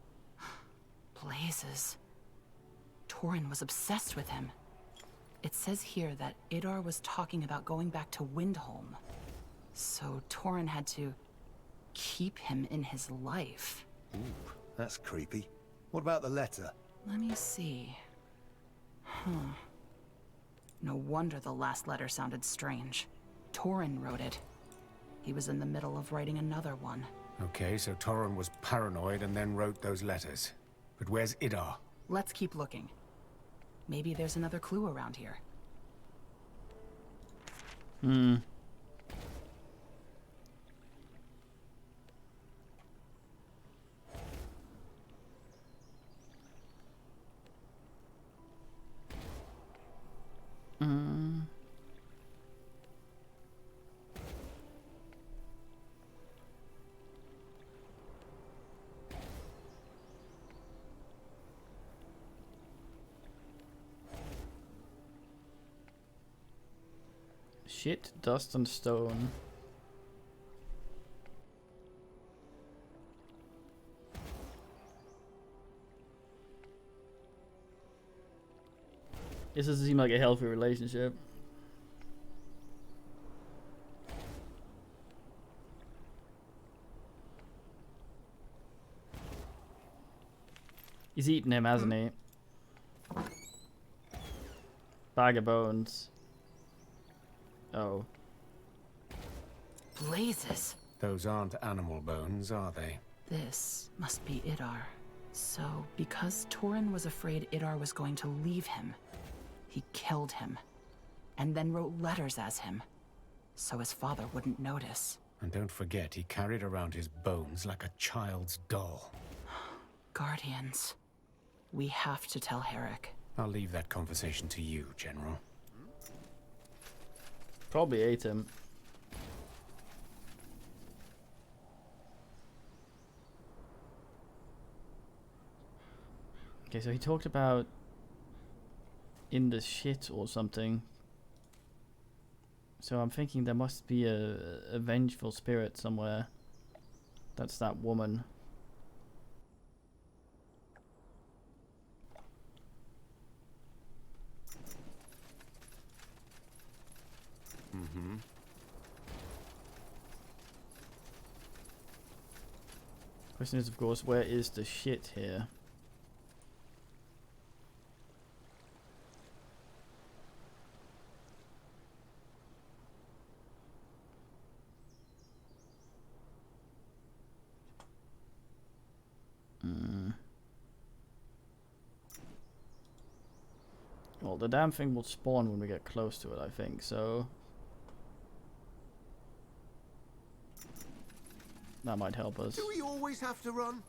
Blazes. Torin was obsessed with him. It says here that Idar was talking about going back to Windholm. So Torin had to keep him in his life. Ooh, that's creepy. What about the letter? Let me see. Huh. No wonder the last letter sounded strange. Torin wrote it. He was in the middle of writing another one. Okay, so Torin was paranoid and then wrote those letters. But where's Idar? Let's keep looking. Maybe there's another clue around here. Hmm. Shit, dust and stone. This doesn't seem like a healthy relationship. He's eaten him, hasn't he? Bag of bones. Oh. Blazes. Those aren't animal bones, are they? This must be Idar. So, because Torin was afraid Idar was going to leave him, he killed him, and then wrote letters as him, so his father wouldn't notice. And don't forget, he carried around his bones like a child's doll. Guardians. We have to tell Herrick. I'll leave that conversation to you, General. Probably ate him. Okay, so he talked about in the shit or something. So I'm thinking there must be a vengeful spirit somewhere. That's that woman. Mm-hmm. Question is, of course, where is the shit here? Well, the damn thing will spawn when we get close to it, I think, so... that might help us. Do we always have to run?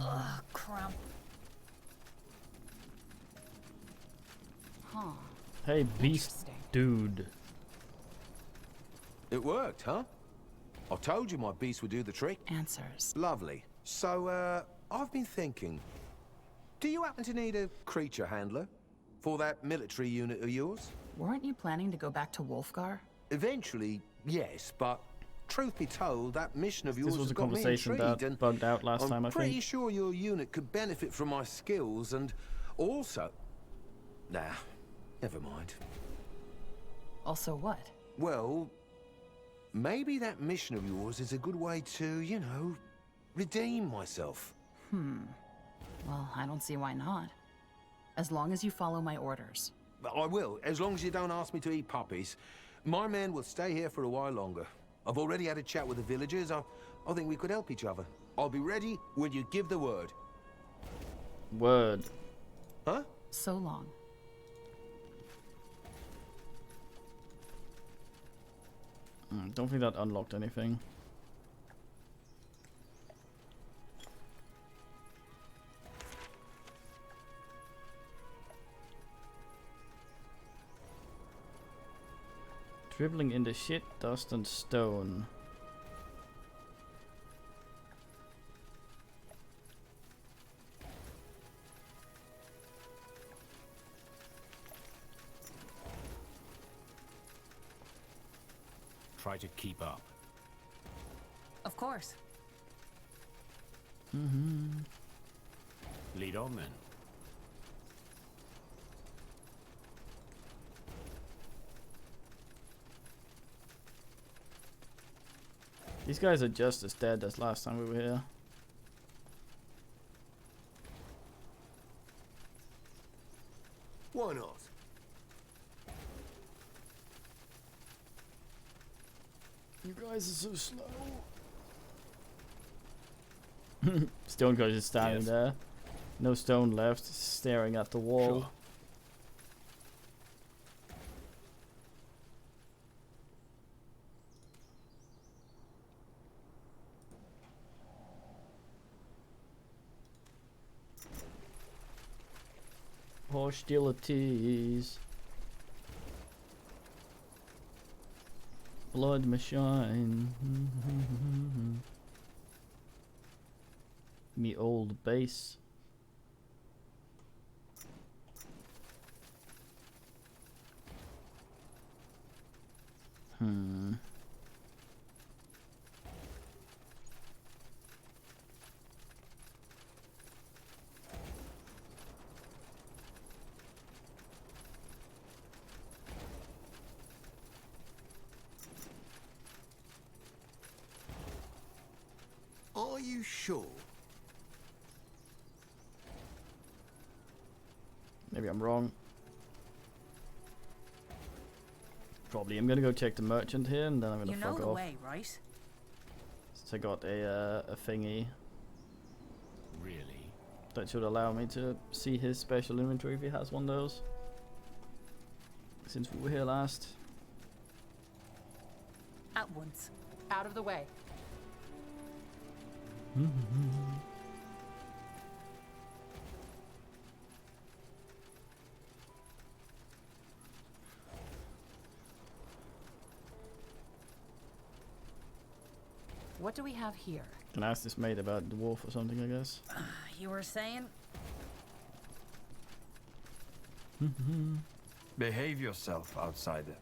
Ugh, cramp. Huh. Hey, beast dude. It worked, huh? I told you my beast would do the trick. Answers. Lovely. So, I've been thinking. Do you happen to need a creature handler for that military unit of yours? Weren't you planning to go back to Wolfgar? Eventually, yes, but truth be told, that mission of yours This was has a got me conversation intrigued, that and bugged out last time, I I'm pretty think. sure your unit could benefit from my skills, and also... Nah, never mind. Also what? Well, maybe that mission of yours is a good way to, you know, redeem myself. Well, I don't see why not. As long as you follow my orders. I will, as long as you don't ask me to eat puppies. My men will stay here for a while longer. I've already had a chat with the villagers. I think we could help each other. I'll be ready when you give the word. Word. Huh? So long. Don't think that unlocked anything. Dribbling in the shit, dust and stone. Try to keep up. Of course. Lead on then. These guys are just as dead as last time we were here. Why not? You guys are so slow. Stone Coach is standing there. No stone left, staring at the wall. Sure. Hostilities. Blood machine. Me old base. Are you sure? Maybe I'm wrong. Probably. I'm gonna go check the merchant here, and then I'm gonna You know fuck the off. way, right? So I got a thingy Really? that should allow me to see his special inventory if he has one of those. Since we were here last. At once. Out of the way. What do we have here? Can I ask this mate about dwarf or something, I guess? You were saying? Behave yourself, outsider.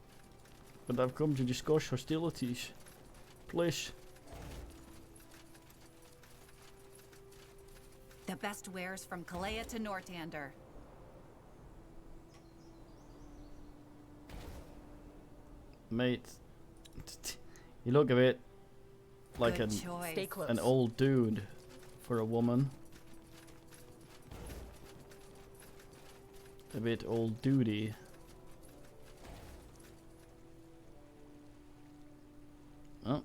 But I've come to discuss hostilities. Please. The best wares from Kalea to Nortander. Mate, you look a bit like Good choice. Stay close. an old dude for a woman. A bit old dudey. Oh.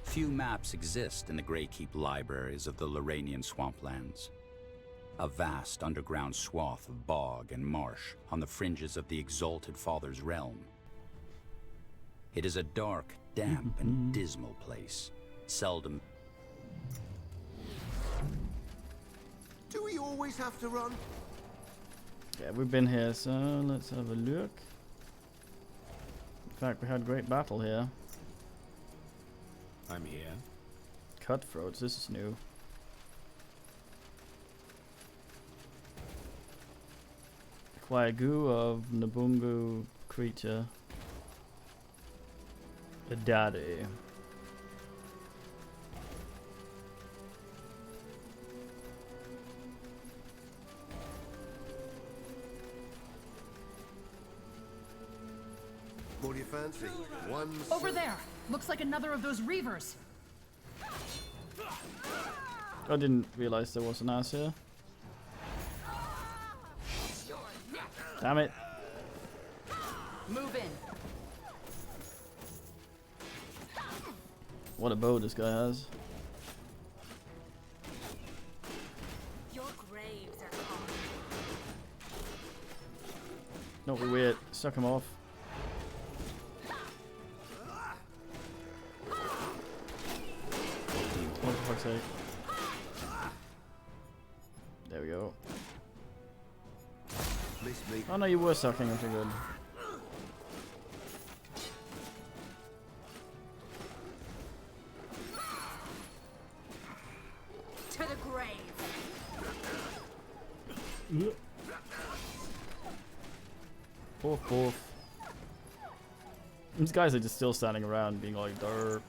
Few maps exist in the Greykeep libraries of the Lorrainian swamplands. A vast underground swath of bog and marsh on the fringes of the Exalted Father's realm. It is a dark, damp, and dismal place, seldom... Do we always have to run? Yeah, we've been here, so let's have a look. In fact, we had a great battle here. I'm here. Cutthroats, this is new. Acquire goo of Nabungu creature. A daddy. What do you fancy? One Over there! Looks like another of those reavers. I didn't realize there was an ass here. Damn it. Move in. What a bow this guy has. Your graves are calling. Don't be weird. Suck him off. Oh, for fuck's sake. There we go. Oh no, you were sucking him too good. To the grave. Poof. These guys are just still standing around being like, derp.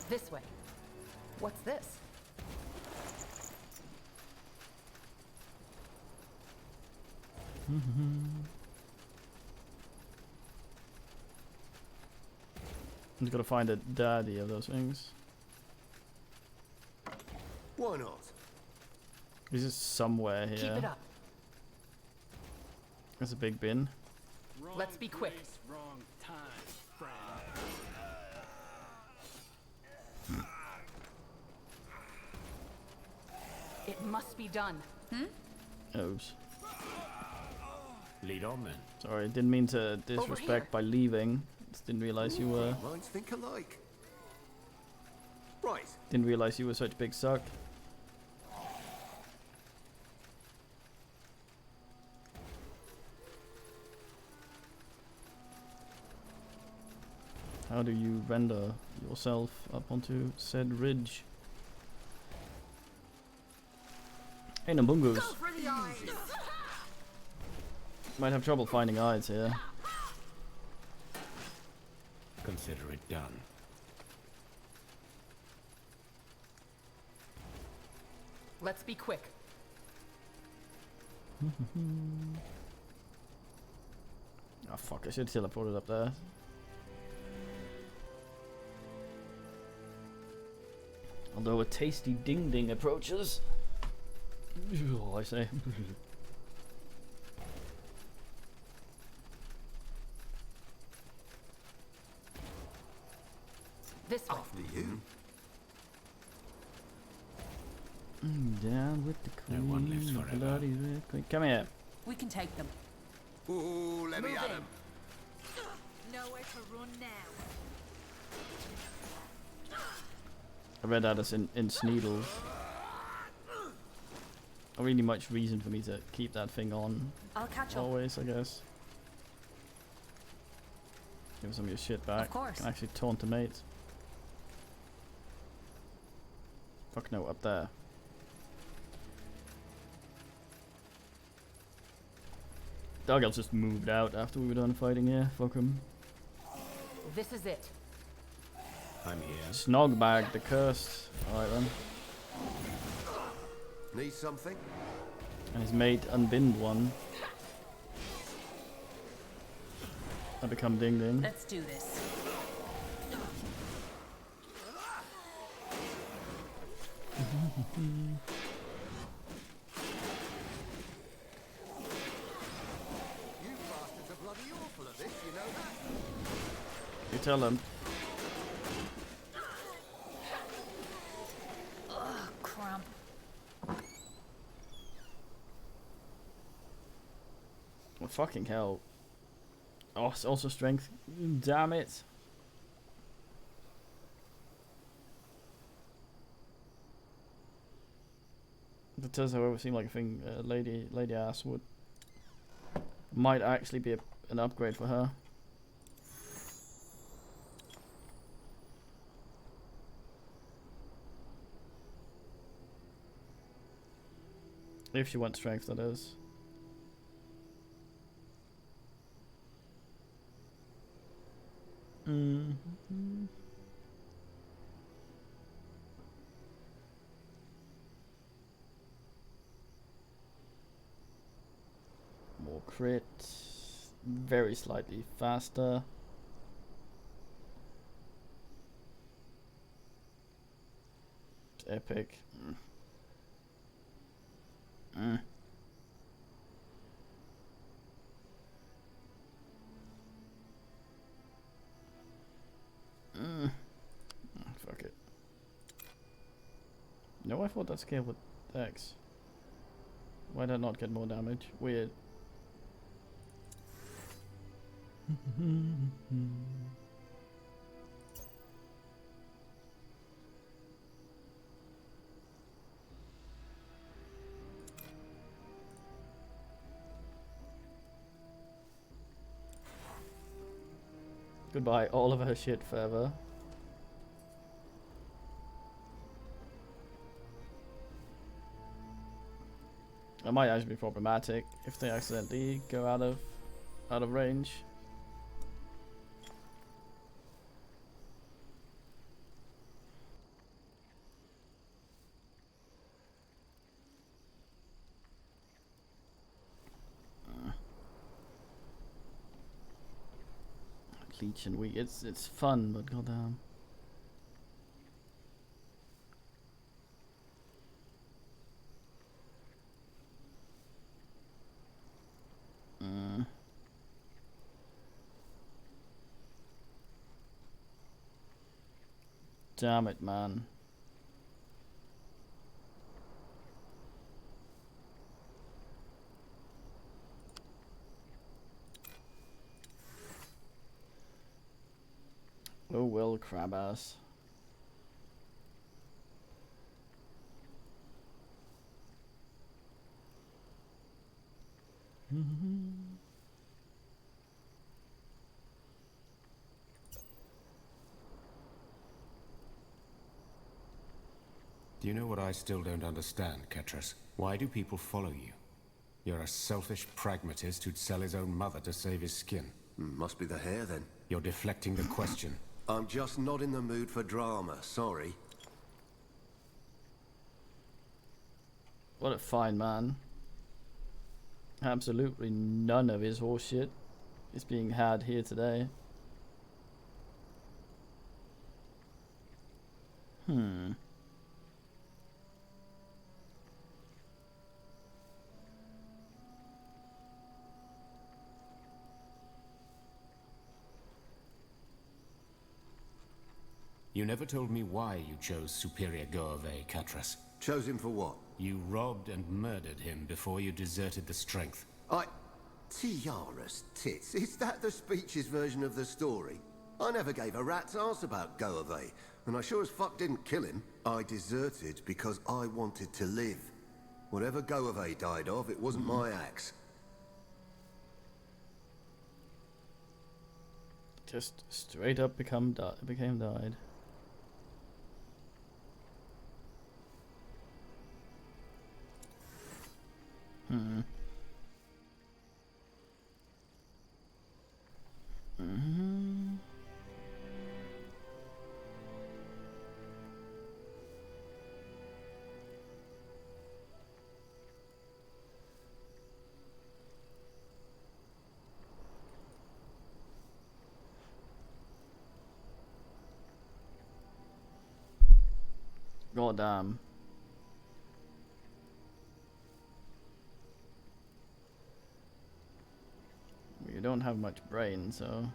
This way. What's this? I'm just gotta find a daddy of those things. Why not? He's just somewhere here. Keep it up. There's a big bin. Let's be quick. Wrong time, friend. It must be done. Oops. Lead on then. Sorry, didn't mean to disrespect by leaving. Just didn't realize you were. Minds think alike. Right. Didn't realize you were such a big suck. How do you render yourself up onto said ridge? Hey, Nabungus. Might have trouble finding eyes here. Consider it done. Let's be quick. Oh fuck, I should have teleported up there. Although a tasty ding ding approaches. I say. This way. After you. Down with the queen. No one lives forever. Bloody red queen. Come here. We can take them. Ooh, let me at him. Nowhere to run now. I read that as in Sneedle. Not really much reason for me to keep that thing on. I'll catch up. Always, I guess. Give some of your shit back. Of course. Can actually taunt the mate. Fuck no, up there. Dog just moved out after we were done fighting, yeah. Fuck him. This is it. I'm here. Snogbag the cursed. Alright then. Need something? And his mate unbind one. I become Ding Ding. Let's do this. You bastards are bloody awful at this, you know that? You tell him. Ugh, cramp. Well, fucking hell. Oh, it's also strength. Damn it. That does, however, seem like a thing lady ass would. Might actually be an upgrade for her. If she wants strength, that is. More crit. Very slightly faster. Epic. Fuck it. No, I thought that scaled with X. Why did I not get more damage? Weird. Goodbye, all of her shit forever. That might actually be problematic if they accidentally go out of range. Leech and weak. It's fun, but goddamn. Damn it, man. Oh well, crab ass. Do you know what I still don't understand, Ketras? Why do people follow you? You're a selfish pragmatist who'd sell his own mother to save his skin. Must be the hair, then. You're deflecting the question. I'm just not in the mood for drama, sorry. What a fine man. Absolutely none of his horseshit is being had here today. You never told me why you chose Superior Goave, Katras. Chose him for what? You robbed and murdered him before you deserted the Strength. Tiara's tits. Is that the Speech's version of the story? I never gave a rat's ass about Goave, and I sure as fuck didn't kill him. I deserted because I wanted to live. Whatever Goave died of, it wasn't my axe. Just straight up became died. God damn. You don't have much brain, so...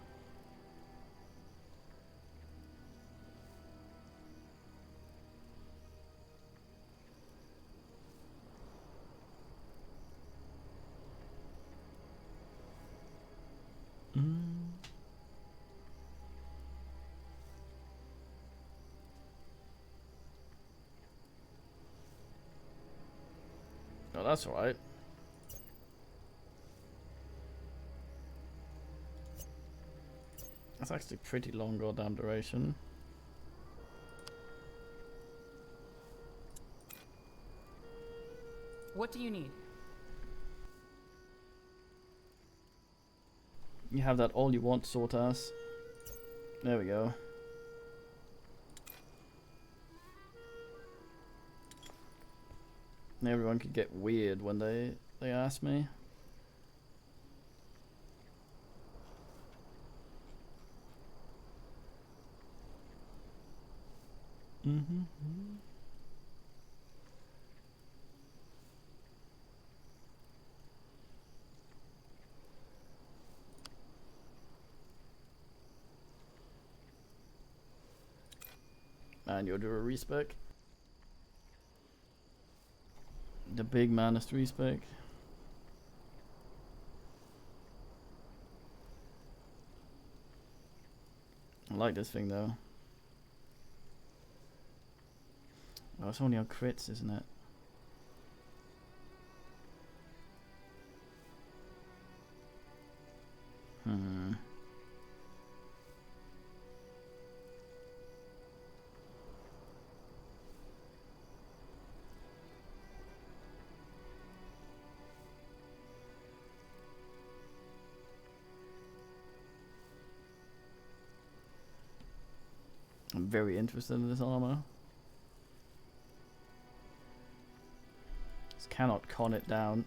Oh, that's alright. That's actually pretty long goddamn duration. What do you need? You have that all you want sort ass. There we go. Everyone could get weird when they ask me. And you'll do a respec. The big man is respec. I like this thing though. Oh, it's only on crits, isn't it? I'm very interested in this armor. Just cannot con it down.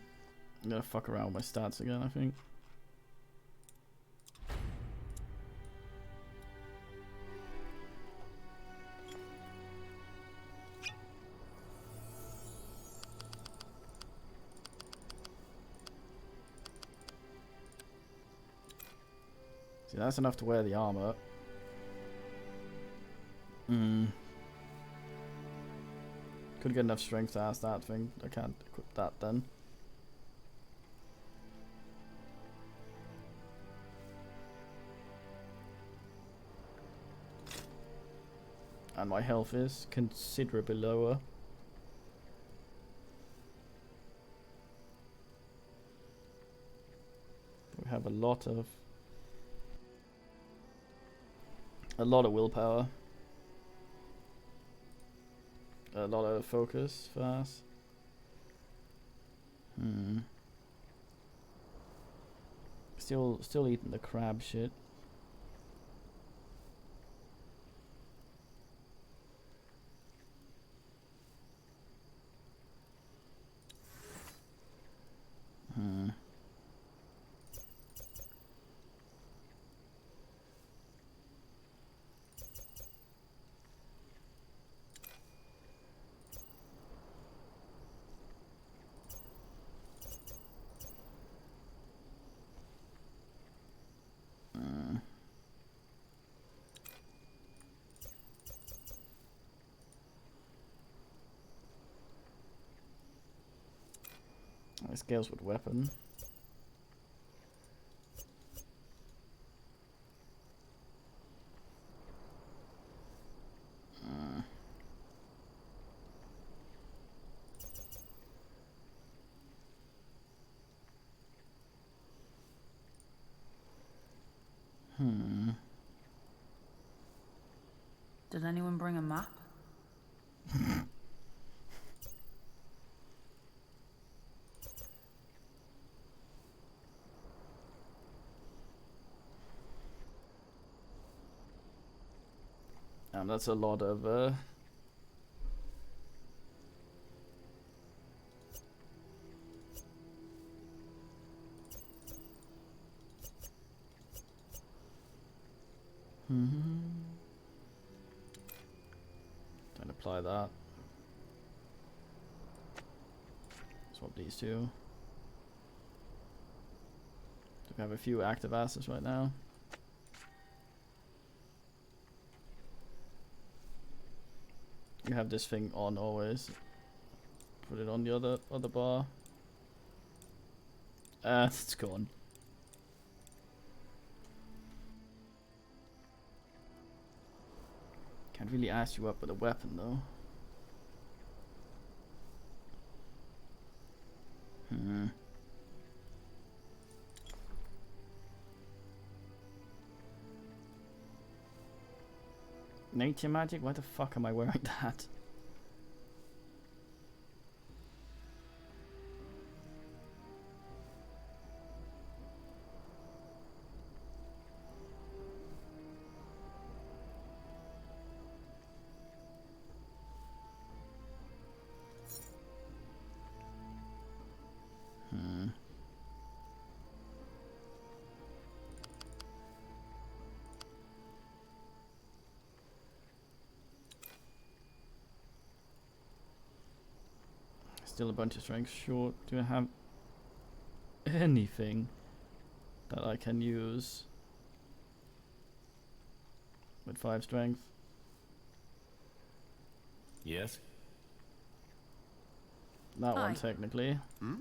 I'm gonna fuck around with my stats again, I think. See, that's enough to wear the armor. Could get enough strength to ask that thing. I can't equip that then. And my health is considerably lower. We have a lot of willpower. A lot of focus for us. Still eating the crab shit. My scales with weapon. Did anyone bring a map? That's a lot of don't apply that. Swap these two. Do we have a few active assets right now? You have this thing on always. Put it on the other bar. It's gone. Can't really ask you up with a weapon though. Nature magic? Why the fuck am I wearing that? Still a bunch of strength short. Do I have anything that I can use with 5 strength? Yes. That Hi. one technically. Hmm?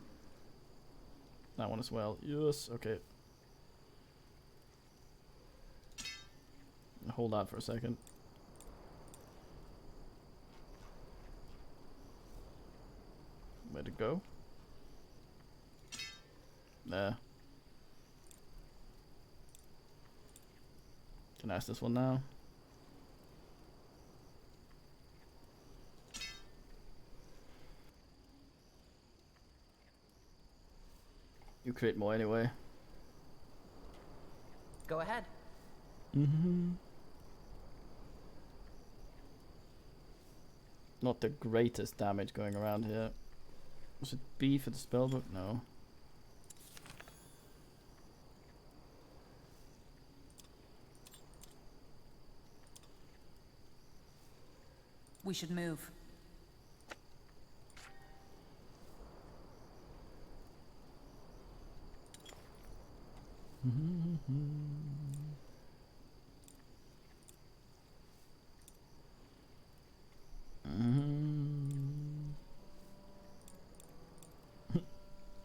That one as well. Yes, okay. Hold that for a second. Where'd it go? There. Can I ask this one now? You create more anyway. Go ahead. Not the greatest damage going around here. Was it B for the spellbook? No. We should move.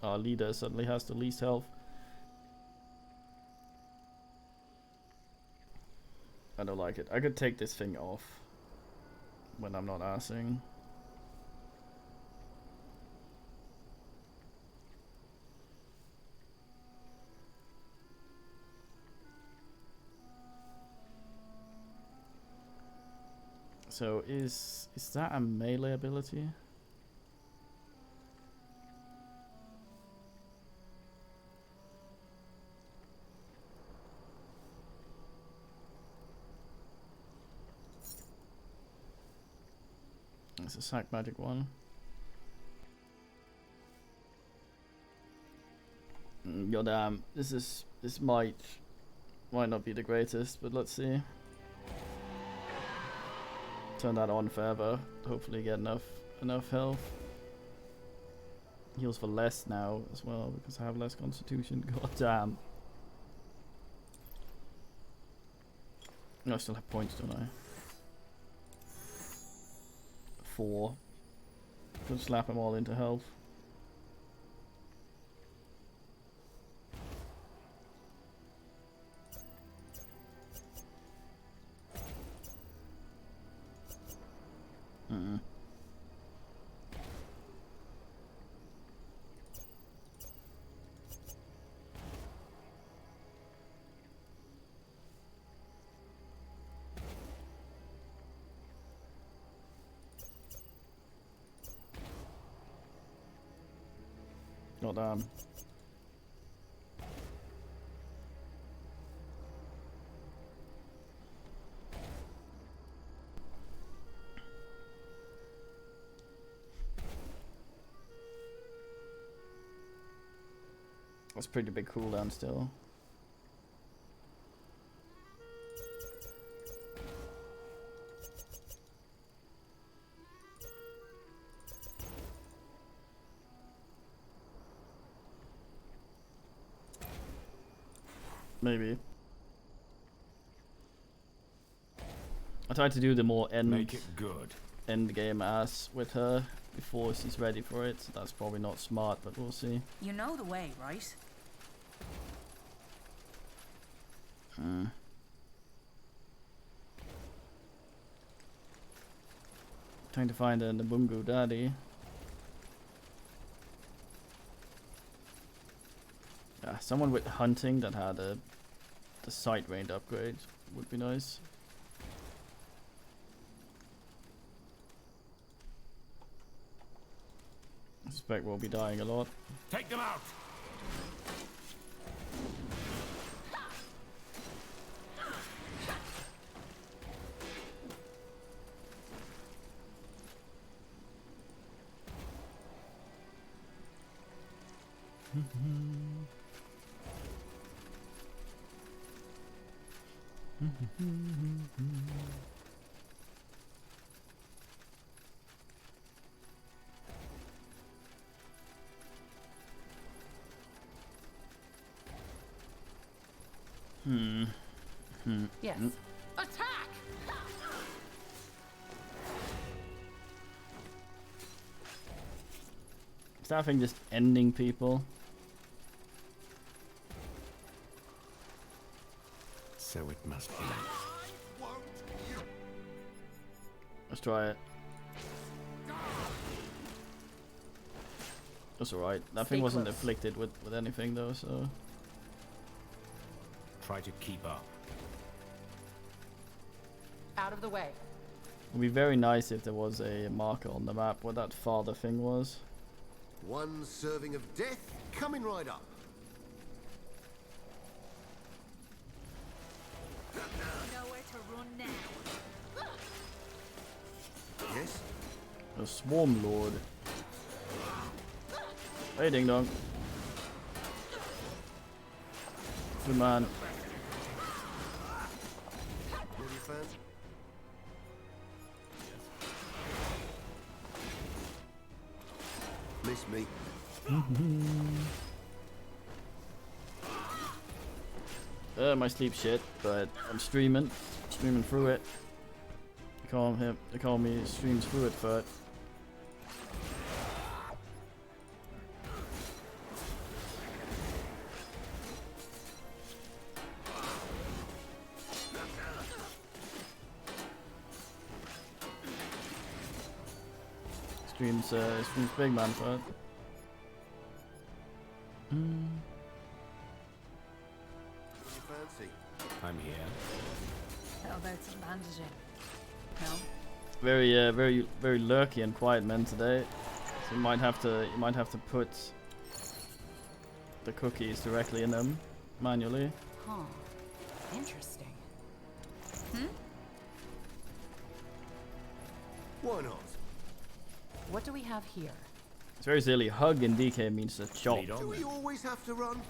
Our leader suddenly has the least health. I don't like it. I could take this thing off when I'm not arsing. So is that a melee ability? It's a sack magic one. Goddamn, this might not be the greatest, but let's see. Turn that on forever. Hopefully get enough health. Heals for less now as well because I have less constitution. God damn. No, I still have points, don't I? 4. Could slap them all into health. Mm-mm. Oh damn. That's a pretty big cooldown still. Maybe. I tried to do the more Make it good. end game ass with her before she's ready for it. So that's probably not smart, but we'll see. You know the way, right? Trying to find a Nabungu daddy. Yeah, someone with hunting that had the sight range upgrade would be nice. I suspect we'll be dying a lot. Take them out. Yes. Attack! Staffing just ending people. So it must be. Let's try it. That's alright. That thing wasn't afflicted with anything though, so. Try to keep up. Out of the way. It would be very nice if there was a marker on the map where that father thing was. One serving of death coming right up. Nowhere to run now. Yes? A swarm lord. Hey ding dong. Good man. What are you fan? Miss me. My sleep shit, but I'm streaming through it. They call me streams through it for it. Streams big man for it. Fancy. I'm here. How about some bandaging? No? Very lurky and quiet men today. So you might have to put the cookies directly in them manually. Huh. Interesting. Why not? What do we have here? It's very silly. Hug in DK means to chop. Do we always have to run?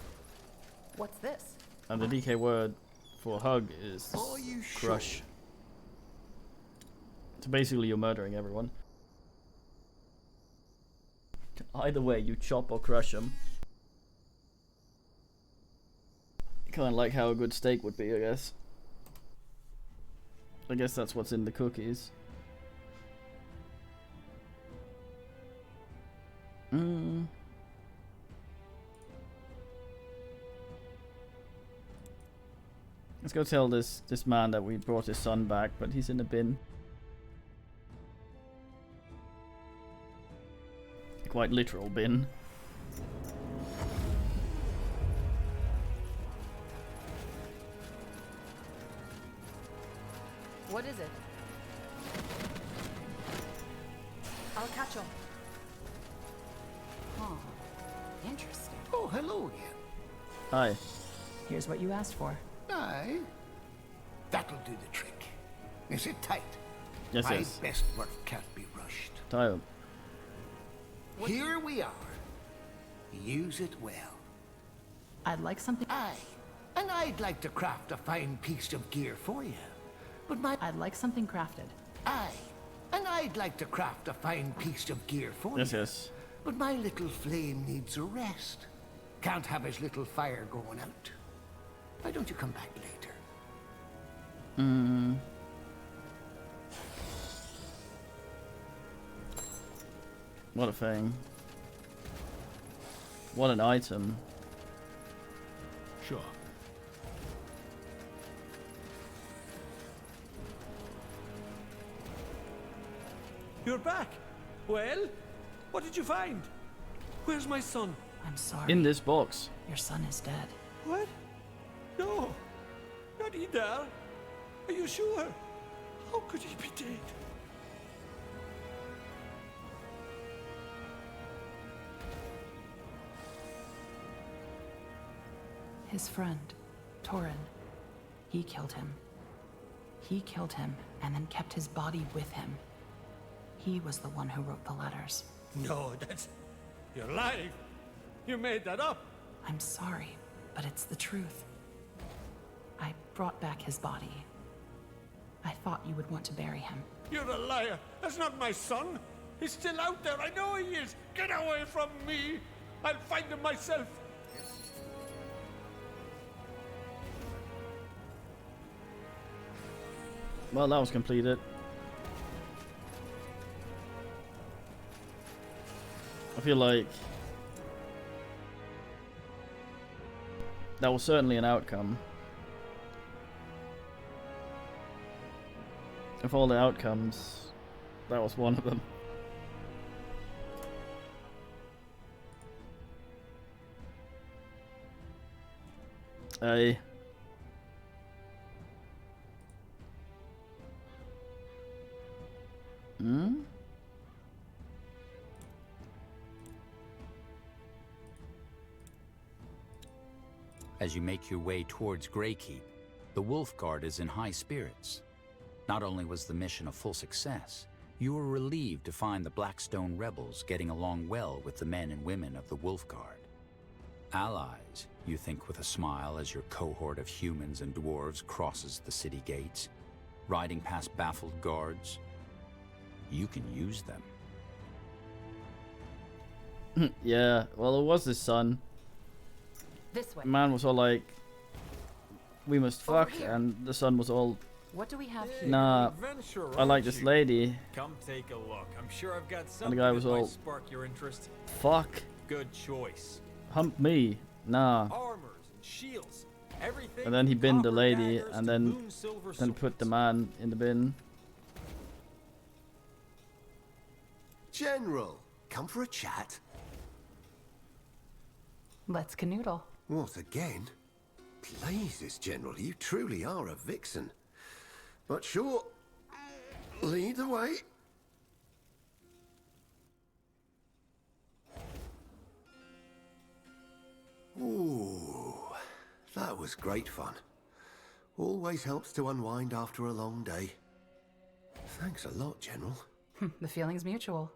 What's this? And the DK word for hug is Are you crush. sure? So basically you're murdering everyone. Either way, you chop or crush them. Kind of like how a good steak would be, I guess. I guess that's what's in the cookies. Let's go tell this man that we brought his son back, but he's in the bin. quite literal bin. What is it? I'll catch up. Huh. Interesting. Oh, hello again. Hi. Here's what you asked for. Aye. That'll do the trick. Is it tight? Yes, My yes. best work can't be rushed. Tie up. Here we are. Use it well. I'd like something. Aye. And I'd like to craft a fine piece of gear for you. But I'd like something crafted. Aye. And I'd like to craft a fine piece of gear for Yes, you. yes. But my little flame needs a rest. Can't have his little fire going out. Why don't you come back later? What a thing. What an item. Sure. You're back. Well, what did you find? Where's my son? I'm sorry. In this box. Your son is dead. What? No. Not Idar. Are you sure? How could he be dead? His friend, Torin. He killed him. He killed him and then kept his body with him. He was the one who wrote the letters. No, you're lying. You made that up. I'm sorry, but it's the truth. I brought back his body. I thought you would want to bury him. You're a liar. That's not my son. He's still out there. I know he is. Get away from me. I'll find him myself. Well, that was completed. I feel like that was certainly an outcome. Of all the outcomes, that was one of them. As you make your way towards Greykeep, the Wolf Guard is in high spirits. Not only was the mission a full success, you were relieved to find the Blackstone rebels getting along well with the men and women of the Wolf Guard. Allies, you think with a smile as your cohort of humans and dwarves crosses the city gates, riding past baffled guards. You can use them. Yeah, well, it was his son. This way. Man was all like, we must fuck, and the son was all, what do we have here? nah, I like this lady. Come take a look. I'm sure I've got And something the guy was that might all, spark your interest. fuck, Good choice. hump me, nah. Armors and shields. Everything And then he from binned the copper lady, daggers and to then moon silver put the man in the bin. General, come for a chat? Let's canoodle. What, again? Blazes, General, you truly are a vixen. But sure, lead the way. Ooh, that was great fun. Always helps to unwind after a long day. Thanks a lot, General. The feeling's mutual.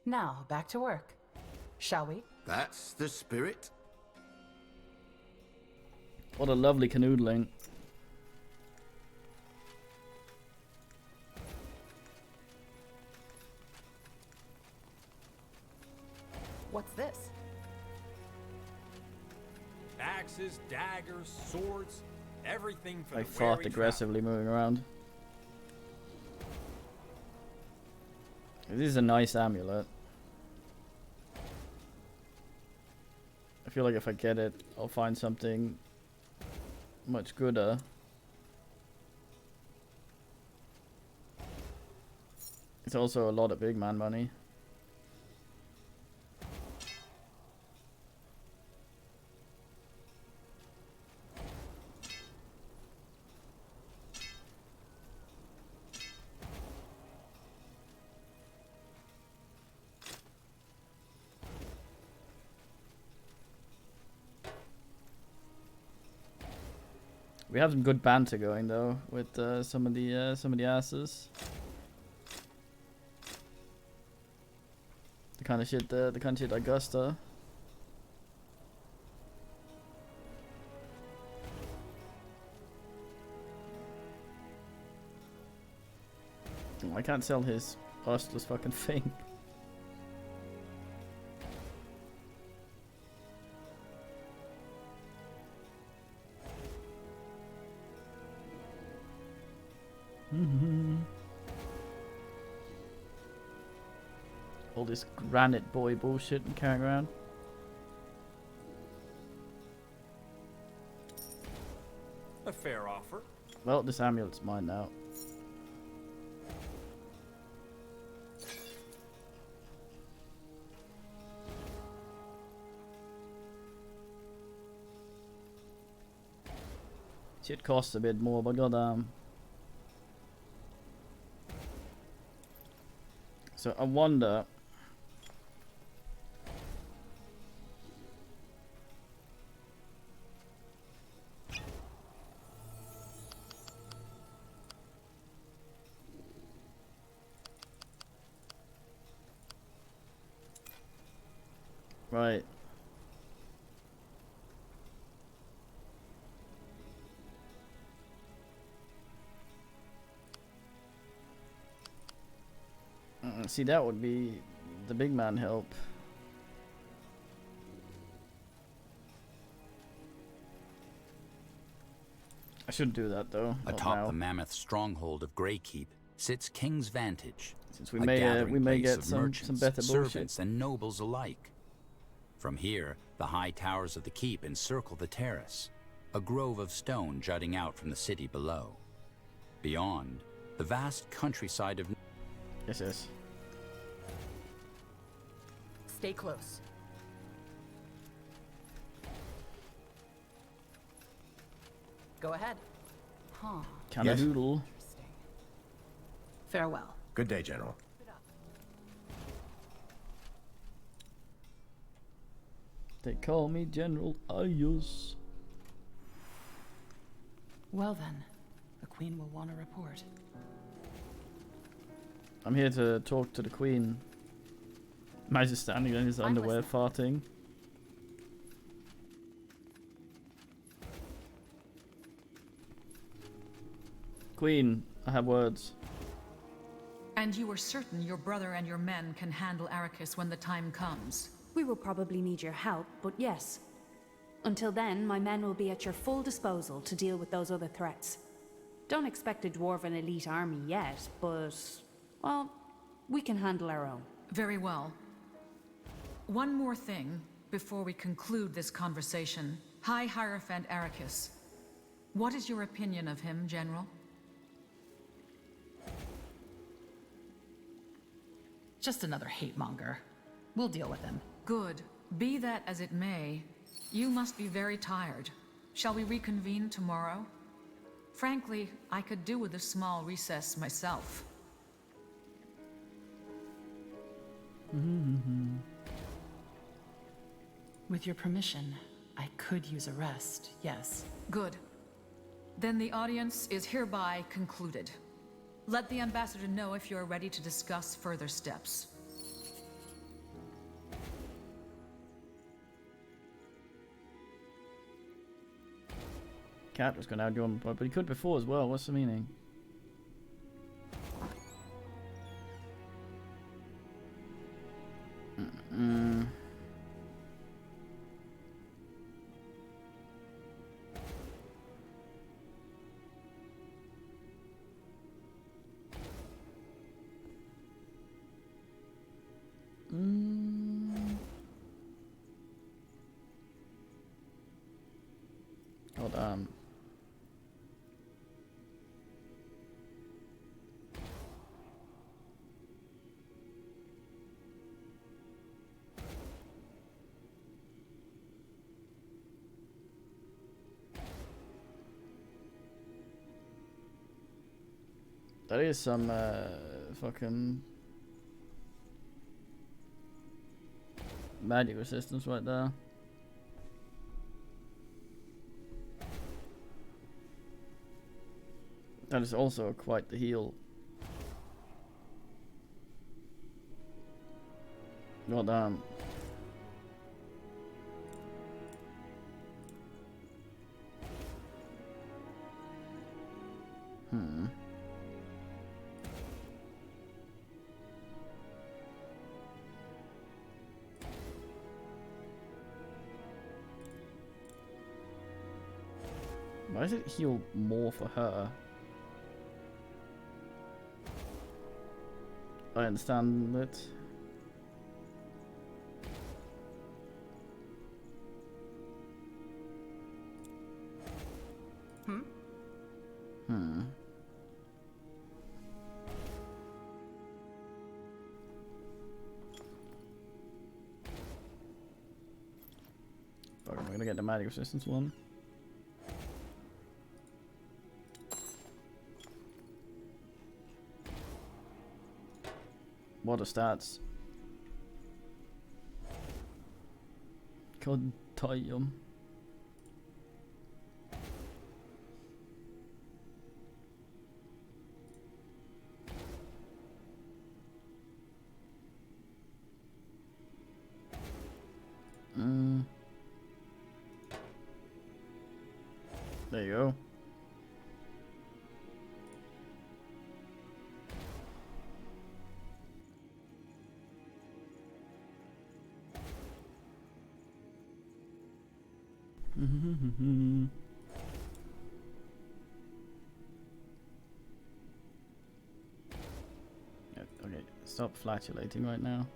Now, back to work. Shall we? That's the spirit. What a lovely canoodling. What's this? Axes, daggers, swords, everything for I the fought weary aggressively moving around. This is a nice amulet. I feel like if I get it, I'll find something much gooder. It's also a lot of big man money. We have some good banter going though with some of the asses. The kind of shit Augusta. Oh, I can't sell his useless fucking thing. All this granite boy bullshit and carrying around. A fair offer. Well, this amulet's mine now. Shit costs a bit more, but goddamn. So I wonder. Right. See, that would be the big man help. I shouldn't do that though. Atop the mammoth stronghold of Greykeep sits King's Vantage. Since we may get some better servants bullshit. and nobles alike. From here, the high towers of the keep encircle the terrace, a grove of stone jutting out from the city below. Beyond, the vast countryside of... Yes. Stay close. Go ahead. Huh. Canadoodle. Farewell. Good day, General. They call me General Ayus. Well then, the Queen will want to report. I'm here to talk to the Queen. Might just standing in his underwear farting. Queen, I have words. And you are certain your brother and your men can handle Arrakis when the time comes? We will probably need your help, but yes. Until then, my men will be at your full disposal to deal with those other threats. Don't expect a dwarven elite army yet, but, well, we can handle our own. Very well. One more thing before we conclude this conversation. High Hierophant Arrakis. What is your opinion of him, General? Just another hate monger. We'll deal with him. Good. Be that as it may, you must be very tired. Shall we reconvene tomorrow? Frankly, I could do with a small recess myself. With your permission, I could use a rest, yes. Good. Then the audience is hereby concluded. Let the ambassador know if you are ready to discuss further steps. Cat was going to outdo him, but he could before as well. What's the meaning? Hold on. That is some fucking magic resistance right there. That is also quite the heal. God damn. Why does it heal more for her? I understand it. Fuck, I'm gonna get the magic resistance one. What are stats? God damn. There you go. Yeah, okay, stop flatulating right now.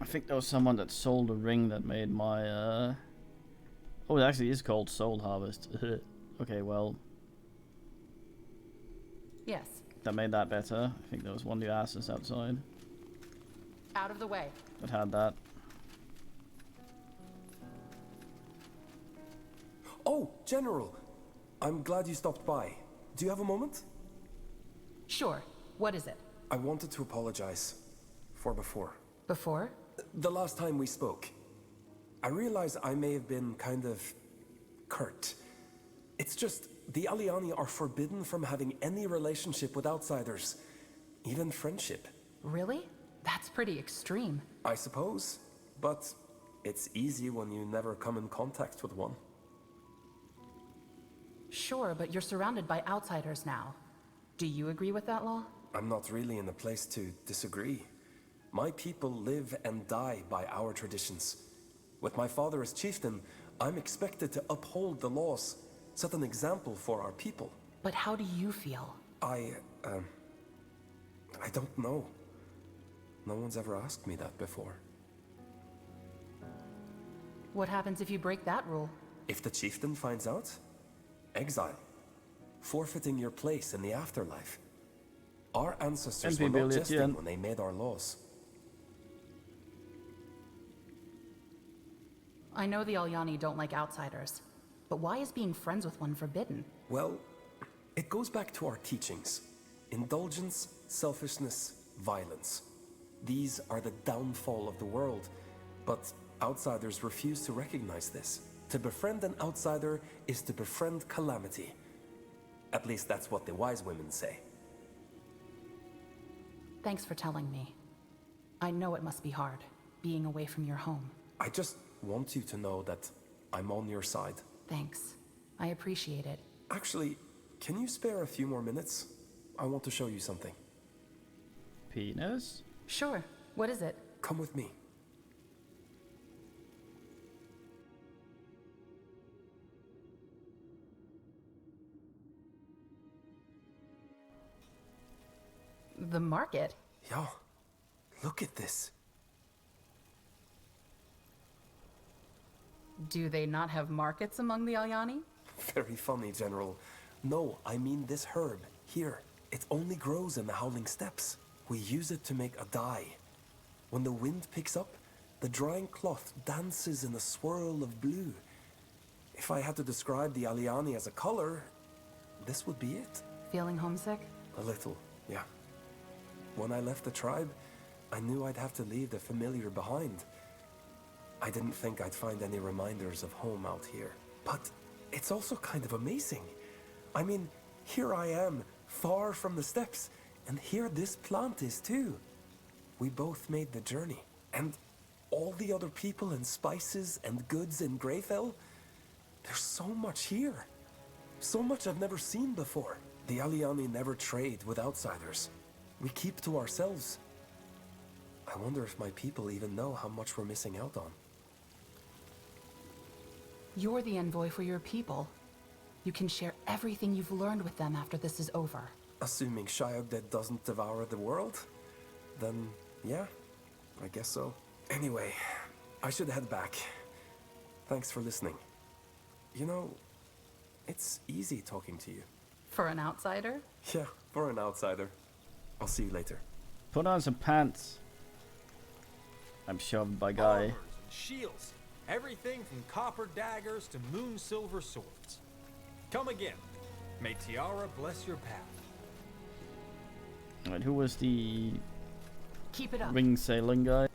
I think there was someone that sold a ring that made my oh, it actually is called Soul Harvest. Okay, well, Yes. that made that better. I think there was one of the asses outside Out of the way. that had that. Oh, General! I'm glad you stopped by. Do you have a moment? Sure. What is it? I wanted to apologize for before. Before? The last time we spoke. I realize I may have been kind of curt. It's just, the Aliani are forbidden from having any relationship with outsiders. Even friendship. Really? That's pretty extreme. I suppose. But it's easy when you never come in contact with one. Sure, but you're surrounded by outsiders now. Do you agree with that law? I'm not really in a place to disagree. My people live and die by our traditions. With my father as chieftain, I'm expected to uphold the laws, set an example for our people. But how do you feel? I don't know. No one's ever asked me that before. What happens if you break that rule? If the chieftain finds out? Exile. Forfeiting your place in the afterlife. Our ancestors were not jesting when they made our laws. I know the Alyani don't like outsiders, but why is being friends with one forbidden? Well, it goes back to our teachings. Indulgence, selfishness, violence. These are the downfall of the world, but outsiders refuse to recognize this. To befriend an outsider is to befriend calamity. At least that's what the wise women say. Thanks for telling me. I know it must be hard, being away from your home. I just want you to know that I'm on your side. Thanks. I appreciate it. Actually, can you spare a few more minutes? I want to show you something. Penis? Sure. What is it? Come with me. The market? Yeah. Look at this. Do they not have markets among the Alyani? Very funny, General. No, I mean this herb. Here. It only grows in the Howling Steppes. We use it to make a dye. When the wind picks up, the drying cloth dances in a swirl of blue. If I had to describe the Aliani as a color, this would be it. Feeling homesick? A little, yeah. When I left the tribe, I knew I'd have to leave the familiar behind. I didn't think I'd find any reminders of home out here. But it's also kind of amazing. I mean, here I am, far from the steppes, and here this plant is too. We both made the journey, and all the other people and spices and goods in Greyfell, there's so much here. So much I've never seen before. The Aliani never trade with outsiders. We keep to ourselves. I wonder if my people even know how much we're missing out on. You're the envoy for your people. You can share everything you've learned with them after this is over. Assuming Shayogde doesn't devour the world, then yeah, I guess so. Anyway, I should head back. Thanks for listening. You know, it's easy talking to you. For an outsider? Yeah, for an outsider. I'll see you later. Put on some pants. I'm shoved by guy. Armors and shields. Everything from copper daggers to moon silver swords. Come again. May Tiara bless your path. Alright, who was the Keep it up. ring sailing guy?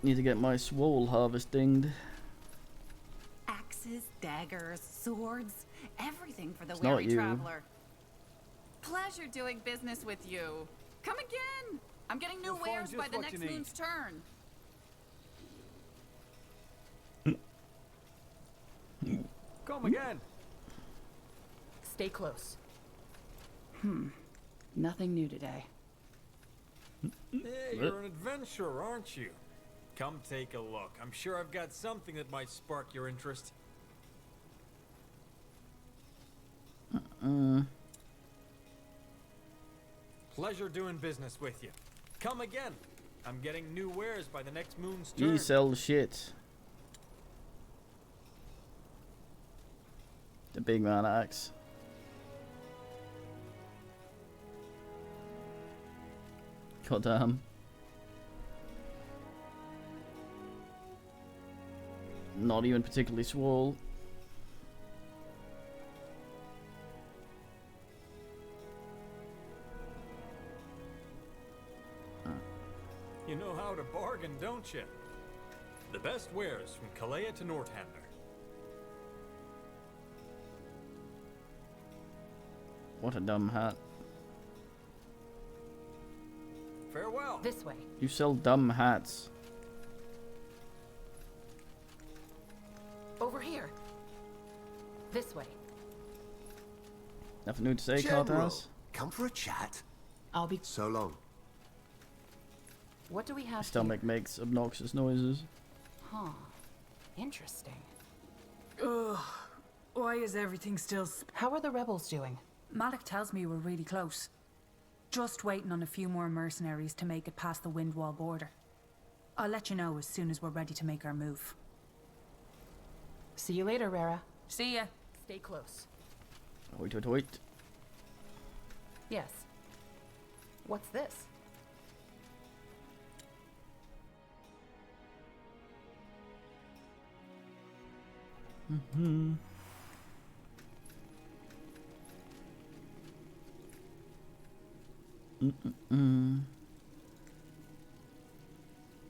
Need to get my swole harvest dinged. Axes, daggers, swords, everything for the It's not weary you. traveler. Pleasure doing business with you. Come again. I'm getting new We'll find wares just by the what next you need. moon's turn. Come again. Stay close. Nothing new today. Hey, you're an adventurer, aren't you? Come take a look. I'm sure I've got something that might spark your interest. Pleasure doing business with you. Come again. I'm getting new wares by the next moon's turn. You sell shit. The big man axe. God damn. Not even particularly swole. You know how to bargain, don't you? The best wares from Kalea to Northander. What a dumb hat. Farewell. This way. You sell dumb hats. Over here. This way. Nothing new to say, General, Cartas? come for a chat? I'll be... So long. What do we have Stomach makes obnoxious noises. Huh. Interesting. Ugh. Why is everything still... How are the rebels doing? Malik tells me we're really close. Just waiting on a few more mercenaries to make it past the Windwall border. I'll let you know as soon as we're ready to make our move. See you later, Rara. See ya. Stay close. Wait, wait, wait. Yes. What's this? Mm-hmm.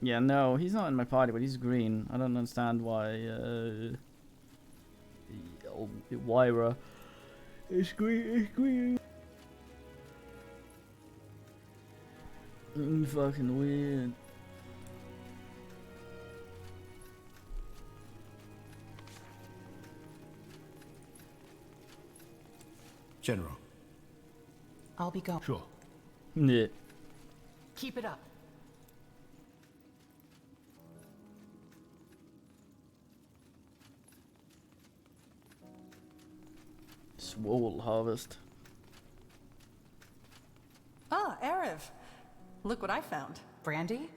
Yeah, no, he's not in my party, but he's green. I don't understand why, Wyra is green. Fucking weird. General. I'll be going. Sure. Yeah. Keep it up. Swole harvest. Ah, Erev. Look what I found. Brandy?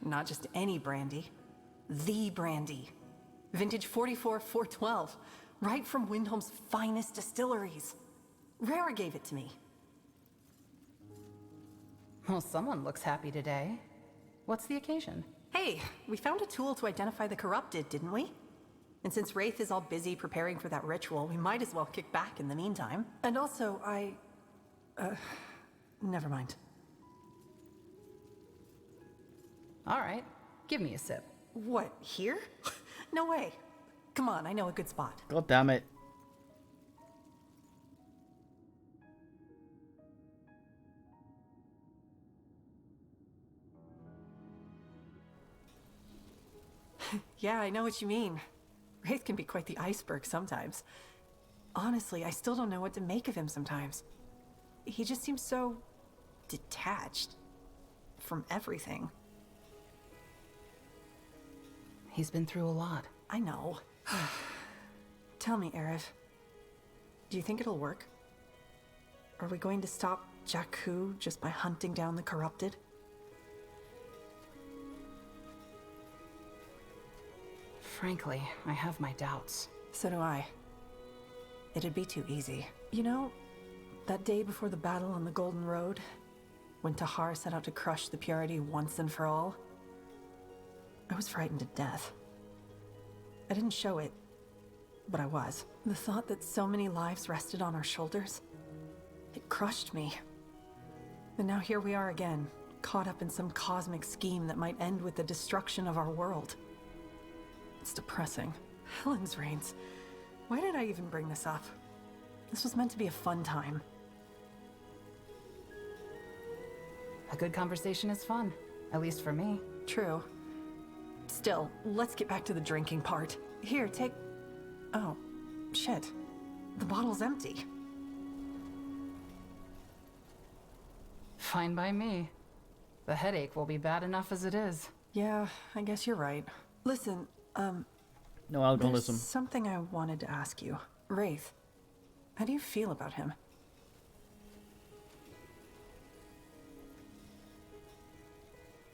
Not just any brandy. The brandy. Vintage 44-412. Right from Windhome's finest distilleries. Rara gave it to me. Well, someone looks happy today. What's the occasion? Hey, we found a tool to identify the corrupted, didn't we? And since Wraith is all busy preparing for that ritual, we might as well kick back in the meantime. And also, never mind. All right, give me a sip. What, here? No way. Come on, I know a good spot. God damn it. Yeah, I know what you mean. Wraith can be quite the iceberg sometimes. Honestly, I still don't know what to make of him sometimes. He just seems so detached from everything. He's been through a lot. I know. Tell me, Aerith, do you think it'll work? Are we going to stop Jakku just by hunting down the corrupted? Frankly, I have my doubts. So do I. It'd be too easy. You know, that day before the battle on the Golden Road, when Tahar set out to crush the Purity once and for all, I was frightened to death. I didn't show it, but I was. The thought that so many lives rested on our shoulders, it crushed me. And now here we are again, caught up in some cosmic scheme that might end with the destruction of our world. It's depressing. Helen's reigns. Why did I even bring this up? This was meant to be a fun time. A good conversation is fun, at least for me. True. Still, let's get back to the drinking part. Here, take... Oh, shit. The bottle's empty. Fine by me. The headache will be bad enough as it is. Yeah, I guess you're right. Listen, no alcoholism. There's something I wanted to ask you. Wraith, how do you feel about him?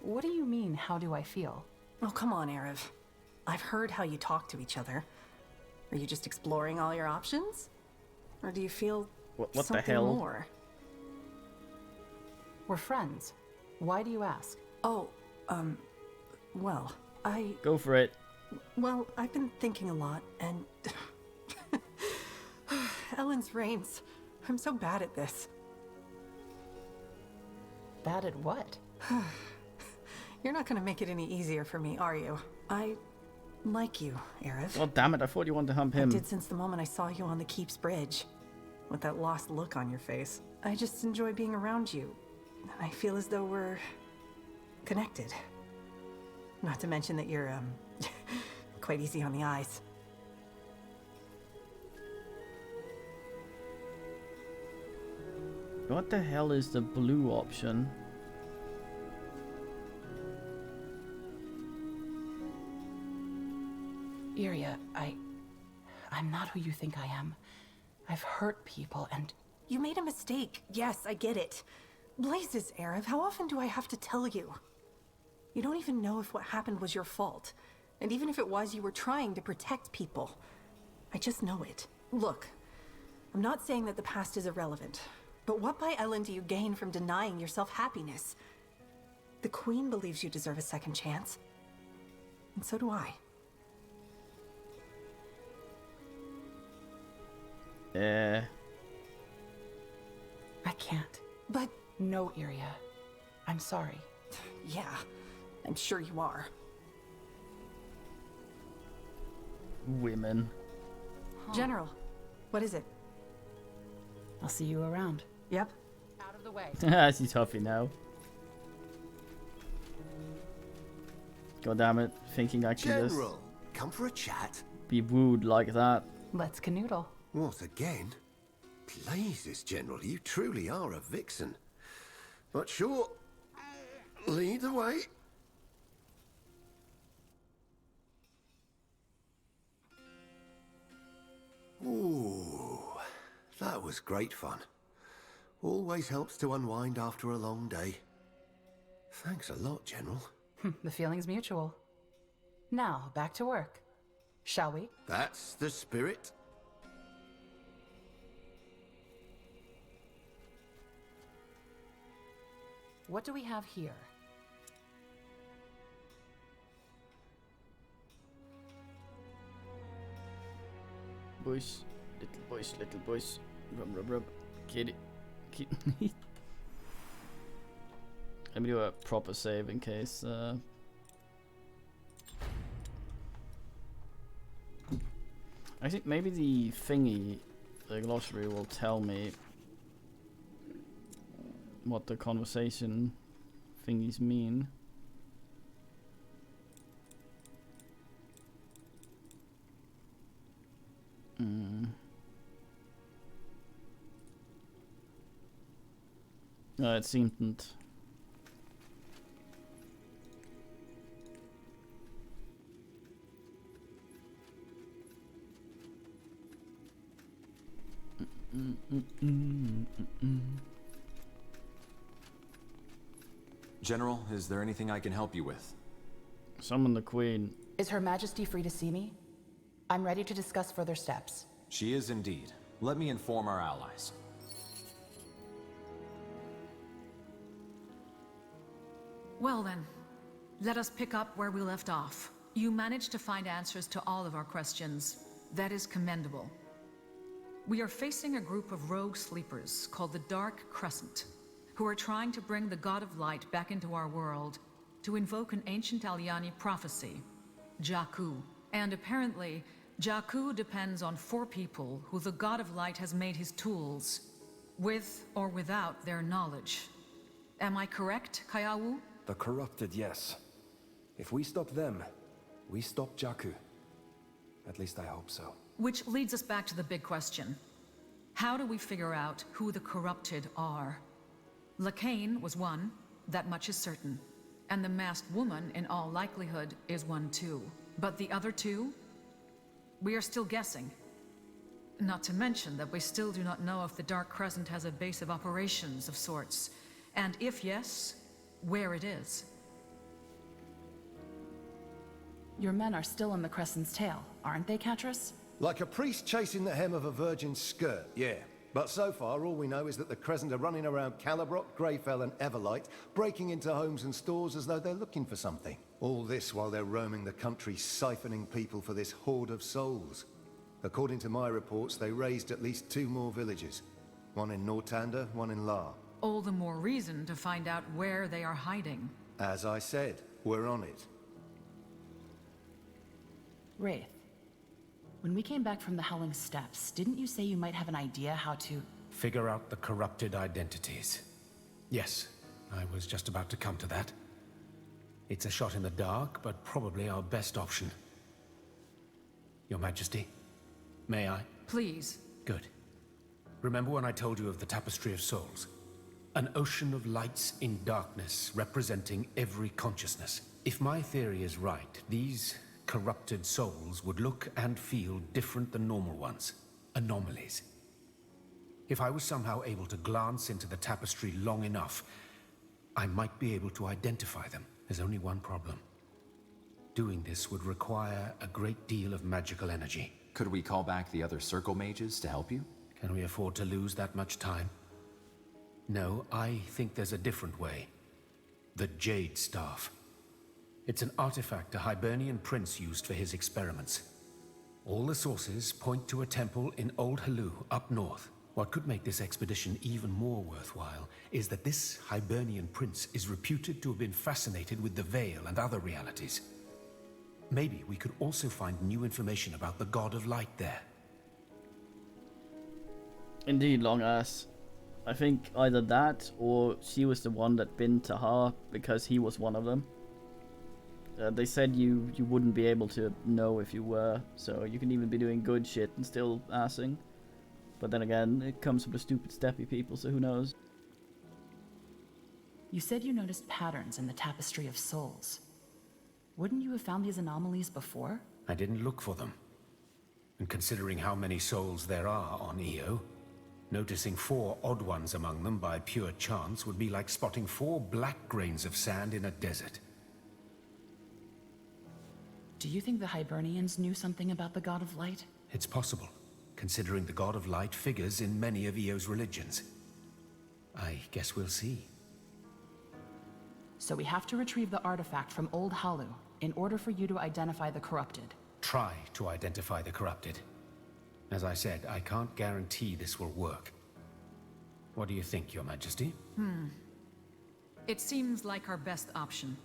What do you mean, how do I feel? Oh, come on, Aerith. I've heard how you talk to each other. Are you just exploring all your options? Or do you feel what something the hell? more? We're friends. Why do you ask? Oh, well, Go for it. Well, I've been thinking a lot, and... Ellen's reigns. I'm so bad at this. Bad at what? You're not gonna make it any easier for me, are you? I like you, Aerith. God damn it, I thought you wanted to hump him. I did since the moment I saw you on the Keep's bridge. With that lost look on your face. I just enjoy being around you. And I feel as though we're... connected. Not to mention that you're, quite easy on the eyes. What the hell is the blue option? Iria, I'm not who you think I am. I've hurt people and... You made a mistake. Yes, I get it. Blazes, Aerith, how often do I have to tell you? You don't even know if what happened was your fault. And even if it was, you were trying to protect people. I just know it. Look, I'm not saying that the past is irrelevant, but what by Ellen do you gain from denying yourself happiness? The Queen believes you deserve a second chance. And so do I. I can't. But... No, Iria. I'm sorry. Yeah, I'm sure you are. Women. General, what is it? I'll see you around. Yep. Out of the way. She's huffy now. God damn it, thinking I can just General, come for a chat. be wooed like that. Let's canoodle. What, again? Blazes, General, you truly are a vixen. But sure, lead the way. Ooh, that was great fun. Always helps to unwind after a long day. Thanks a lot, General. The feeling's mutual. Now, back to work. Shall we? That's the spirit. What do we have here? boys. Little boys, little boys. Rub, rub, rub. Kitty. Let me do a proper save in case. I think maybe the thingy, the glossary, will tell me what the conversation thingies mean. No, it seemed. General, is there anything I can help you with? Summon the Queen. Is Her Majesty free to see me? I'm ready to discuss further steps. She is indeed. Let me inform our allies. Well then, let us pick up where we left off. You managed to find answers to all of our questions. That is commendable. We are facing a group of rogue sleepers called the Dark Crescent, who are trying to bring the God of Light back into our world to invoke an ancient Aliani prophecy, Jakku. And apparently, Jakku depends on 4 people who the God of Light has made his tools, with or without their knowledge. Am I correct, Kayawu? The corrupted, yes. If we stop them, we stop Jakku. At least I hope so. Which leads us back to the big question. How do we figure out who the corrupted are? Lacane was one, that much is certain. And the masked woman, in all likelihood, is one too. But the other 2? We are still guessing. Not to mention that we still do not know if the Dark Crescent has a base of operations of sorts. And if yes, where it is. Your men are still in the Crescent's tail, aren't they, Catras? Like a priest chasing the hem of a virgin's skirt, yeah. But so far, all we know is that the Crescent are running around Calibrot, Greyfell and Everlight, breaking into homes and stores as though they're looking for something. All this while they're roaming the country, siphoning people for this hoard of souls. According to my reports, they raised at least 2 more villages. One in Northander, one in La. All the more reason to find out where they are hiding. As I said, we're on it. Wraith, when we came back from the Howling Steppes, didn't you say you might have an idea how to... Figure out the corrupted identities. Yes, I was just about to come to that. It's a shot in the dark, but probably our best option. Your Majesty, may I? Please. Good. Remember when I told you of the Tapestry of Souls? An ocean of lights in darkness, representing every consciousness. If my theory is right, these corrupted souls would look and feel different than normal ones. Anomalies. If I was somehow able to glance into the tapestry long enough, I might be able to identify them. There's only one problem. Doing this would require a great deal of magical energy. Could we call back the other Circle Mages to help you? Can we afford to lose that much time? No, I think there's a different way. The Jade Staff. It's an artifact a Hibernian prince used for his experiments. All the sources point to a temple in Old Halu, up north. What could make this expedition even more worthwhile is that this Hibernian prince is reputed to have been fascinated with the Veil and other realities. Maybe we could also find new information about the God of Light there. Indeed, long ass. I think either that or she was the one that been to her because he was one of them. They said you wouldn't be able to know if you were, so you can even be doing good shit and still assing. But then again, it comes from the stupid steppy people, so who knows? You said you noticed patterns in the Tapestry of Souls. Wouldn't you have found these anomalies before? I didn't look for them. And considering how many souls there are on Io, noticing 4 odd ones among them by pure chance would be like spotting 4 black grains of sand in a desert. Do you think the Hibernians knew something about the God of Light? It's possible, considering the God of Light figures in many of Io's religions. I guess we'll see. So we have to retrieve the artifact from Old Halu in order for you to identify the corrupted. Try to identify the corrupted. As I said, I can't guarantee this will work. What do you think, Your Majesty? It seems like our best option.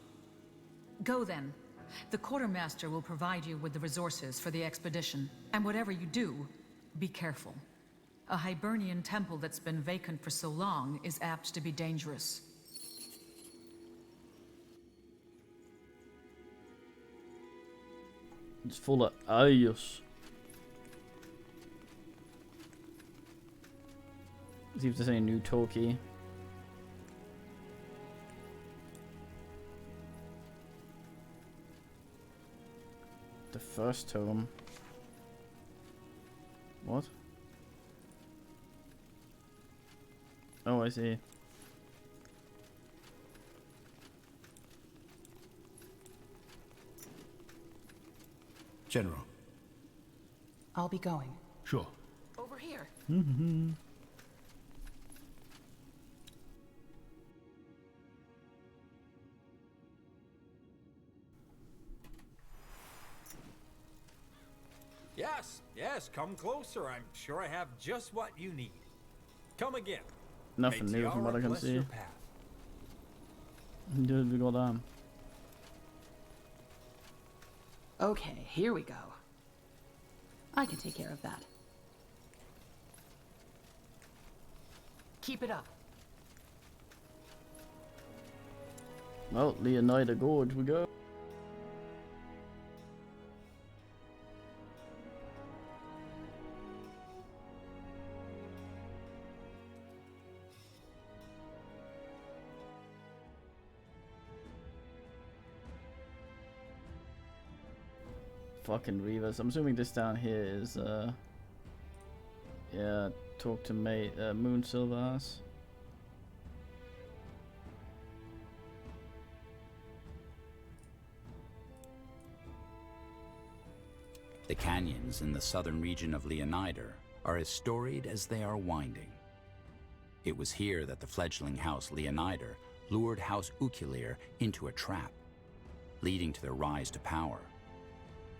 Go then. The Quartermaster will provide you with the resources for the expedition. And whatever you do, be careful. A Hibernian temple that's been vacant for so long is apt to be dangerous. It's full of eyes. See if there's any new Toki. The first tome. What? Oh, I see. General. I'll be going. Sure. Over here. Yes, yes, come closer. I'm sure I have just what you need. Come again. Nothing May new from what I Tiara can bless see. your path. Dude, we got them. Okay, here we go. I can take care of that. Keep it up. Well, Leonida Gorge we go. Fucking Reavers. I'm assuming this down here is yeah, talk to mate Moon Silverass. The canyons in the southern region of Leonider are as storied as they are winding. It was here that the fledgling House Leonider lured House Ukilir into a trap, leading to their rise to power.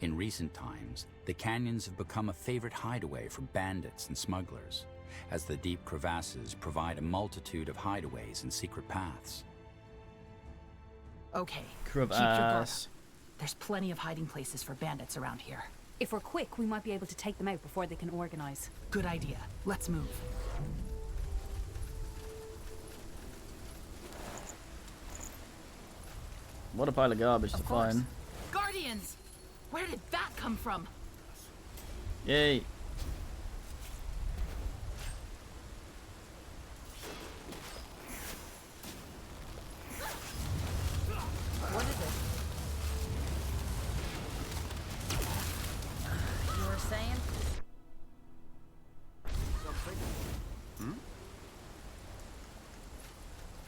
In recent times, the canyons have become a favorite hideaway for bandits and smugglers, as the deep crevasses provide a multitude of hideaways and secret paths. Okay, Crevasse. keep your guard up. There's plenty of hiding places for bandits around here. If we're quick, we might be able to take them out before they can organize. Good idea. Let's move. What a pile of garbage to find. Guardians! Where did that come from? Yay. What is it? You were saying?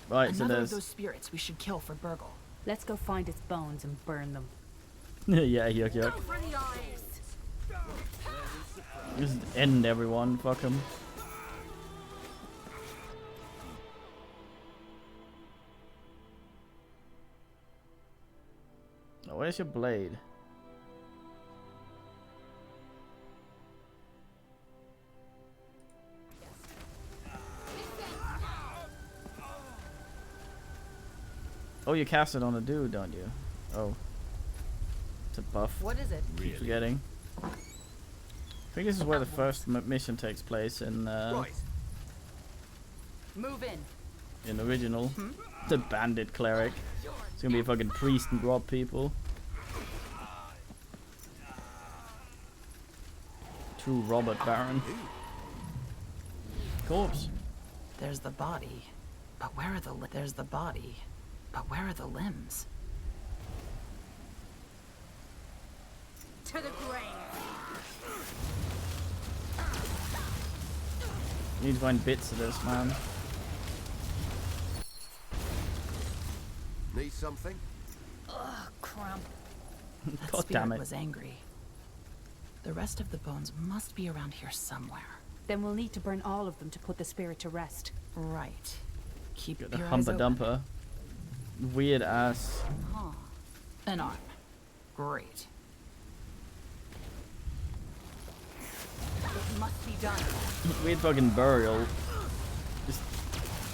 Right, so Another there's of those spirits we should kill for Burgle. Let's go find its bones and burn them. yeah, yuck yuck. For the eyes! Just end everyone, fuck them. Oh, where's your blade? Oh, you cast it on a dude, don't you? Oh. It's a buff. What is it? Keep forgetting. I think this is where the first mission takes place in Move in. original. The bandit cleric. It's gonna be a fucking priest and rob people. True Robert Baron. Corpse. There's the body. But where are the there's the body. But where are the limbs? To the grave! You need to find bits of this, man. Need something? Ugh, crump. That God spirit damn it. was angry. The rest of the bones must be around here somewhere. Then we'll need to burn all of them to put the spirit to rest. Right. Keep Got the your eyes humper open. dumper. Weird ass. Huh. An arm. Great. must be done. Weird fucking burial. Just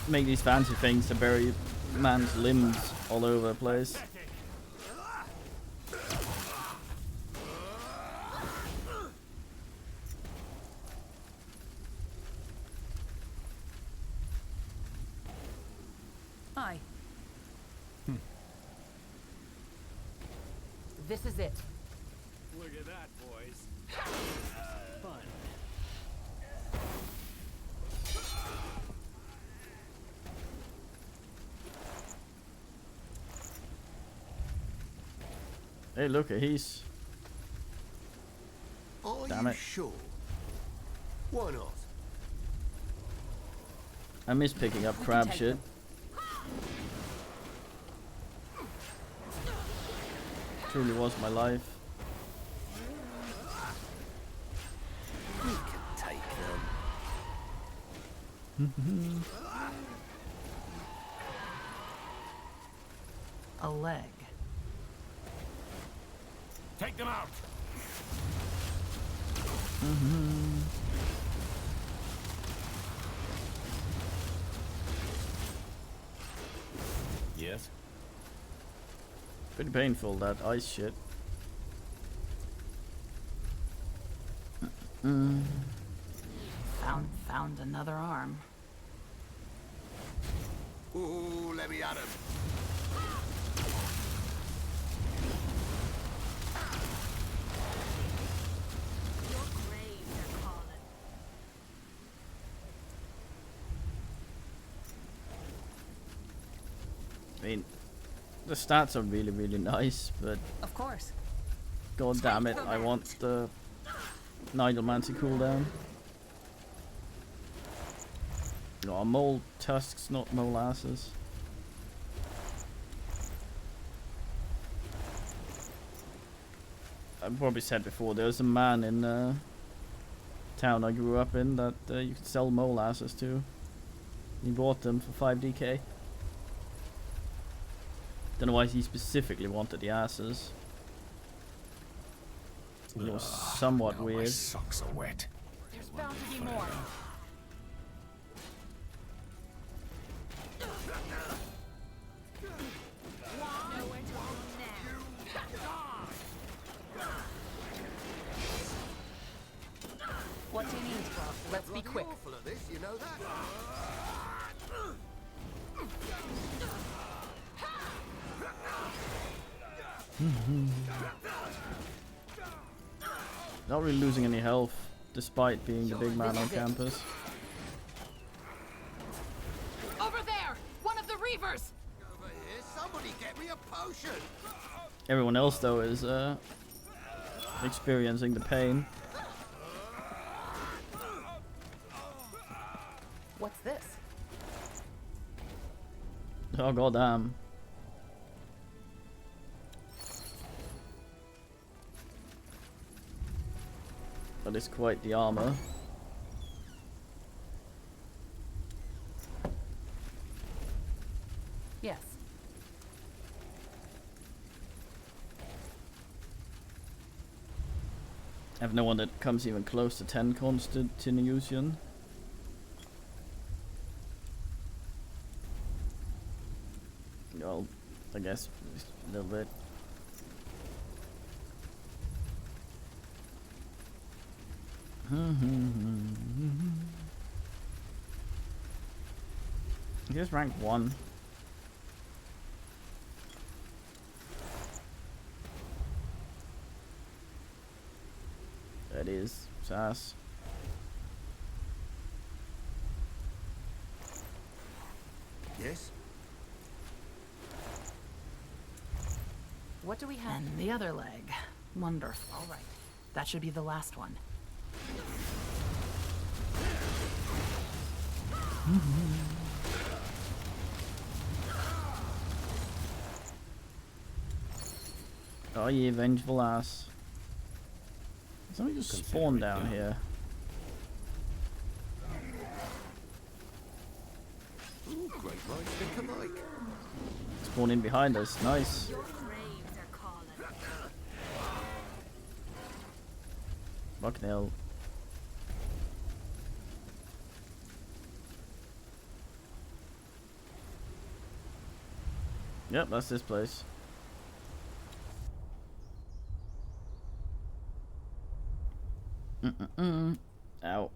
make these fancy things to bury man's limbs all over the place. Hi. This is it. Look at that, boys. Fun. Hey, look, he's. Damn Are it. you sure? Why not? I miss picking up crab shit. Truly was my life. We can take them. A leg. Take them out. Yes? Pretty painful, that ice shit. Found another arm. Ooh, let me at him. Your graves are calling. I mean, the stats are really, really nice, but Of course. god damn it, I want the Nidomancy cooldown. No, mole tusks, not molasses. I've probably said before, there was a man in town I grew up in that you could sell molasses to. He bought them for 5 DK. Don't know why he specifically wanted the asses. It was somewhat weird. My socks are wet. There's bound to be more. Nowhere to run now. What do you need? Let's be quick. Awful at this, you know that? Not really losing any health, despite being the big man on campus. Over there! One of the Reavers! Over here, somebody get me a potion. Everyone else, though, is experiencing the pain. What's this? Oh goddamn. That is quite the armor. Yes. I have no one that comes even close to 10 Constitution. Well, I guess a little bit. Here's rank 1. That is sass. Yes? What do we have? And the other leg. Wonderful. All right. That should be the last one. Oh, you vengeful ass. Somebody just spawned down here. Ooh, great minds think alike. Spawn in behind us. Nice. Your graves are calling. Fucking hell. Yep, that's this place. Ow.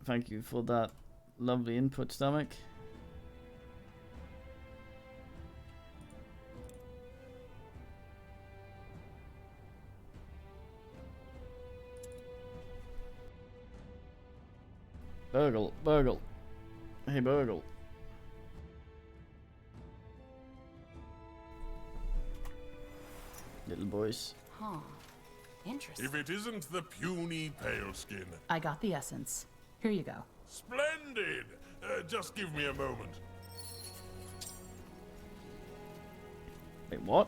Thank you for that lovely input, stomach. Burgle, Burgle. Hey, Burgle. Little boys. Huh. Interesting. If it isn't the puny paleskin. I got the essence. Here you go. Splendid! Just give me a moment. Wait, what?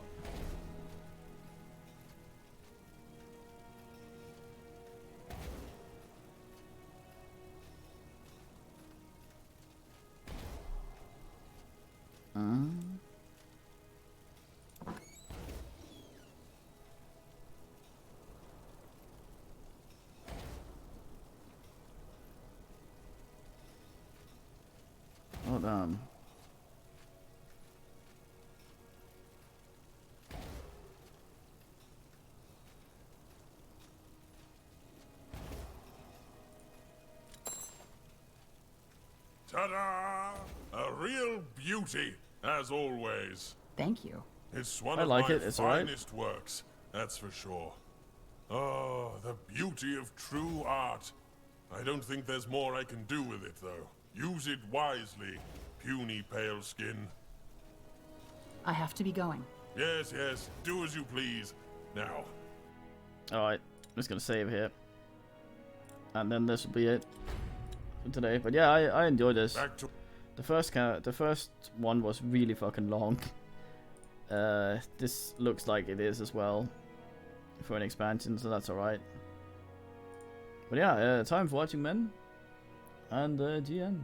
Hold on. Ta-da! A real beauty, as always. Thank you. It's one I of like my it, it's alright. finest works, that's for sure. Oh, the beauty of true art. I don't think there's more I can do with it, though. Use it wisely, puny pale skin. I have to be going. Yes, yes, do as you please. Now. Alright, I'm just gonna save here. And then this will be it for today. But yeah, I enjoyed this. The first one was really fucking long. This looks like it is as well for an expansion, so that's alright. But yeah, time for watching, men. And GN.